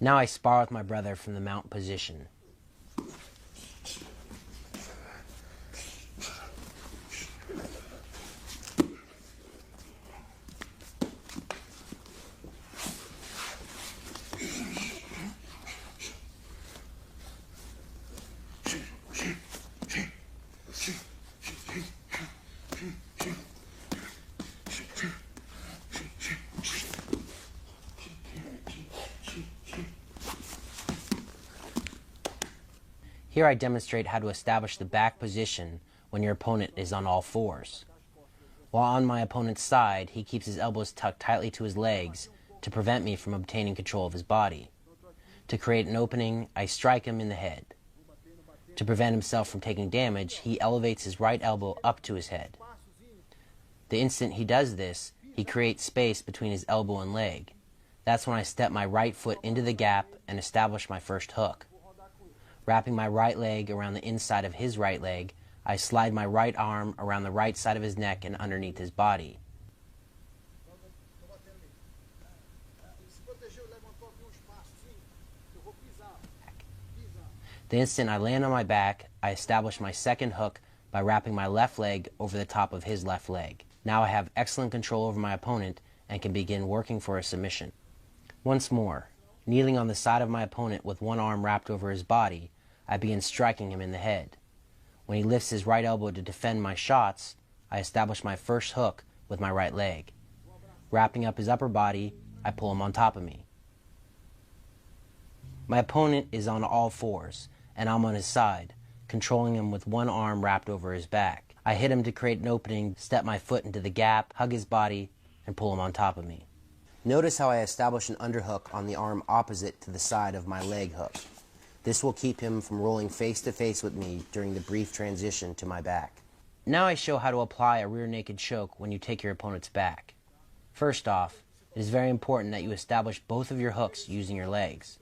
Now I spar with my brother from the mount position. Here I demonstrate how to establish the back position when your opponent is on all fours. While on my opponent's side, he keeps his elbows tucked tightly to his legs to prevent me from obtaining control of his body. To create an opening, I strike him in the head. To prevent himself from taking damage, he elevates his right elbow up to his head. The instant he does this, he creates space between his elbow and leg. That's when I step my right foot into the gap and establish my first hook. Wrapping my right leg around the inside of his right leg, I slide my right arm around the right side of his neck and underneath his body. The instant I land on my back, I establish my second hook by wrapping my left leg over the top of his left leg. Now I have excellent control over my opponent and can begin working for a submission. Once more, kneeling on the side of my opponent with one arm wrapped over his body, I begin striking him in the head. When he lifts his right elbow to defend my shots, I establish my first hook with my right leg. Wrapping up his upper body, I pull him on top of me. My opponent is on all fours, and I'm on his side, controlling him with one arm wrapped over his back. I hit him to create an opening, step my foot into the gap, hug his body, and pull him on top of me. Notice how I establish an underhook on the arm opposite to the side of my leg hook. This will keep him from rolling face to face with me during the brief transition to my back. Now I show how to apply a rear naked choke when you take your opponent's back. First off, it is very important that you establish both of your hooks using your legs.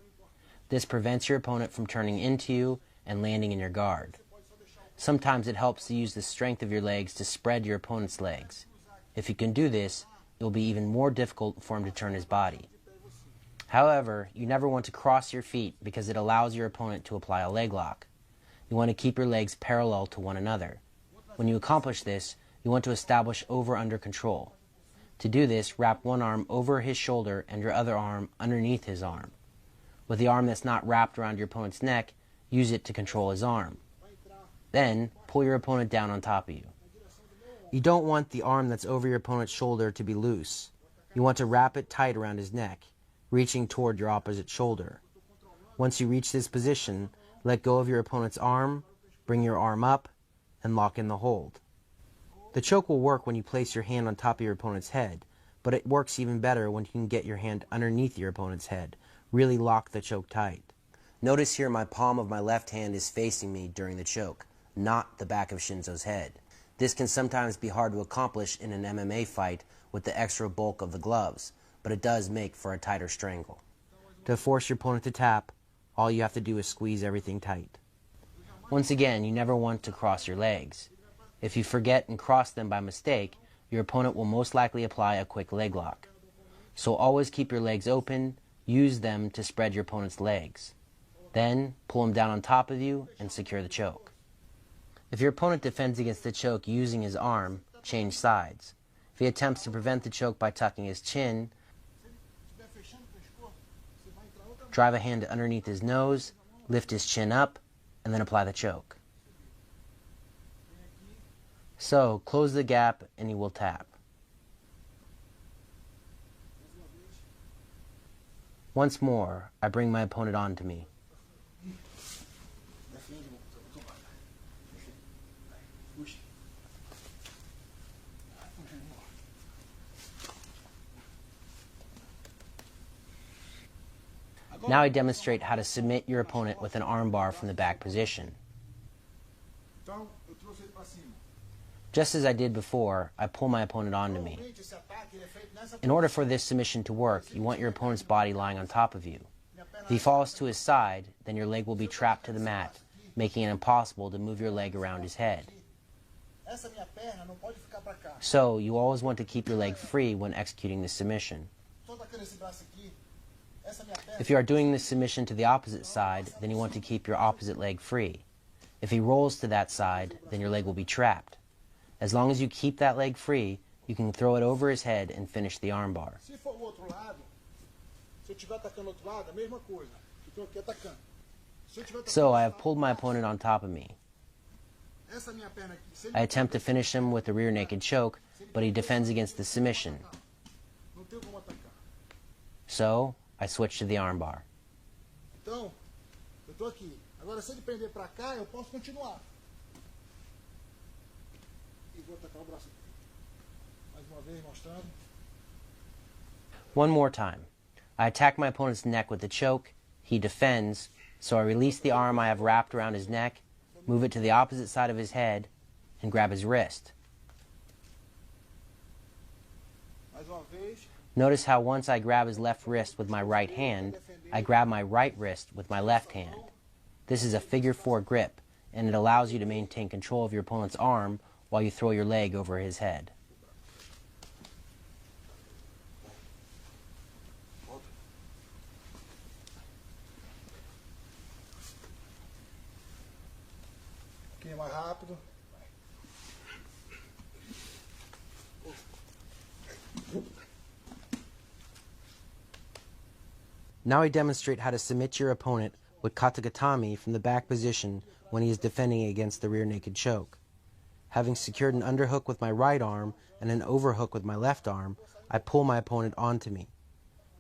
This prevents your opponent from turning into you and landing in your guard. Sometimes it helps to use the strength of your legs to spread your opponent's legs. If you can do this, it will be even more difficult for him to turn his body. However, you never want to cross your feet because it allows your opponent to apply a leg lock. You want to keep your legs parallel to one another. When you accomplish this, you want to establish over-under control. To do this, wrap one arm over his shoulder and your other arm underneath his arm. With the arm that's not wrapped around your opponent's neck, use it to control his arm. Then, pull your opponent down on top of you. You don't want the arm that's over your opponent's shoulder to be loose. You want to wrap it tight around his neck, reaching toward your opposite shoulder. Once you reach this position, let go of your opponent's arm, bring your arm up, and lock in the hold. The choke will work when you place your hand on top of your opponent's head, but it works even better when you can get your hand underneath your opponent's head. Really lock the choke tight. Notice here my palm of my left hand is facing me during the choke, not the back of Shinzo's head. This can sometimes be hard to accomplish in an MMA fight with the extra bulk of the gloves, but it does make for a tighter strangle. To force your opponent to tap, all you have to do is squeeze everything tight. Once again, you never want to cross your legs. If you forget and cross them by mistake, your opponent will most likely apply a quick leg lock. So always keep your legs open, use them to spread your opponent's legs. Then, pull him down on top of you and secure the choke. If your opponent defends against the choke using his arm, change sides. If he attempts to prevent the choke by tucking his chin, drive a hand underneath his nose, lift his chin up, and then apply the choke. So, close the gap and he will tap. Once more, I bring my opponent onto me. Now I demonstrate how to submit your opponent with an armbar from the back position. Just as I did before, I pull my opponent onto me. In order for this submission to work, you want your opponent's body lying on top of you. If he falls to his side, then your leg will be trapped to the mat, making it impossible to move your leg around his head. So, you always want to keep your leg free when executing the submission. If you are doing this submission to the opposite side, then you want to keep your opposite leg free. If he rolls to that side, then your leg will be trapped. As long as you keep that leg free, you can throw it over his head and finish the armbar. So I have pulled my opponent on top of me. I attempt to finish him with a rear naked choke, but he defends against the submission. So I switch to the armbar. Então, eu tô aqui. Agora, se ele prender para cá, eu posso continuar. E vou atacar o braço aqui. Mais uma vez, mostrando. One more time. I attack my opponent's neck with the choke. He defends, so I release the arm I have wrapped around his neck, move it to the opposite side of his head, and grab his wrist. Mais uma vez. Notice how once I grab his left wrist with my right hand, I grab my right wrist with my left hand. This is a figure 4 grip, and it allows you to maintain control of your opponent's arm while you throw your leg over his head. Um pouquinho mais rápido. Now I demonstrate how to submit your opponent with katagatame from the back position when he is defending against the rear naked choke. Having secured an underhook with my right arm and an overhook with my left arm, I pull my opponent onto me.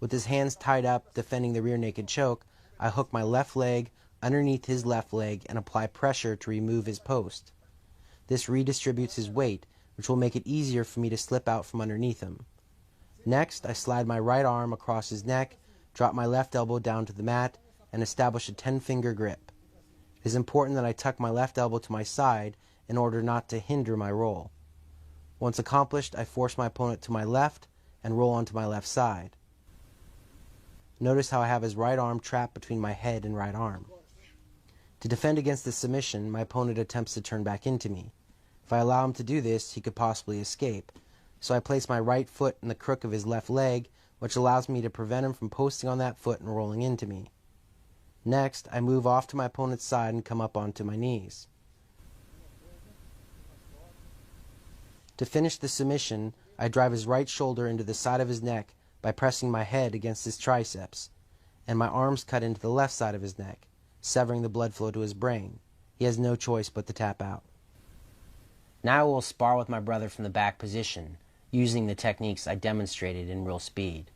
With his hands tied up defending the rear naked choke, I hook my left leg underneath his left leg and apply pressure to remove his post. This redistributes his weight, which will make it easier for me to slip out from underneath him. Next, I slide my right arm across his neck, drop my left elbow down to the mat, and establish a 10-finger grip. It is important that I tuck my left elbow to my side in order not to hinder my roll. Once accomplished, I force my opponent to my left and roll onto my left side. Notice how I have his right arm trapped between my head and right arm. To defend against this submission, my opponent attempts to turn back into me. If I allow him to do this, he could possibly escape. So I place my right foot in the crook of his left leg, which allows me to prevent him from posting on that foot and rolling into me. Next, I move off to my opponent's side and come up onto my knees. To finish the submission, I drive his right shoulder into the side of his neck by pressing my head against his triceps, and my arms cut into the left side of his neck, severing the blood flow to his brain. He has no choice but to tap out. Now I will spar with my brother from the back position, using the techniques I demonstrated in real speed.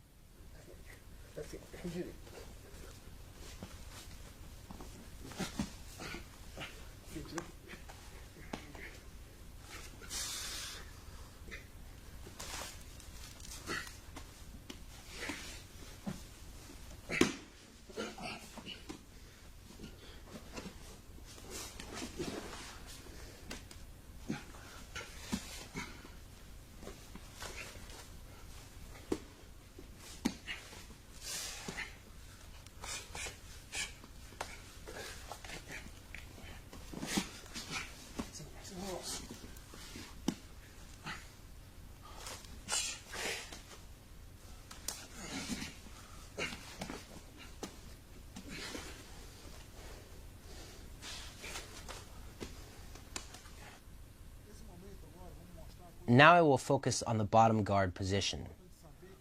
Now I will focus on the bottom guard position.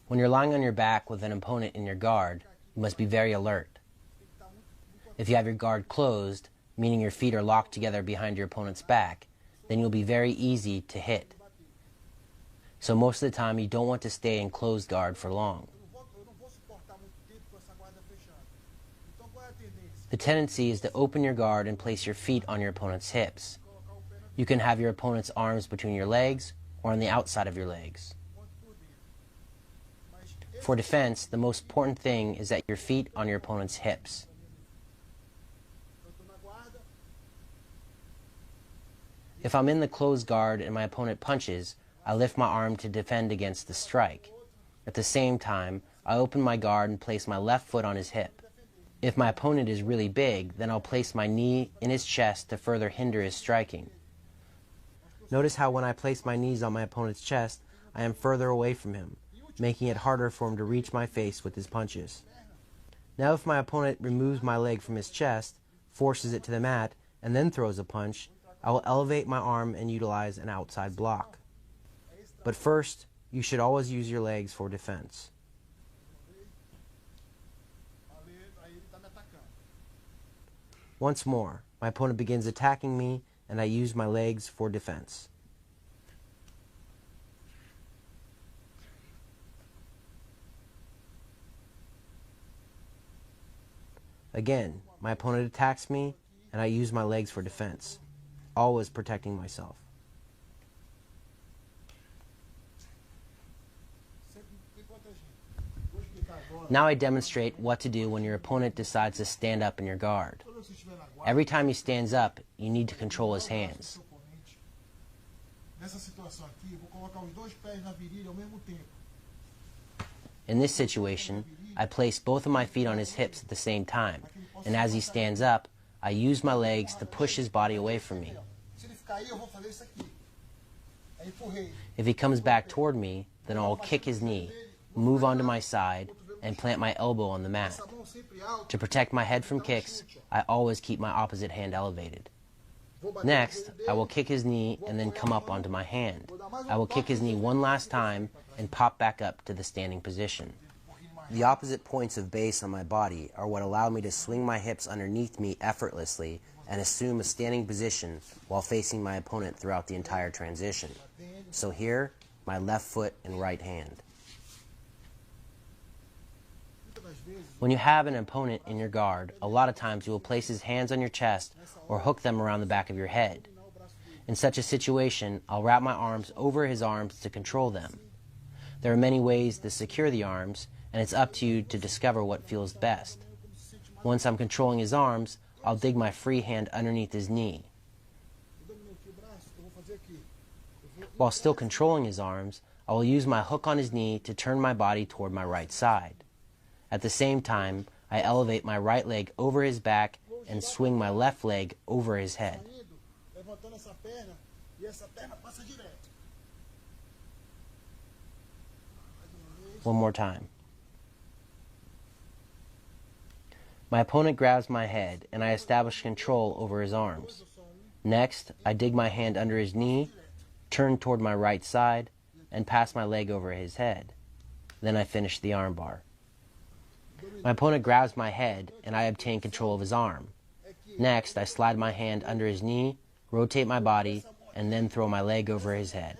When you're lying on your back with an opponent in your guard, you must be very alert. If you have your guard closed, meaning your feet are locked together behind your opponent's back, then you'll be very easy to hit. So most of the time you don't want to stay in closed guard for long. The tendency is to open your guard and place your feet on your opponent's hips. You can have your opponent's arms between your legs or on the outside of your legs. For defense, the most important thing is that your feet on your opponent's hips. If I'm in the closed guard and my opponent punches, I lift my arm to defend against the strike. At the same time, I open my guard and place my left foot on his hip. If my opponent is really big, then I'll place my knee in his chest to further hinder his striking. Notice how when I place my knees on my opponent's chest, I am further away from him, making it harder for him to reach my face with his punches. Now if my opponent removes my leg from his chest, forces it to the mat, and then throws a punch, I will elevate my arm and utilize an outside block. But first, you should always use your legs for defense. Once more, my opponent begins attacking me, and I use my legs for defense. Again, my opponent attacks me, and I use my legs for defense, always protecting myself. Now I demonstrate what to do when your opponent decides to stand up in your guard. Every time he stands up, you need to control his hands. In this situation, I place both of my feet on his hips at the same time, and as he stands up, I use my legs to push his body away from me. If he comes back toward me, then I'll kick his knee, move onto my side, and plant my elbow on the mat. To protect my head from kicks, I always keep my opposite hand elevated. Next, I will kick his knee and then come up onto my hand. I will kick his knee one last time and pop back up to the standing position. The opposite points of base on my body are what allow me to swing my hips underneath me effortlessly and assume a standing position while facing my opponent throughout the entire transition. So here, my left foot and right hand. When you have an opponent in your guard, a lot of times you will place his hands on your chest or hook them around the back of your head. In such a situation, I'll wrap my arms over his arms to control them. There are many ways to secure the arms, and it's up to you to discover what feels best. Once I'm controlling his arms, I'll dig my free hand underneath his knee. While still controlling his arms, I will use my hook on his knee to turn my body toward my right side. At the same time, I elevate my right leg over his back and swing my left leg over his head. One more time. My opponent grabs my head, and I establish control over his arms. Next, I dig my hand under his knee, turn toward my right side, and pass my leg over his head. Then I finish the armbar. My opponent grabs my head, and I obtain control of his arm. Next, I slide my hand under his knee, rotate my body, and then throw my leg over his head.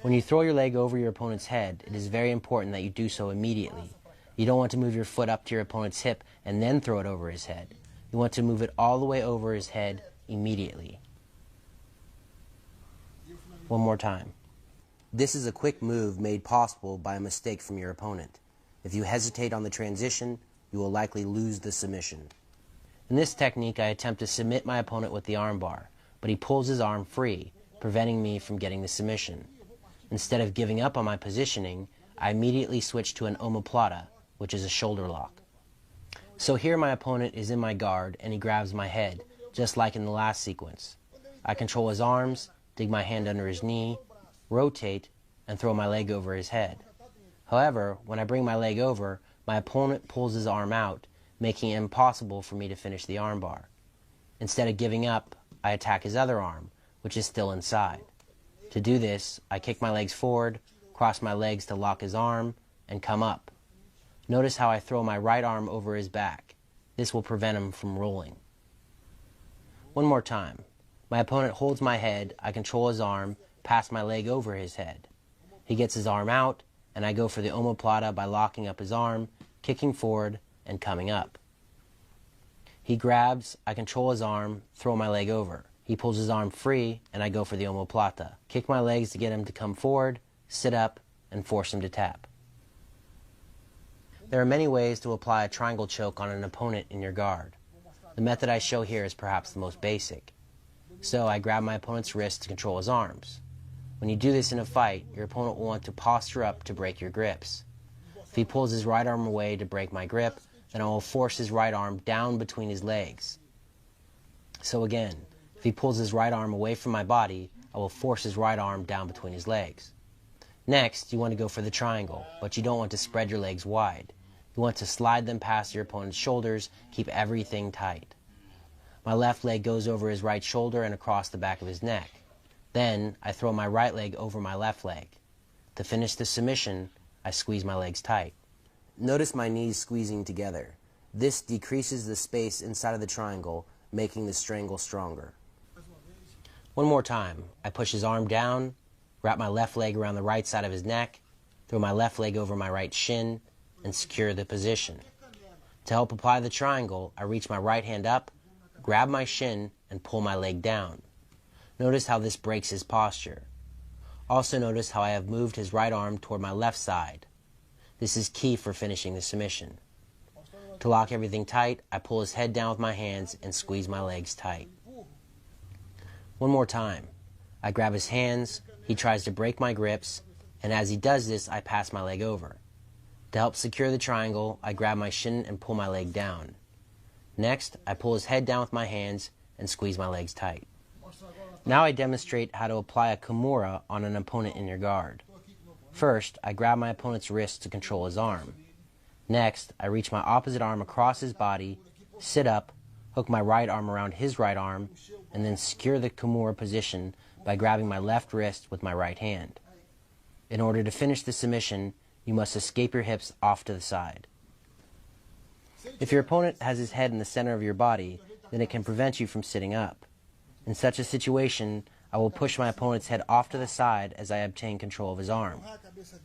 When you throw your leg over your opponent's head, it is very important that you do so immediately. You don't want to move your foot up to your opponent's hip and then throw it over his head. You want to move it all the way over his head immediately. One more time. This is a quick move made possible by a mistake from your opponent. If you hesitate on the transition, you will likely lose the submission. In this technique, I attempt to submit my opponent with the armbar, but he pulls his arm free, preventing me from getting the submission. Instead of giving up on my positioning, I immediately switch to an omoplata, which is a shoulder lock. So here my opponent is in my guard and he grabs my head, just like in the last sequence. I control his arms, dig my hand under his knee, rotate, and throw my leg over his head. However, when I bring my leg over, my opponent pulls his arm out, making it impossible for me to finish the armbar. Instead of giving up, I attack his other arm, which is still inside. To do this, I kick my legs forward, cross my legs to lock his arm, and come up. Notice how I throw my right arm over his back. This will prevent him from rolling. One more time. My opponent holds my head, I control his arm, pass my leg over his head. He gets his arm out, and I go for the omoplata by locking up his arm, kicking forward, and coming up. He grabs, I control his arm, throw my leg over. He pulls his arm free, and I go for the omoplata. Kick my legs to get him to come forward, sit up, and force him to tap. There are many ways to apply a triangle choke on an opponent in your guard. The method I show here is perhaps the most basic. So I grab my opponent's wrist to control his arms. When you do this in a fight, your opponent will want to posture up to break your grips. If he pulls his right arm away to break my grip, then I will force his right arm down between his legs. So again, if he pulls his right arm away from my body, I will force his right arm down between his legs. Next, you want to go for the triangle, but you don't want to spread your legs wide. You want to slide them past your opponent's shoulders, keep everything tight. My left leg goes over his right shoulder and across the back of his neck. Then, I throw my right leg over my left leg. To finish the submission, I squeeze my legs tight. Notice my knees squeezing together. This decreases the space inside of the triangle, making the strangle stronger. One more time. I push his arm down, wrap my left leg around the right side of his neck, throw my left leg over my right shin, and secure the position. To help apply the triangle, I reach my right hand up, grab my shin, and pull my leg down. Notice how this breaks his posture. Also notice how I have moved his right arm toward my left side. This is key for finishing the submission. To lock everything tight, I pull his head down with my hands and squeeze my legs tight. One more time. I grab his hands, he tries to break my grips, and as he does this, I pass my leg over. To help secure the triangle, I grab my shin and pull my leg down. Next, I pull his head down with my hands and squeeze my legs tight. Now I demonstrate how to apply a kimura on an opponent in your guard. First, I grab my opponent's wrist to control his arm. Next, I reach my opposite arm across his body, sit up, hook my right arm around his right arm, and then secure the kimura position by grabbing my left wrist with my right hand. In order to finish the submission, you must escape your hips off to the side. If your opponent has his head in the center of your body, then it can prevent you from sitting up. In such a situation, I will push my opponent's head off to the side as I obtain control of his arm.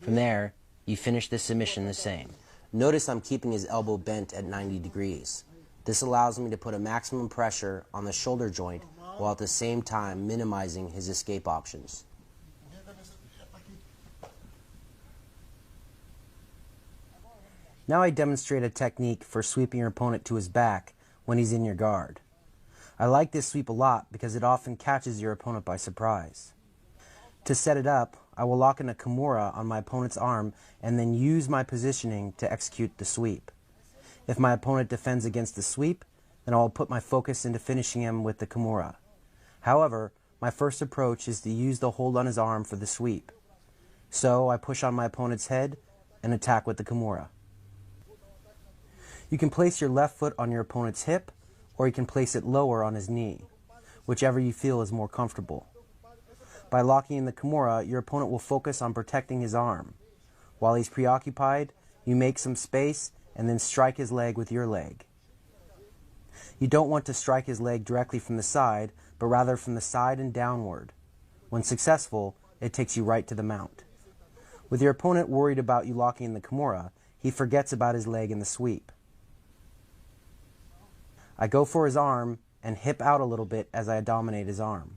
From there, you finish the submission the same. Notice I'm keeping his elbow bent at 90 degrees. This allows me to put a maximum pressure on the shoulder joint while at the same time minimizing his escape options. Now I demonstrate a technique for sweeping your opponent to his back when he's in your guard. I like this sweep a lot because it often catches your opponent by surprise. To set it up, I will lock in a kimura on my opponent's arm and then use my positioning to execute the sweep. If my opponent defends against the sweep, then I will put my focus into finishing him with the kimura. However, my first approach is to use the hold on his arm for the sweep. So I push on my opponent's head and attack with the kimura. You can place your left foot on your opponent's hip, or you can place it lower on his knee, whichever you feel is more comfortable. By locking in the kimura, your opponent will focus on protecting his arm. While he's preoccupied, you make some space and then strike his leg with your leg. You don't want to strike his leg directly from the side, but rather from the side and downward. When successful, it takes you right to the mount. With your opponent worried about you locking in the kimura, he forgets about his leg in the sweep. I go for his arm and hip out a little bit as I dominate his arm.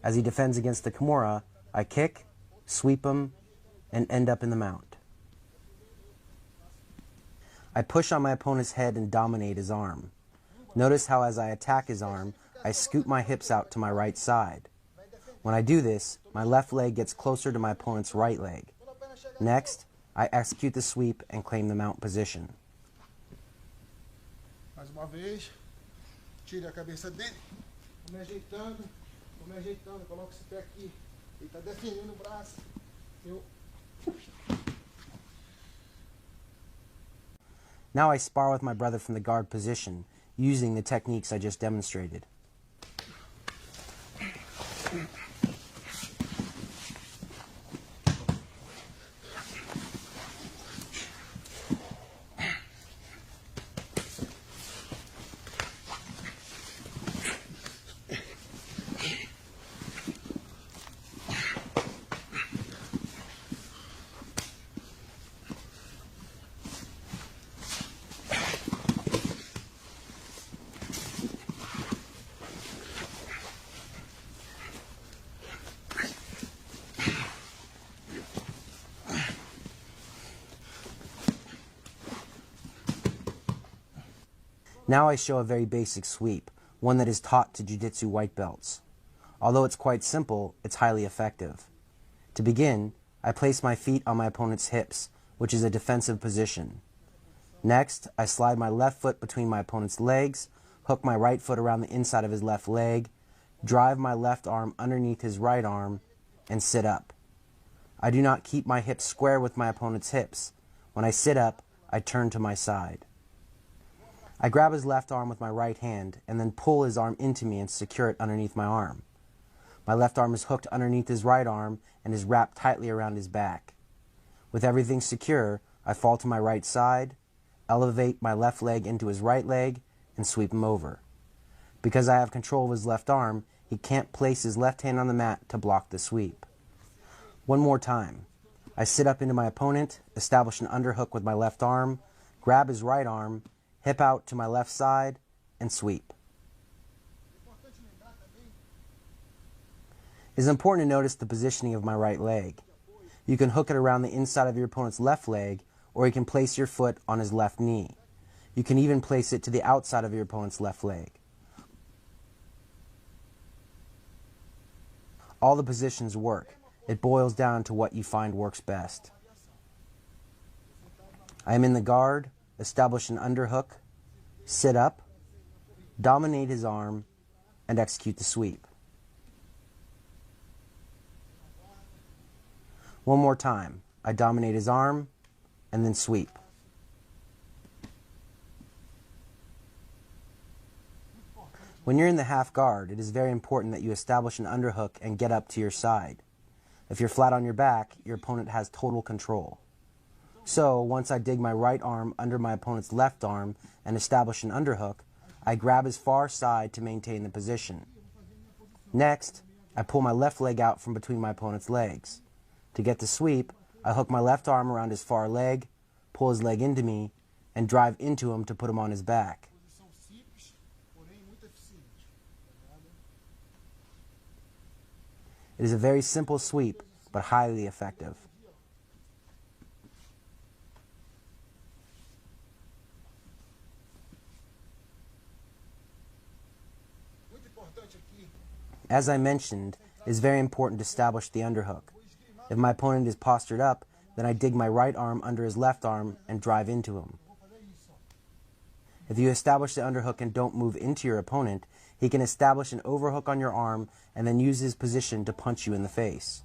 As he defends against the kimura, I kick, sweep him, and end up in the mount. I push on my opponent's head and dominate his arm. Notice how as I attack his arm, I scoot my hips out to my right side. When I do this, my left leg gets closer to my opponent's right leg. Next, I execute the sweep and claim the mount position. Mais uma vez, tire a cabeça dele, vou me ajeitando, coloco esse pé aqui, ele está defendendo o braço, Now I spar with my brother from the guard position, using the techniques I just demonstrated. Now I show a very basic sweep, one that is taught to Jiu-Jitsu white belts. Although it's quite simple, it's highly effective. To begin, I place my feet on my opponent's hips, which is a defensive position. Next, I slide my left foot between my opponent's legs, hook my right foot around the inside of his left leg, drive my left arm underneath his right arm, and sit up. I do not keep my hips square with my opponent's hips. When I sit up, I turn to my side. I grab his left arm with my right hand and then pull his arm into me and secure it underneath my arm. My left arm is hooked underneath his right arm and is wrapped tightly around his back. With everything secure, I fall to my right side, elevate my left leg into his right leg, and sweep him over. Because I have control of his left arm, he can't place his left hand on the mat to block the sweep. One more time. I sit up into my opponent, establish an underhook with my left arm, grab his right arm, hip out to my left side, and sweep. It is important to notice the positioning of my right leg. You can hook it around the inside of your opponent's left leg, or you can place your foot on his left knee. You can even place it to the outside of your opponent's left leg. All the positions work. It boils down to what you find works best. I am in the guard, establish an underhook, sit up, dominate his arm, and execute the sweep. One more time. I dominate his arm, and then sweep. When you're in the half guard, it is very important that you establish an underhook and get up to your side. If you're flat on your back, your opponent has total control. So once I dig my right arm under my opponent's left arm and establish an underhook, I grab his far side to maintain the position. Next, I pull my left leg out from between my opponent's legs. To get the sweep, I hook my left arm around his far leg, pull his leg into me, and drive into him to put him on his back. It is a very simple sweep, but highly effective. As I mentioned, it is very important to establish the underhook. If my opponent is postured up, then I dig my right arm under his left arm and drive into him. If you establish the underhook and don't move into your opponent, he can establish an overhook on your arm and then use his position to punch you in the face.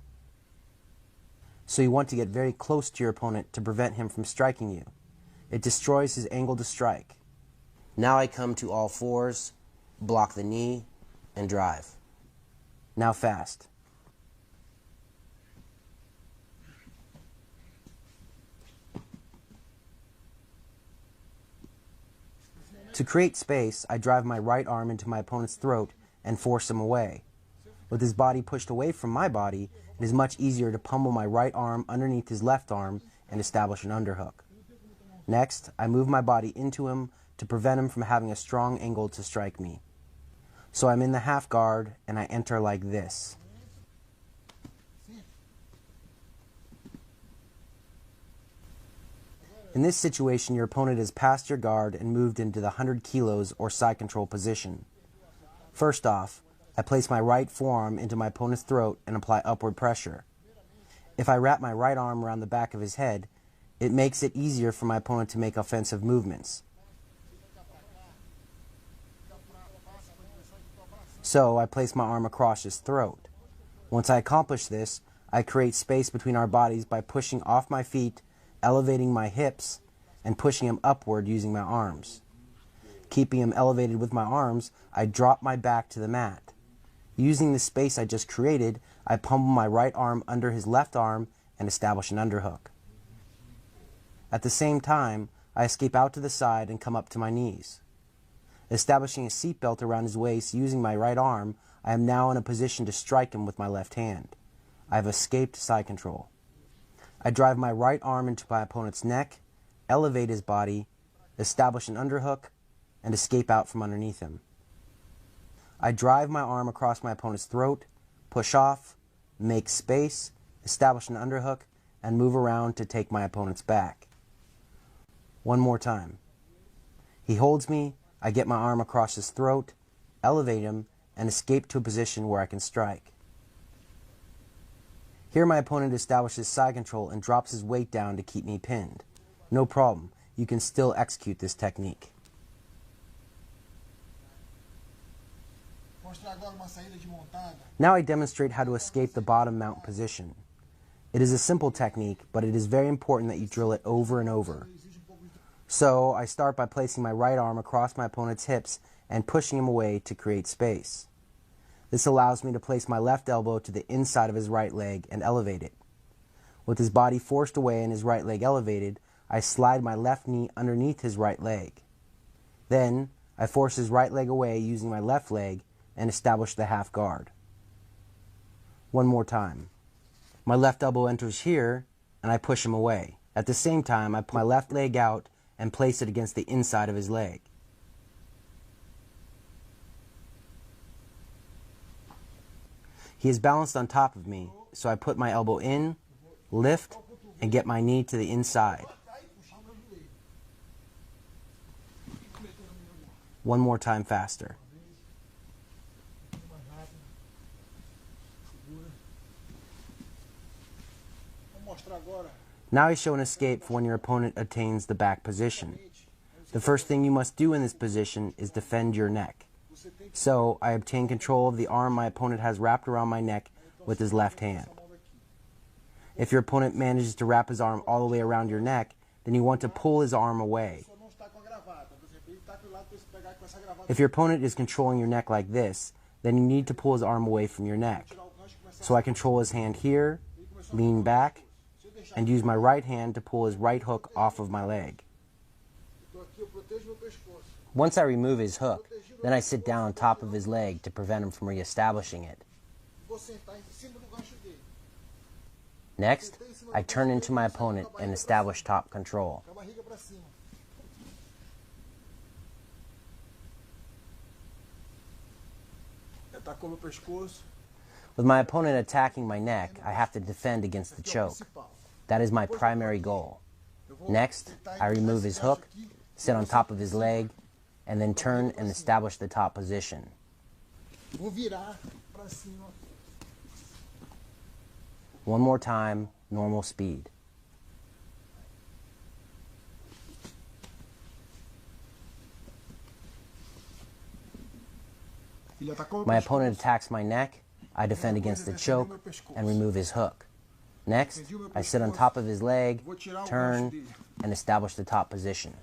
So you want to get very close to your opponent to prevent him from striking you. It destroys his angle to strike. Now I come to all fours, block the knee, and drive. Now fast. To create space, I drive my right arm into my opponent's throat and force him away. With his body pushed away from my body, it is much easier to pummel my right arm underneath his left arm and establish an underhook. Next, I move my body into him to prevent him from having a strong angle to strike me. So I'm in the half guard and I enter like this. In this situation, your opponent has passed your guard and moved into the 100 kilos or side control position. First off, I place my right forearm into my opponent's throat and apply upward pressure. If I wrap my right arm around the back of his head, it makes it easier for my opponent to make offensive movements. So I place my arm across his throat. Once I accomplish this, I create space between our bodies by pushing off my feet, elevating my hips, and pushing him upward using my arms. Keeping him elevated with my arms, I drop my back to the mat. Using the space I just created, I pummel my right arm under his left arm and establish an underhook. At the same time, I escape out to the side and come up to my knees. Establishing a seatbelt around his waist using my right arm, I am now in a position to strike him with my left hand. I have escaped side control. I drive my right arm into my opponent's neck, elevate his body, establish an underhook, and escape out from underneath him. I drive my arm across my opponent's throat, push off, make space, establish an underhook, and move around to take my opponent's back. One more time. He holds me, I get my arm across his throat, elevate him, and escape to a position where I can strike. Here my opponent establishes side control and drops his weight down to keep me pinned. No problem, you can still execute this technique. Now I demonstrate how to escape the bottom mount position. It is a simple technique, but it is very important that you drill it over and over. So I start by placing my right arm across my opponent's hips and pushing him away to create space. This allows me to place my left elbow to the inside of his right leg and elevate it. With his body forced away and his right leg elevated, I slide my left knee underneath his right leg. Then, I force his right leg away using my left leg and establish the half guard. One more time. My left elbow enters here and I push him away. At the same time, I put my left leg out and place it against the inside of his leg. He is balanced on top of me, so I put my elbow in, lift, and get my knee to the inside. One more time faster. Now I show an escape for when your opponent attains the back position. The first thing you must do in this position is defend your neck. So I obtain control of the arm my opponent has wrapped around my neck with his left hand. If your opponent manages to wrap his arm all the way around your neck, then you want to pull his arm away. If your opponent is controlling your neck like this, then you need to pull his arm away from your neck. So I control his hand here, lean back, and use my right hand to pull his right hook off of my leg. Tô aqui, eu protejo meu pescoço. Once I remove his hook, then I sit down on top of his leg to prevent him from reestablishing it. Vou sentar em cima do gancho dele. Next, I turn into my opponent and establish top control. Com a barriga pra cima. Atacou meu pescoço. With my opponent attacking my neck, I have to defend against the Aqui é o choke. principal. That is my primary goal. Eu vou Next, sentar I em remove esse his gancho hook, aqui. sit on top of his leg, and then turn and establish the top position. Vou virar pra cima. One more time, normal speed. Ele atacou meu My pescoço. opponent attacks my neck, I defend against the choke and remove his hook. Next, I sit on top of his leg, turn, and establish the top position.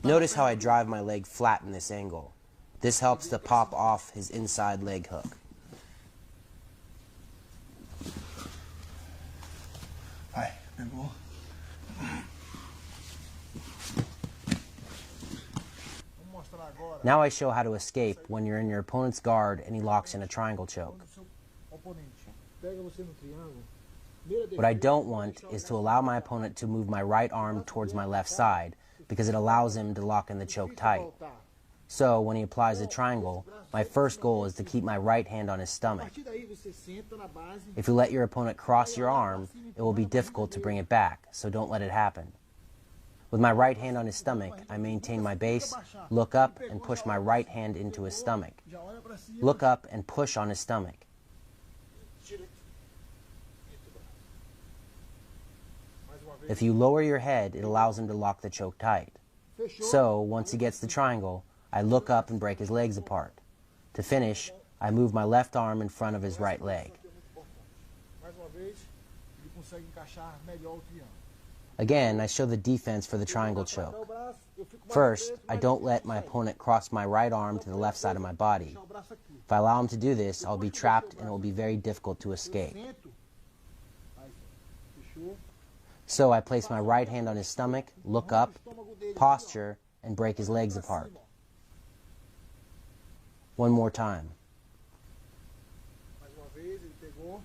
Notice how I drive my leg flat in this angle. This helps to pop off his inside leg hook. Vai, pegou. Vou mostrar agora. Now I show how to escape when you're in your opponent's guard and he locks in a triangle choke. Quando o seu oponente pega você no triângulo. What I don't want is to allow my opponent to move my right arm towards my left side because it allows him to lock in the choke tight. So when he applies a triangle, my first goal is to keep my right hand on his A stomach. partir daí você senta na base. If you let your opponent cross your arm, it will be difficult to bring it back, so don't let it happen. With my right hand on his stomach, I maintain my base, look up, and push my right hand into his stomach. Já olha pra cima. Look up and push on his stomach. Tira aqui. Mais uma vez. If you lower your head, it allows him to lock the choke tight. Fechou. So, once he gets the triangle, I look up and break his legs apart. To finish, I move my left arm in front of his right leg. Mais uma vez, ele consegue encaixar melhor o triângulo. Again, I show the defense for the triangle Dá o choke. braço, eu fico mais First, preso, I mais don't difícil let my sair. opponent cross my right arm to the left side of my body. Deixar o braço aqui. If I allow him to do this, I'll be trapped and it will be very difficult to Eu escape. sento. Aí, fechou. So I place my right hand on his stomach, look up, posture, and break his legs apart. One more time. Mais uma vez, ele pegou.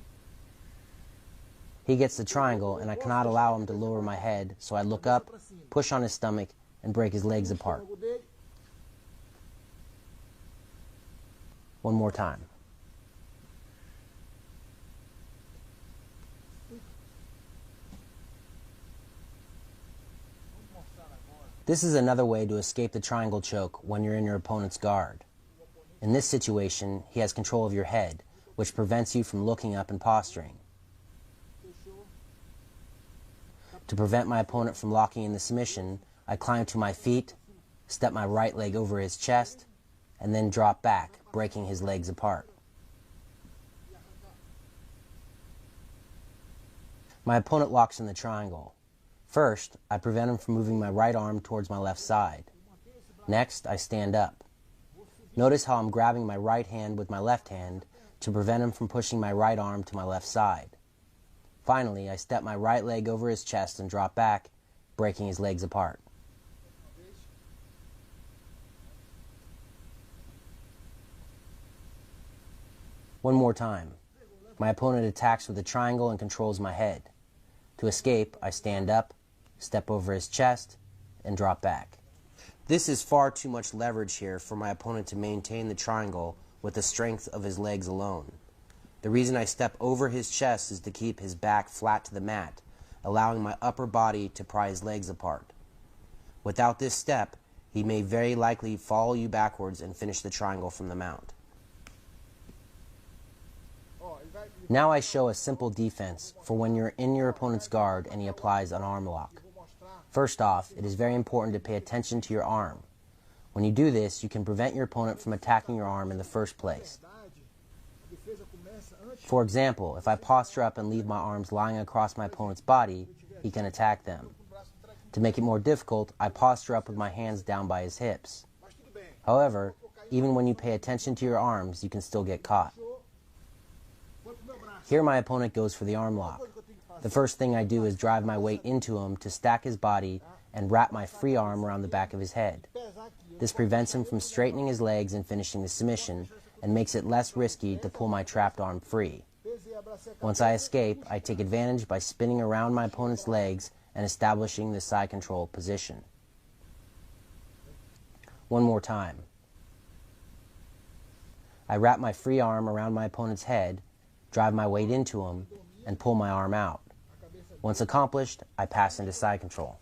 He gets the triangle, and I cannot allow him to lower my head, so I look up, push on his stomach, and break his legs apart. O estômago dele. One more time. Vamos mostrar agora. This is another way to escape the triangle choke when you're in your opponent's guard. In this situation, he has control of your head, which prevents you from looking up and posturing. Fechou. To prevent my opponent from locking in the submission, I climb to my feet, step my right leg over his chest, and then drop back, breaking his legs apart. My opponent locks in the triangle. First, I prevent him from moving my right arm towards my left side. Next, I stand up. Notice how I'm grabbing my right hand with my left hand to prevent him from pushing my right arm to my left side. Finally, I step my right leg over his chest and drop back, breaking his legs apart. One more time. My opponent attacks with a triangle and controls my head. To escape, I stand up, step over his chest, and drop back. This is far too much leverage here for my opponent to maintain the triangle with the strength of his legs alone. The reason I step over his chest is to keep his back flat to the mat, allowing my upper body to pry his legs apart. Without this step, he may very likely follow you backwards and finish the triangle from the mount. Ó, ele vai. Now I show a simple defense for when you're in your opponent's guard and he applies an arm lock. Vou mostrar. First off, it is very important to pay attention to your arm. When you do this, you can prevent your opponent from attacking your arm in the first place. Verdade, a defesa começa antes. For example, if I posture up and leave my arms lying across my opponent's body, he can attack them. O braço atrás. To make it more difficult, I posture up with my hands down by his hips. Mas tudo bem. However, even when you pay attention to your arms, you can still get caught. Fechou. Foi pro meu braço. Here my opponent goes for the arm lock. Coisa que eu tenho que The first thing I do is drive my weight into him to stack his body and wrap my free arm around the back of his head. This prevents him from straightening his legs and finishing the submission, and makes it less risky to pull my trapped arm free. Once I escape, I take advantage by spinning around my opponent's legs and establishing the side control position. One more time. I wrap my free arm around my opponent's head, drive my weight into him, and pull my arm out. Once accomplished, I pass into side control.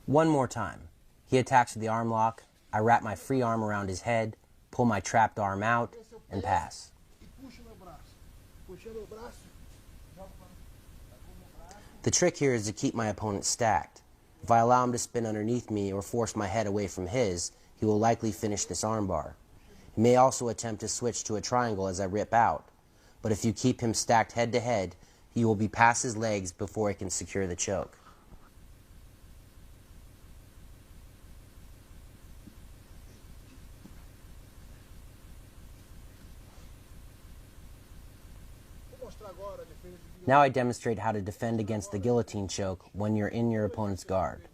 One more time. He attacks with the arm lock. I wrap my free arm around his head, pull my trapped arm out, and pass. The trick here is to keep my opponent stacked. If I allow him to spin underneath me or force my head away from his, he will likely finish this armbar. He may also attempt to switch to a triangle as I rip out, but if you keep him stacked head to head, he will be past his legs before he can secure the choke. Now I demonstrate how to defend against the guillotine choke when you're in your opponent's guard.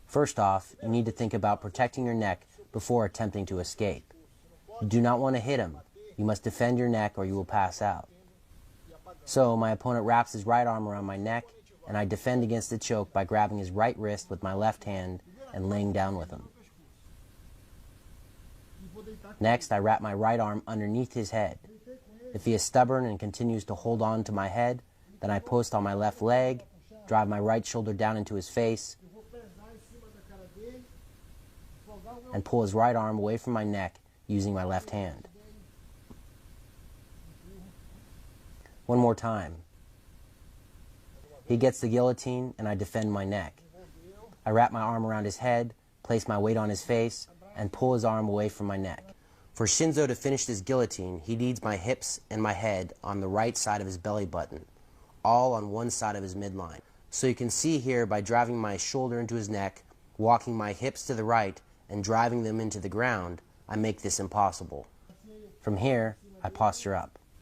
First off, you need to think about protecting your neck before attempting to escape. You do not want to hit him. You must defend your neck or you will pass out. So my opponent wraps his right arm around my neck, and I defend against the choke by grabbing his right wrist with my left hand and laying down with him. Next, I wrap my right arm underneath his head. If he is stubborn and continues to hold on to my head, then I post on my left leg, drive my right shoulder down into his face, and pull his right arm away from my neck using my left hand. One more time. He gets the guillotine and I defend my neck. I wrap my arm around his head, place my weight on his face, and pull his arm away from my neck. For Shinzo to finish this guillotine, he needs my hips and my head on the right side of his belly button, all on one side of his midline. So you can see here by driving my shoulder into his neck, walking my hips to the right, and driving them into the ground, I make this impossible. From here, I posture up.